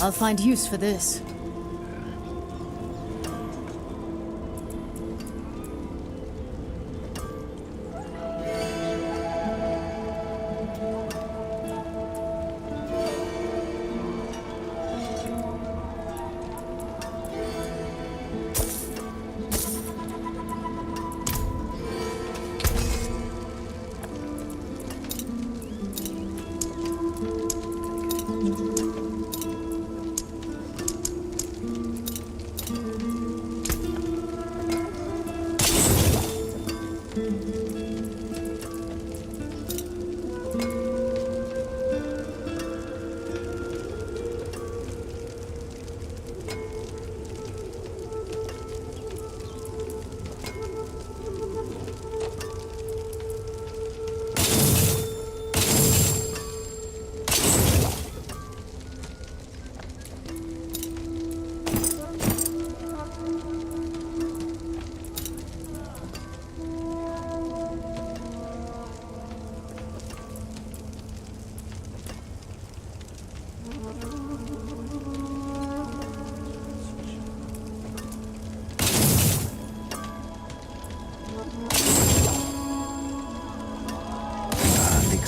I'll find use for this.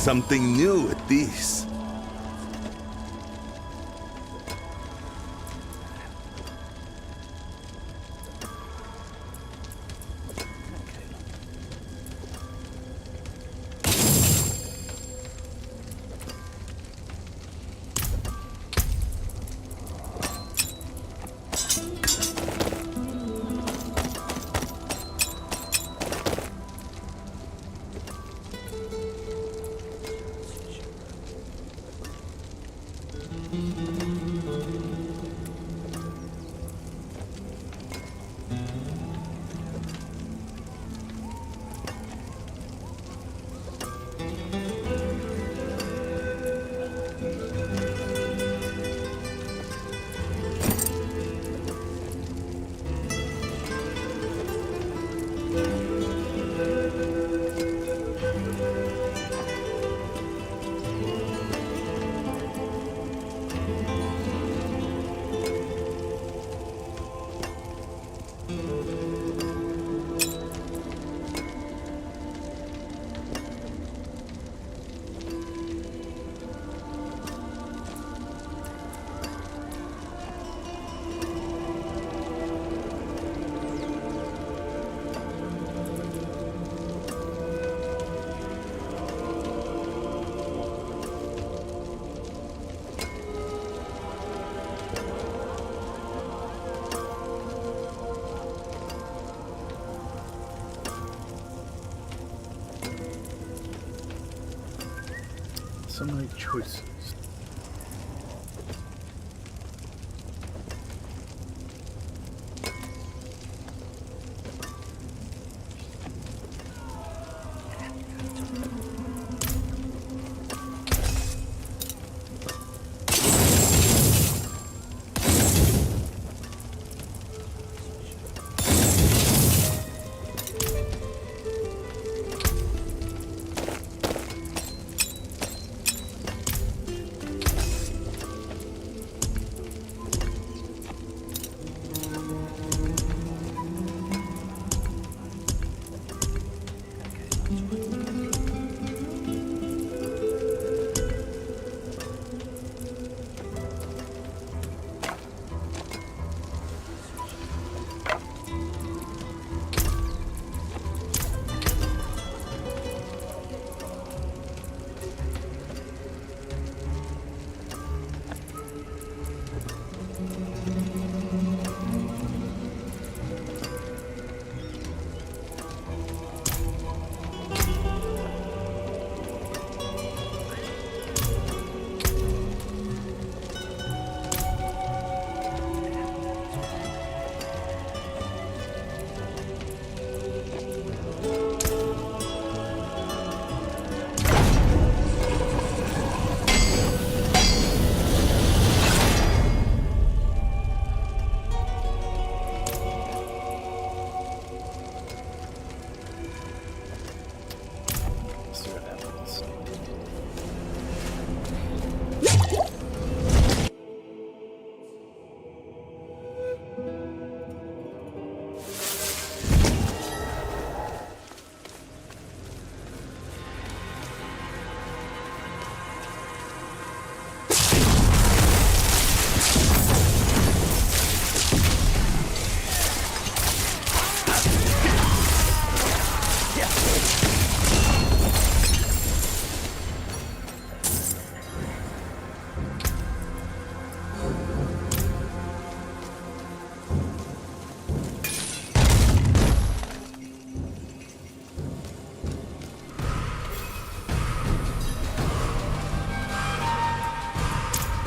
something new at this. So many choices.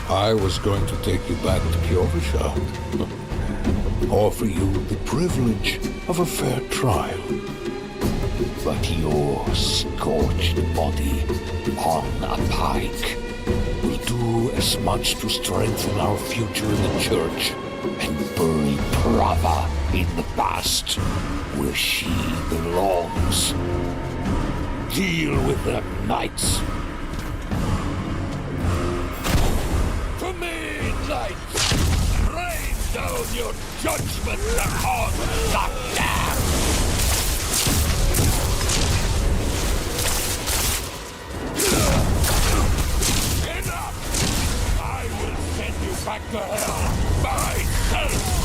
I was going to take you back to Kiovisha. Offer you the privilege of a fair trial. But your scorched body on a pike will do as much to strengthen our future in the church and bury Prava in the past, where she belongs. Deal with them, knights. To me, knights! Rain down your judgment upon the damned! back to hell myself!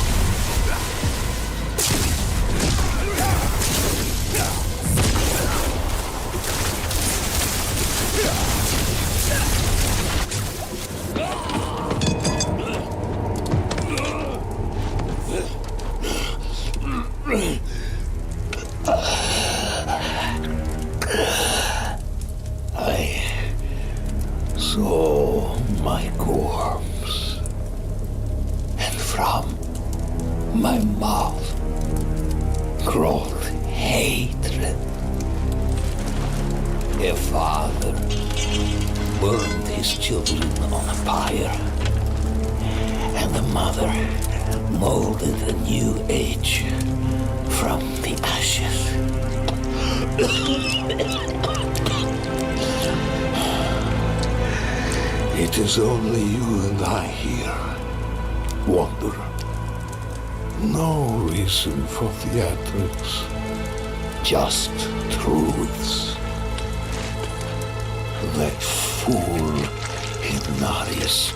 I saw my corpse, and from my mouth crawled hatred. A father burned his children on a fire, and the mother molded a new age from the ashes. It is only you and I here, Wanderer. No reason for theatrics, just truths. That fool Ignatius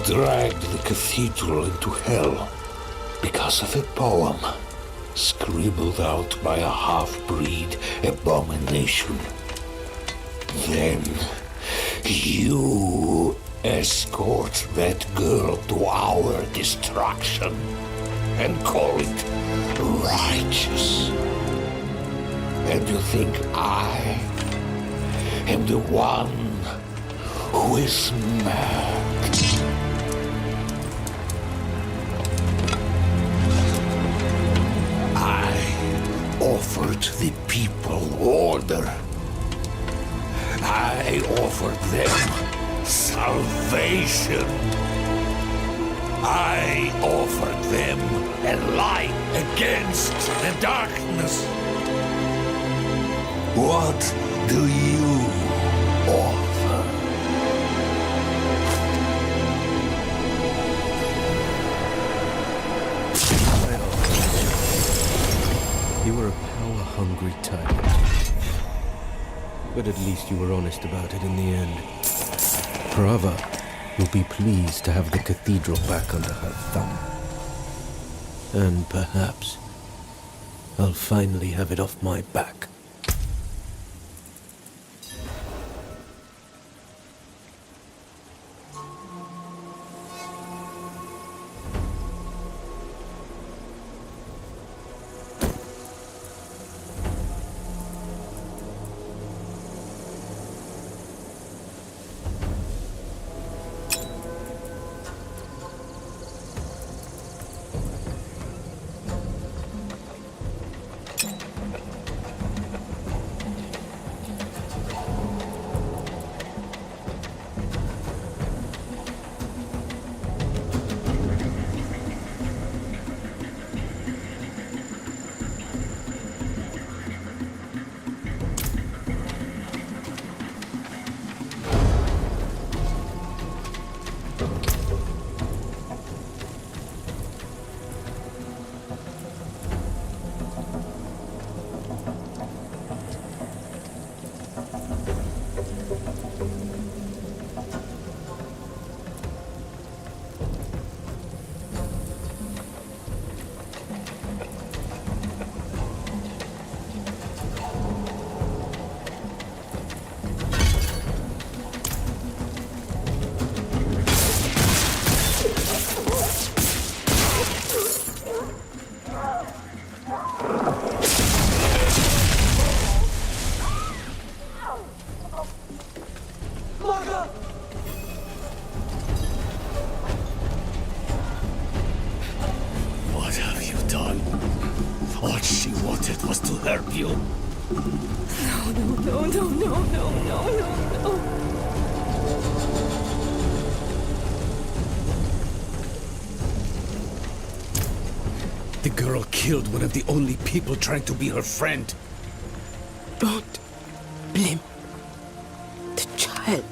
dragged the cathedral into hell because of a poem scribbled out by a half-breed abomination. Then you escort that girl to our destruction and call it righteous. And you think I am the one who is mad? I offered the people order. I offered them salvation. I offered them a light against the darkness. What do you offer? You were a power-hungry tyrant. But at least you were honest about it in the end. Prava will be pleased to have the cathedral back under her thumb. And perhaps I'll finally have it off my back. What have you done? All she wanted was to hurt you. No, no, no, no, no, no, no, no, no. The girl killed one of the only people trying to be her friend. Don't blame the child.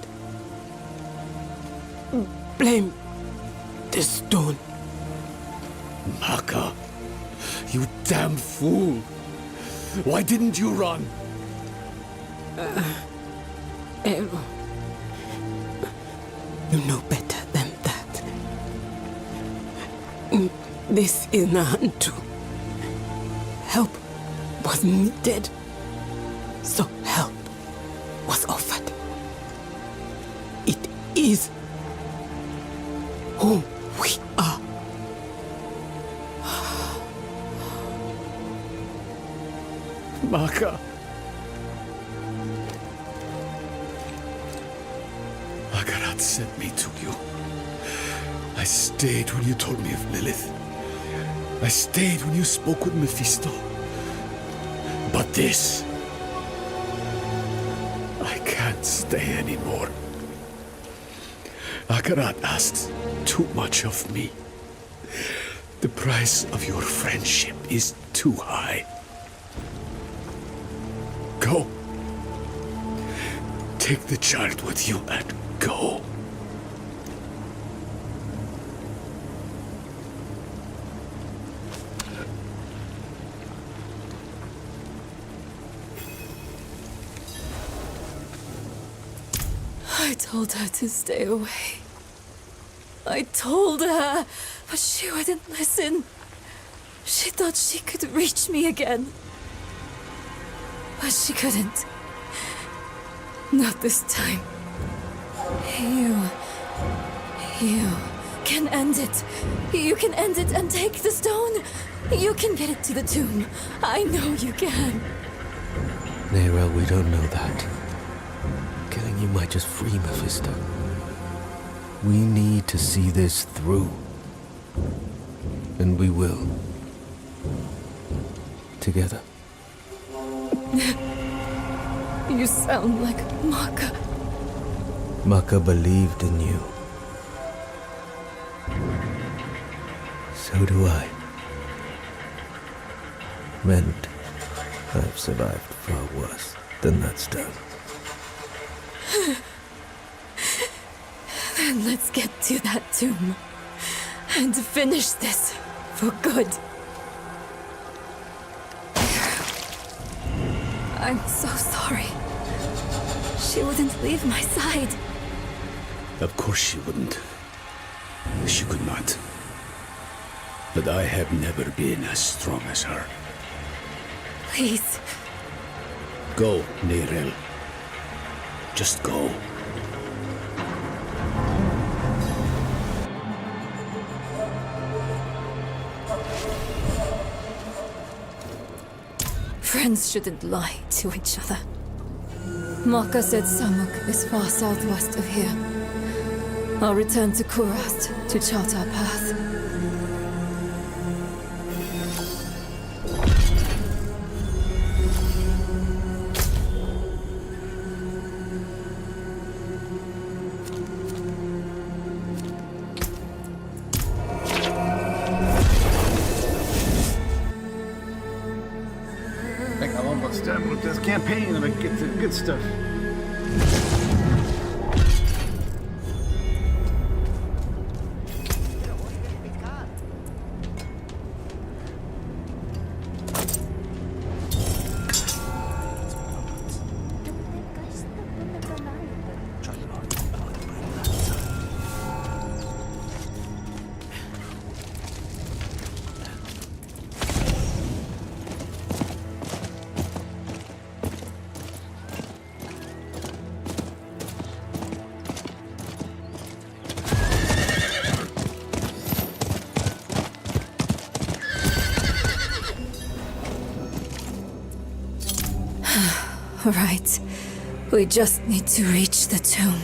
Blame the stone. Maka, you damn fool. Why didn't you run? Ero, you know better than that. This is Nahantu. Help was needed, so help was offered. It is who we are. Maka. Akarat sent me to you. I stayed when you told me of Lilith. I stayed when you spoke with Mephisto. But this... I can't stay anymore. Akarat asked too much of me. The price of your friendship is too high. Go. Take the child with you and go. I told her to stay away. I told her, but she wouldn't listen. She thought she could reach me again. But she couldn't. Not this time. You can end it. You can end it and take the stone. You can get it to the tomb. I know you can. Nerel, we don't know that. Killing you might just free Mephisto. We need to see this through. And we will. Together. You sound like Maka. Maka believed in you. So do I. And I've survived far worse than that stone. Then let's get to that tomb. And finish this for good. I'm so sorry. She wouldn't leave my side. Of course she wouldn't. She could not. But I have never been as strong as her. Please. Go, Nerel. Just go. Friends shouldn't lie to each other. Maka said Samuk is far southwest of here. I'll return to Kurast to chart our path. I think I'm almost done with this campaign and I get to the good stuff. Right. We just need to reach the tomb.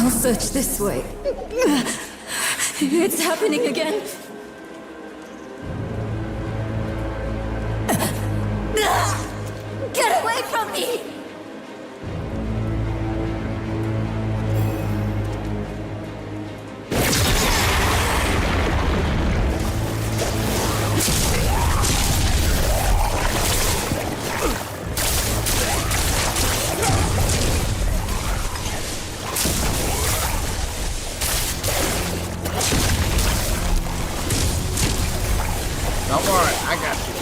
I'll search this way. It's happening again. Get away from me! Don't worry, I got you.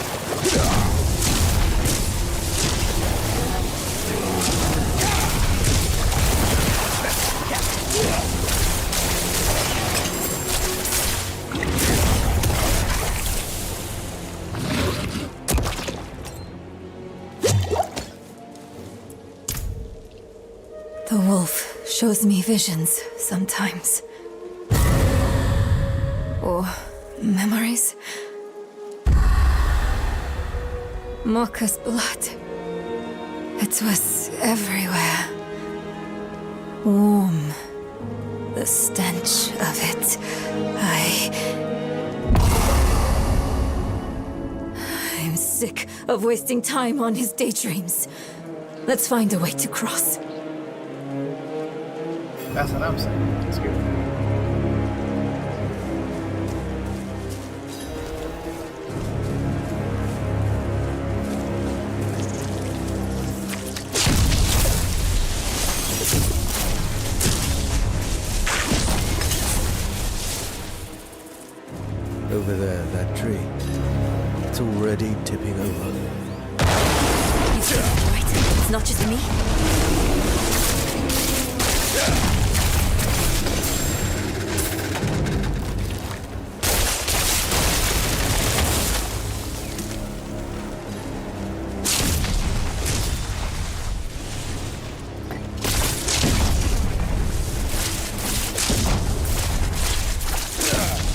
The wolf shows me visions sometimes. Or memories. Mocha's blood. It was everywhere. Warm. The stench of it. I'm sick of wasting time on his daydreams. Let's find a way to cross. That's what I'm saying. Let's go. Over there, that tree. It's already tipping over. You said it right. It's not just me.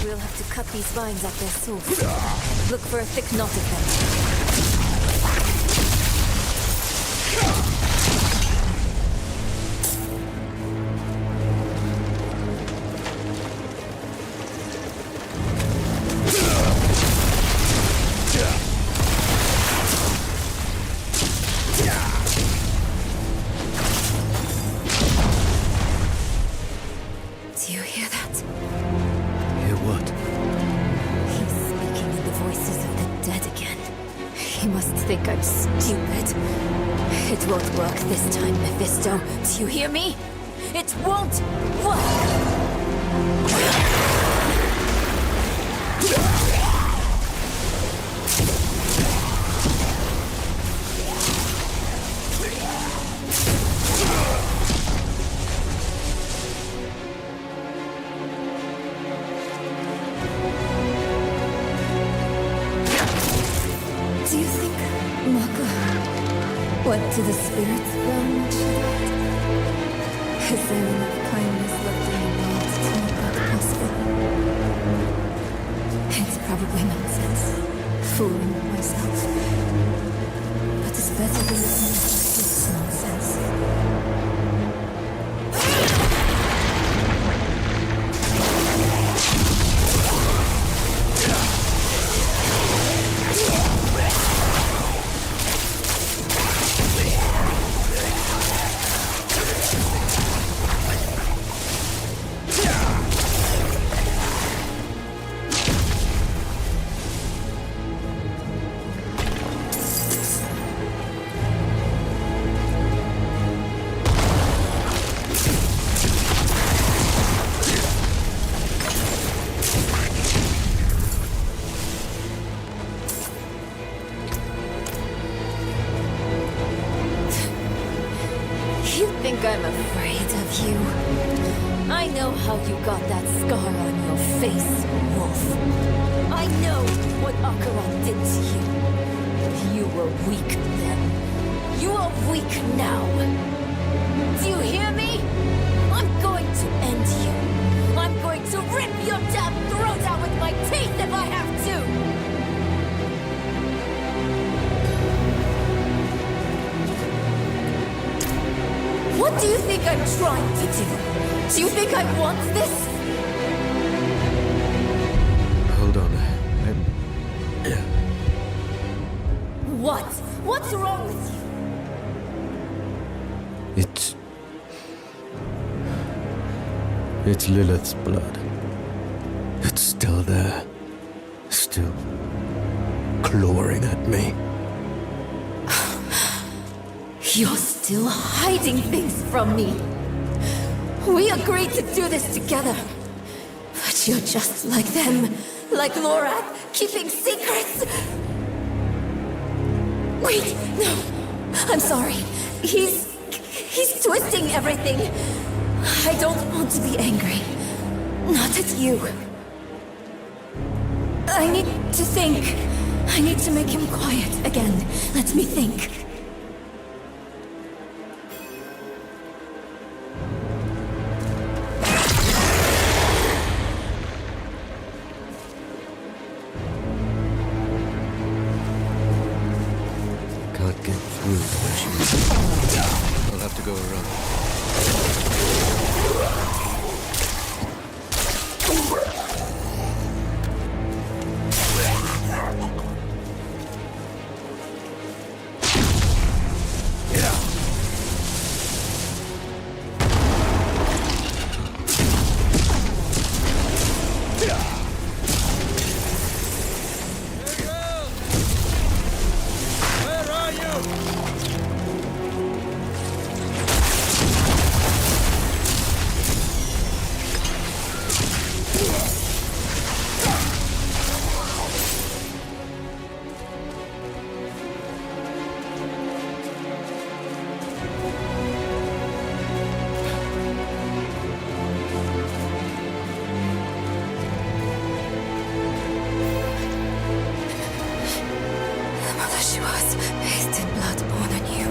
We'll have to cut these vines at their source. Look for a thick knot of them. Do you hear that? Hear what? He's speaking in the voices of the dead again. He must think I'm stupid. It won't work this time, Mephisto. Do you hear me? It won't work! Do you think Maka went to the spirit's realm when she died? Is there enough kindness left in the world to make that possible? It's probably nonsense, fooling myself. But it's better than this nonsense. You think I'm afraid of you? I know how you got that scar on your face, Wolf. I know what Akaran did to you. You were weak then. You are weak now. Do you hear me? I'm going to end you. I'm going to rip your damn throat out with my teeth if I have to! What do you think I'm trying to do? Do you think I want this? Hold on. What? What's wrong with you? It's Lilith's blood. It's still there. Still clawing at me. You're still hiding things from me. We agreed to do this together. But you're just like them. Like Laura, keeping secrets. Wait, no. I'm sorry. He's twisting everything. I don't want to be angry. Not at you. I need to think. I need to make him quiet again. Let me think. Can't get through to where she is. I'll have to go around. She was bathed in blood born anew.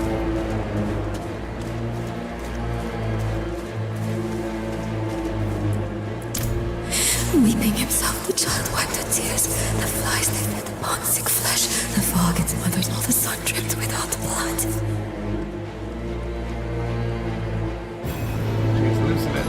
Weeping himself, the child wiped her tears. The flies they fed upon sick flesh. The fog its mothers, all the sun dripped without blood. She's losing it.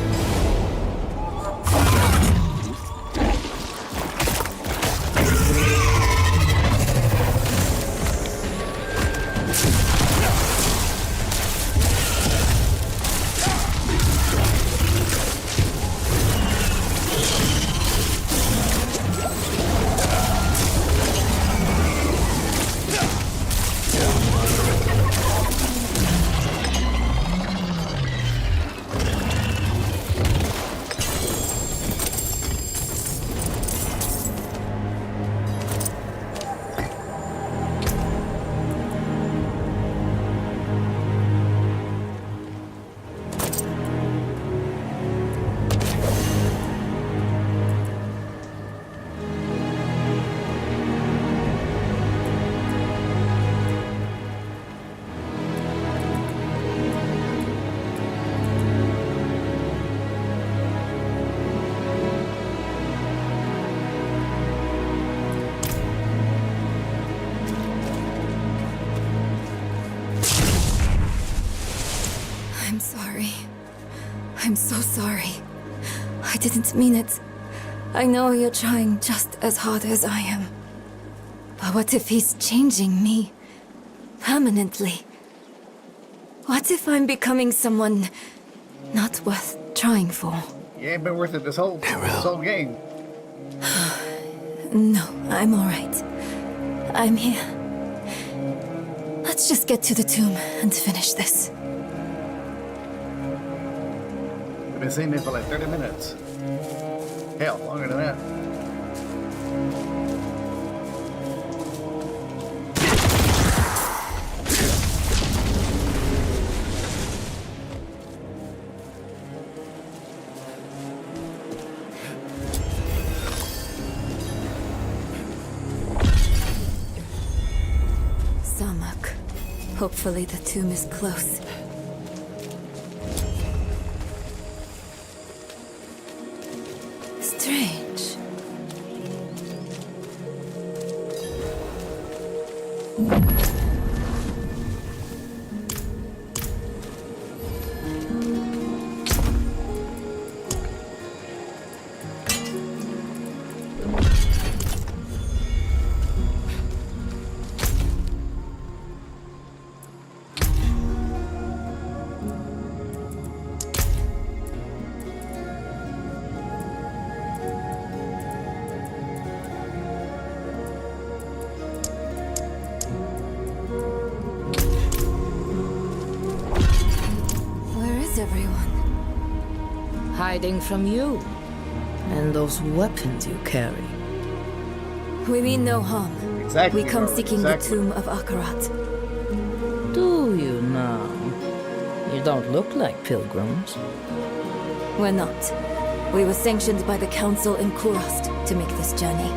I'm sorry. I'm so sorry. I didn't mean it. I know you're trying just as hard as I am. But what if he's changing me? Permanently? What if I'm becoming someone not worth trying for? You ain't been worth it this whole game. No, I'm alright. I'm here. Let's just get to the tomb and finish this. I've been sitting there for like 30 minutes. Hell, longer than that. Samak. Hopefully the tomb is close. Strange. hiding from you. And those weapons you carry. We mean no harm. Exactly. We come Robert, seeking exactly. the tomb of Akarat. Do you now? You don't look like pilgrims. We're not. We were sanctioned by the Council in Kurast to make this journey.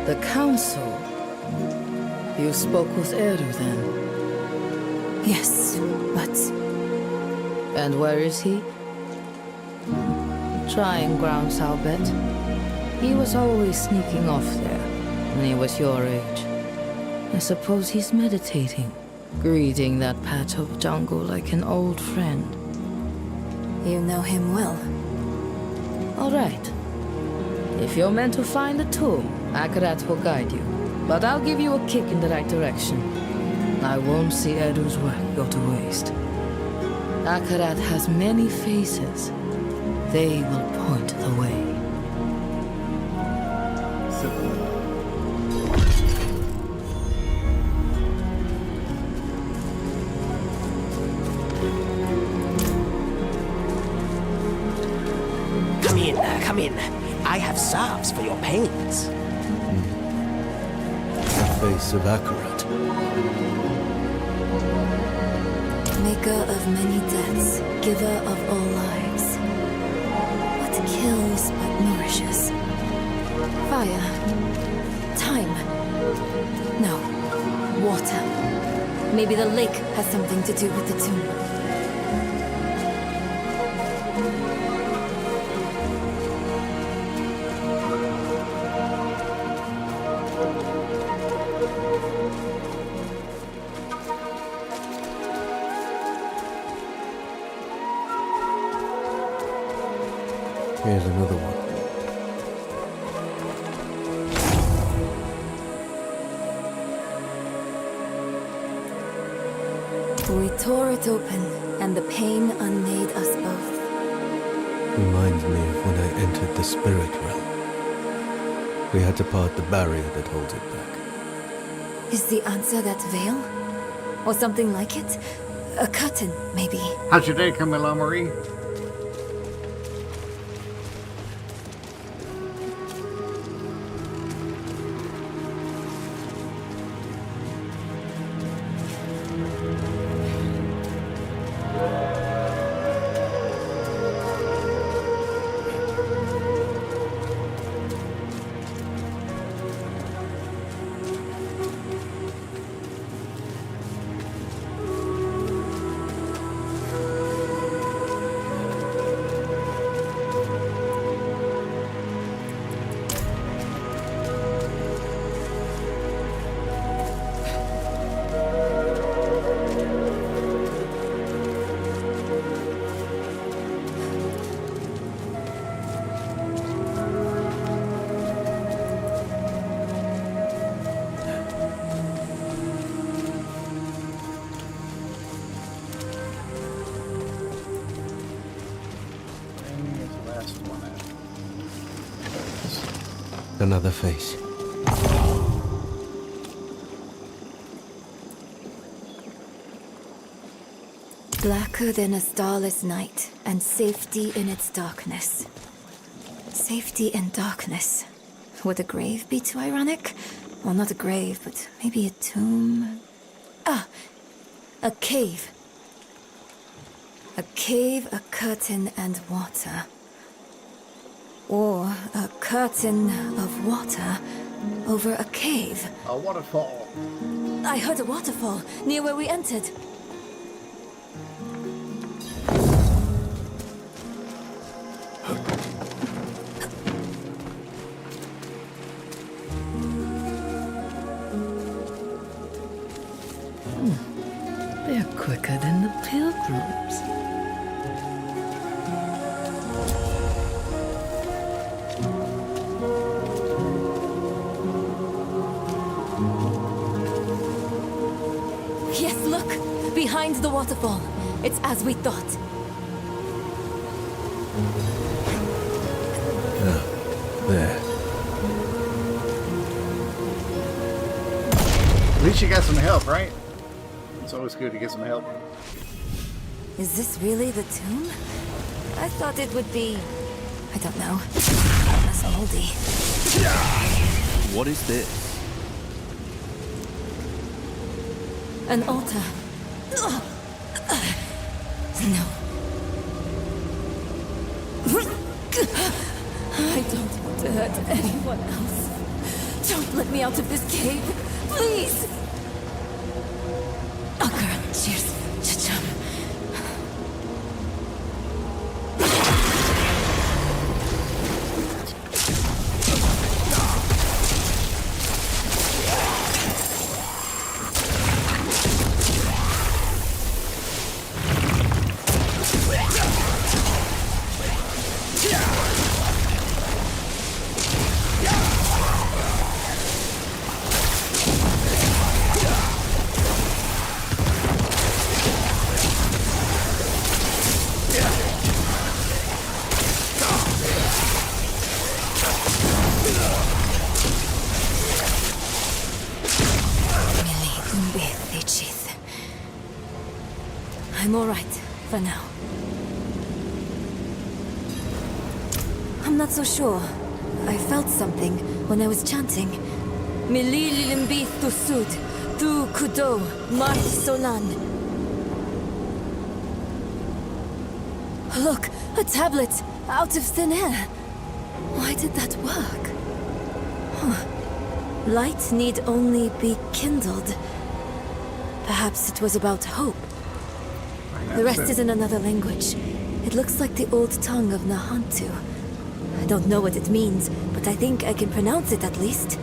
The Council? You spoke with Eru then? Yes, but... And where is he? Trying grounds, I'll bet. He was always sneaking off there when he was your age. I suppose he's meditating, greeting that patch of jungle like an old friend. You know him well. All right. If you're meant to find the tomb, Akarat will guide you. But I'll give you a kick in the right direction. I won't see Edu's work go to waste. Akarat has many faces. They will point the way. Come in. I have salves for your pains. The face of Akarat. Maker of many deaths, giver of all lives. What kills but nourishes? Fire. Time. No. Water. Maybe the lake has something to do with the tomb. Here's another one. We tore it open, and the pain unmade us both. Reminds me of when I entered the spirit realm. We had to part the barrier that holds it back. Is the answer that veil? Or something like it? A curtain, maybe. How's your day, Camilla Marie? Another face. Blacker than a starless night, and safety in its darkness. Safety and darkness. Would a grave be too ironic? Well, not a grave, but maybe a tomb. Ah, a cave. A cave, a curtain, and water. Or a curtain of water over a cave. A waterfall. I heard a waterfall near where we entered. They're quicker than the pilgrims. Yes, look! Behind the waterfall. It's as we thought. There. At least you got some help, right? It's always good to get some help. Is this really the tomb? I thought it would be... I don't know. Less moldy. What is this? An altar. No. I don't want to hurt anyone else. Don't let me out of this cave, please! Oh, girl, cheers. Cha-chum. I'm all right, for now. I'm not so sure. I felt something when I was chanting. Mililimbith tu sud, tu kudo, mart solan. Look, a tablet, out of thin air. Why did that work? Huh. Light need only be kindled. Perhaps it was about hope. The rest is in another language. It looks like the old tongue of Nahantu. I don't know what it means, but I think I can pronounce it at least.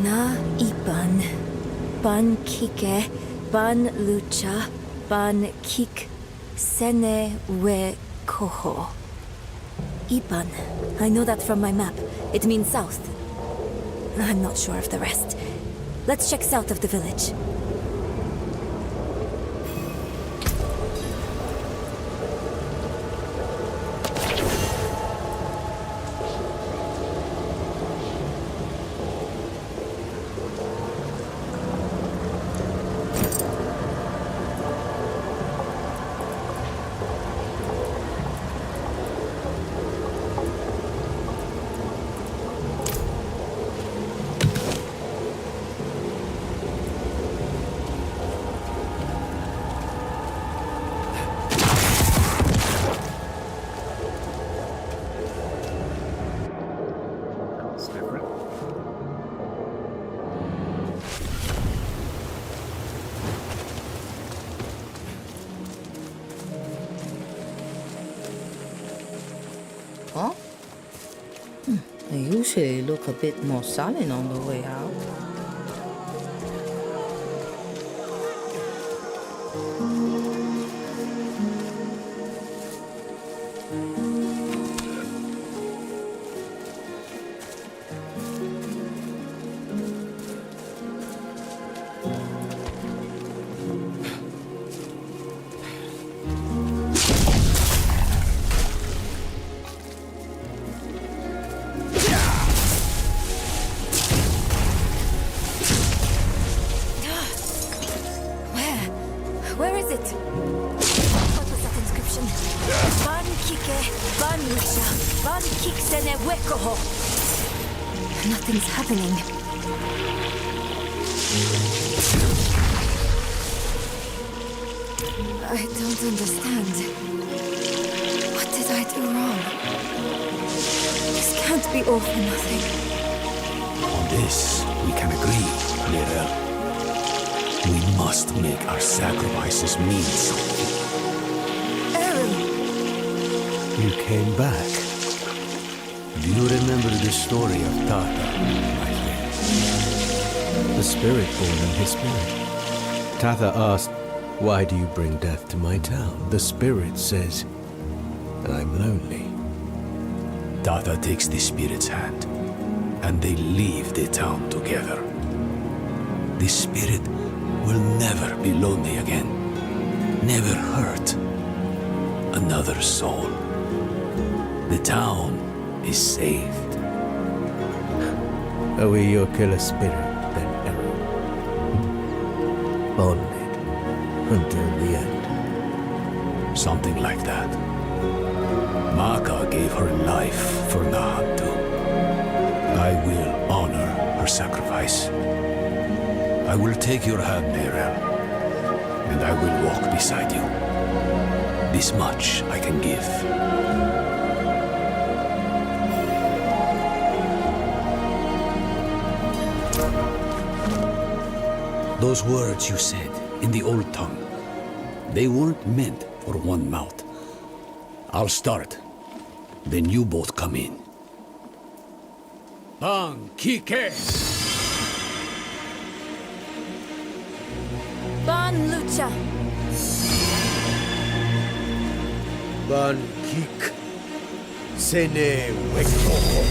Na iban, ban kike, ban lucha, ban kik, sene we koho. Iban. I know that from my map. It means south. I'm not sure of the rest. Let's check south of the village. Huh? They usually look a bit more sullen on the way out. Where is it? What was that inscription? Ban kike, ban lucha, ban kik sene wekoho. Nothing's happening. I don't understand. What did I do wrong? This can't be all for nothing. On this, we can agree, Mirel. We must make our sacrifices mean something. Aaron! You came back. Do you remember the story of Tata, my friend? The spirit born in his spirit. Tatha asked, "Why do you bring death to my town?" The spirit says, "I'm lonely." Tata takes the spirit's hand, and they leave the town together. The spirit will never be lonely again, never hurt another soul. The town is saved. Are we your killer spirit, then, Aaron? Bonded until the end. Something like that. her life for Nahantu. I will honor her sacrifice. I will take your hand, Miriam, and I will walk beside you. This much I can give. Those words you said in the old tongue, they weren't meant for one mouth. I'll start, then you both come in. Bang Kike! Ban Lucha. Ban Kik. Sene Wekoko.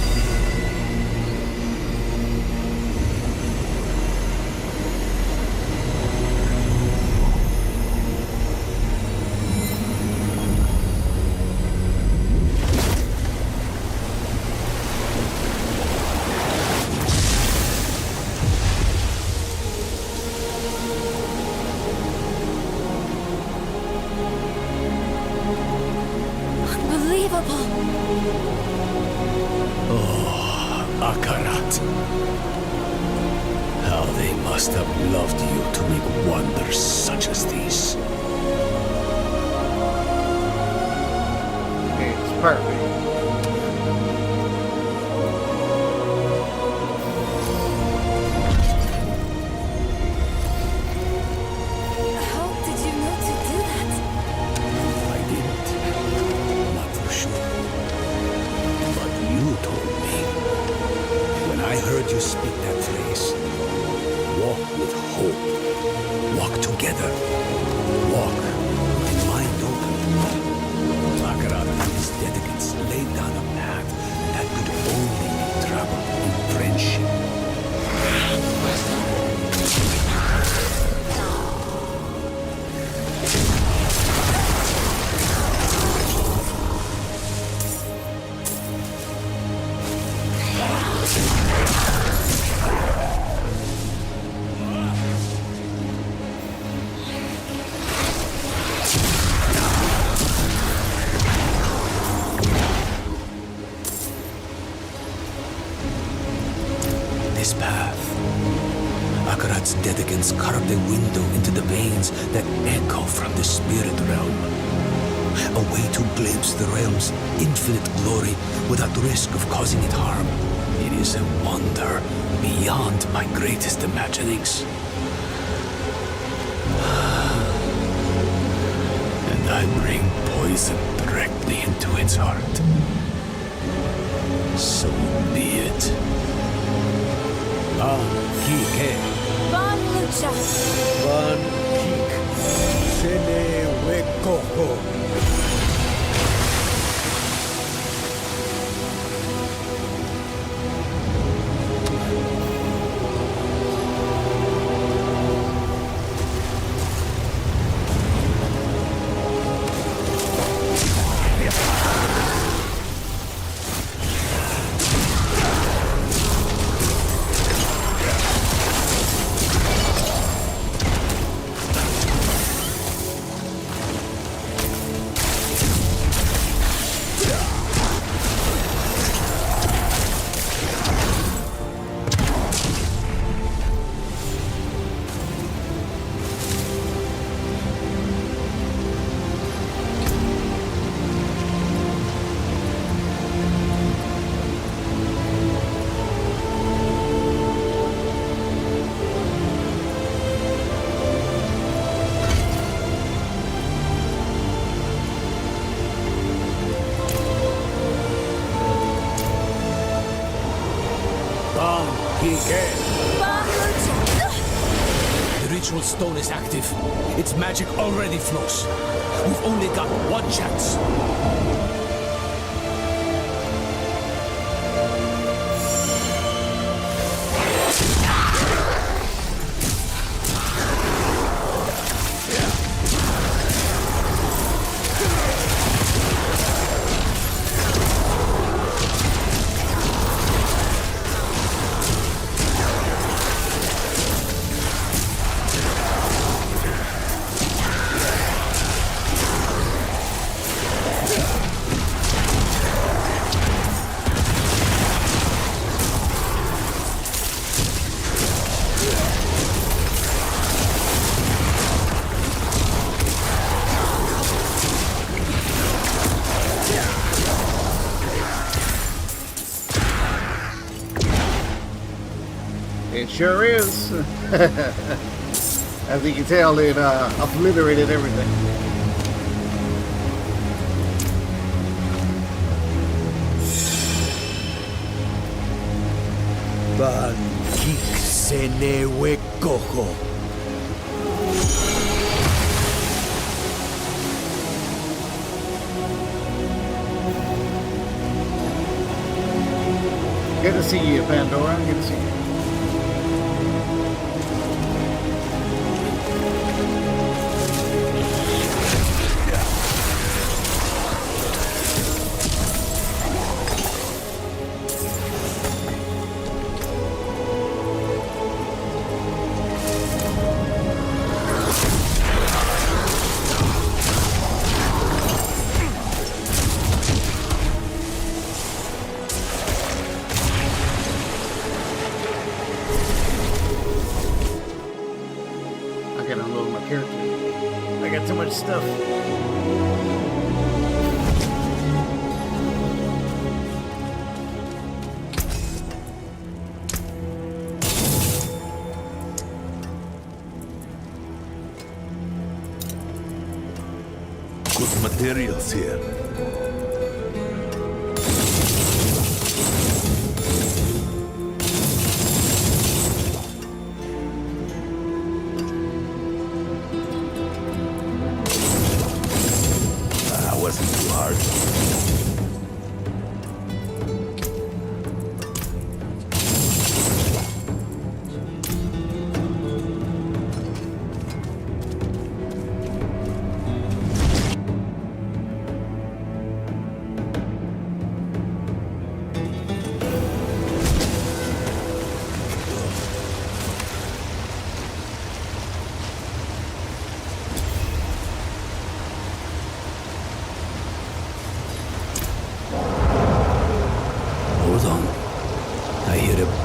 Carved a window into the veins that echo from the spirit realm. A way to glimpse the realm's infinite glory without risk of causing it harm. It is a wonder beyond my greatest imaginings. And I bring poison directly into its heart. So be it. Kike. Ban Lucha. Ban Kik. Sene Wekoko. The ritual stone is active. Its magic already flows. We've only got one chance. It sure is. As you can tell, it obliterated everything. Van kik sene we cojo. Good to see you, Pandora. Good to see you. I gotta unload my character. I got too much stuff. Good materials here. Wasn't too hard.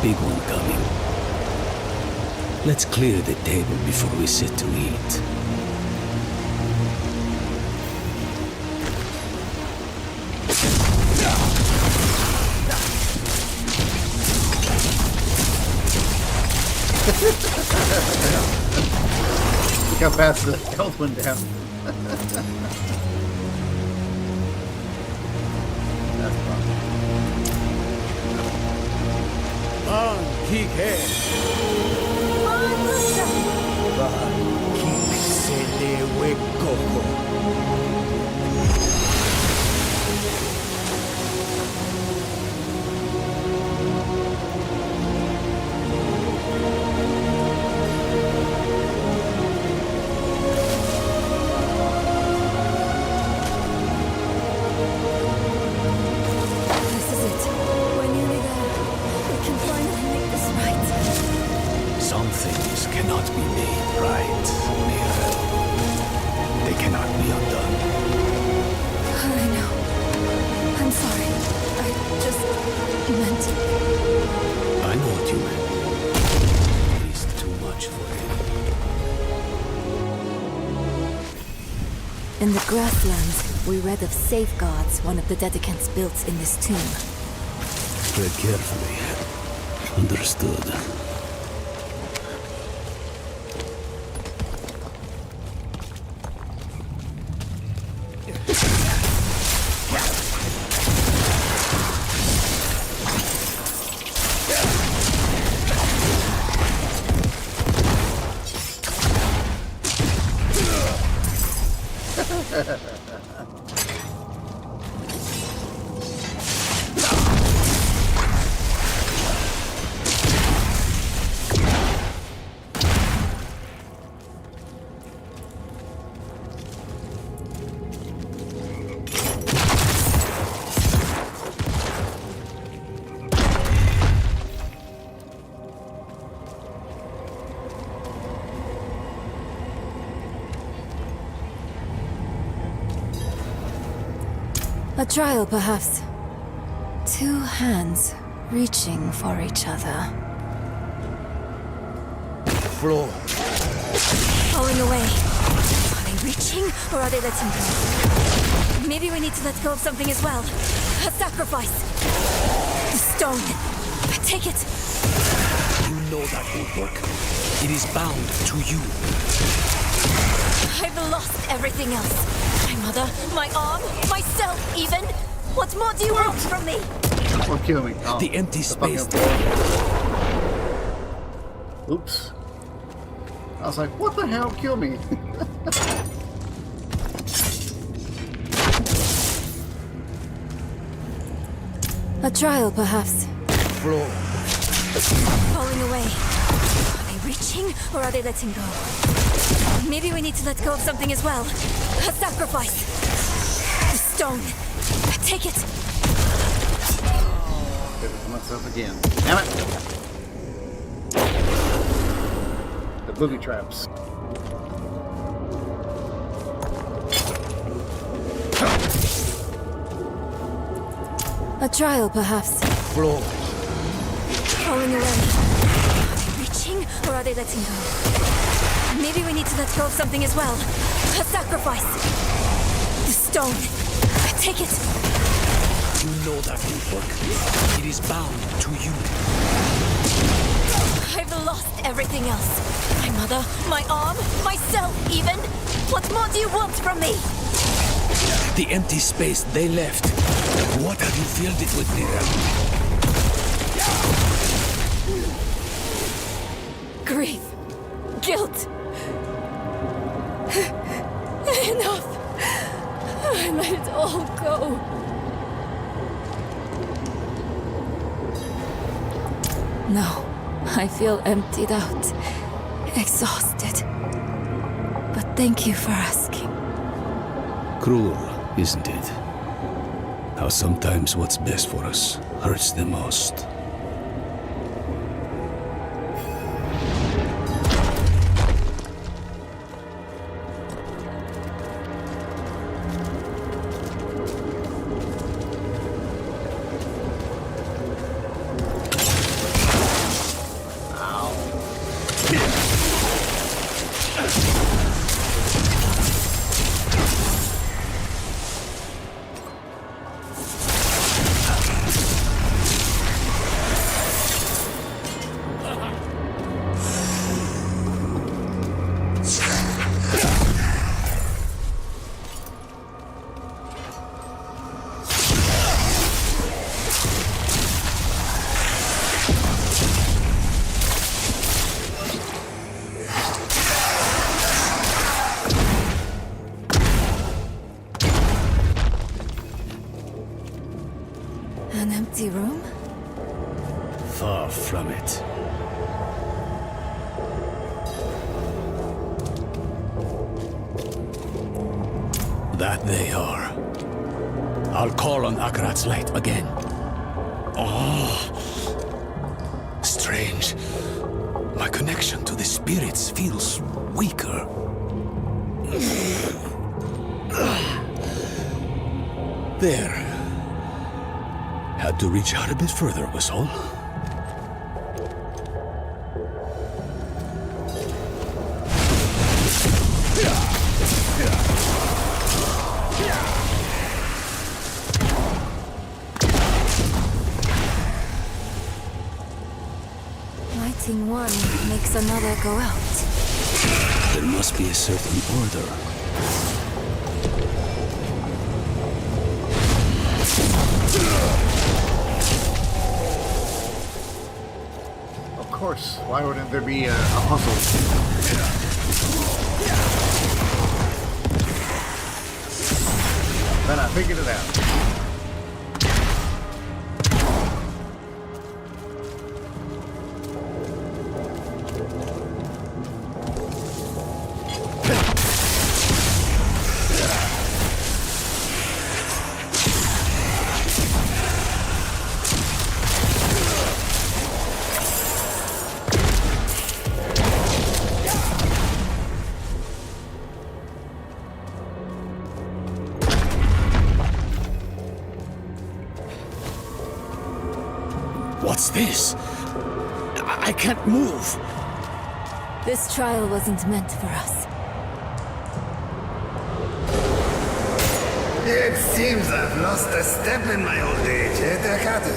Big one coming. Let's clear the table before we sit to eat. Look how fast the health went down. That's fun. Kik he. Van kik sene we cojo. Some things cannot be made right, Mirabel. They cannot be undone. I know. I'm sorry. I just meant... I know what you meant. It is too much for him. In the grasslands, we read of safeguards one of the dedicants built in this tomb. Tread carefully. Understood. A trial, perhaps. Two hands reaching for each other. Floor. Falling away. Are they reaching, or are they letting go? Maybe we need to let go of something as well. A sacrifice. The stone. Take it. You know that won't work. It is bound to you. I've lost everything else. My mother, my arm, myself even. What more do you want from me? Or kill me. Oh, The empty space. Oops. I was like, what the hell? Kill me. A trial, perhaps. Floor. Falling away. Are they reaching or are they letting go? Maybe we need to let go of something as well. A sacrifice. The stone. Take it. Did it myself again. Damn it. The booby traps. A trial, perhaps. Floor. Falling away. Are they reaching or are they letting go? Maybe we need to let go of something as well. A sacrifice. The stone. Take it. You know that won't work. It is bound to you. I've lost everything else. My mother, my arm, myself even. What more do you want from me? The empty space they left. What have you filled it with, Miriam? Grief. Guilt. Enough. I let it all go. No, I feel emptied out. Exhausted. But thank you for asking. Cruel, isn't it? How sometimes what's best for us hurts the most. An empty room? Far from it. That they are. I'll call on Akarat's light again. Oh, strange. My connection to the spirits feels weaker. There. Had to reach out a bit further, was all. Lighting one makes another go out. There must be a certain order. Of course. Why wouldn't there be a puzzle? Then I figured it out. What's this? I can't move. This trial wasn't meant for us. It seems I've lost a step in my old age, eh, Dekate?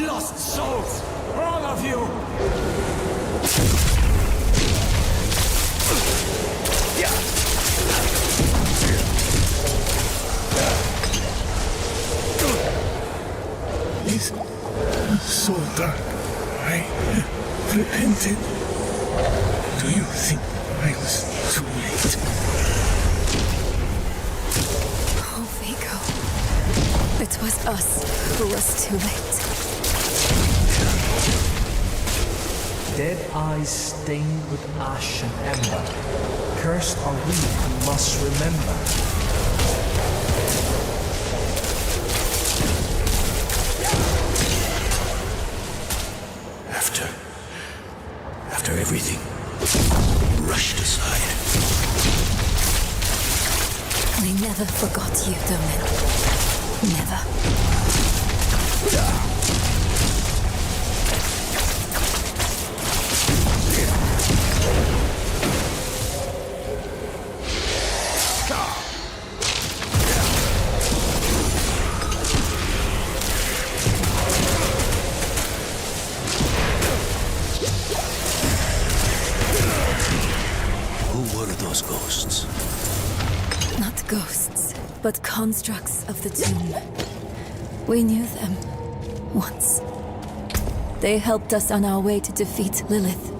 Lost souls! All of you! It's so dark. I repented. Do you think I was too late? Oh, Vigo. It was us who was too late. Dead eyes stained with ash and ember. Cursed are we who must remember. After everything, rushed aside. We never forgot you, Domin. Never. Who were those ghosts? Not ghosts, but constructs of the tomb. We knew them once. They helped us on our way to defeat Lilith.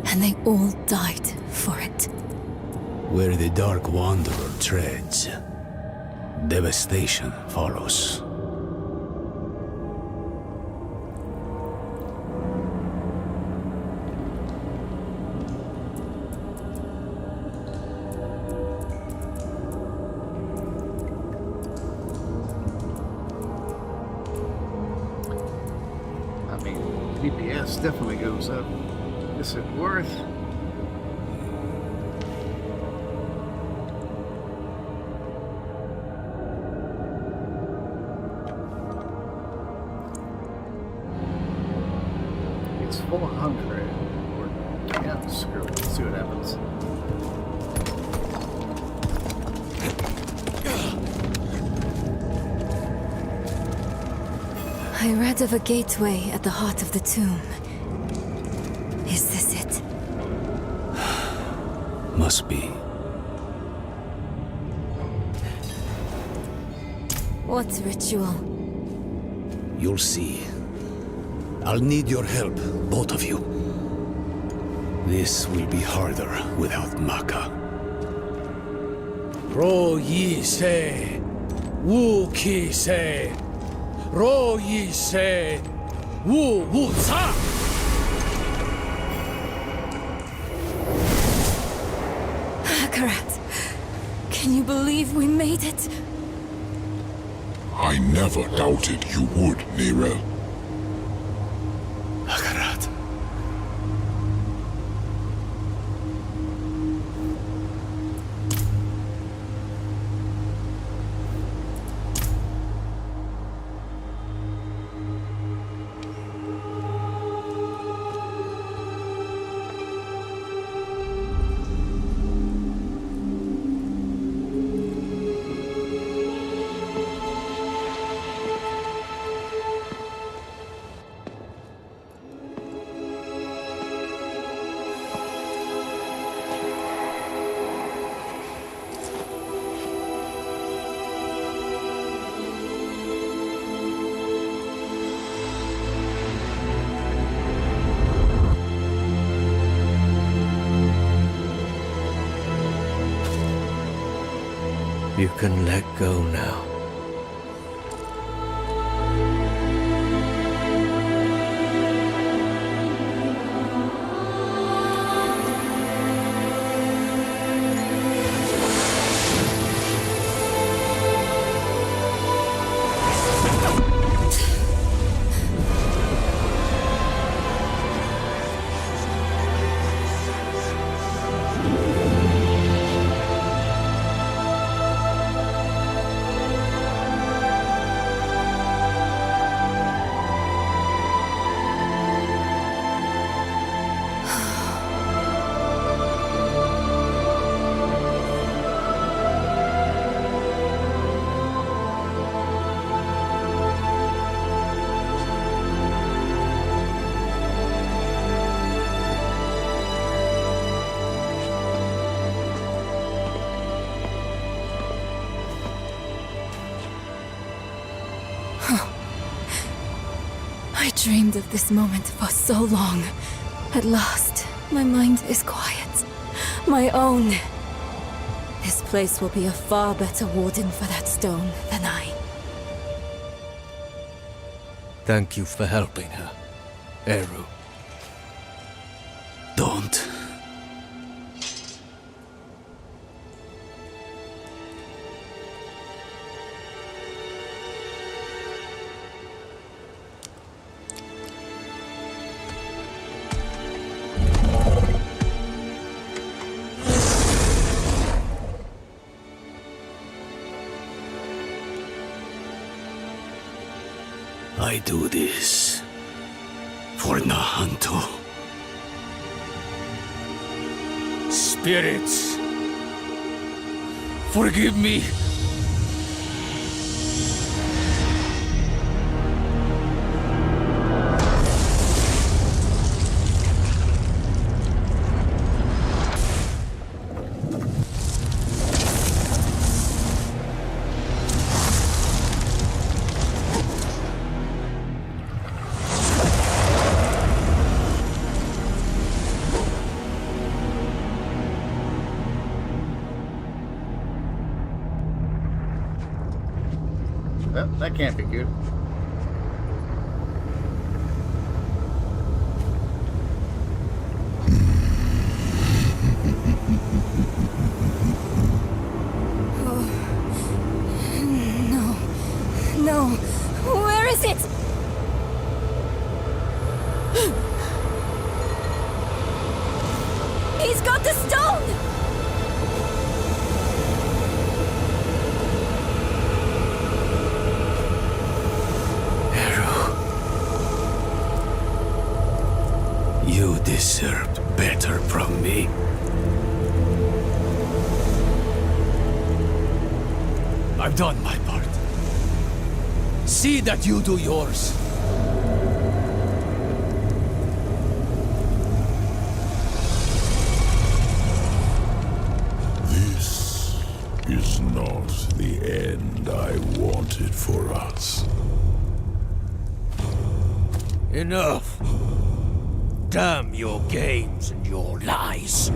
And they all died for it. Where the Dark Wanderer treads, devastation follows. I mean, DPS definitely goes up. Is it worth? It's 400. Yeah, screw it. Let's see what happens. I read of a gateway at the heart of the tomb. Is this it? Must be. What ritual? You'll see. I'll need your help, both of you. This will be harder without Maka. Ro yi se, wu ki se, ro yi se, wu wu sa. Akarat, can you believe we made it? I never doubted you would, Nerel. Akarat. You can let go now. dreamed of this moment for so long. At last, my mind is quiet. My own. This place will be a far better warden for that stone than I. Thank you for helping her, Eru. Don't. I do this for Nahanto. Spirits, forgive me. Well, that can't be good. No. Where is it? He's got the stone! You deserved better from me. I've done my part. See that you do yours. This is not the end I wanted for us. Enough. Damn your games and your lies.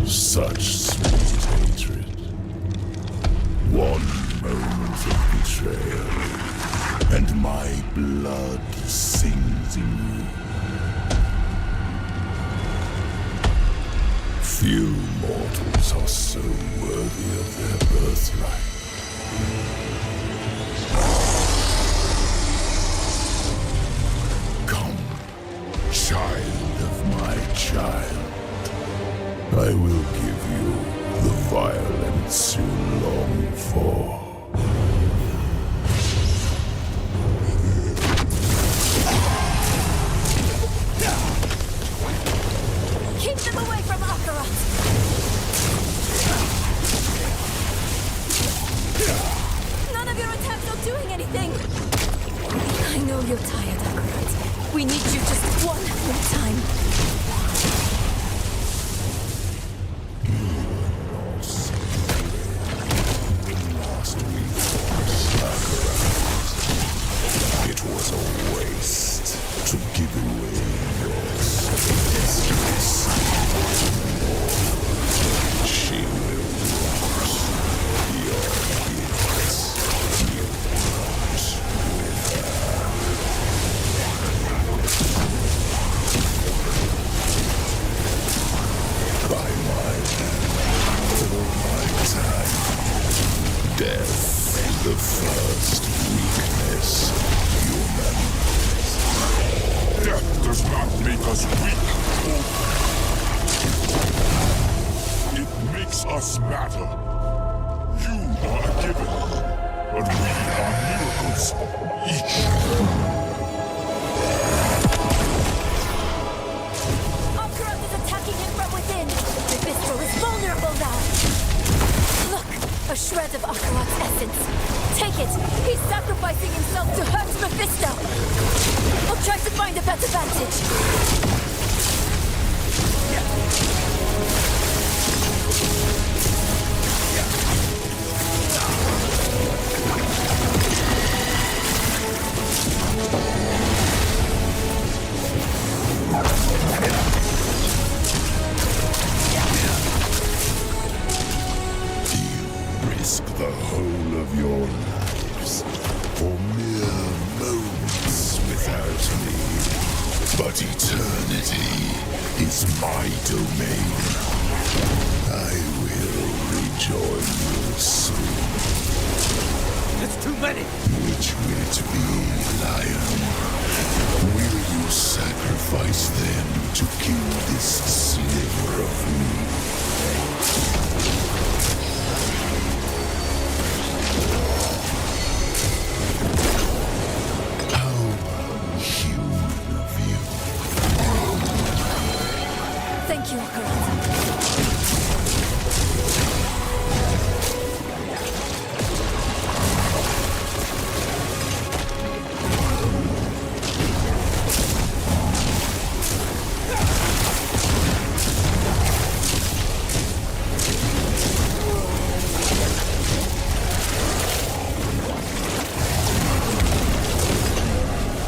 Such sweet hatred. One moment of betrayal, and my blood sings in you. Few mortals are so worthy of their birthright. Child of my child, I will give you the violence you long for. Keep them away from Akarat! None of your attacks are doing anything! I know you're tired, Akarat. We need you just one more time. Last week, it was a waste to give away your secrets. She will rot your gifts. You rot with her. By my hand, for my time, death is the first weakness of human. Death does not make us weak. It makes us matter. You are a given, but we are miracles, each. Akarat is attacking him from within. Mephisto is vulnerable now. Look, a shred of Akarat's essence. Take it. He's sacrificing himself to hurt Mephisto. I'll try to find a better vantage. whole of your lives for mere moments without me. But eternity is my domain. I will rejoin you soon. It's too many! Which will it be, Lion? Will you sacrifice them to kill this sliver of me? Thank you, Akarat.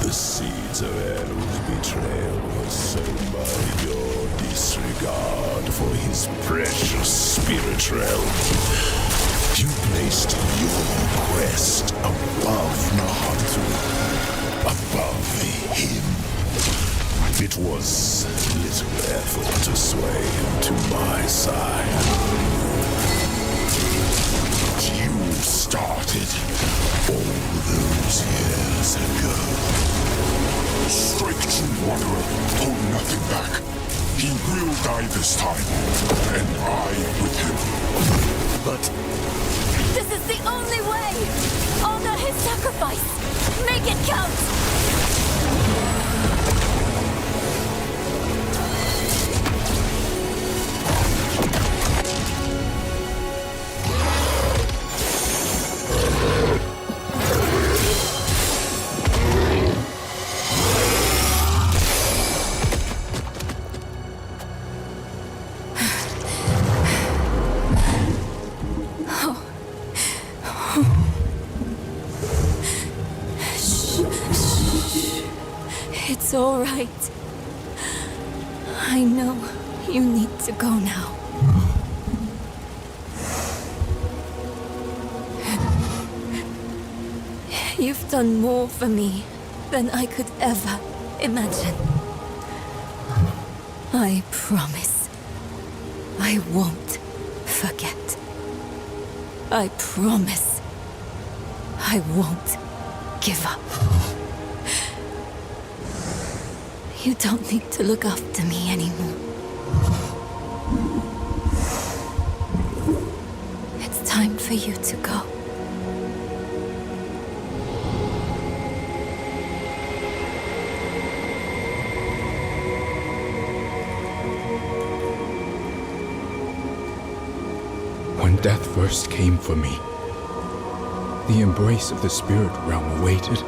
The seeds of Eru's betrayal were sown by your disregard for his precious spirit realm. You placed your quest above Nahatu, above him. It was little effort to sway him to my side. You started all those years ago. Strike true, Wanderer. Hold nothing back. He will die this time, and I with him. But This is the only way! Honor his sacrifice! Make it count! It's all right. I know you need to go now. You've done more for me than I could ever imagine. I promise I won't forget. I promise I won't give up. You don't need to look after me anymore. It's time for you to go. When death first came for me, the embrace of the spirit realm awaited.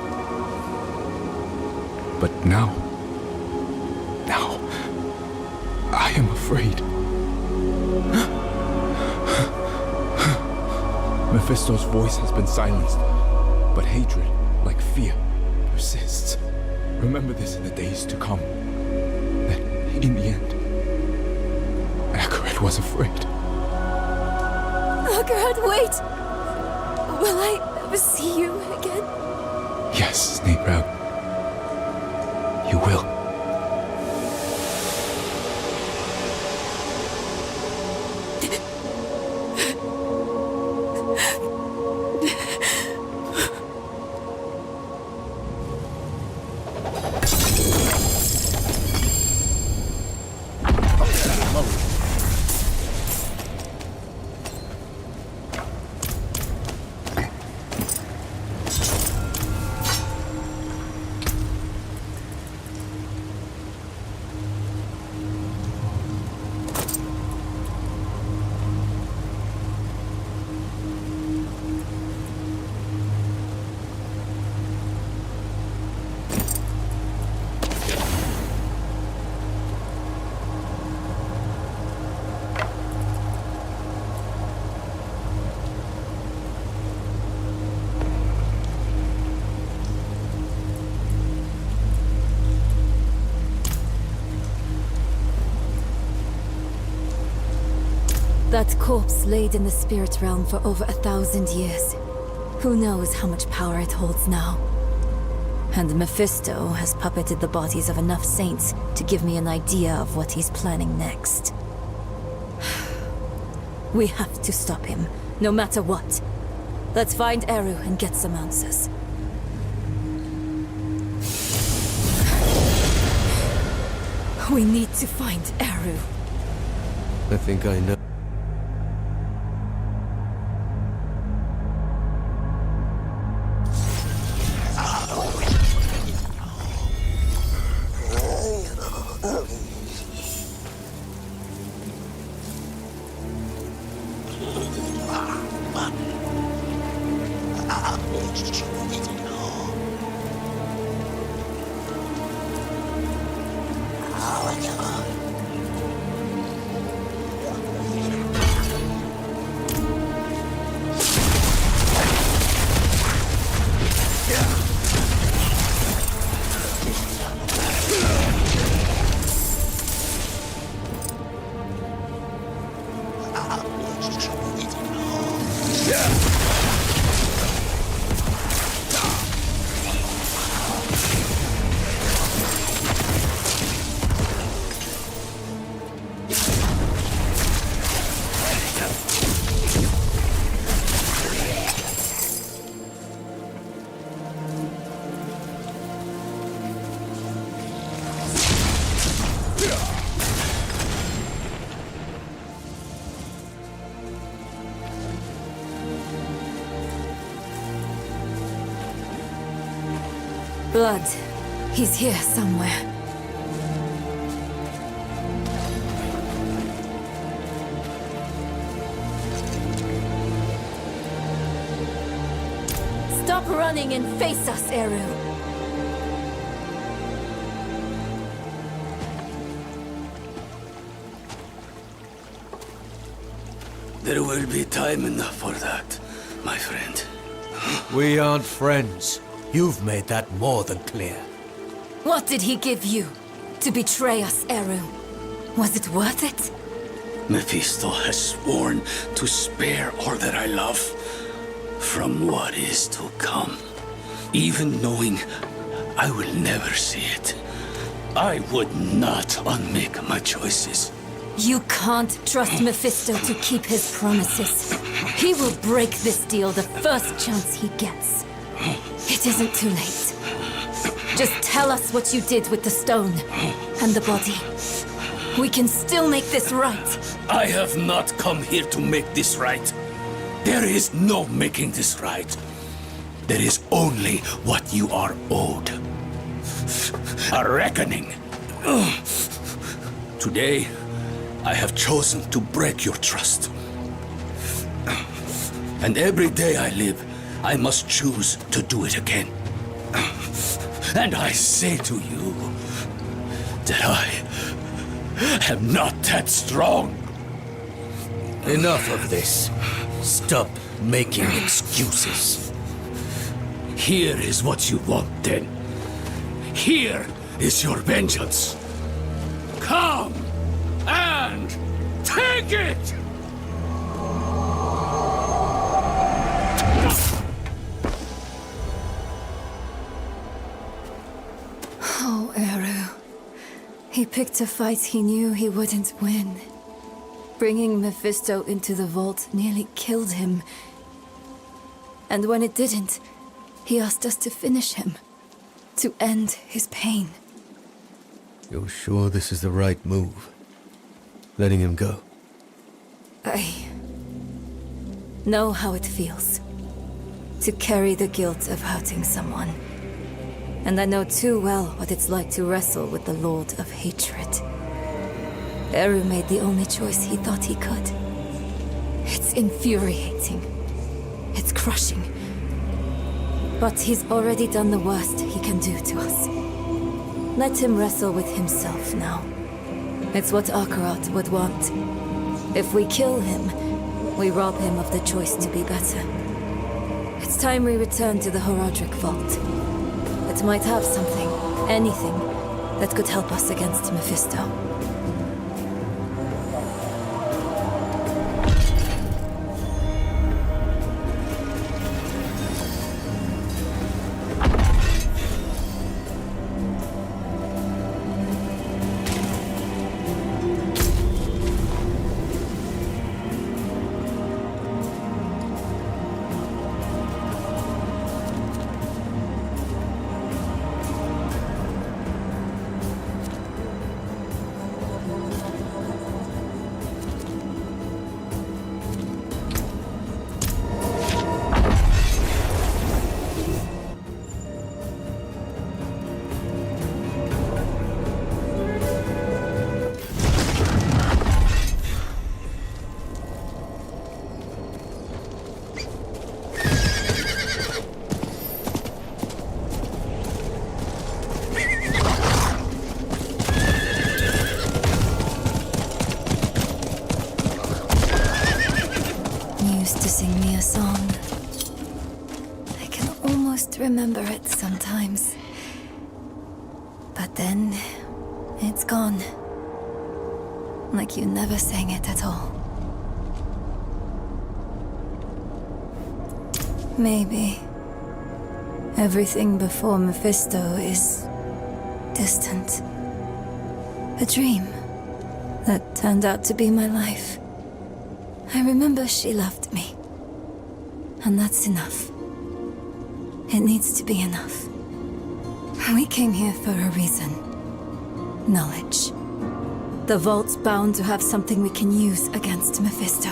But now, I am afraid. Mephisto's voice has been silenced, but hatred, like fear, persists. Remember this in the days to come, that in the end, Akarat was afraid. Akarat, wait! Will I ever see you again? Yes, Sneeproud. You will. That corpse laid in the spirit realm for over 1,000 years. Who knows how much power it holds now? And Mephisto has puppeted the bodies of enough saints to give me an idea of what he's planning next. We have to stop him, no matter what. Let's find Eru and get some answers. We need to find Eru. I think I know. Blood. He's here somewhere. Stop running and face us, Eru. There will be time enough for that, my friend. We aren't friends. You've made that more than clear. What did he give you to betray us, Eru? Was it worth it? Mephisto has sworn to spare all that I love from what is to come. Even knowing I will never see it, I would not unmake my choices. You can't trust Mephisto to keep his promises. He will break this deal the first chance he gets. It isn't too late. Just tell us what you did with the stone and the body. We can still make this right. I have not come here to make this right. There is no making this right. There is only what you are owed. A reckoning. Today, I have chosen to break your trust. And every day I live, I must choose to do it again. And I say to you that I am not that strong. Enough of this. Stop making excuses. Here is what you want, then. Here is your vengeance. Come and take it! Oh, Eru. He picked a fight he knew he wouldn't win. Bringing Mephisto into the vault nearly killed him. And when it didn't, he asked us to finish him. To end his pain. You're sure this is the right move? Letting him go? I know how it feels. To carry the guilt of hurting someone. And I know too well what it's like to wrestle with the Lord of Hatred. Eru made the only choice he thought he could. It's infuriating. It's crushing. But he's already done the worst he can do to us. Let him wrestle with himself now. It's what Akarat would want. If we kill him, we rob him of the choice to be better. It's time we return to the Horadric Vault. It might have something, anything, that could help us against Mephisto. a song. I can almost remember it sometimes. But then, it's gone. Like you never sang it at all. Maybe everything before Mephisto is distant. A dream that turned out to be my life. I remember she loved me. And that's enough. It needs to be enough. We came here for a reason. Knowledge. The vault's bound to have something we can use against Mephisto.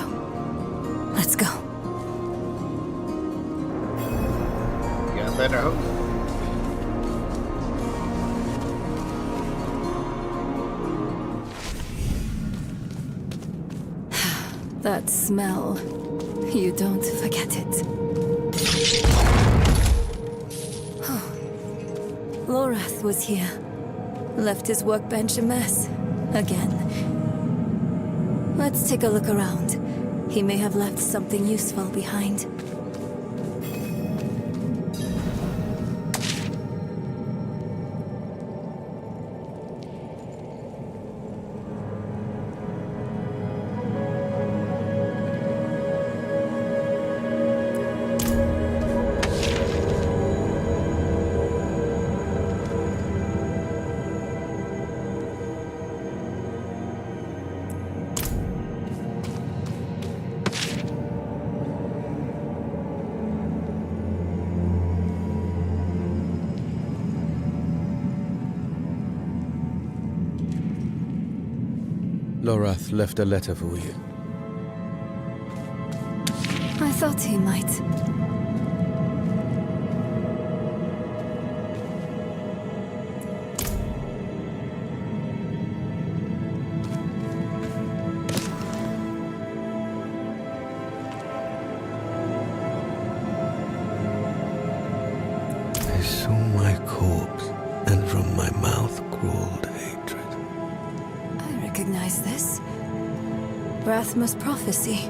Let's go. Got better hope. That smell. You don't forget it. Lorath was here. Left his workbench a mess. Again. Let's take a look around. He may have left something useful behind. Lorath left a letter for you. I thought he might. I saw my corpse, and from my mouth crawled hatred. I recognize this. Rathma's prophecy.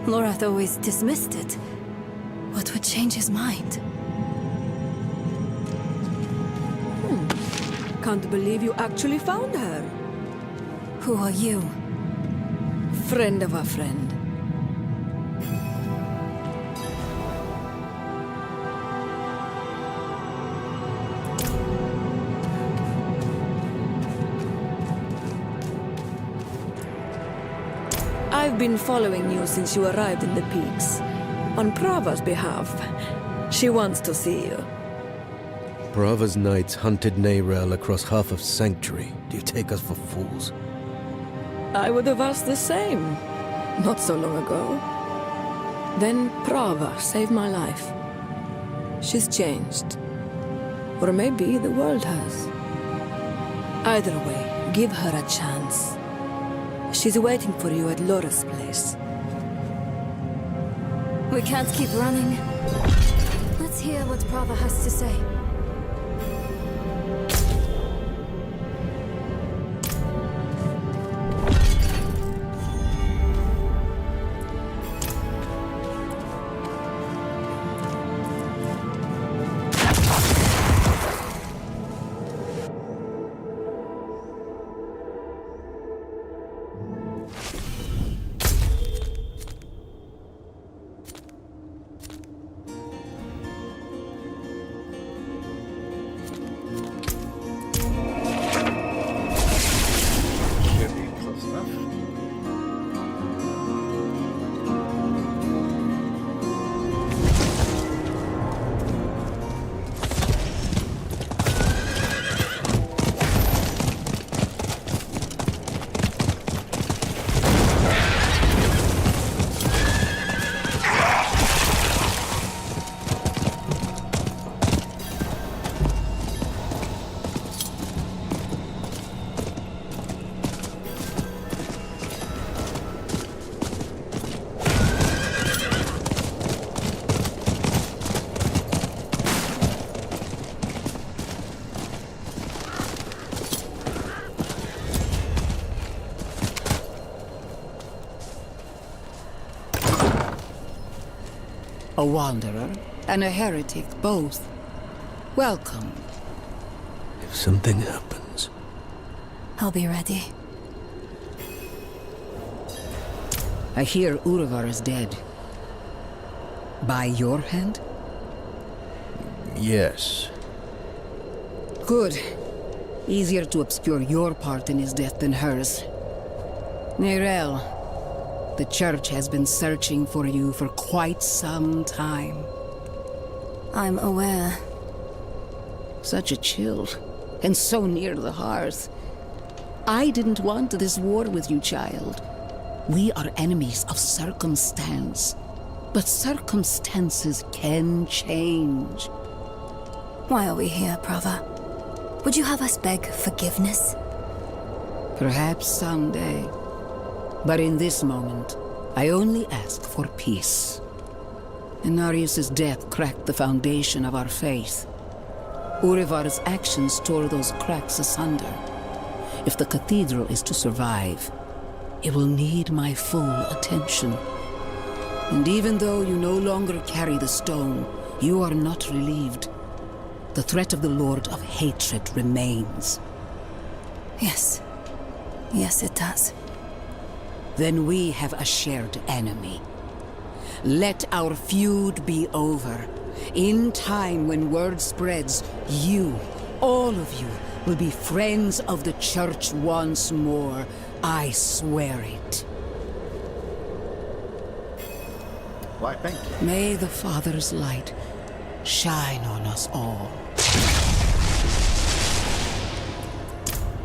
Lorath always dismissed it. What would change his mind? Can't believe you actually found her. Who are you? Friend of a friend. I've been following you since you arrived in the peaks. On Prava's behalf. She wants to see you. Brava's knights hunted Neyrel across half of Sanctuary. Do you take us for fools? I would have asked the same. Not so long ago. Then Prava saved my life. She's changed. Or maybe the world has. Either way, give her a chance. She's waiting for you at Laura's place. We can't keep running. Let's hear what Prava has to say. A wanderer and a heretic, both. Welcome. If something happens... I'll be ready. I hear Urivar is dead. By your hand? Yes. Good. Easier to obscure your part in his death than hers. Neyrelle, the Church has been searching for you for quite some time. I'm aware. Such a chill, and so near the hearth. I didn't want this war with you, child. We are enemies of circumstance. But circumstances can change. Why are we here, brother? Would you have us beg forgiveness? Perhaps someday. But in this moment, I only ask for peace. Inarius' death cracked the foundation of our faith. Urivar's actions tore those cracks asunder. If the cathedral is to survive, it will need my full attention. And even though you no longer carry the stone, you are not relieved. The threat of the Lord of Hatred remains. Yes. Yes, it does. Then we have a shared enemy. Let our feud be over. In time, when word spreads, you, all of you, will be friends of the Church once more. I swear it. Why, thank you. May the Father's light shine on us all.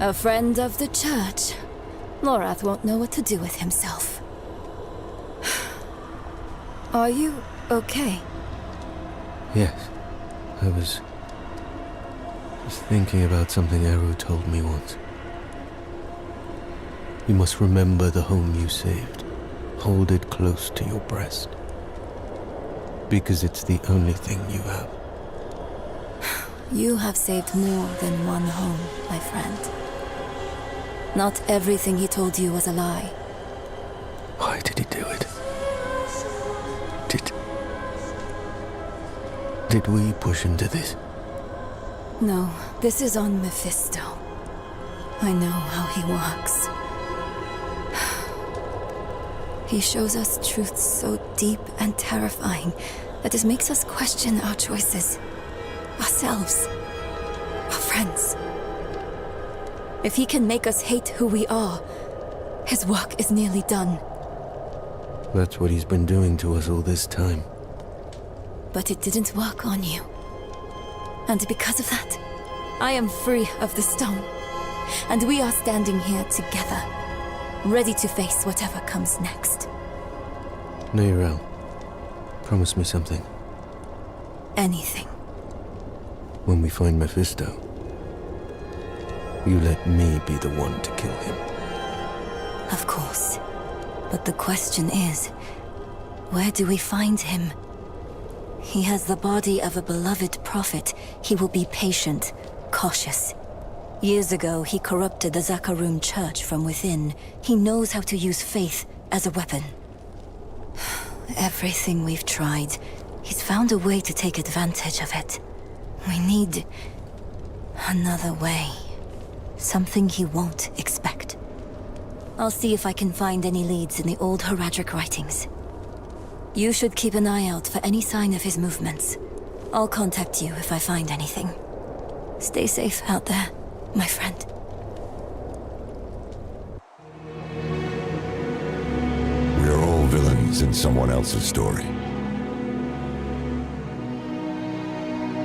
A friend of the Church. Lorath won't know what to do with himself. Are you okay? Yes. I was thinking about something Eru told me once. You must remember the home you saved. Hold it close to your breast. Because it's the only thing you have. You have saved more than one home, my friend. Not everything he told you was a lie. Why did he do it? Did we push him to this? No, this is on Mephisto. I know how he works. He shows us truths so deep and terrifying that it makes us question our choices, ourselves, our friends. If he can make us hate who we are, his work is nearly done. That's what he's been doing to us all this time. But it didn't work on you. And because of that, I am free of the stone. And we are standing here together, ready to face whatever comes next. Neyrelle, promise me something. Anything. When we find Mephisto, you let me be the one to kill him. Of course. But the question is, where do we find him? He has the body of a beloved prophet. He will be patient, cautious. Years ago, he corrupted the Zakarum Church from within. He knows how to use faith as a weapon. Everything we've tried, he's found a way to take advantage of it. We need another way. Something he won't expect. I'll see if I can find any leads in the old Heradric writings. You should keep an eye out for any sign of his movements. I'll contact you if I find anything. Stay safe out there, my friend. We're all villains in someone else's story.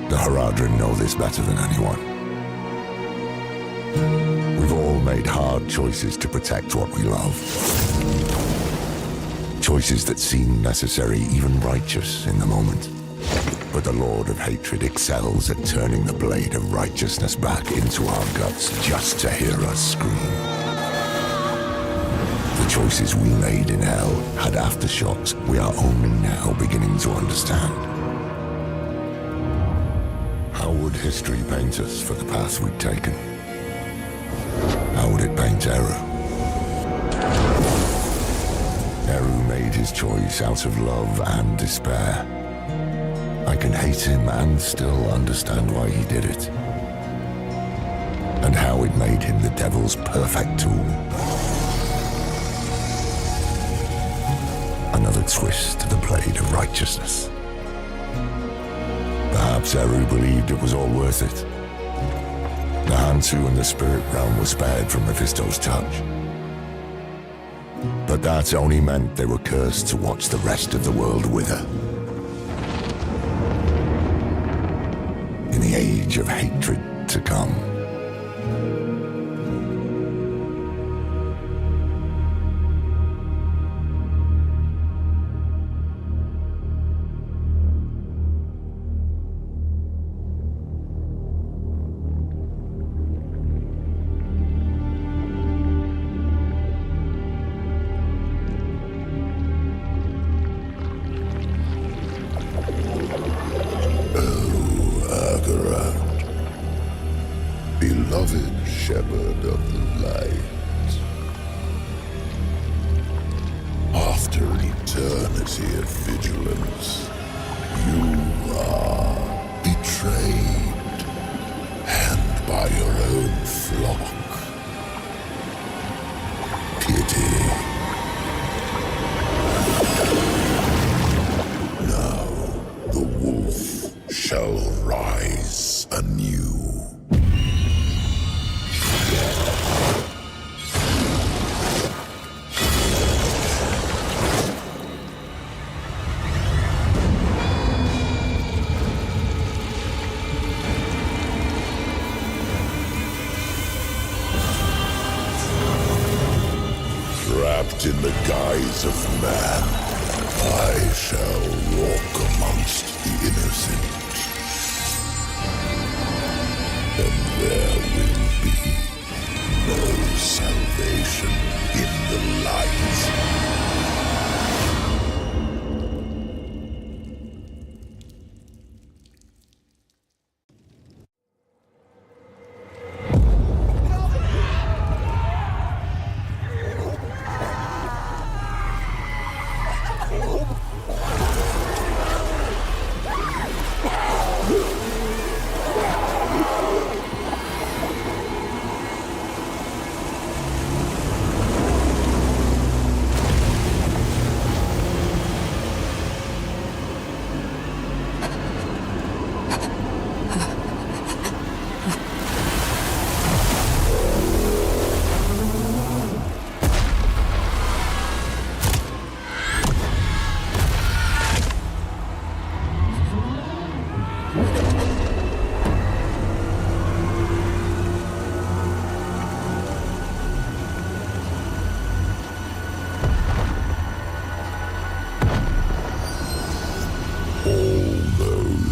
The Haradrim know this better than anyone. We've all made hard choices to protect what we love. Choices that seem necessary, even righteous in the moment. But the Lord of Hatred excels at turning the blade of righteousness back into our guts just to hear us scream. The choices we made in hell had aftershocks we are only now beginning to understand. How would history paint us for the path we'd taken? How would it paint Eru? Eru made his choice out of love and despair. I can hate him and still understand why he did it. And how it made him the devil's perfect tool. Another twist to the blade of righteousness. Perhaps Eru believed it was all worth it. The Hantu and the spirit realm were spared from Mephisto's touch. But that only meant they were cursed to watch the rest of the world wither. In the age of hatred to come. Beloved shepherd of the light, after an eternity of vigilance, you are betrayed, and by your own flock. Pity. Now the wolf shall rise anew. Wrapped in the guise of man, I shall walk amongst the innocent. And there will be no salvation in the light.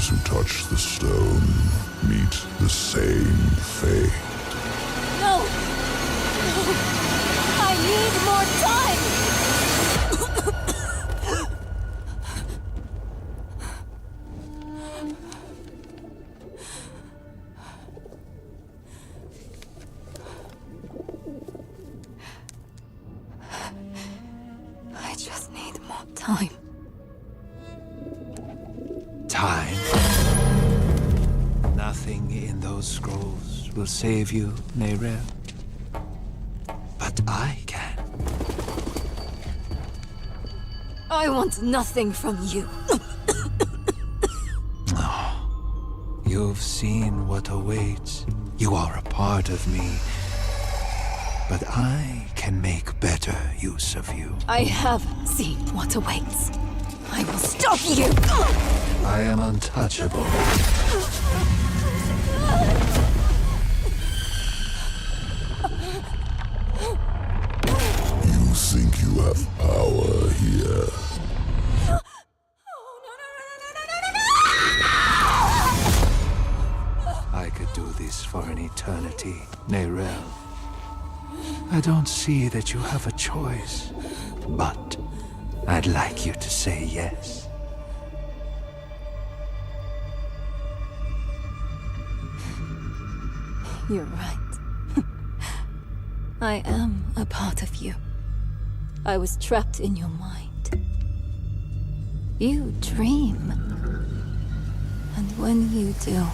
Who touch the stone meet the same fate. No! No! I need more time! I just need more time. Time. Nothing in those scrolls will save you, Neyrel. But I can. I want nothing from you. You've seen what awaits. You are a part of me. But I can make better use of you. I have seen what awaits. I will stop you! I am untouchable. You think you have power here? I could do this for an eternity, Neyrel. I don't see that you have a choice, but I'd like you to say yes. You're right. I am a part of you. I was trapped in your mind. You dream. And when you do,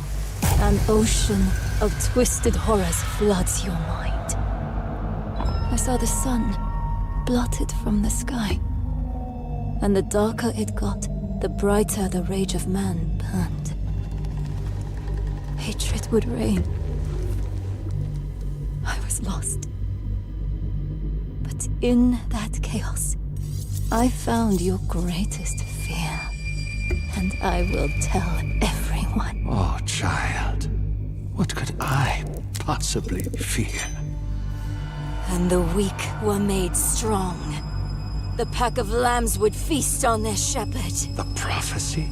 an ocean of twisted horrors floods your mind. I saw the sun blotted from the sky. And the darker it got, the brighter the rage of man burned. Hatred would reign. I was lost. But in that chaos, I found your greatest fear. And I will tell everyone. Oh, child. What could I possibly fear? And the weak were made strong. The pack of lambs would feast on their shepherd. The prophecy?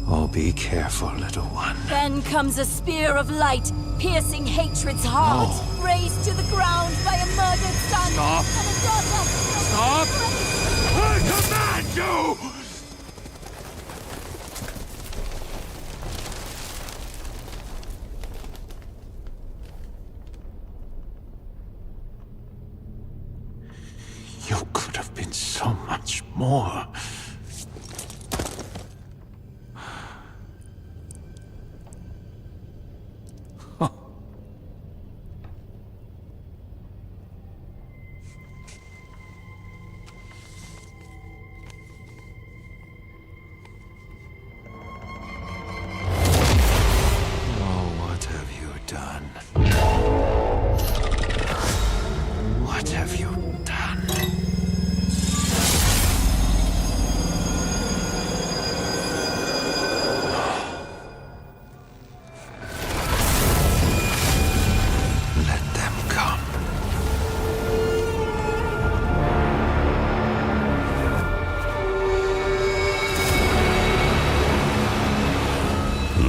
Oh, be careful, little one. Then comes a spear of light, piercing hatred's heart, raised to the ground by a murdered son Stop. and a daughter. Stop! I command you! You could have been so much more.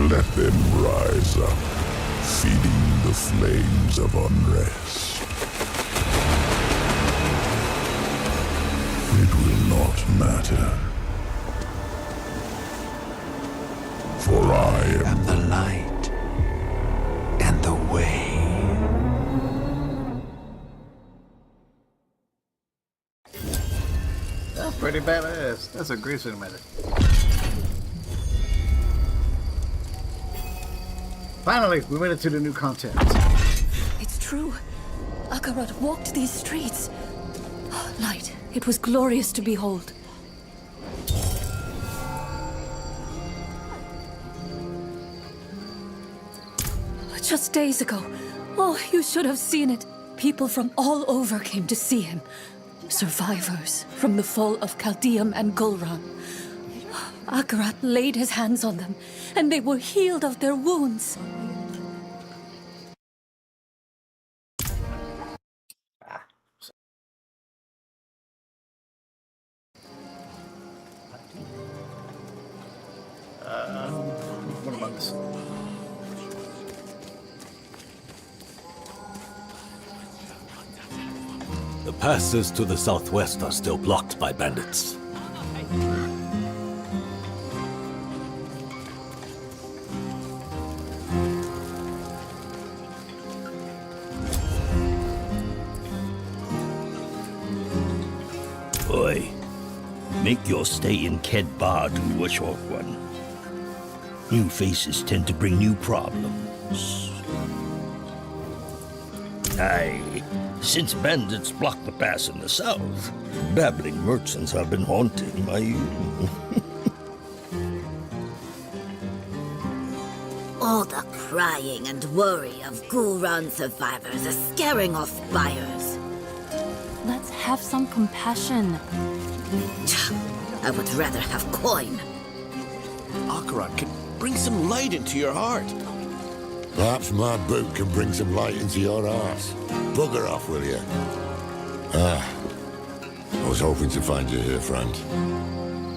Let them rise up, feeding the flames of unrest. It will not matter. For I am the light and the way. That's pretty badass. That's a great cinematic. Finally, we made it to the new content. It's true. Akarat walked these streets. Light. It was glorious to behold. Just days ago. Oh, you should have seen it. People from all over came to see him. Survivors from the fall of Chaldeum and Gulran. Akarat laid his hands on them, and they were healed of their wounds. What about this? The passes to the southwest are still blocked by bandits. Boy, make your stay in Kedbar to a short one. New faces tend to bring new problems. Aye, since bandits block the pass in the south, babbling merchants have been haunting my... All the crying and worry of Gulran survivors is scaring off buyers. Let's have some compassion. I would rather have coin. Akarat can bring some light into your heart. Perhaps my boot can bring some light into your arse. Bugger off, will you? I was hoping to find you here, friend.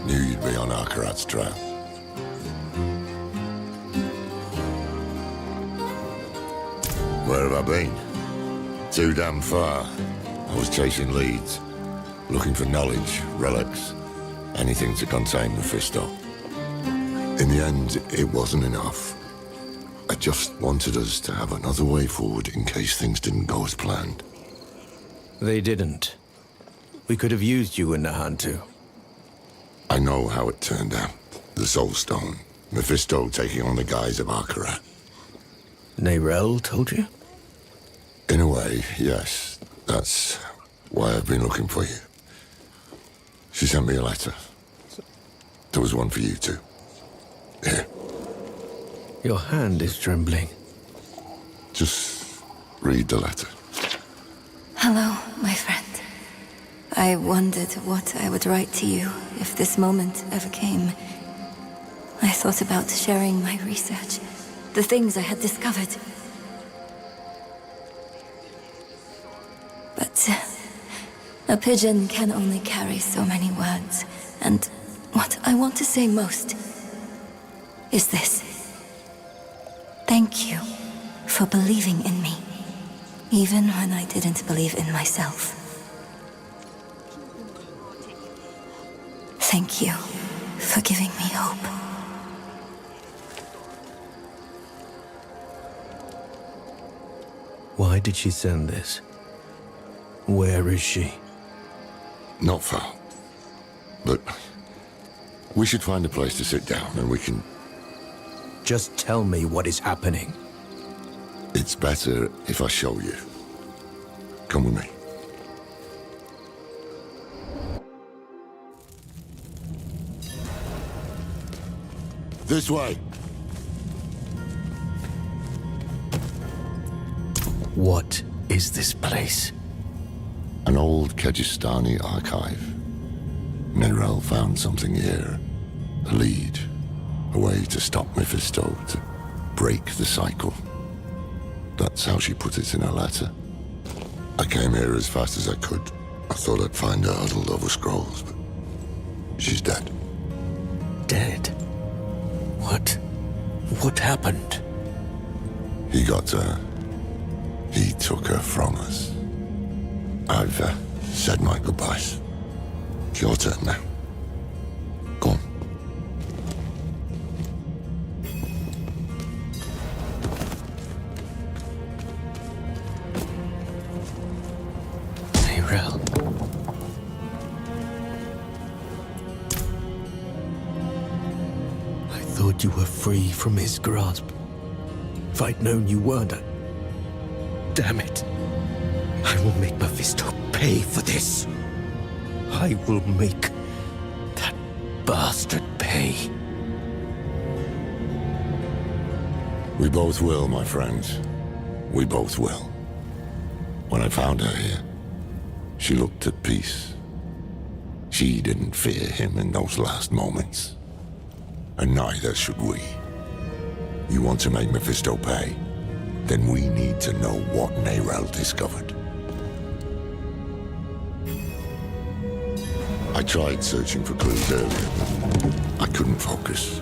Knew you'd be on Akarat's trail. Where have I been? Too damn far. I was chasing leads, looking for knowledge, relics, anything to contain Mephisto. In the end, it wasn't enough. I just wanted us to have another way forward in case things didn't go as planned. They didn't. We could have used you in Nahantu. I know how it turned out. The Soul Stone. Mephisto taking on the guise of Akarat. Nerel told you? In a way, yes. That's why I've been looking for you. She sent me a letter. There was one for you too. Here. Your hand is trembling. Just read the letter. Hello, my friend. I wondered what I would write to you if this moment ever came. I thought about sharing my research, the things I had discovered. But a pigeon can only carry so many words, and what I want to say most is this. Thank you for believing in me, even when I didn't believe in myself. Thank you for giving me hope. Why did she send this? Where is she? Not far. But we should find a place to sit down and we can... Just tell me what is happening. It's better if I show you. Come with me. This way. What is this place? An old Kegistani archive. Nerel found something here. A lead. A way to stop Mephisto, to break the cycle. That's how she put it in her letter. I came here as fast as I could. I thought I'd find her huddled over scrolls, but she's dead. Dead? What happened? He got her. He took her from us. I've said my goodbyes. It's your turn now. Go on. Nerel. I thought you were free from his grasp. If I'd known you weren't, damn it. I will make Mephisto pay for this. I will make that bastard pay. We both will, my friends. We both will. When I found her here, she looked at peace. She didn't fear him in those last moments. And neither should we. You want to make Mephisto pay? Then we need to know what Nerel discovered. I tried searching for clues earlier, but I couldn't focus.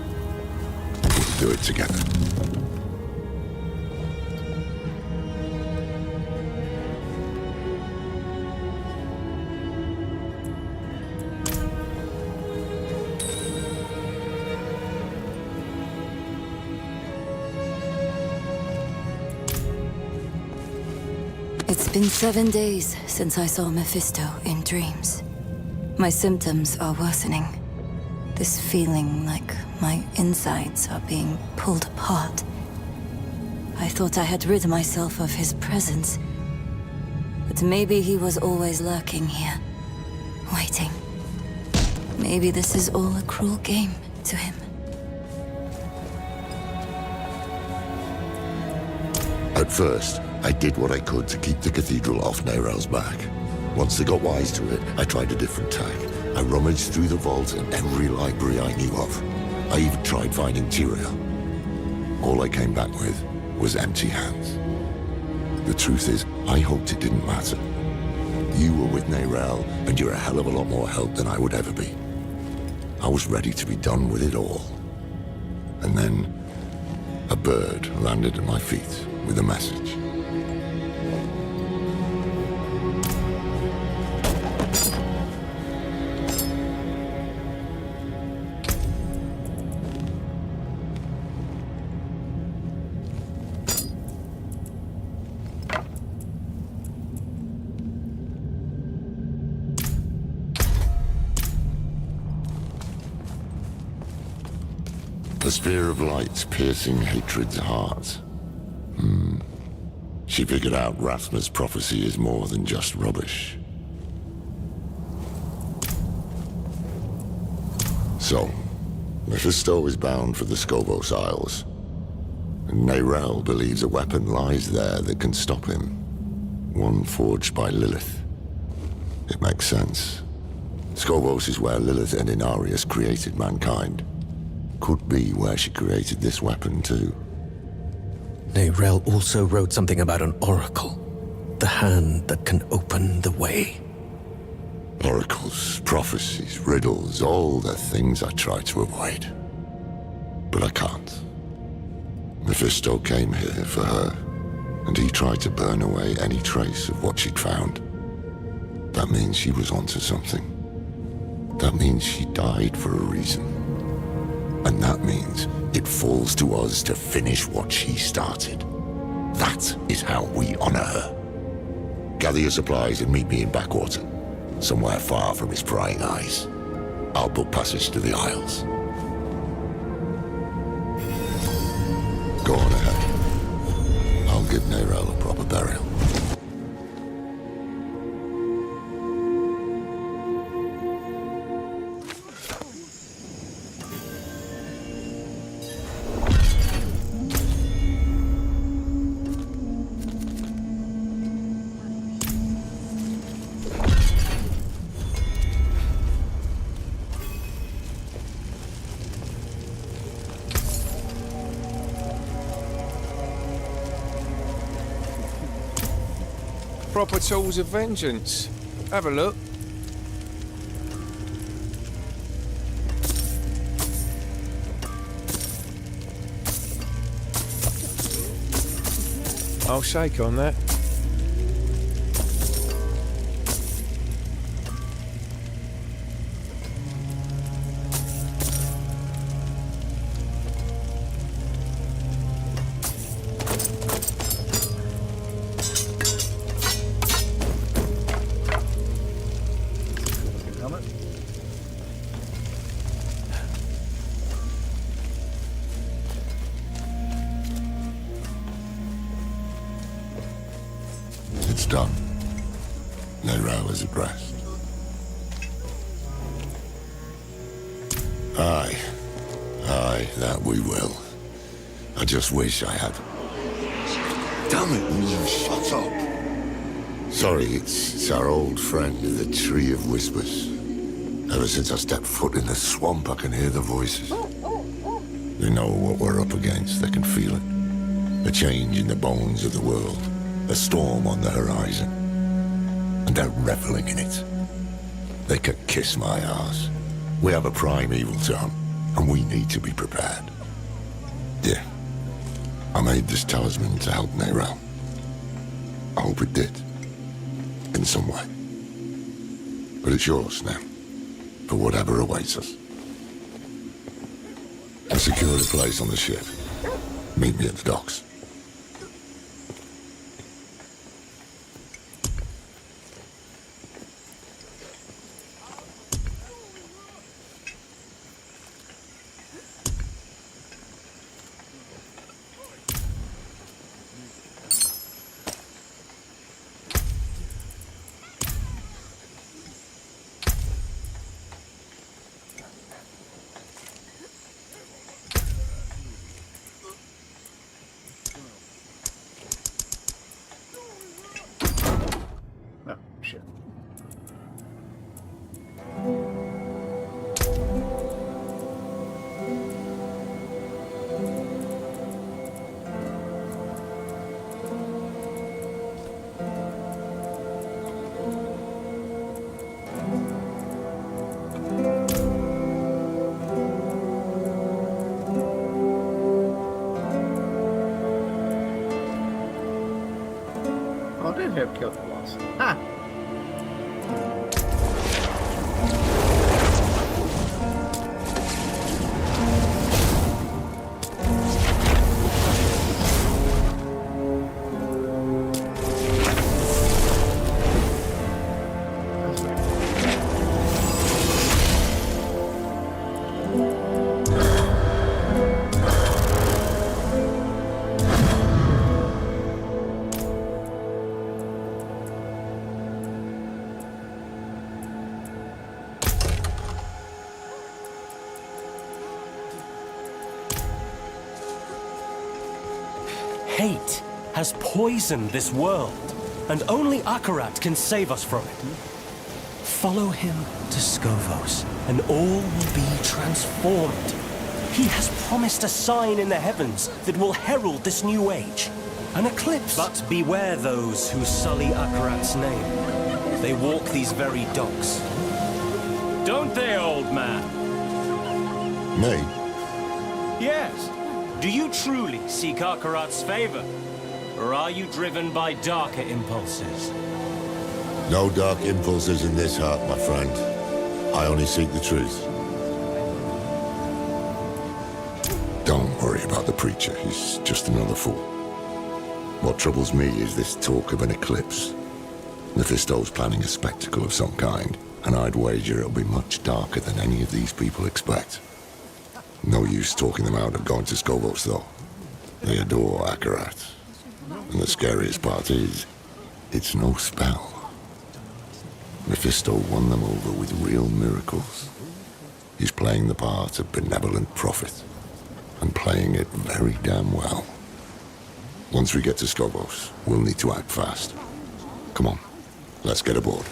We'll do it together. It's been 7 days since I saw Mephisto in dreams. My symptoms are worsening. This feeling like my insides are being pulled apart. I thought I had rid myself of his presence. But maybe he was always lurking here, waiting. Maybe this is all a cruel game to him. At first, I did what I could to keep the cathedral off Nerel's back. Once they got wise to it, I tried a different tack. I rummaged through the vault in every library I knew of. I even tried finding Tyrael. All I came back with was empty hands. The truth is, I hoped it didn't matter. You were with Nerel, and you're a hell of a lot more help than I would ever be. I was ready to be done with it all. And then, a bird landed at my feet with a message. The spear of light piercing hatred's heart. She figured out Rathma's prophecy is more than just rubbish. So, Mephisto is bound for the Skobos Isles. And Neyrel believes a weapon lies there that can stop him. One forged by Lilith. It makes sense. Skobos is where Lilith and Inarius created mankind. Could be where she created this weapon too. Neyrel also wrote something about an oracle. The hand that can open the way. Oracles, prophecies, riddles, all the things I try to avoid. But I can't. Mephisto came here for her, and he tried to burn away any trace of what she'd found. That means she was onto something. That means she died for a reason. And that means it falls to us to finish what she started. That is how we honor her. Gather your supplies and meet me in Backwater, somewhere far from his prying eyes. I'll book passage to the Isles. Go on ahead. I'll give Neyrel a proper burial. Proper tools of vengeance. Have a look. I'll shake on that. It's done. Neyrel is at rest. Aye. Aye, that we will. I just wish I had... Damn it, will you shut up? Sorry, it's our old friend, the Tree of Whispers. Ever since I stepped foot in the swamp, I can hear the voices. They know what we're up against, they can feel it. A change in the bones of the world. A storm on the horizon. And they're reveling in it. They can kiss my ass. We have a prime evil to hunt, and we need to be prepared. Yeah. I made this talisman to help Neyrel. I hope it did. In some way. But it's yours now. For whatever awaits us. I secured a place on the ship. Meet me at the docks. Have killed the boss. Ha! hate has poisoned this world, and only Akarat can save us from it. Follow him to Skovos, and all will be transformed. He has promised a sign in the heavens that will herald this new age. An eclipse. But beware those who sully Akarat's name. They walk these very docks. Don't they, old man? Me? Yes. Do you truly seek Akarat's favor? Or are you driven by darker impulses? No dark impulses in this heart, my friend. I only seek the truth. Don't worry about the preacher. He's just another fool. What troubles me is this talk of an eclipse. Mephisto's planning a spectacle of some kind, and I'd wager it'll be much darker than any of these people expect. No use talking them out of going to Skovos, though. They adore Akarat. And the scariest part is, it's no spell. Mephisto won them over with real miracles. He's playing the part of benevolent prophet, and playing it very damn well. Once we get to Skovos, we'll need to act fast. Come on, let's get aboard.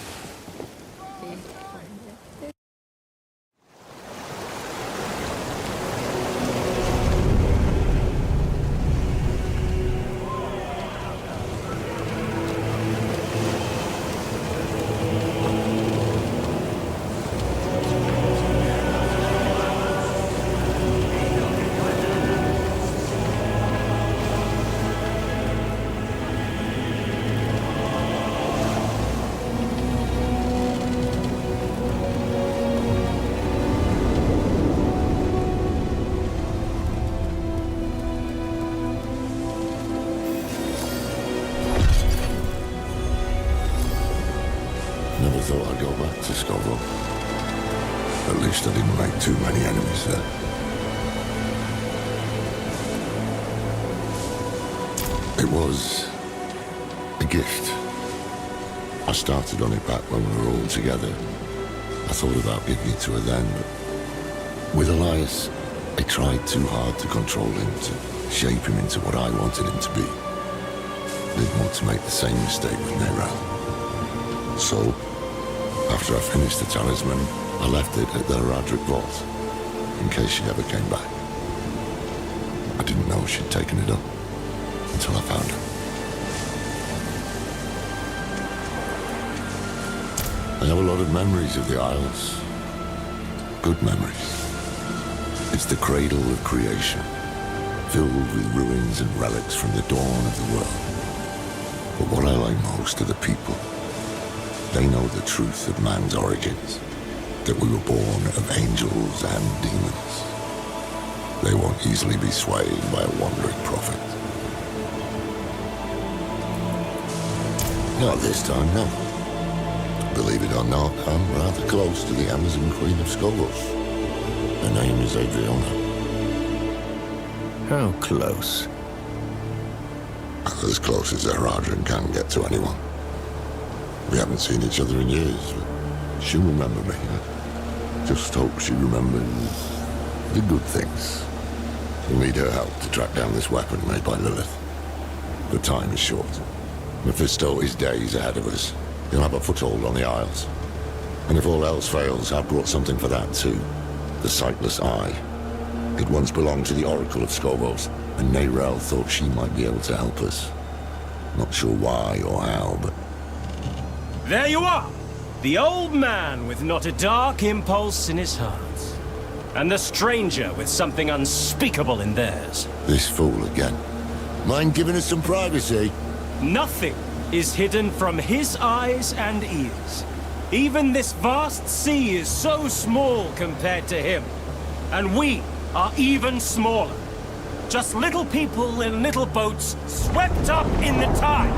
Never thought I'd go back to Skovos. At least I didn't make too many enemies there. It was a gift. I started on it back when we were all together. I thought about giving it to her then, but with Elias, I tried too hard to control him, to shape him into what I wanted him to be. I didn't want to make the same mistake with Neyrelle. So, after I finished the talisman, I left it at the Radric vault, in case she ever came back. I didn't know she'd taken it up, until I found her. I have a lot of memories of the Isles. Good memories. It's the cradle of creation, filled with ruins and relics from the dawn of the world. But what I like most are the people. They know the truth of man's origins, that we were born of angels and demons. They won't easily be swayed by a wandering prophet. Not this time, no. Believe it or not, I'm rather close to the Amazon Queen of Skovos. Her name is Adriana. How close? As close as a Radran can get to anyone. We haven't seen each other in years, but she'll remember me. I just hope she remembers the good things. We'll need her help to track down this weapon made by Lilith. The time is short. Mephisto is days ahead of us. He'll have a foothold on the Isles. And if all else fails, I brought something for that too. The Sightless Eye. It once belonged to the Oracle of Skovos, and Neyrelle thought she might be able to help us. Not sure why or how, but... There you are! The old man with not a dark impulse in his heart. And the stranger with something unspeakable in theirs. This fool again. Mind giving us some privacy? Nothing is hidden from his eyes and ears. Even this vast sea is so small compared to him. And we are even smaller. Just little people in little boats swept up in the tide.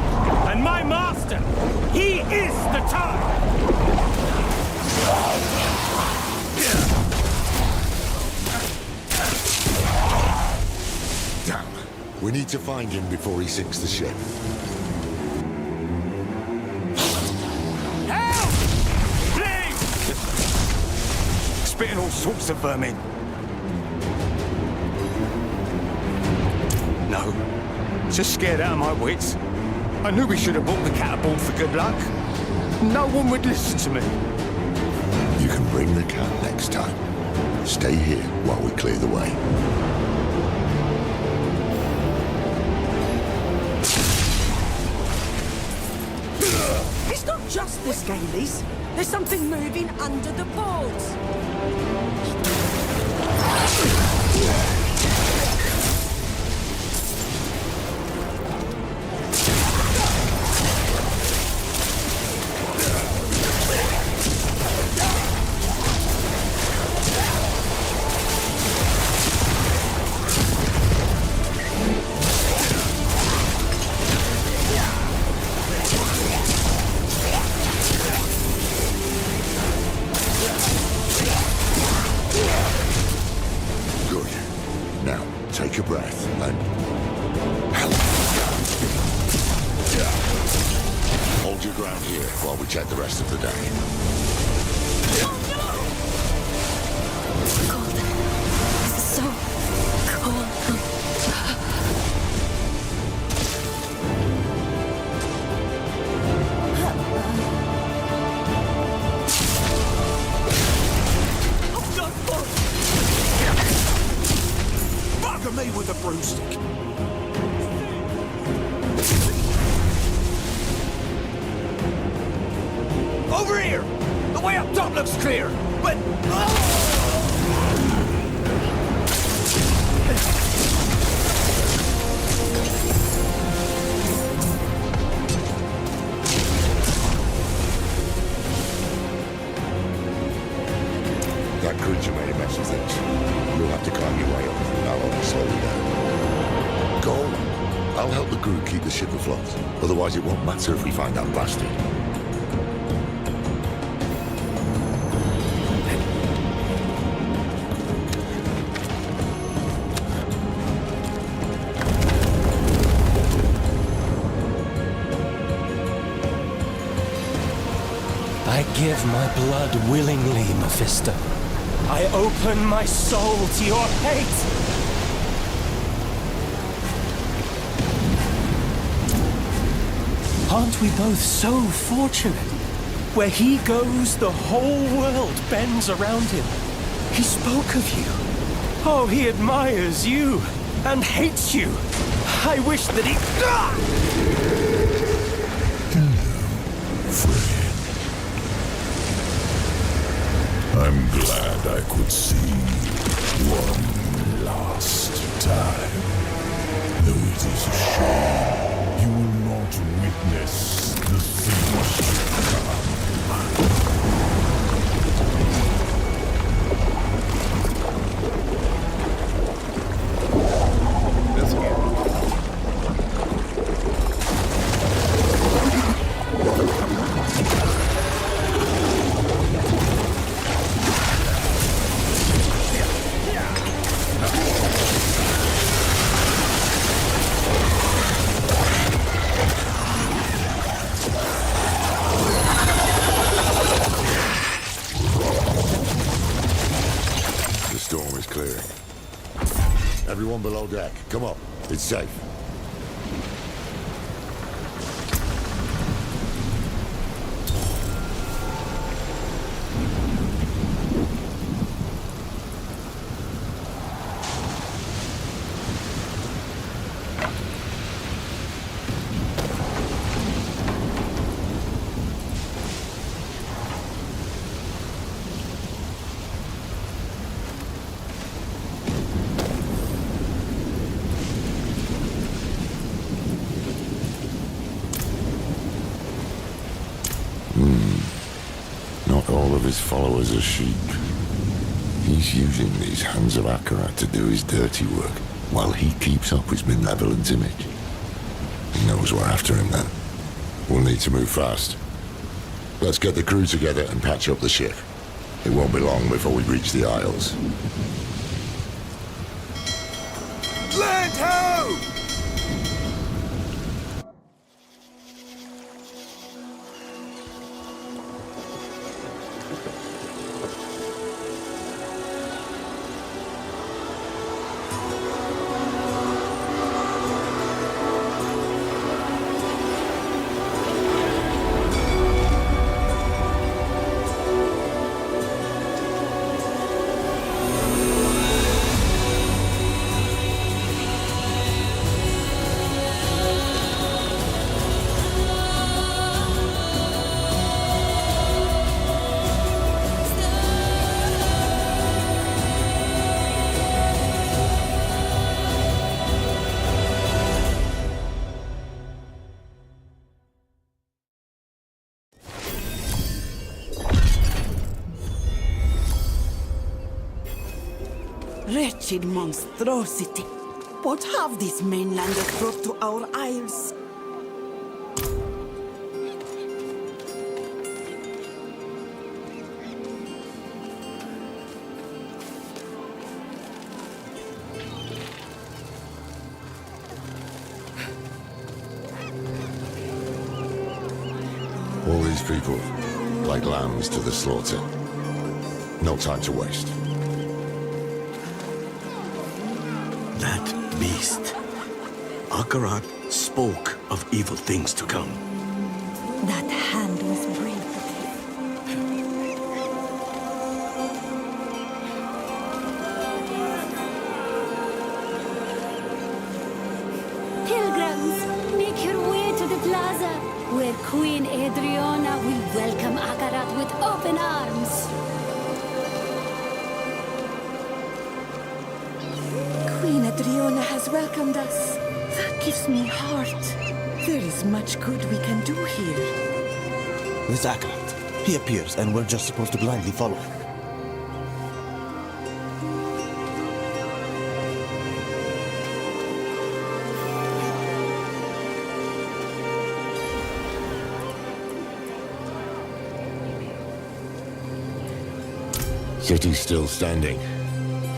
And my master, he is the tide! Damn. We need to find him before he sinks the ship. Help! Please! Spitting all sorts of vermin. No. Just scared out of my wits. I knew we should have bought the catapult for good luck. No one would listen to me. You can bring the cat next time. Stay here while we clear the way. It's not just the scalies. There's something moving under the boards. Take a breath and... Hold your ground here while we check the rest of the day. So cold. Me with a broomstick. Over here! The way up top looks clear, but... That creature made a mess of things. You'll have to climb your way up. I'll only slow you down. Go on. I'll help the crew keep the ship afloat. Otherwise it won't matter if we find that bastard. I give my blood willingly, Mephisto. I open my soul to your hate! Aren't we both so fortunate? Where he goes, the whole world bends around him. He spoke of you. Oh, he admires you and hates you. I wish that he... I'm glad I could see you one last time. Though it is a shame you will not witness the things to come. Everyone below deck, come on. It's safe. Not all of his followers are sheep. He's using these hands of Akarat to do his dirty work, while he keeps up his benevolent image. He knows we're after him then. We'll need to move fast. Let's get the crew together and patch up the ship. It won't be long before we reach the Isles. Land ho! Wretched monstrosity. What have these mainlanders brought to our isles? All these people, like lambs to the slaughter. No time to waste. That beast. Akarat spoke of evil things to come. That hand was brave. Pilgrims, make your way to the plaza, where Queen Adriana will welcome Akarat with open arms. Queen Adriana has welcomed us. That gives me heart. There is much good we can do here. This Akarat. He appears, and we're just supposed to blindly follow him. City's still standing.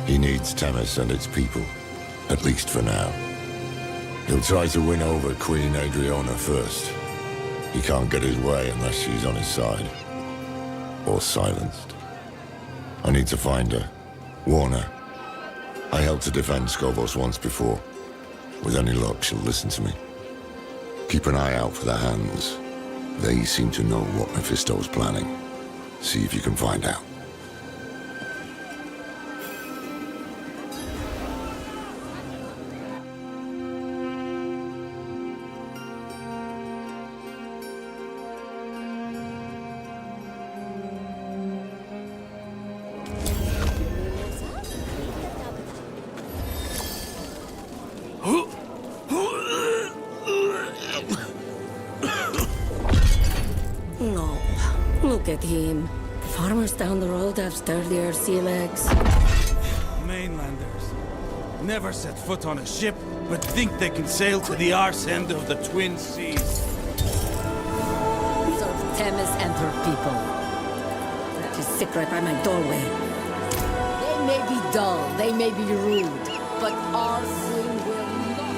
He needs Temis and its people, at least for now. He'll try to win over Queen Adriana first. He can't get his way unless she's on his side. Or silenced. I need to find her. Warn her. I helped to defend Skovos once before. With any luck, she'll listen to me. Keep an eye out for the hands. They seem to know what Mephisto's planning. See if you can find out. No, look at him. Farmers down the road have sturdier sea legs. Mainlanders. Never set foot on a ship, but think they can sail to the arse end of the Twin Seas. Serve Temis and her people. That is sit right by my doorway. They may be dull, they may be rude, but our queen will not.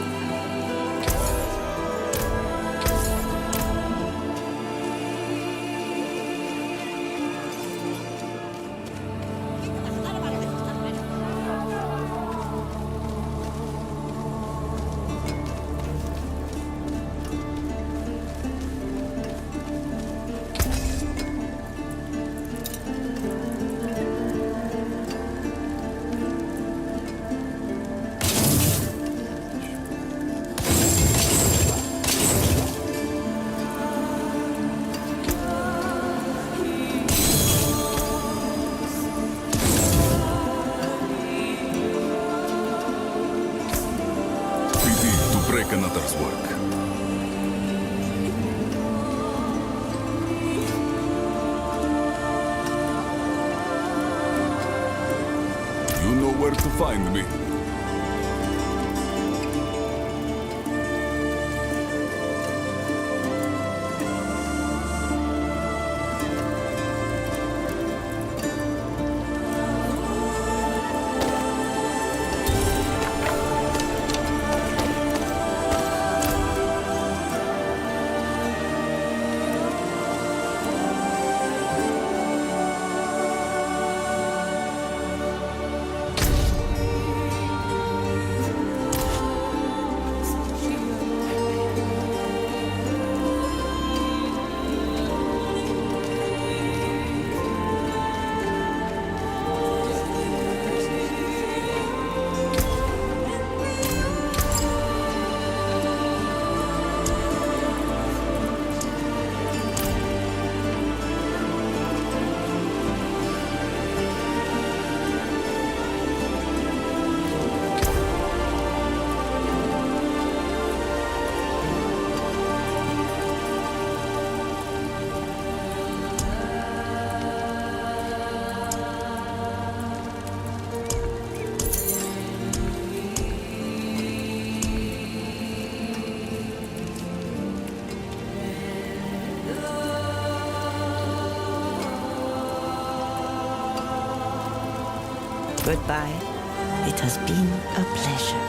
Break another's work. You know where to find me. Goodbye. It has been a pleasure.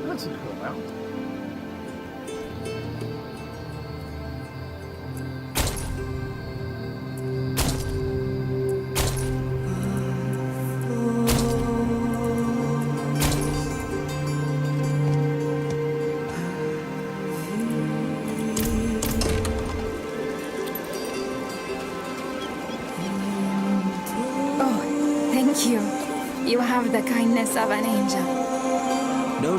That's a cool mount. Oh, thank you. You have the kindness of an angel. No,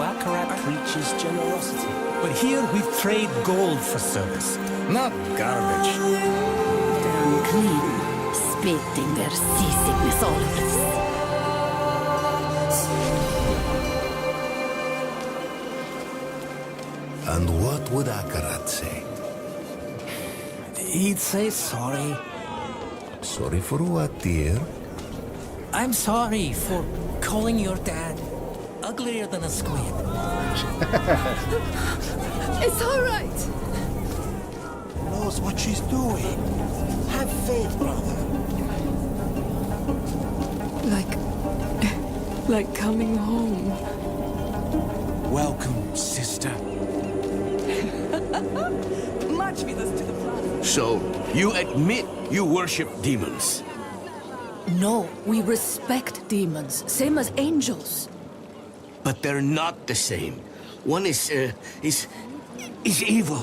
Akarat preaches generosity. But here we trade gold for service, not garbage. Damn clean. Spitting their seasickness all over us. And what would Akarat say? He'd say sorry. Sorry for what, dear? I'm sorry for calling your dad uglier than a squid. It's all right. Knows what she's doing. Have faith, brother. Like coming home. Welcome, sister. March with us to the plaza. So, you admit you worship demons? No, we respect demons, same as angels. But they're not the same. One is evil.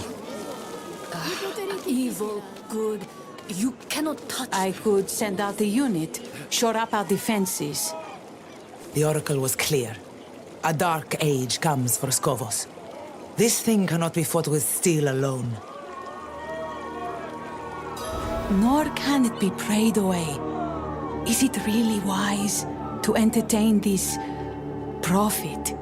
Evil, good. You cannot touch. I could send out a unit, shore up our defenses. The Oracle was clear. A dark age comes for Skovos. This thing cannot be fought with steel alone. Nor can it be prayed away. Is it really wise to entertain this prophet?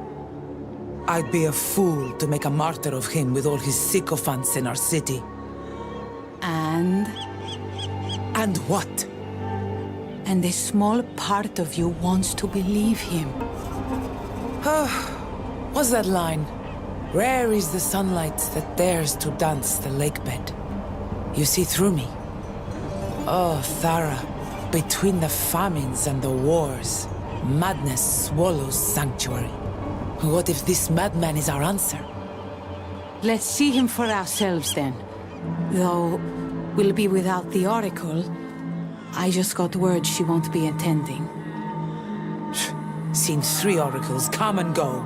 I'd be a fool to make a martyr of him with all his sycophants in our city. And? And what? And a small part of you wants to believe him. What's that line? Rare is the sunlight that dares to dance the lakebed. You see through me. Oh, Thara, between the famines and the wars, madness swallows sanctuary. What if this madman is our answer? Let's see him for ourselves then. Though we'll be without the Oracle. I just got word she won't be attending. Seen 3 Oracles come and go,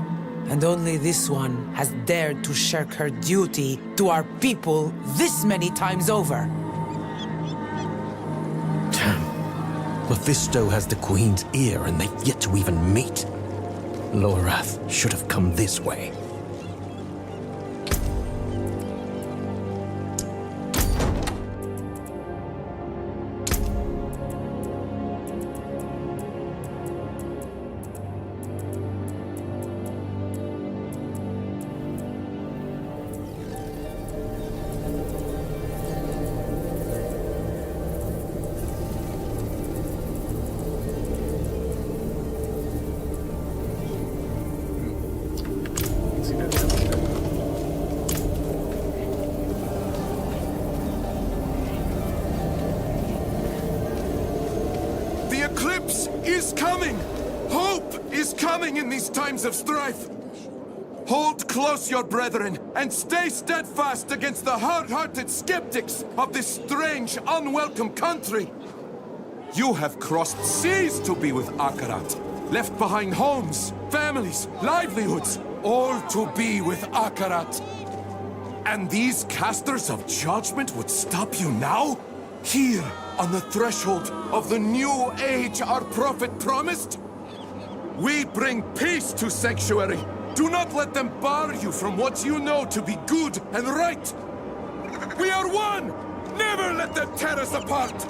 and only this one has dared to shirk her duty to our people this many times over. Damn. Mephisto has the Queen's ear and they've yet to even meet. Lorath should have come this way. Is coming! Hope is coming in these times of strife! Hold close your brethren, and stay steadfast against the hard-hearted skeptics of this strange, unwelcome country! You have crossed seas to be with Akarat. left behind homes, families, livelihoods, all to be with Akarat. And these casters of judgment would stop you now? Here, on the threshold of the new age our prophet promised? We bring peace to Sanctuary. Do not let them bar you from what you know to be good and right. We are one! Never let them tear us apart!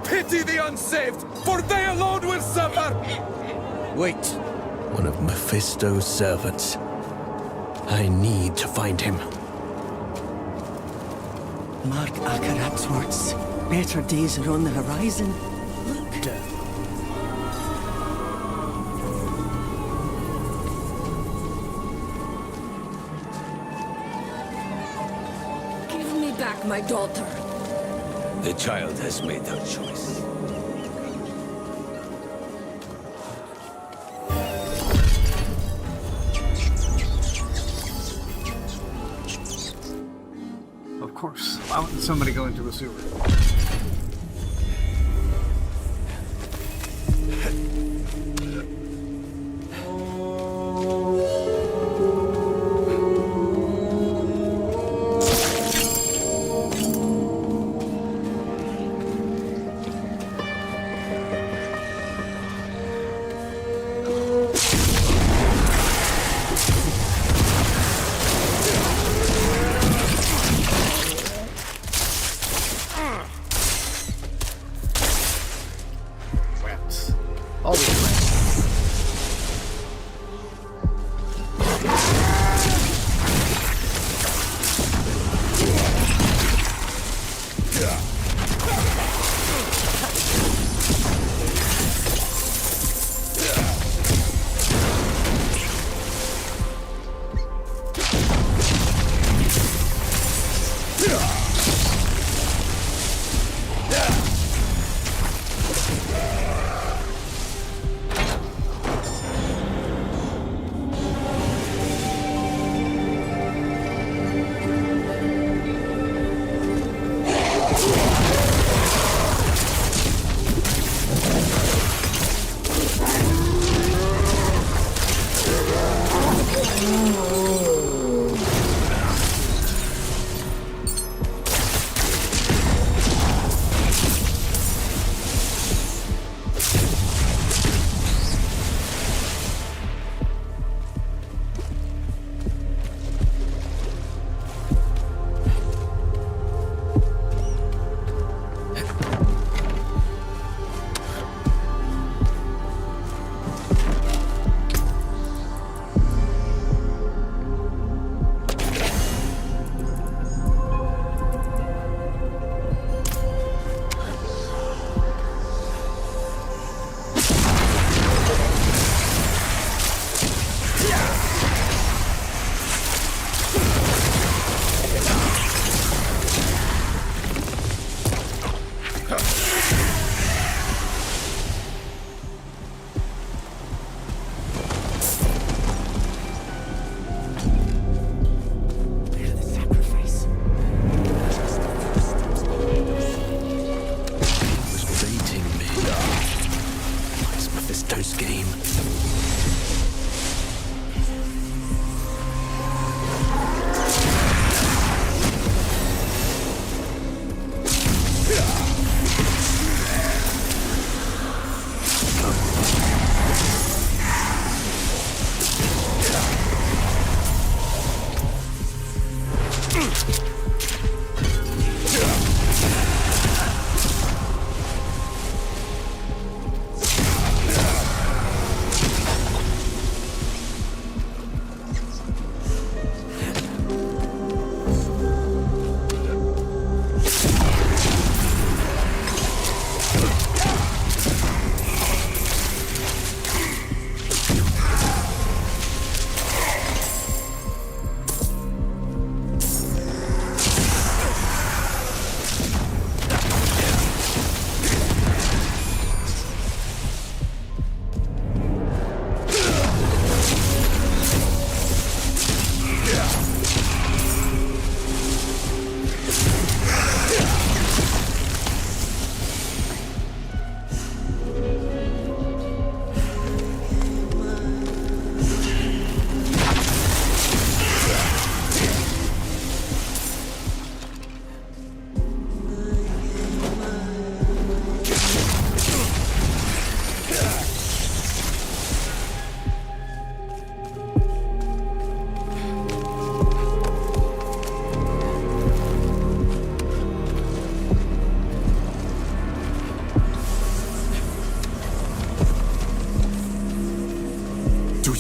Pity the unsaved, for they alone will suffer! Wait. One of Mephisto's servants. I need to find him. Mark Akarat's words. Better days are on the horizon. Look. Give me back my daughter. The child has made her choice. Of course. Why wouldn't somebody go into a sewer?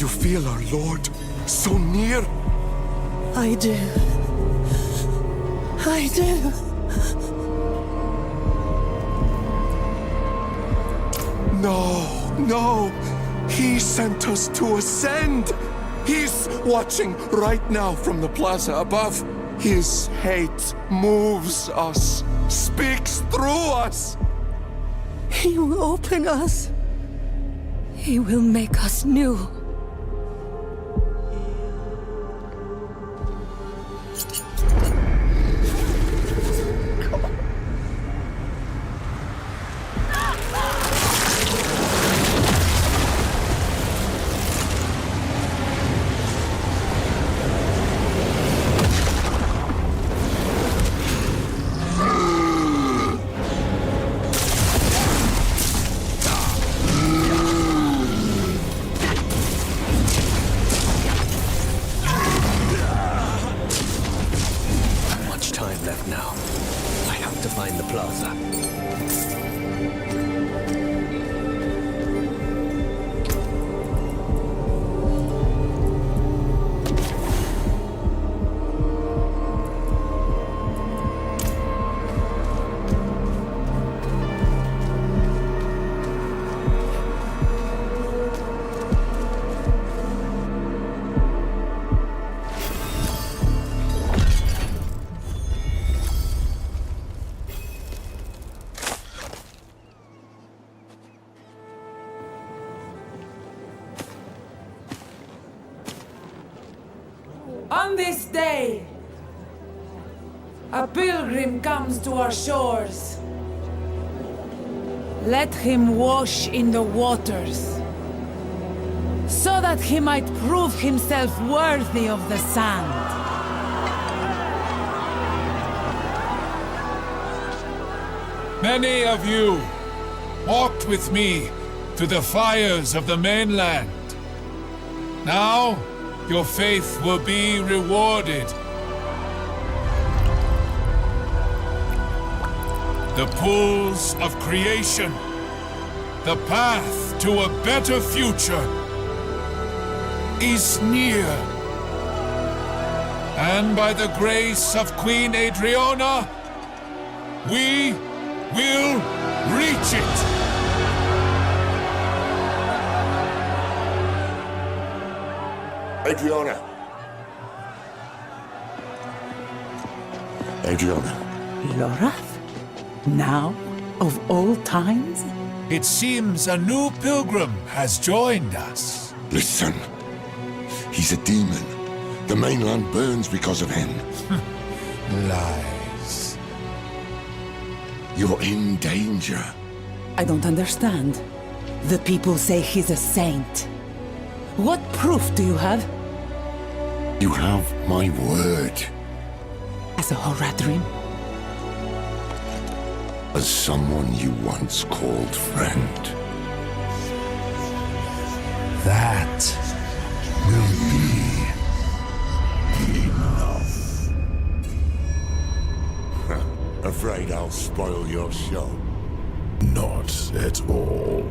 you feel our Lord so near? I do. I do. No. He sent us to ascend. He's watching right now from the plaza above. His hate moves us, speaks through us. He will open us. He will make us new. On this day, a pilgrim comes to our shores. Let him wash in the waters, so that he might prove himself worthy of the sand. Many of you walked with me to the fires of the mainland. Now, your faith will be rewarded. The pools of creation, the path to a better future, is near. And by the grace of Queen Adriana, we will reach it. Adriana. Lorath? Now, of all times? It seems a new pilgrim has joined us. Listen. He's a demon. The mainland burns because of him. Lies. You're in danger. I don't understand. The people say he's a saint. What proof do you have? You have my word. As a Horadrim? As someone you once called friend. That will be enough. Afraid I'll spoil your show? Not at all.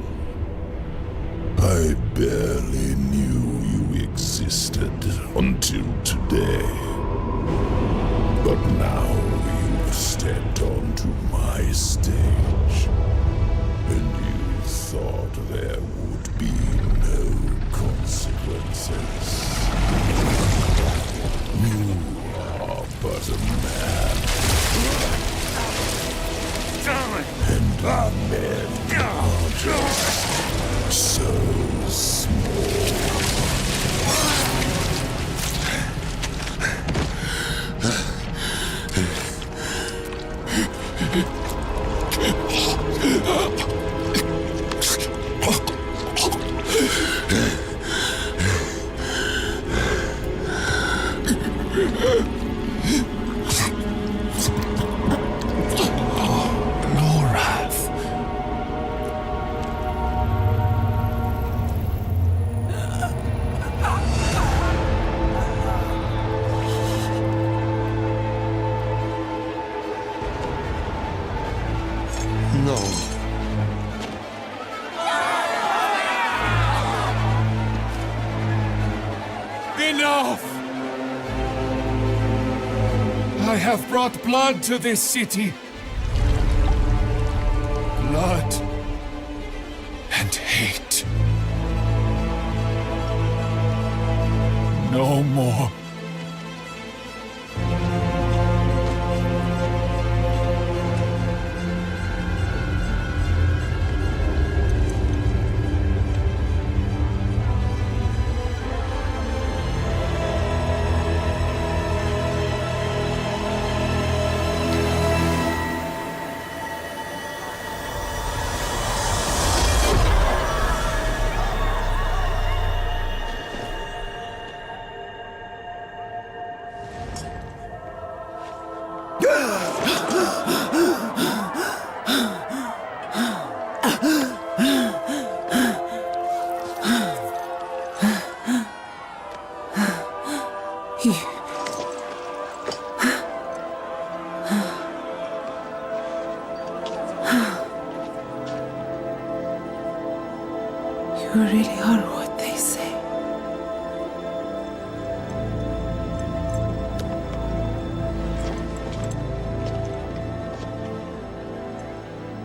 I barely knew you existed until today. But now you've stepped onto my stage, and you thought there would be no consequences. You are but a man. And men are just so small. I have brought blood to this city. Blood and hate. No more. You really are what they say.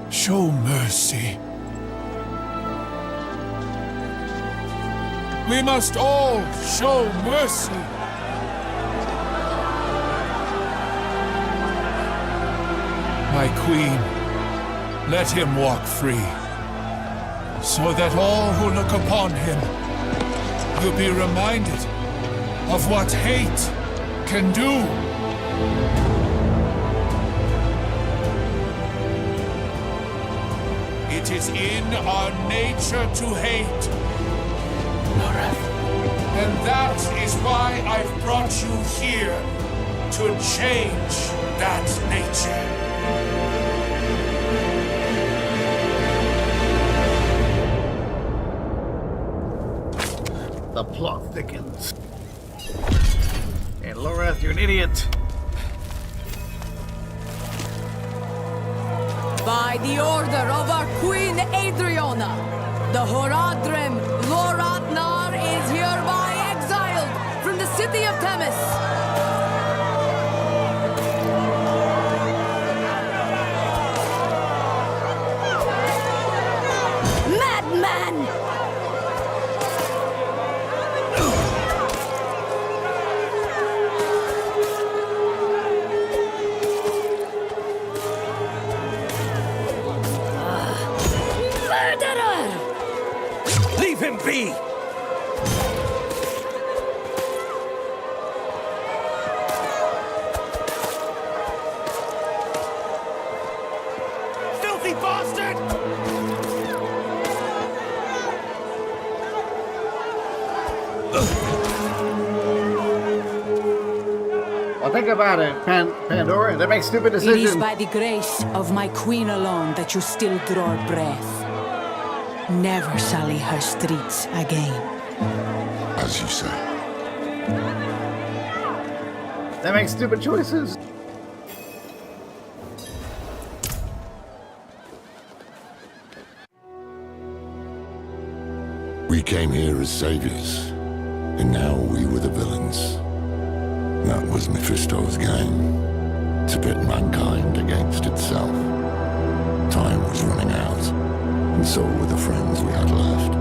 Show mercy. We must all show mercy. My queen, let him walk free, so that all who look upon him will be reminded of what hate can do. It is in our nature to hate. And that is why I've brought you here, to change that nature. The plot thickens. And Lorath, you're an idiot. By the order of our Queen Adriana, the Horadrim Loratnar is hereby exiled from the city of Themis. Madman! Leave him be! Filthy bastard! Well, think about it, Pandora. They make stupid It decisions. is by the grace of my queen alone that you still draw breath. Never sully her streets again. As you say. They make stupid choices. We came here as saviors, and now we were the villains. That was Mephisto's game, to pit mankind against itself. Time was running out, and so were the friends we had left.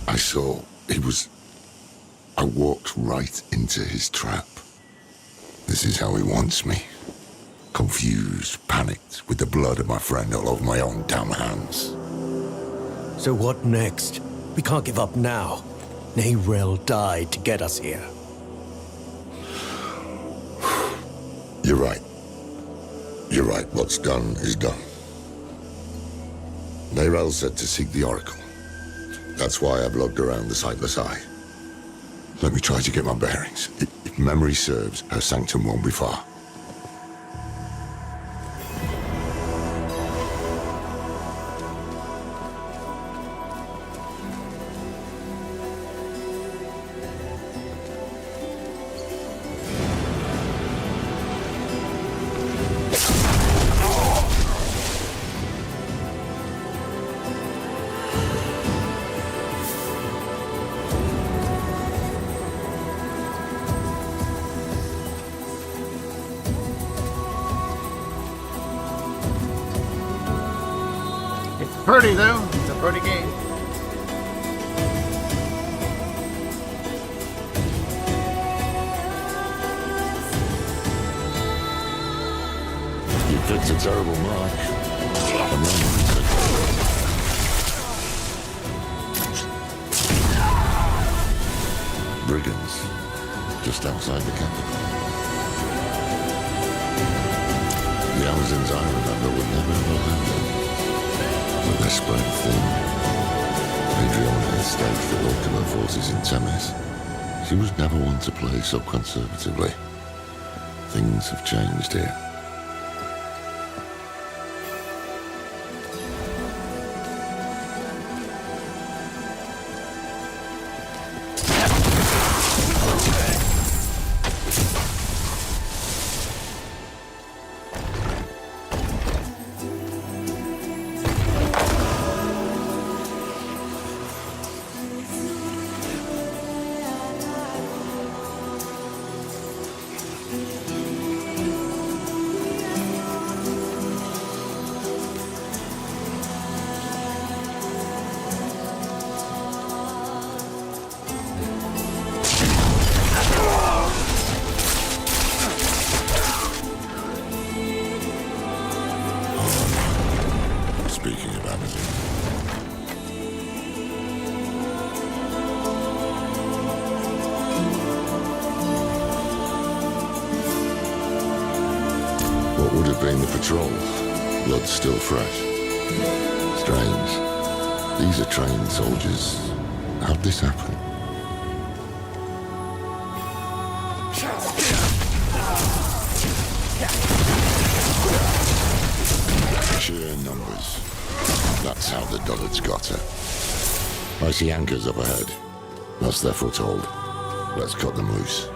I saw he was I walked right into his trap. This is how he wants me. Confused, panicked, with the blood of my friend all over my own damn hands. So what next? We can't give up now. Neyrel died to get us here. You're right. You're right. What's done is done. Neyrel said to seek the Oracle. That's why I've lugged around the Sightless Eye. Let me try to get my bearings. If memory serves, her sanctum won't be far. Pretty though. It's a pretty game. You picked a terrible mark. Brigands, just outside the capital. The Amazons I remember would never have allowed them. But they're spread thin. Adriana had staked the bulk of her forces in Temes. She was never one to play so conservatively. Things have changed here. Speaking of Amazon. What would have been the patrol? Blood still fresh. Strange. These are trained soldiers. How'd this happen? Sheer numbers. That's how the dullards got her. I see anchors up ahead. That's their foothold. Let's cut them loose.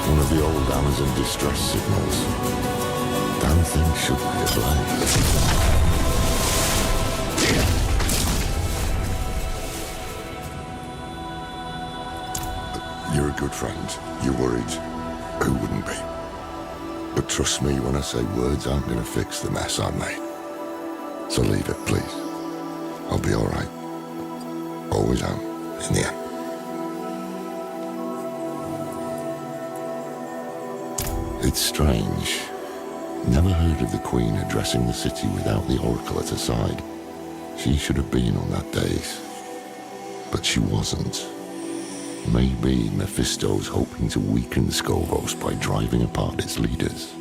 One of the old Amazon distress signals. Damn thing should be ablaze. You're a good friend. You're worried. Who wouldn't be? But trust me when I say words aren't going to fix the mess I made. So leave it, please. I'll be all right. Always am, in the end. It's strange. Never heard of the Queen addressing the city without the Oracle at her side. She should have been on that dais. But she wasn't. Maybe Mephisto's hoping to weaken Skovos by driving apart its leaders.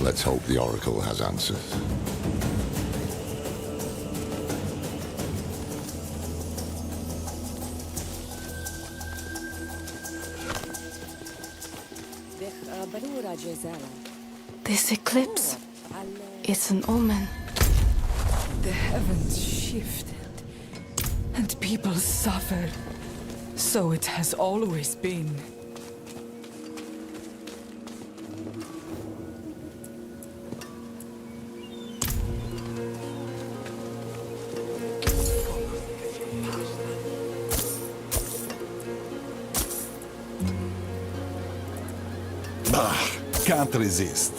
Let's hope the Oracle has answers. This eclipse, it's an omen. The heavens shifted, and people suffered. So it has always been. Bah, can't resist.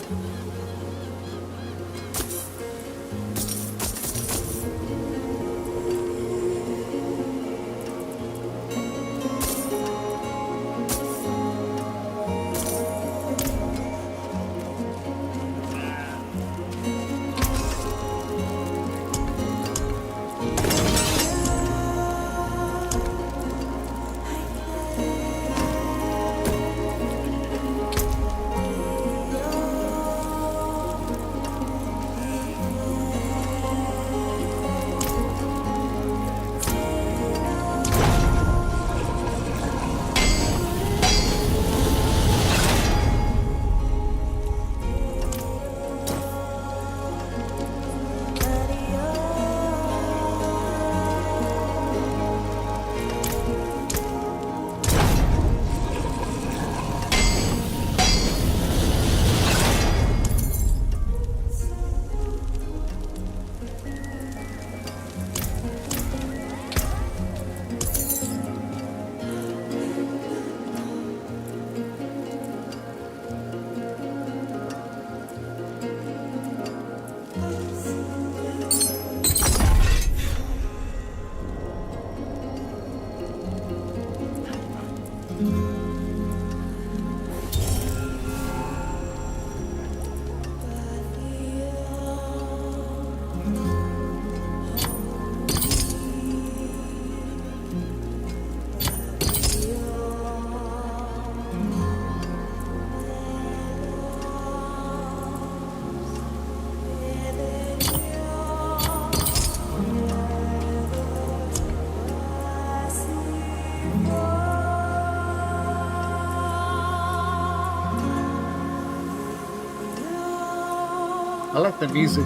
I like the music.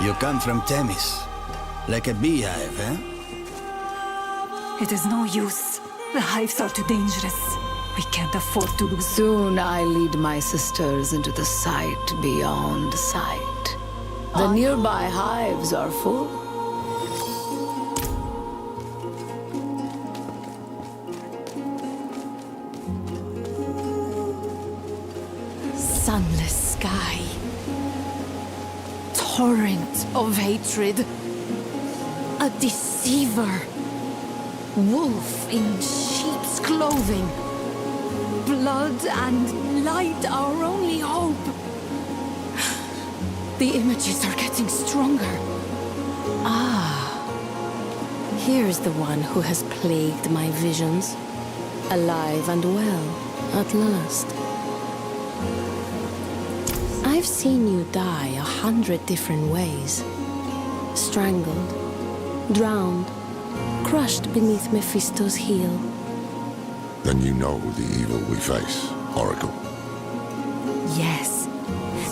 You come from Themis, like a beehive, eh? It is no use. The hives are too dangerous. We can't afford to lose. Soon I lead my sisters into the sight beyond sight. The nearby hives are full. Sunless sky. Torrent of hatred. A deceiver. Wolf in sheep's clothing. Blood and light, our only hope. The images are getting stronger. Here's the one who has plagued my visions. Alive and well, at last. I've seen you die 100 different ways. Strangled, drowned, crushed beneath Mephisto's heel. Then you know the evil we face, Oracle. Yes,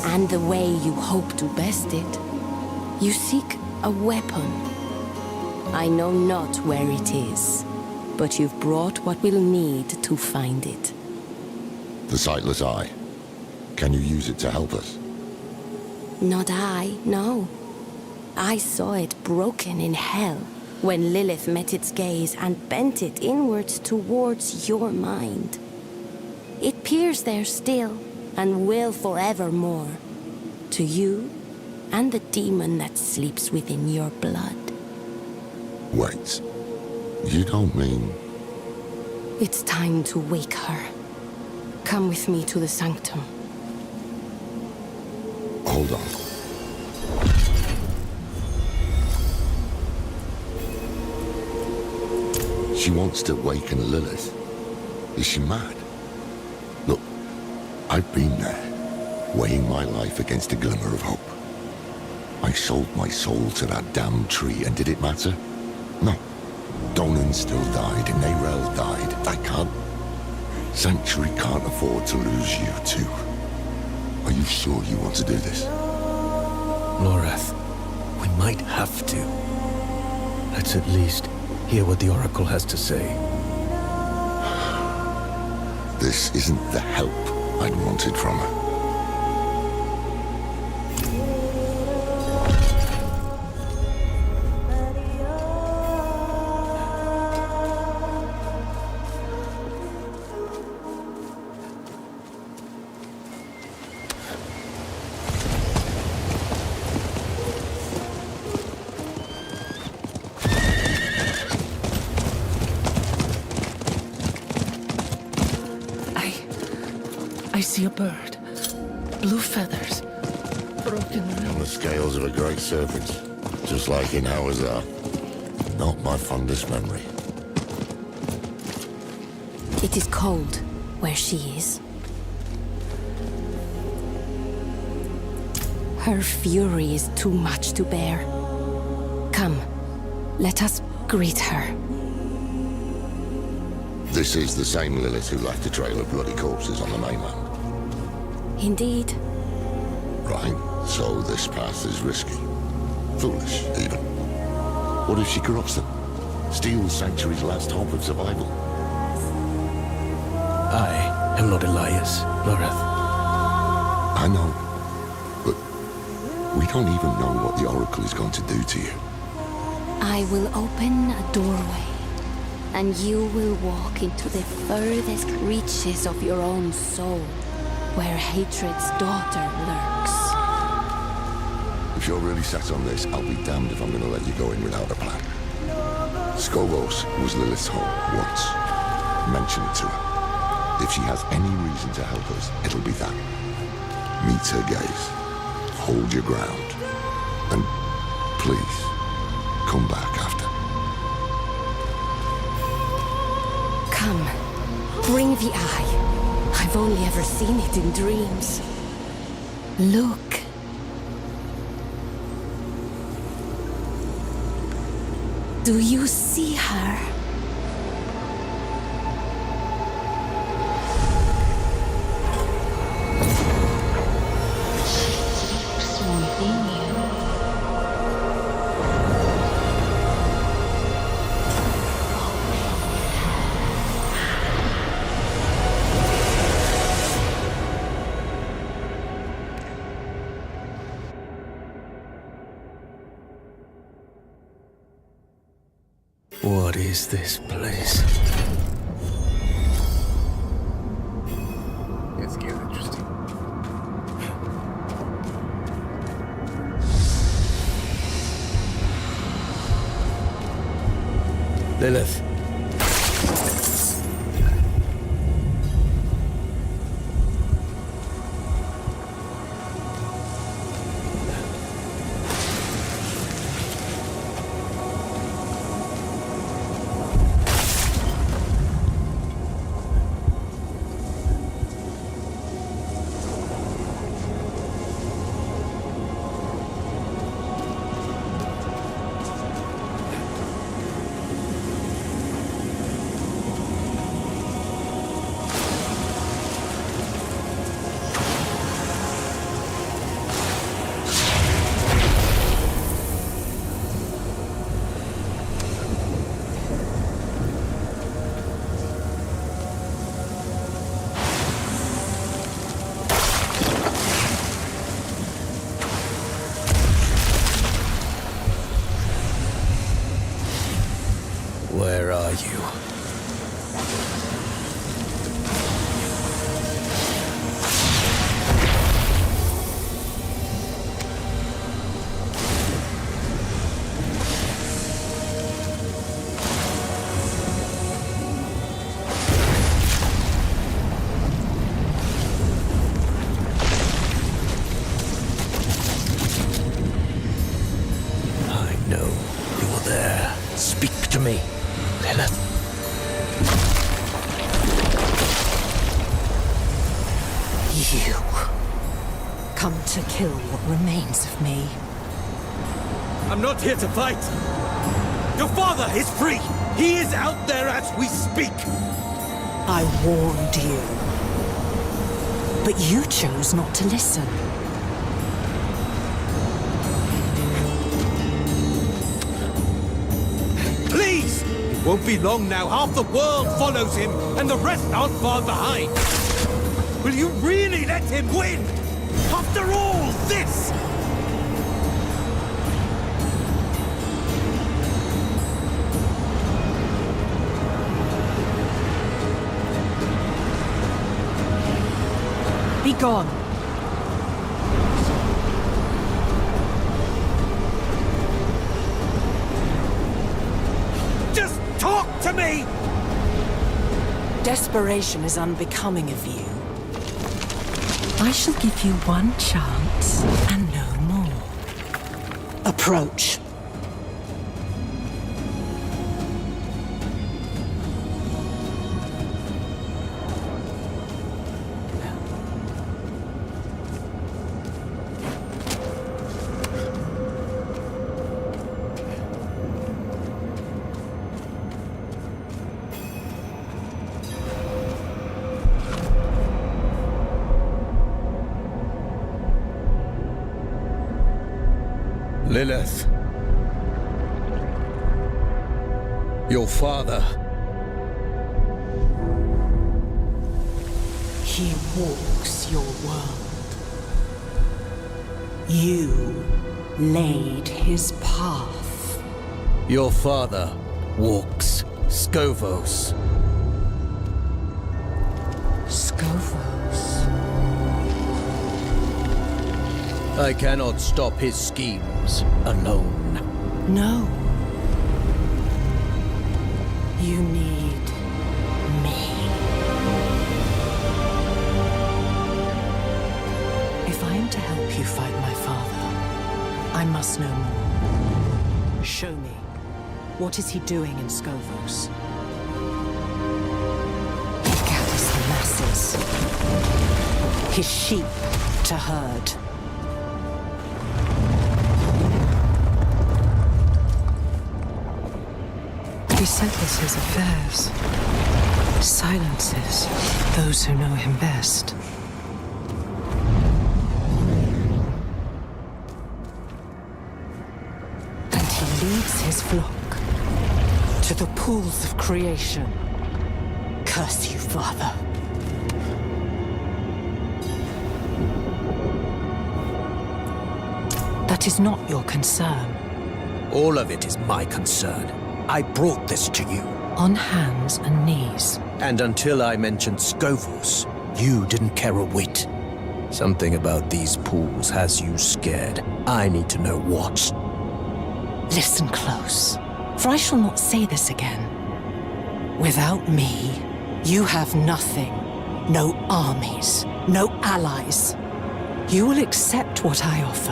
and the way you hope to best it. You seek a weapon. I know not where it is, but you've brought what we'll need to find it. The sightless eye. Can you use it to help us? Not I, no. I saw it broken in hell when Lilith met its gaze and bent it inwards towards your mind. It peers there still, and will forevermore. To you, and the demon that sleeps within your blood. Wait. You don't mean... It's time to wake her. Come with me to the sanctum. Hold on. She wants to waken Lilith. Is she mad? Look, I've been there, weighing my life against a glimmer of hope. I sold my soul to that damn tree, and did it matter? No. Donan still died, and Nerel died. I can't... Sanctuary can't afford to lose you, too. Are you sure you want to do this? Lorath, we might have to. Let's at least hear what the Oracle has to say. This isn't the help I'd wanted from her. I see a bird. Blue feathers. Broken On the scales of a great serpent. Just like in Hawazar. Not my fondest memory. It is cold where she is. Her fury is too much to bear. Come, let us greet her. This is the same Lilith who left a trail of bloody corpses on the mainland. Indeed. Right, so this path is risky. Foolish, even. What if she corrupts them? Steals Sanctuary's last hope of survival? I am not Elias, Lorath. I know. But we don't even know what the Oracle is going to do to you. I will open a doorway, and you will walk into the furthest reaches of your own soul, where hatred's daughter lurks. If you're really set on this, I'll be damned if I'm going to let you go in without a plan. Skogos was Lilith's home once. Mention it to her. If she has any reason to help us, it'll be that. Meet her gaze. Hold your ground. And please, come back after. Come, bring the eye. I've only ever seen it in dreams. Look. Do you see her? What is this place? It's getting interesting. Lilith. You come to kill what remains of me. I'm not here to fight. Your father is free. He is out there as we speak. I warned you. But you chose not to listen. Please! It won't be long now. Half the world follows him, and the rest aren't far behind. Will you really let him win? After all this! Be gone. Just talk to me! Desperation is unbecoming of you. I shall give you one chance and no more. Approach. Lilith. Your father. He walks your world. You laid his path. Your father walks Scovos. Scovos? I cannot stop his schemes alone. No. You need me. If I am to help you fight my father, I must know more. Show me. What is he doing in Scovos? He gathers the masses. His sheep to herd. He settles his affairs, silences those who know him best. And he leads his flock to the pools of creation. Curse you, Father. That is not your concern. All of it is my concern. I brought this to you. On hands and knees. And until I mentioned Scovos, you didn't care a whit. Something about these pools has you scared. I need to know what. Listen close, for I shall not say this again. Without me, you have nothing. No armies, no allies. You will accept what I offer,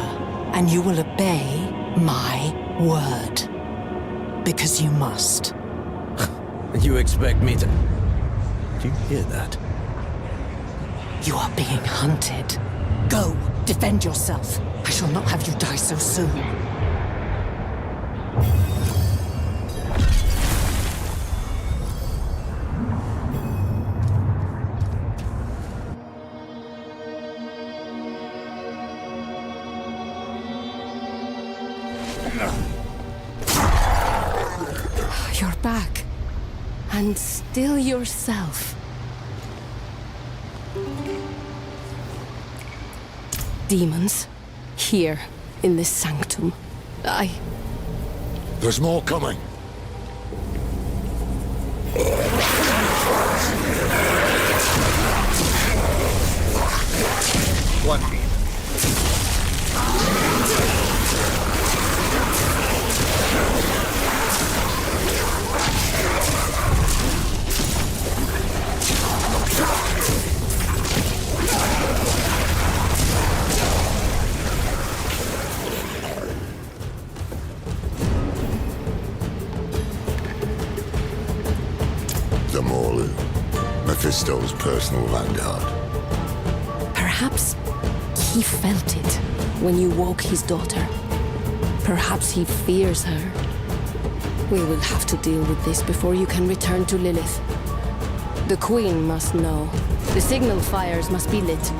and you will obey my word. Because you must. You expect me to... Do you hear that? You are being hunted. Go, defend yourself. I shall not have you die so soon. You're back. And still yourself. Demons. Here, in this sanctum. There's more coming. One beam. The Morlu, Mephisto's personal vanguard. Perhaps Perhaps he felt it when you woke his daughter. Perhaps he fears her. We will have to deal with this before you can return to Lilith. The Queen must know. The signal fires must be lit.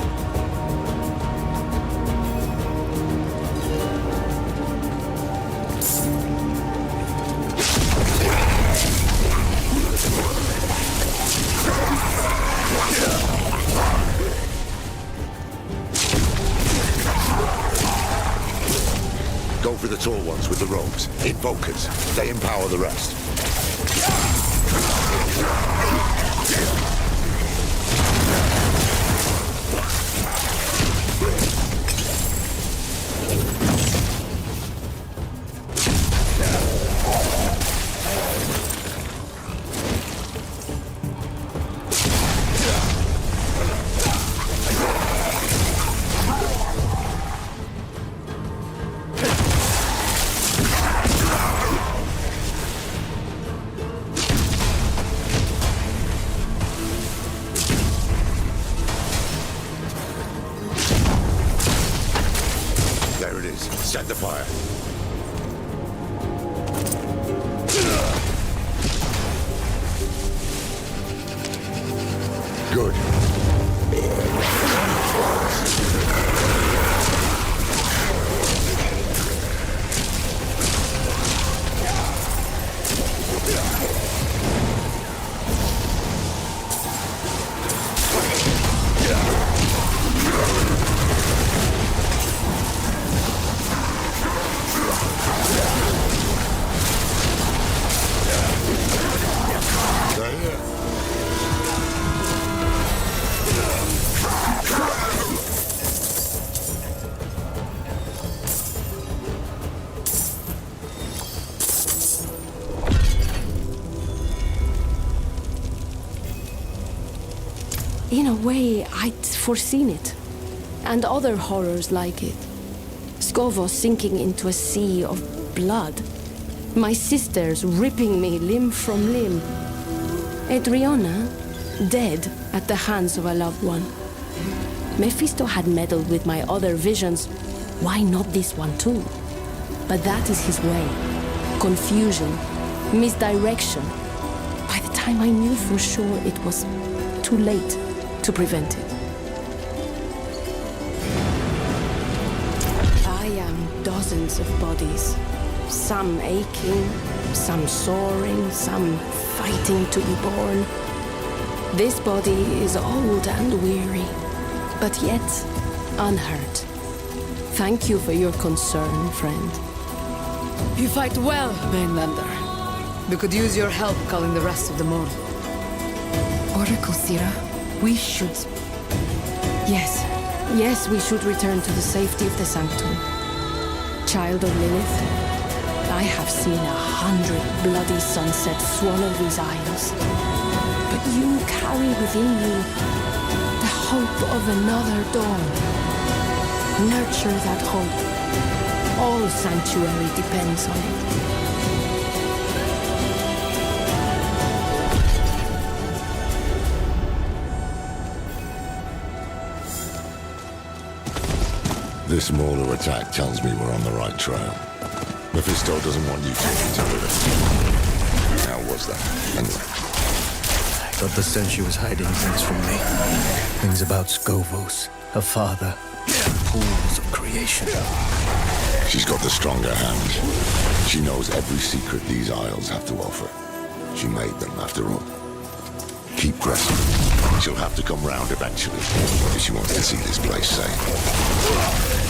Go for the tall ones with the ropes. Invokers. They empower the rest. There it is. Set the fire. Good. In a way, I'd foreseen it. And other horrors like it. Skovos sinking into a sea of blood. My sisters ripping me limb from limb. Adriana, dead at the hands of a loved one. Mephisto had meddled with my other visions. Why not this one too? But that is his way. Confusion, misdirection. By the time I knew for sure, it was too late to prevent it. I am dozens of bodies. Some aching, some soaring, some fighting to be born. This body is old and weary, but yet unhurt. Thank you for your concern, friend. You fight well, Mainlander. We could use your help calling the rest of the mortal. Oracle Sira, we should... Yes, we should return to the safety of the Sanctum. Child of Lilith, I have seen 100 bloody sunsets swallow these isles. But you carry within you the hope of another dawn. Nurture that hope. All sanctuary depends on it. This Mauler attack tells me we're on the right trail. Mephisto doesn't want you taken to Lilith. How was that, anyway? I got the sense she was hiding things from me. Things about Skovos, her father, pools of creation. She's got the stronger hand. She knows every secret these isles have to offer. She made them, after all. Keep pressing. She'll have to come round eventually, if she wants to see this place safe.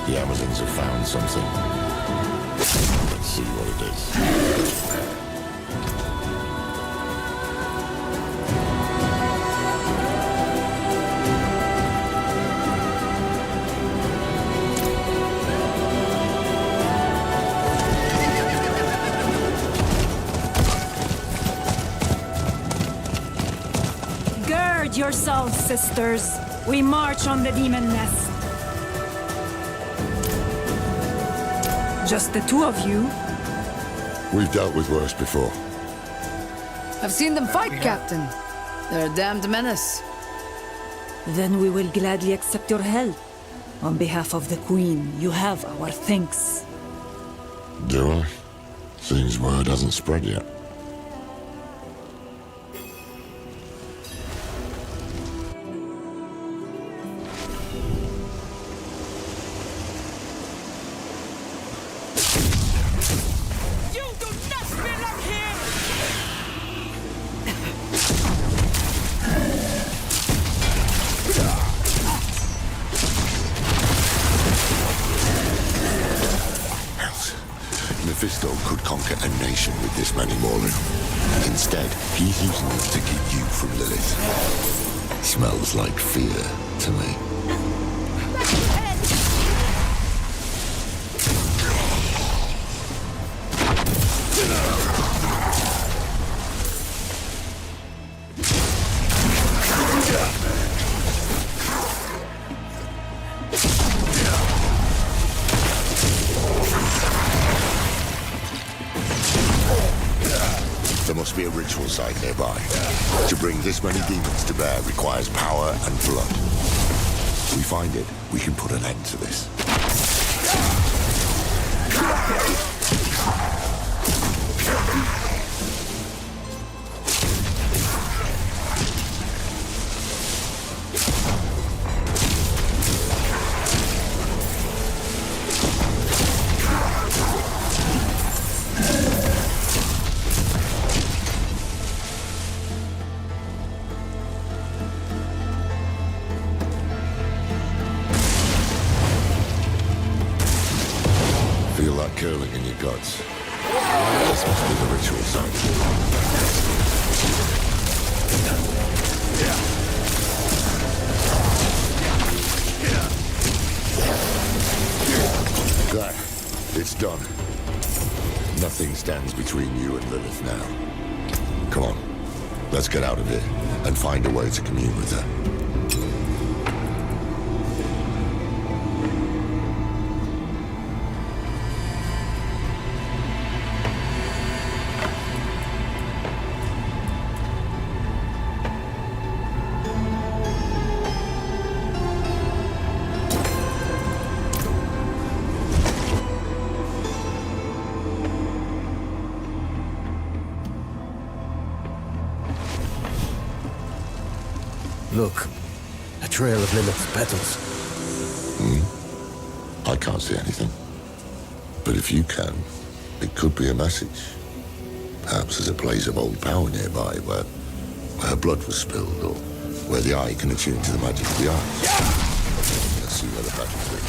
The Amazons have found something. Let's see what it is. Gird yourselves, sisters. We march on the demon nest. Just the two of you? We've dealt with worse before. I've seen them fight, Captain. They're a damned menace. Then we will gladly accept your help. On behalf of the Queen, you have our thanks. Do I? Seems word hasn't spread yet. Mephisto could conquer a nation with this many Morlun. Instead, he's using them to keep you from Lilith. Smells like fear to me. There must be a ritual site nearby. To bring this many demons to bear requires power and blood. If we find it, we can put an end to this. Feel that curling in your guts. This must be the ritual site. There. It's done. Nothing stands between you and Lilith now. Come on. Let's get out of here and find a way to commune with her. Look, a trail of Lilith's petals. I can't see anything. But if you can, it could be a message. Perhaps there's a place of old power nearby where her blood was spilled, or where the eye can attune to the magic of the eyes. Let's see where the petals lead.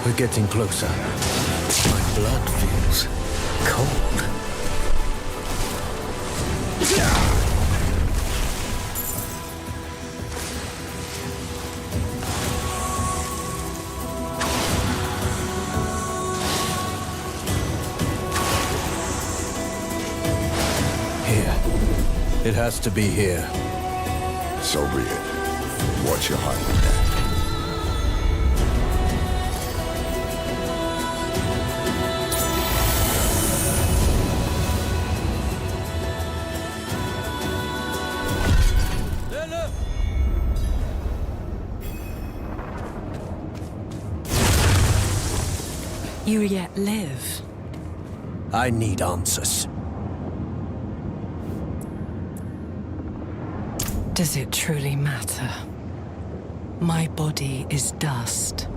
We're getting closer. My blood feels cold. Here. It has to be here. So be it. Watch your height. You yet live. I need answers. Does it truly matter? My body is dust.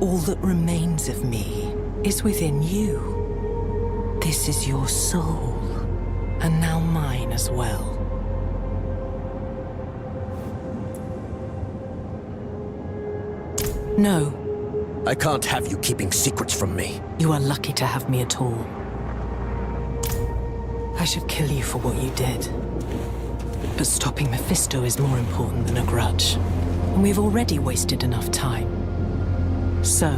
All that remains of me is within you. This is your soul, and now mine as well. No. I can't have you keeping secrets from me. You are lucky to have me at all. I should kill you for what you did. But stopping Mephisto is more important than a grudge. And we've already wasted enough time. So,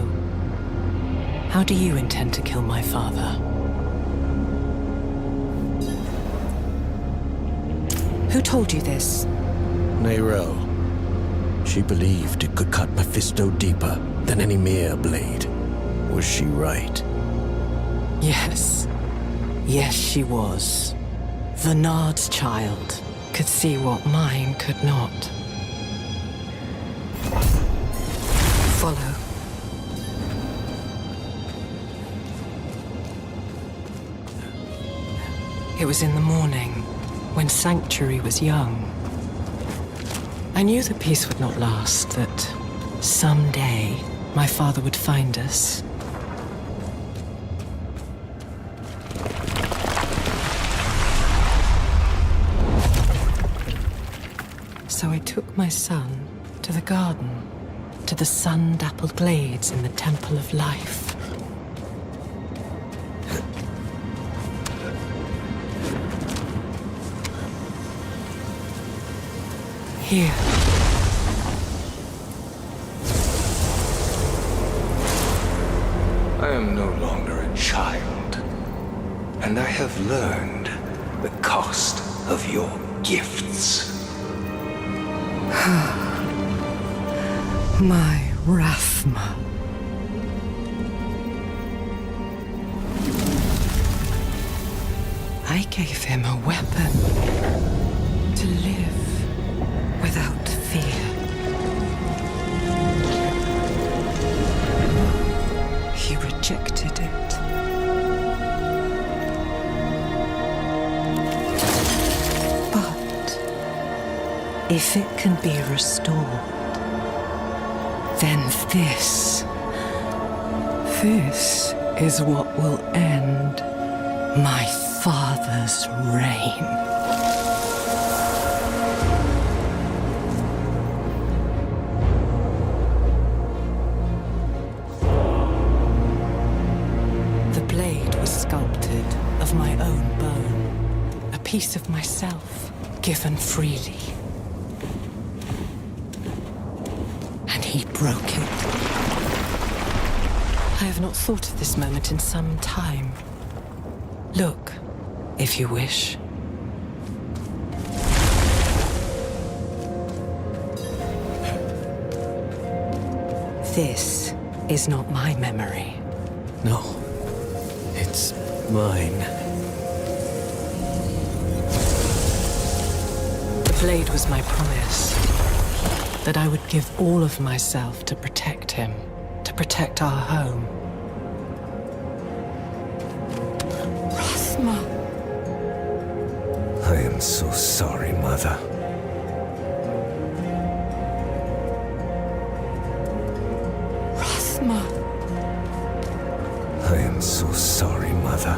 how do you intend to kill my father? Who told you this? Nero. She believed it could cut Mephisto deeper than any mere blade. Was she right? Yes. Yes, she was. Vernard's child could see what mine could not. Follow. It was in the morning, when Sanctuary was young. I knew the peace would not last, that someday my father would find us. So I took my son to the garden, to the sun-dappled glades in the Temple of Life. Here. I am no longer a child, and I have learned the cost of your gifts. My Rathma. I gave him a weapon to live without fear. He rejected it. But if it can be restored, then this is what will end my father's reign. The blade was sculpted of my own bone, a piece of myself given freely. And he broke it. I have not thought of this moment in some time. Look, if you wish. This is not my memory. No, it's mine. The blade was my promise, that I would give all of myself to protect him, to protect our home. Rathma! I am so sorry, Mother. Rathma! I am so sorry, Mother.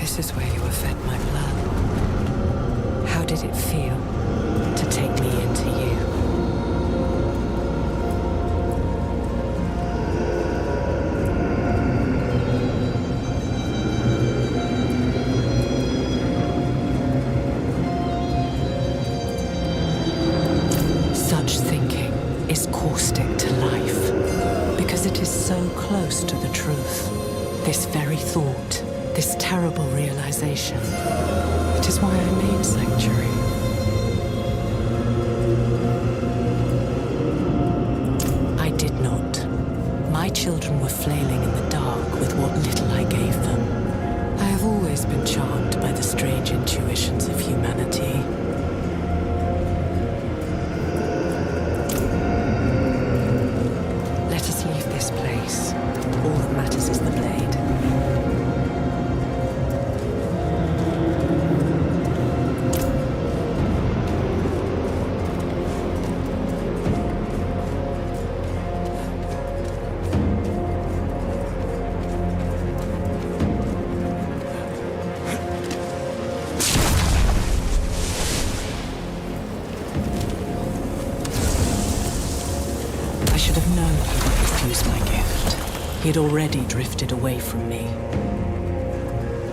This is where you were fed my blood. How did it feel to take me into you? Such thinking is caustic to life, because it is so close to the truth. This very thought, this terrible realization. It is why I made Sanctuary. I did not. My children were flailing in the dark with what little I gave them. I have always been charmed by the strange intuition should have known he would refuse my gift. He had already drifted away from me.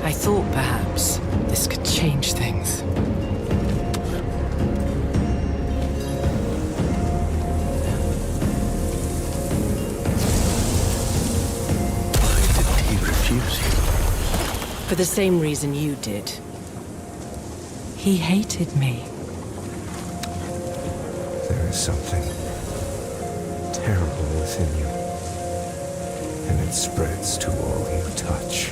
I thought perhaps this could change things. Why did he refuse you? For the same reason you did. He hated me. There is something terrible within you, and it spreads to all you touch.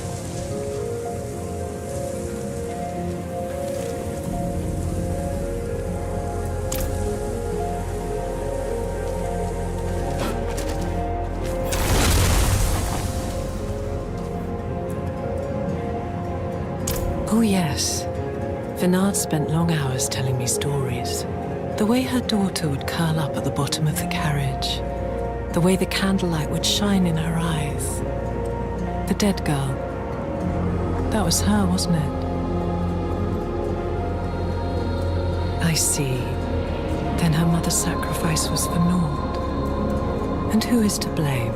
Oh yes. Vinard spent long hours telling me stories. The way her daughter would curl up at the bottom of the carriage. The way the candlelight would shine in her eyes. The dead girl. That was her, wasn't it? I see. Then her mother's sacrifice was for naught. And who is to blame?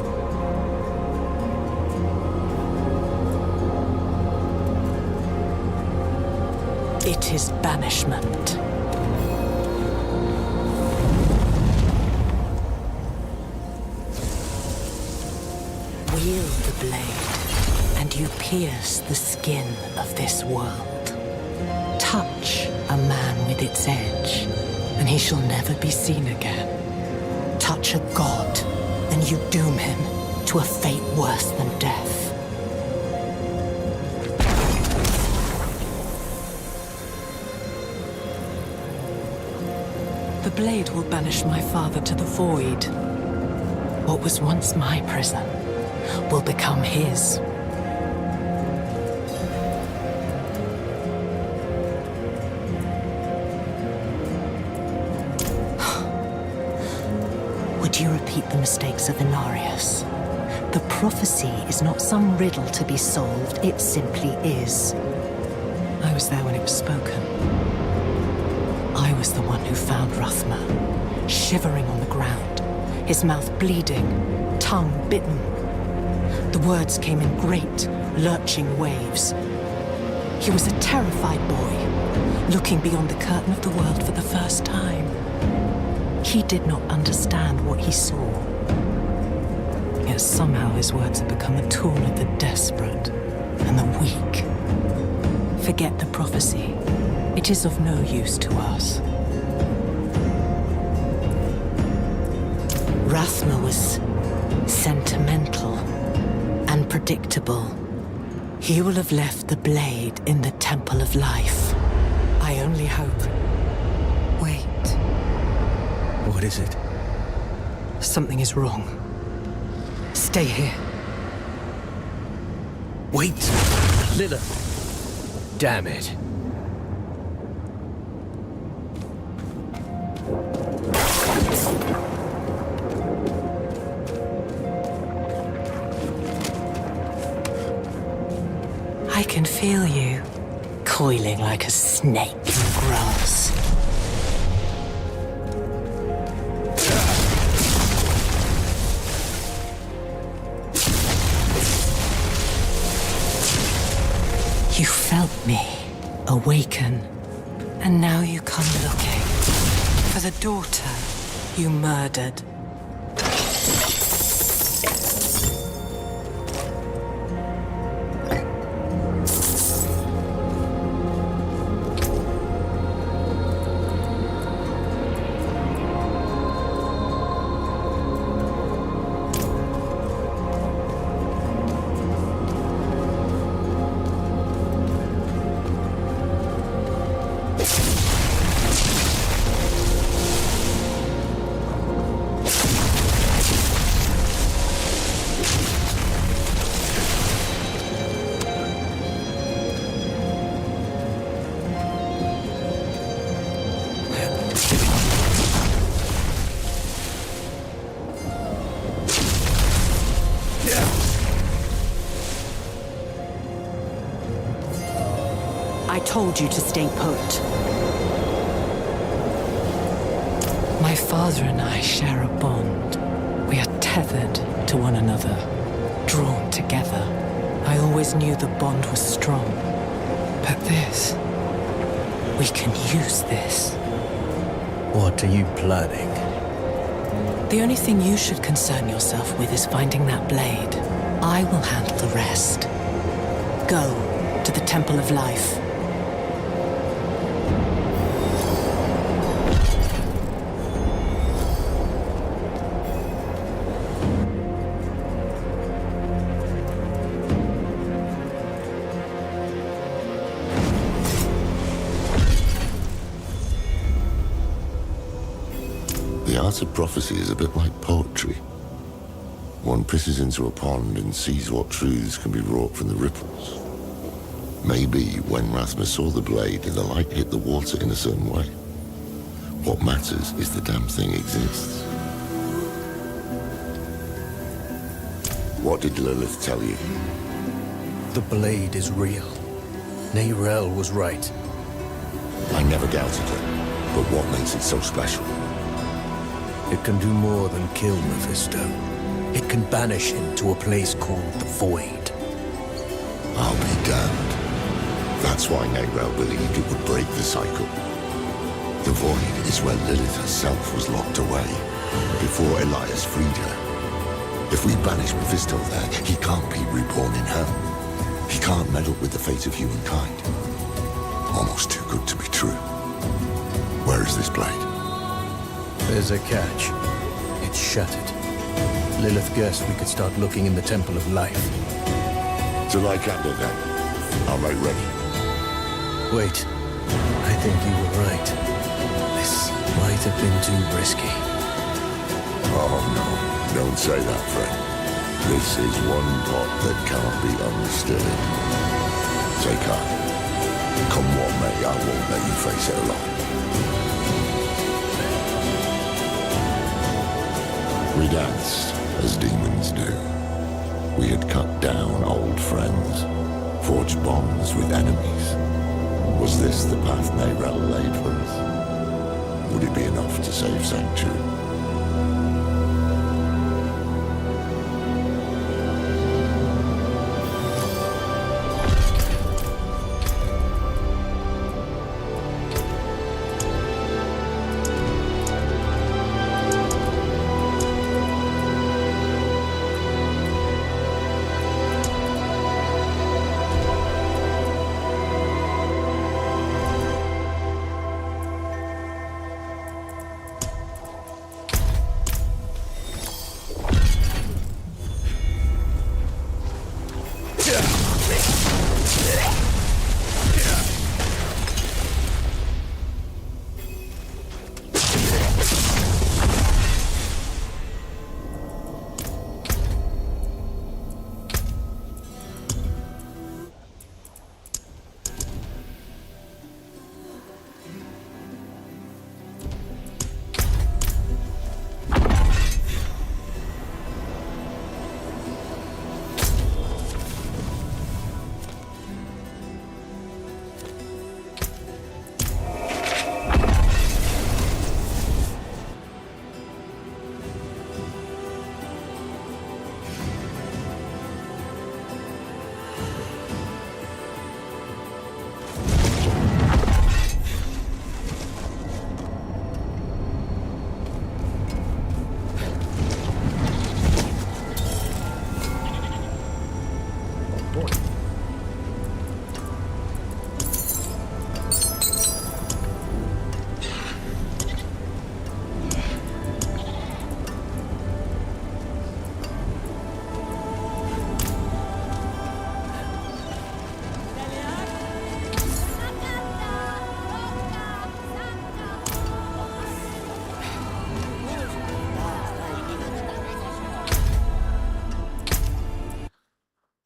It is banishment. Wield the blade, and you pierce the skin of this world. Touch a man with its edge, and he shall never be seen again. Touch a god, and you doom him to a fate worse than death. The blade will banish my father to the void. What was once my prison will become his. Would you repeat the mistakes of Inarius? The prophecy is not some riddle to be solved, it simply is. I was there when it was spoken. I was the one who found Rathma, shivering on the ground, his mouth bleeding, tongue bitten. The words came in great, lurching waves. He was a terrified boy, looking beyond the curtain of the world for the first time. He did not understand what he saw. Yet somehow his words had become a tool of the desperate and the weak. Forget the prophecy. It is of no use to us. Rathma was sentimental and predictable. He will have left the blade in the Temple of Life. I only hope. Wait. What is it? Something is wrong. Stay here. Wait! Lila! Damn it. I can feel you, coiling like a snake in the grass. You felt me awaken, and now you come looking for the daughter you murdered. I told you to stay put. My father and I share a bond. We are tethered to one another, drawn together. I always knew the bond was strong. But this... we can use this. What are you planning? The only thing you should concern yourself with is finding that blade. I will handle the rest. Go to the Temple of Life. The art of prophecy is a bit like poetry. One pisses into a pond and sees what truths can be wrought from the ripples. Maybe when Rasmus saw the blade, the light hit the water in a certain way. What matters is the damn thing exists. What did Lilith tell you? The blade is real. Neyrelle was right. I never doubted her, but what makes it so special? It can do more than kill Mephisto. It can banish him to a place called the Void. I'll be damned. That's why Neyrelle believed it would break the cycle. The Void is where Lilith herself was locked away, before Elias freed her. If we banish Mephisto there, he can't be reborn in hell. He can't meddle with the fate of humankind. Almost too good to be true. Where is this blade? There's a catch. It's shattered. Lilith guessed we could start looking in the Temple of Life. To Lycander then. I'll make ready. Wait. I think you were right. This might have been too risky. Oh no, don't say that, friend. This is one pot that can't be understood. Take heart. Come what may, I won't let you face it alone. We danced, as demons do. We had cut down old friends, forged bonds with enemies. Was this the path Neyrelle laid for us? Would it be enough to save Sanctuary?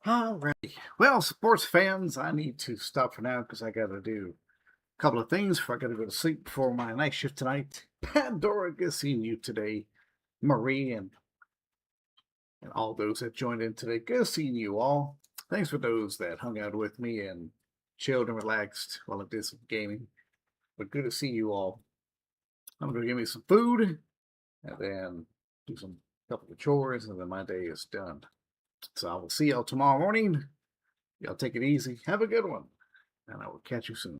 Alrighty. Well, sports fans, I need to stop for now because I got to do a couple of things before I got to go to sleep before my night shift tonight. Pandora, good seeing you today. Marie and all those that joined in today. Good seeing you all. Thanks for those that hung out with me and chilled and relaxed while I did some gaming. But good to see you all. I'm going to give me some food and then do some couple of chores, and then my day is done. So I will see y'all tomorrow morning. Y'all take it easy. Have a good one. And I will catch you soon.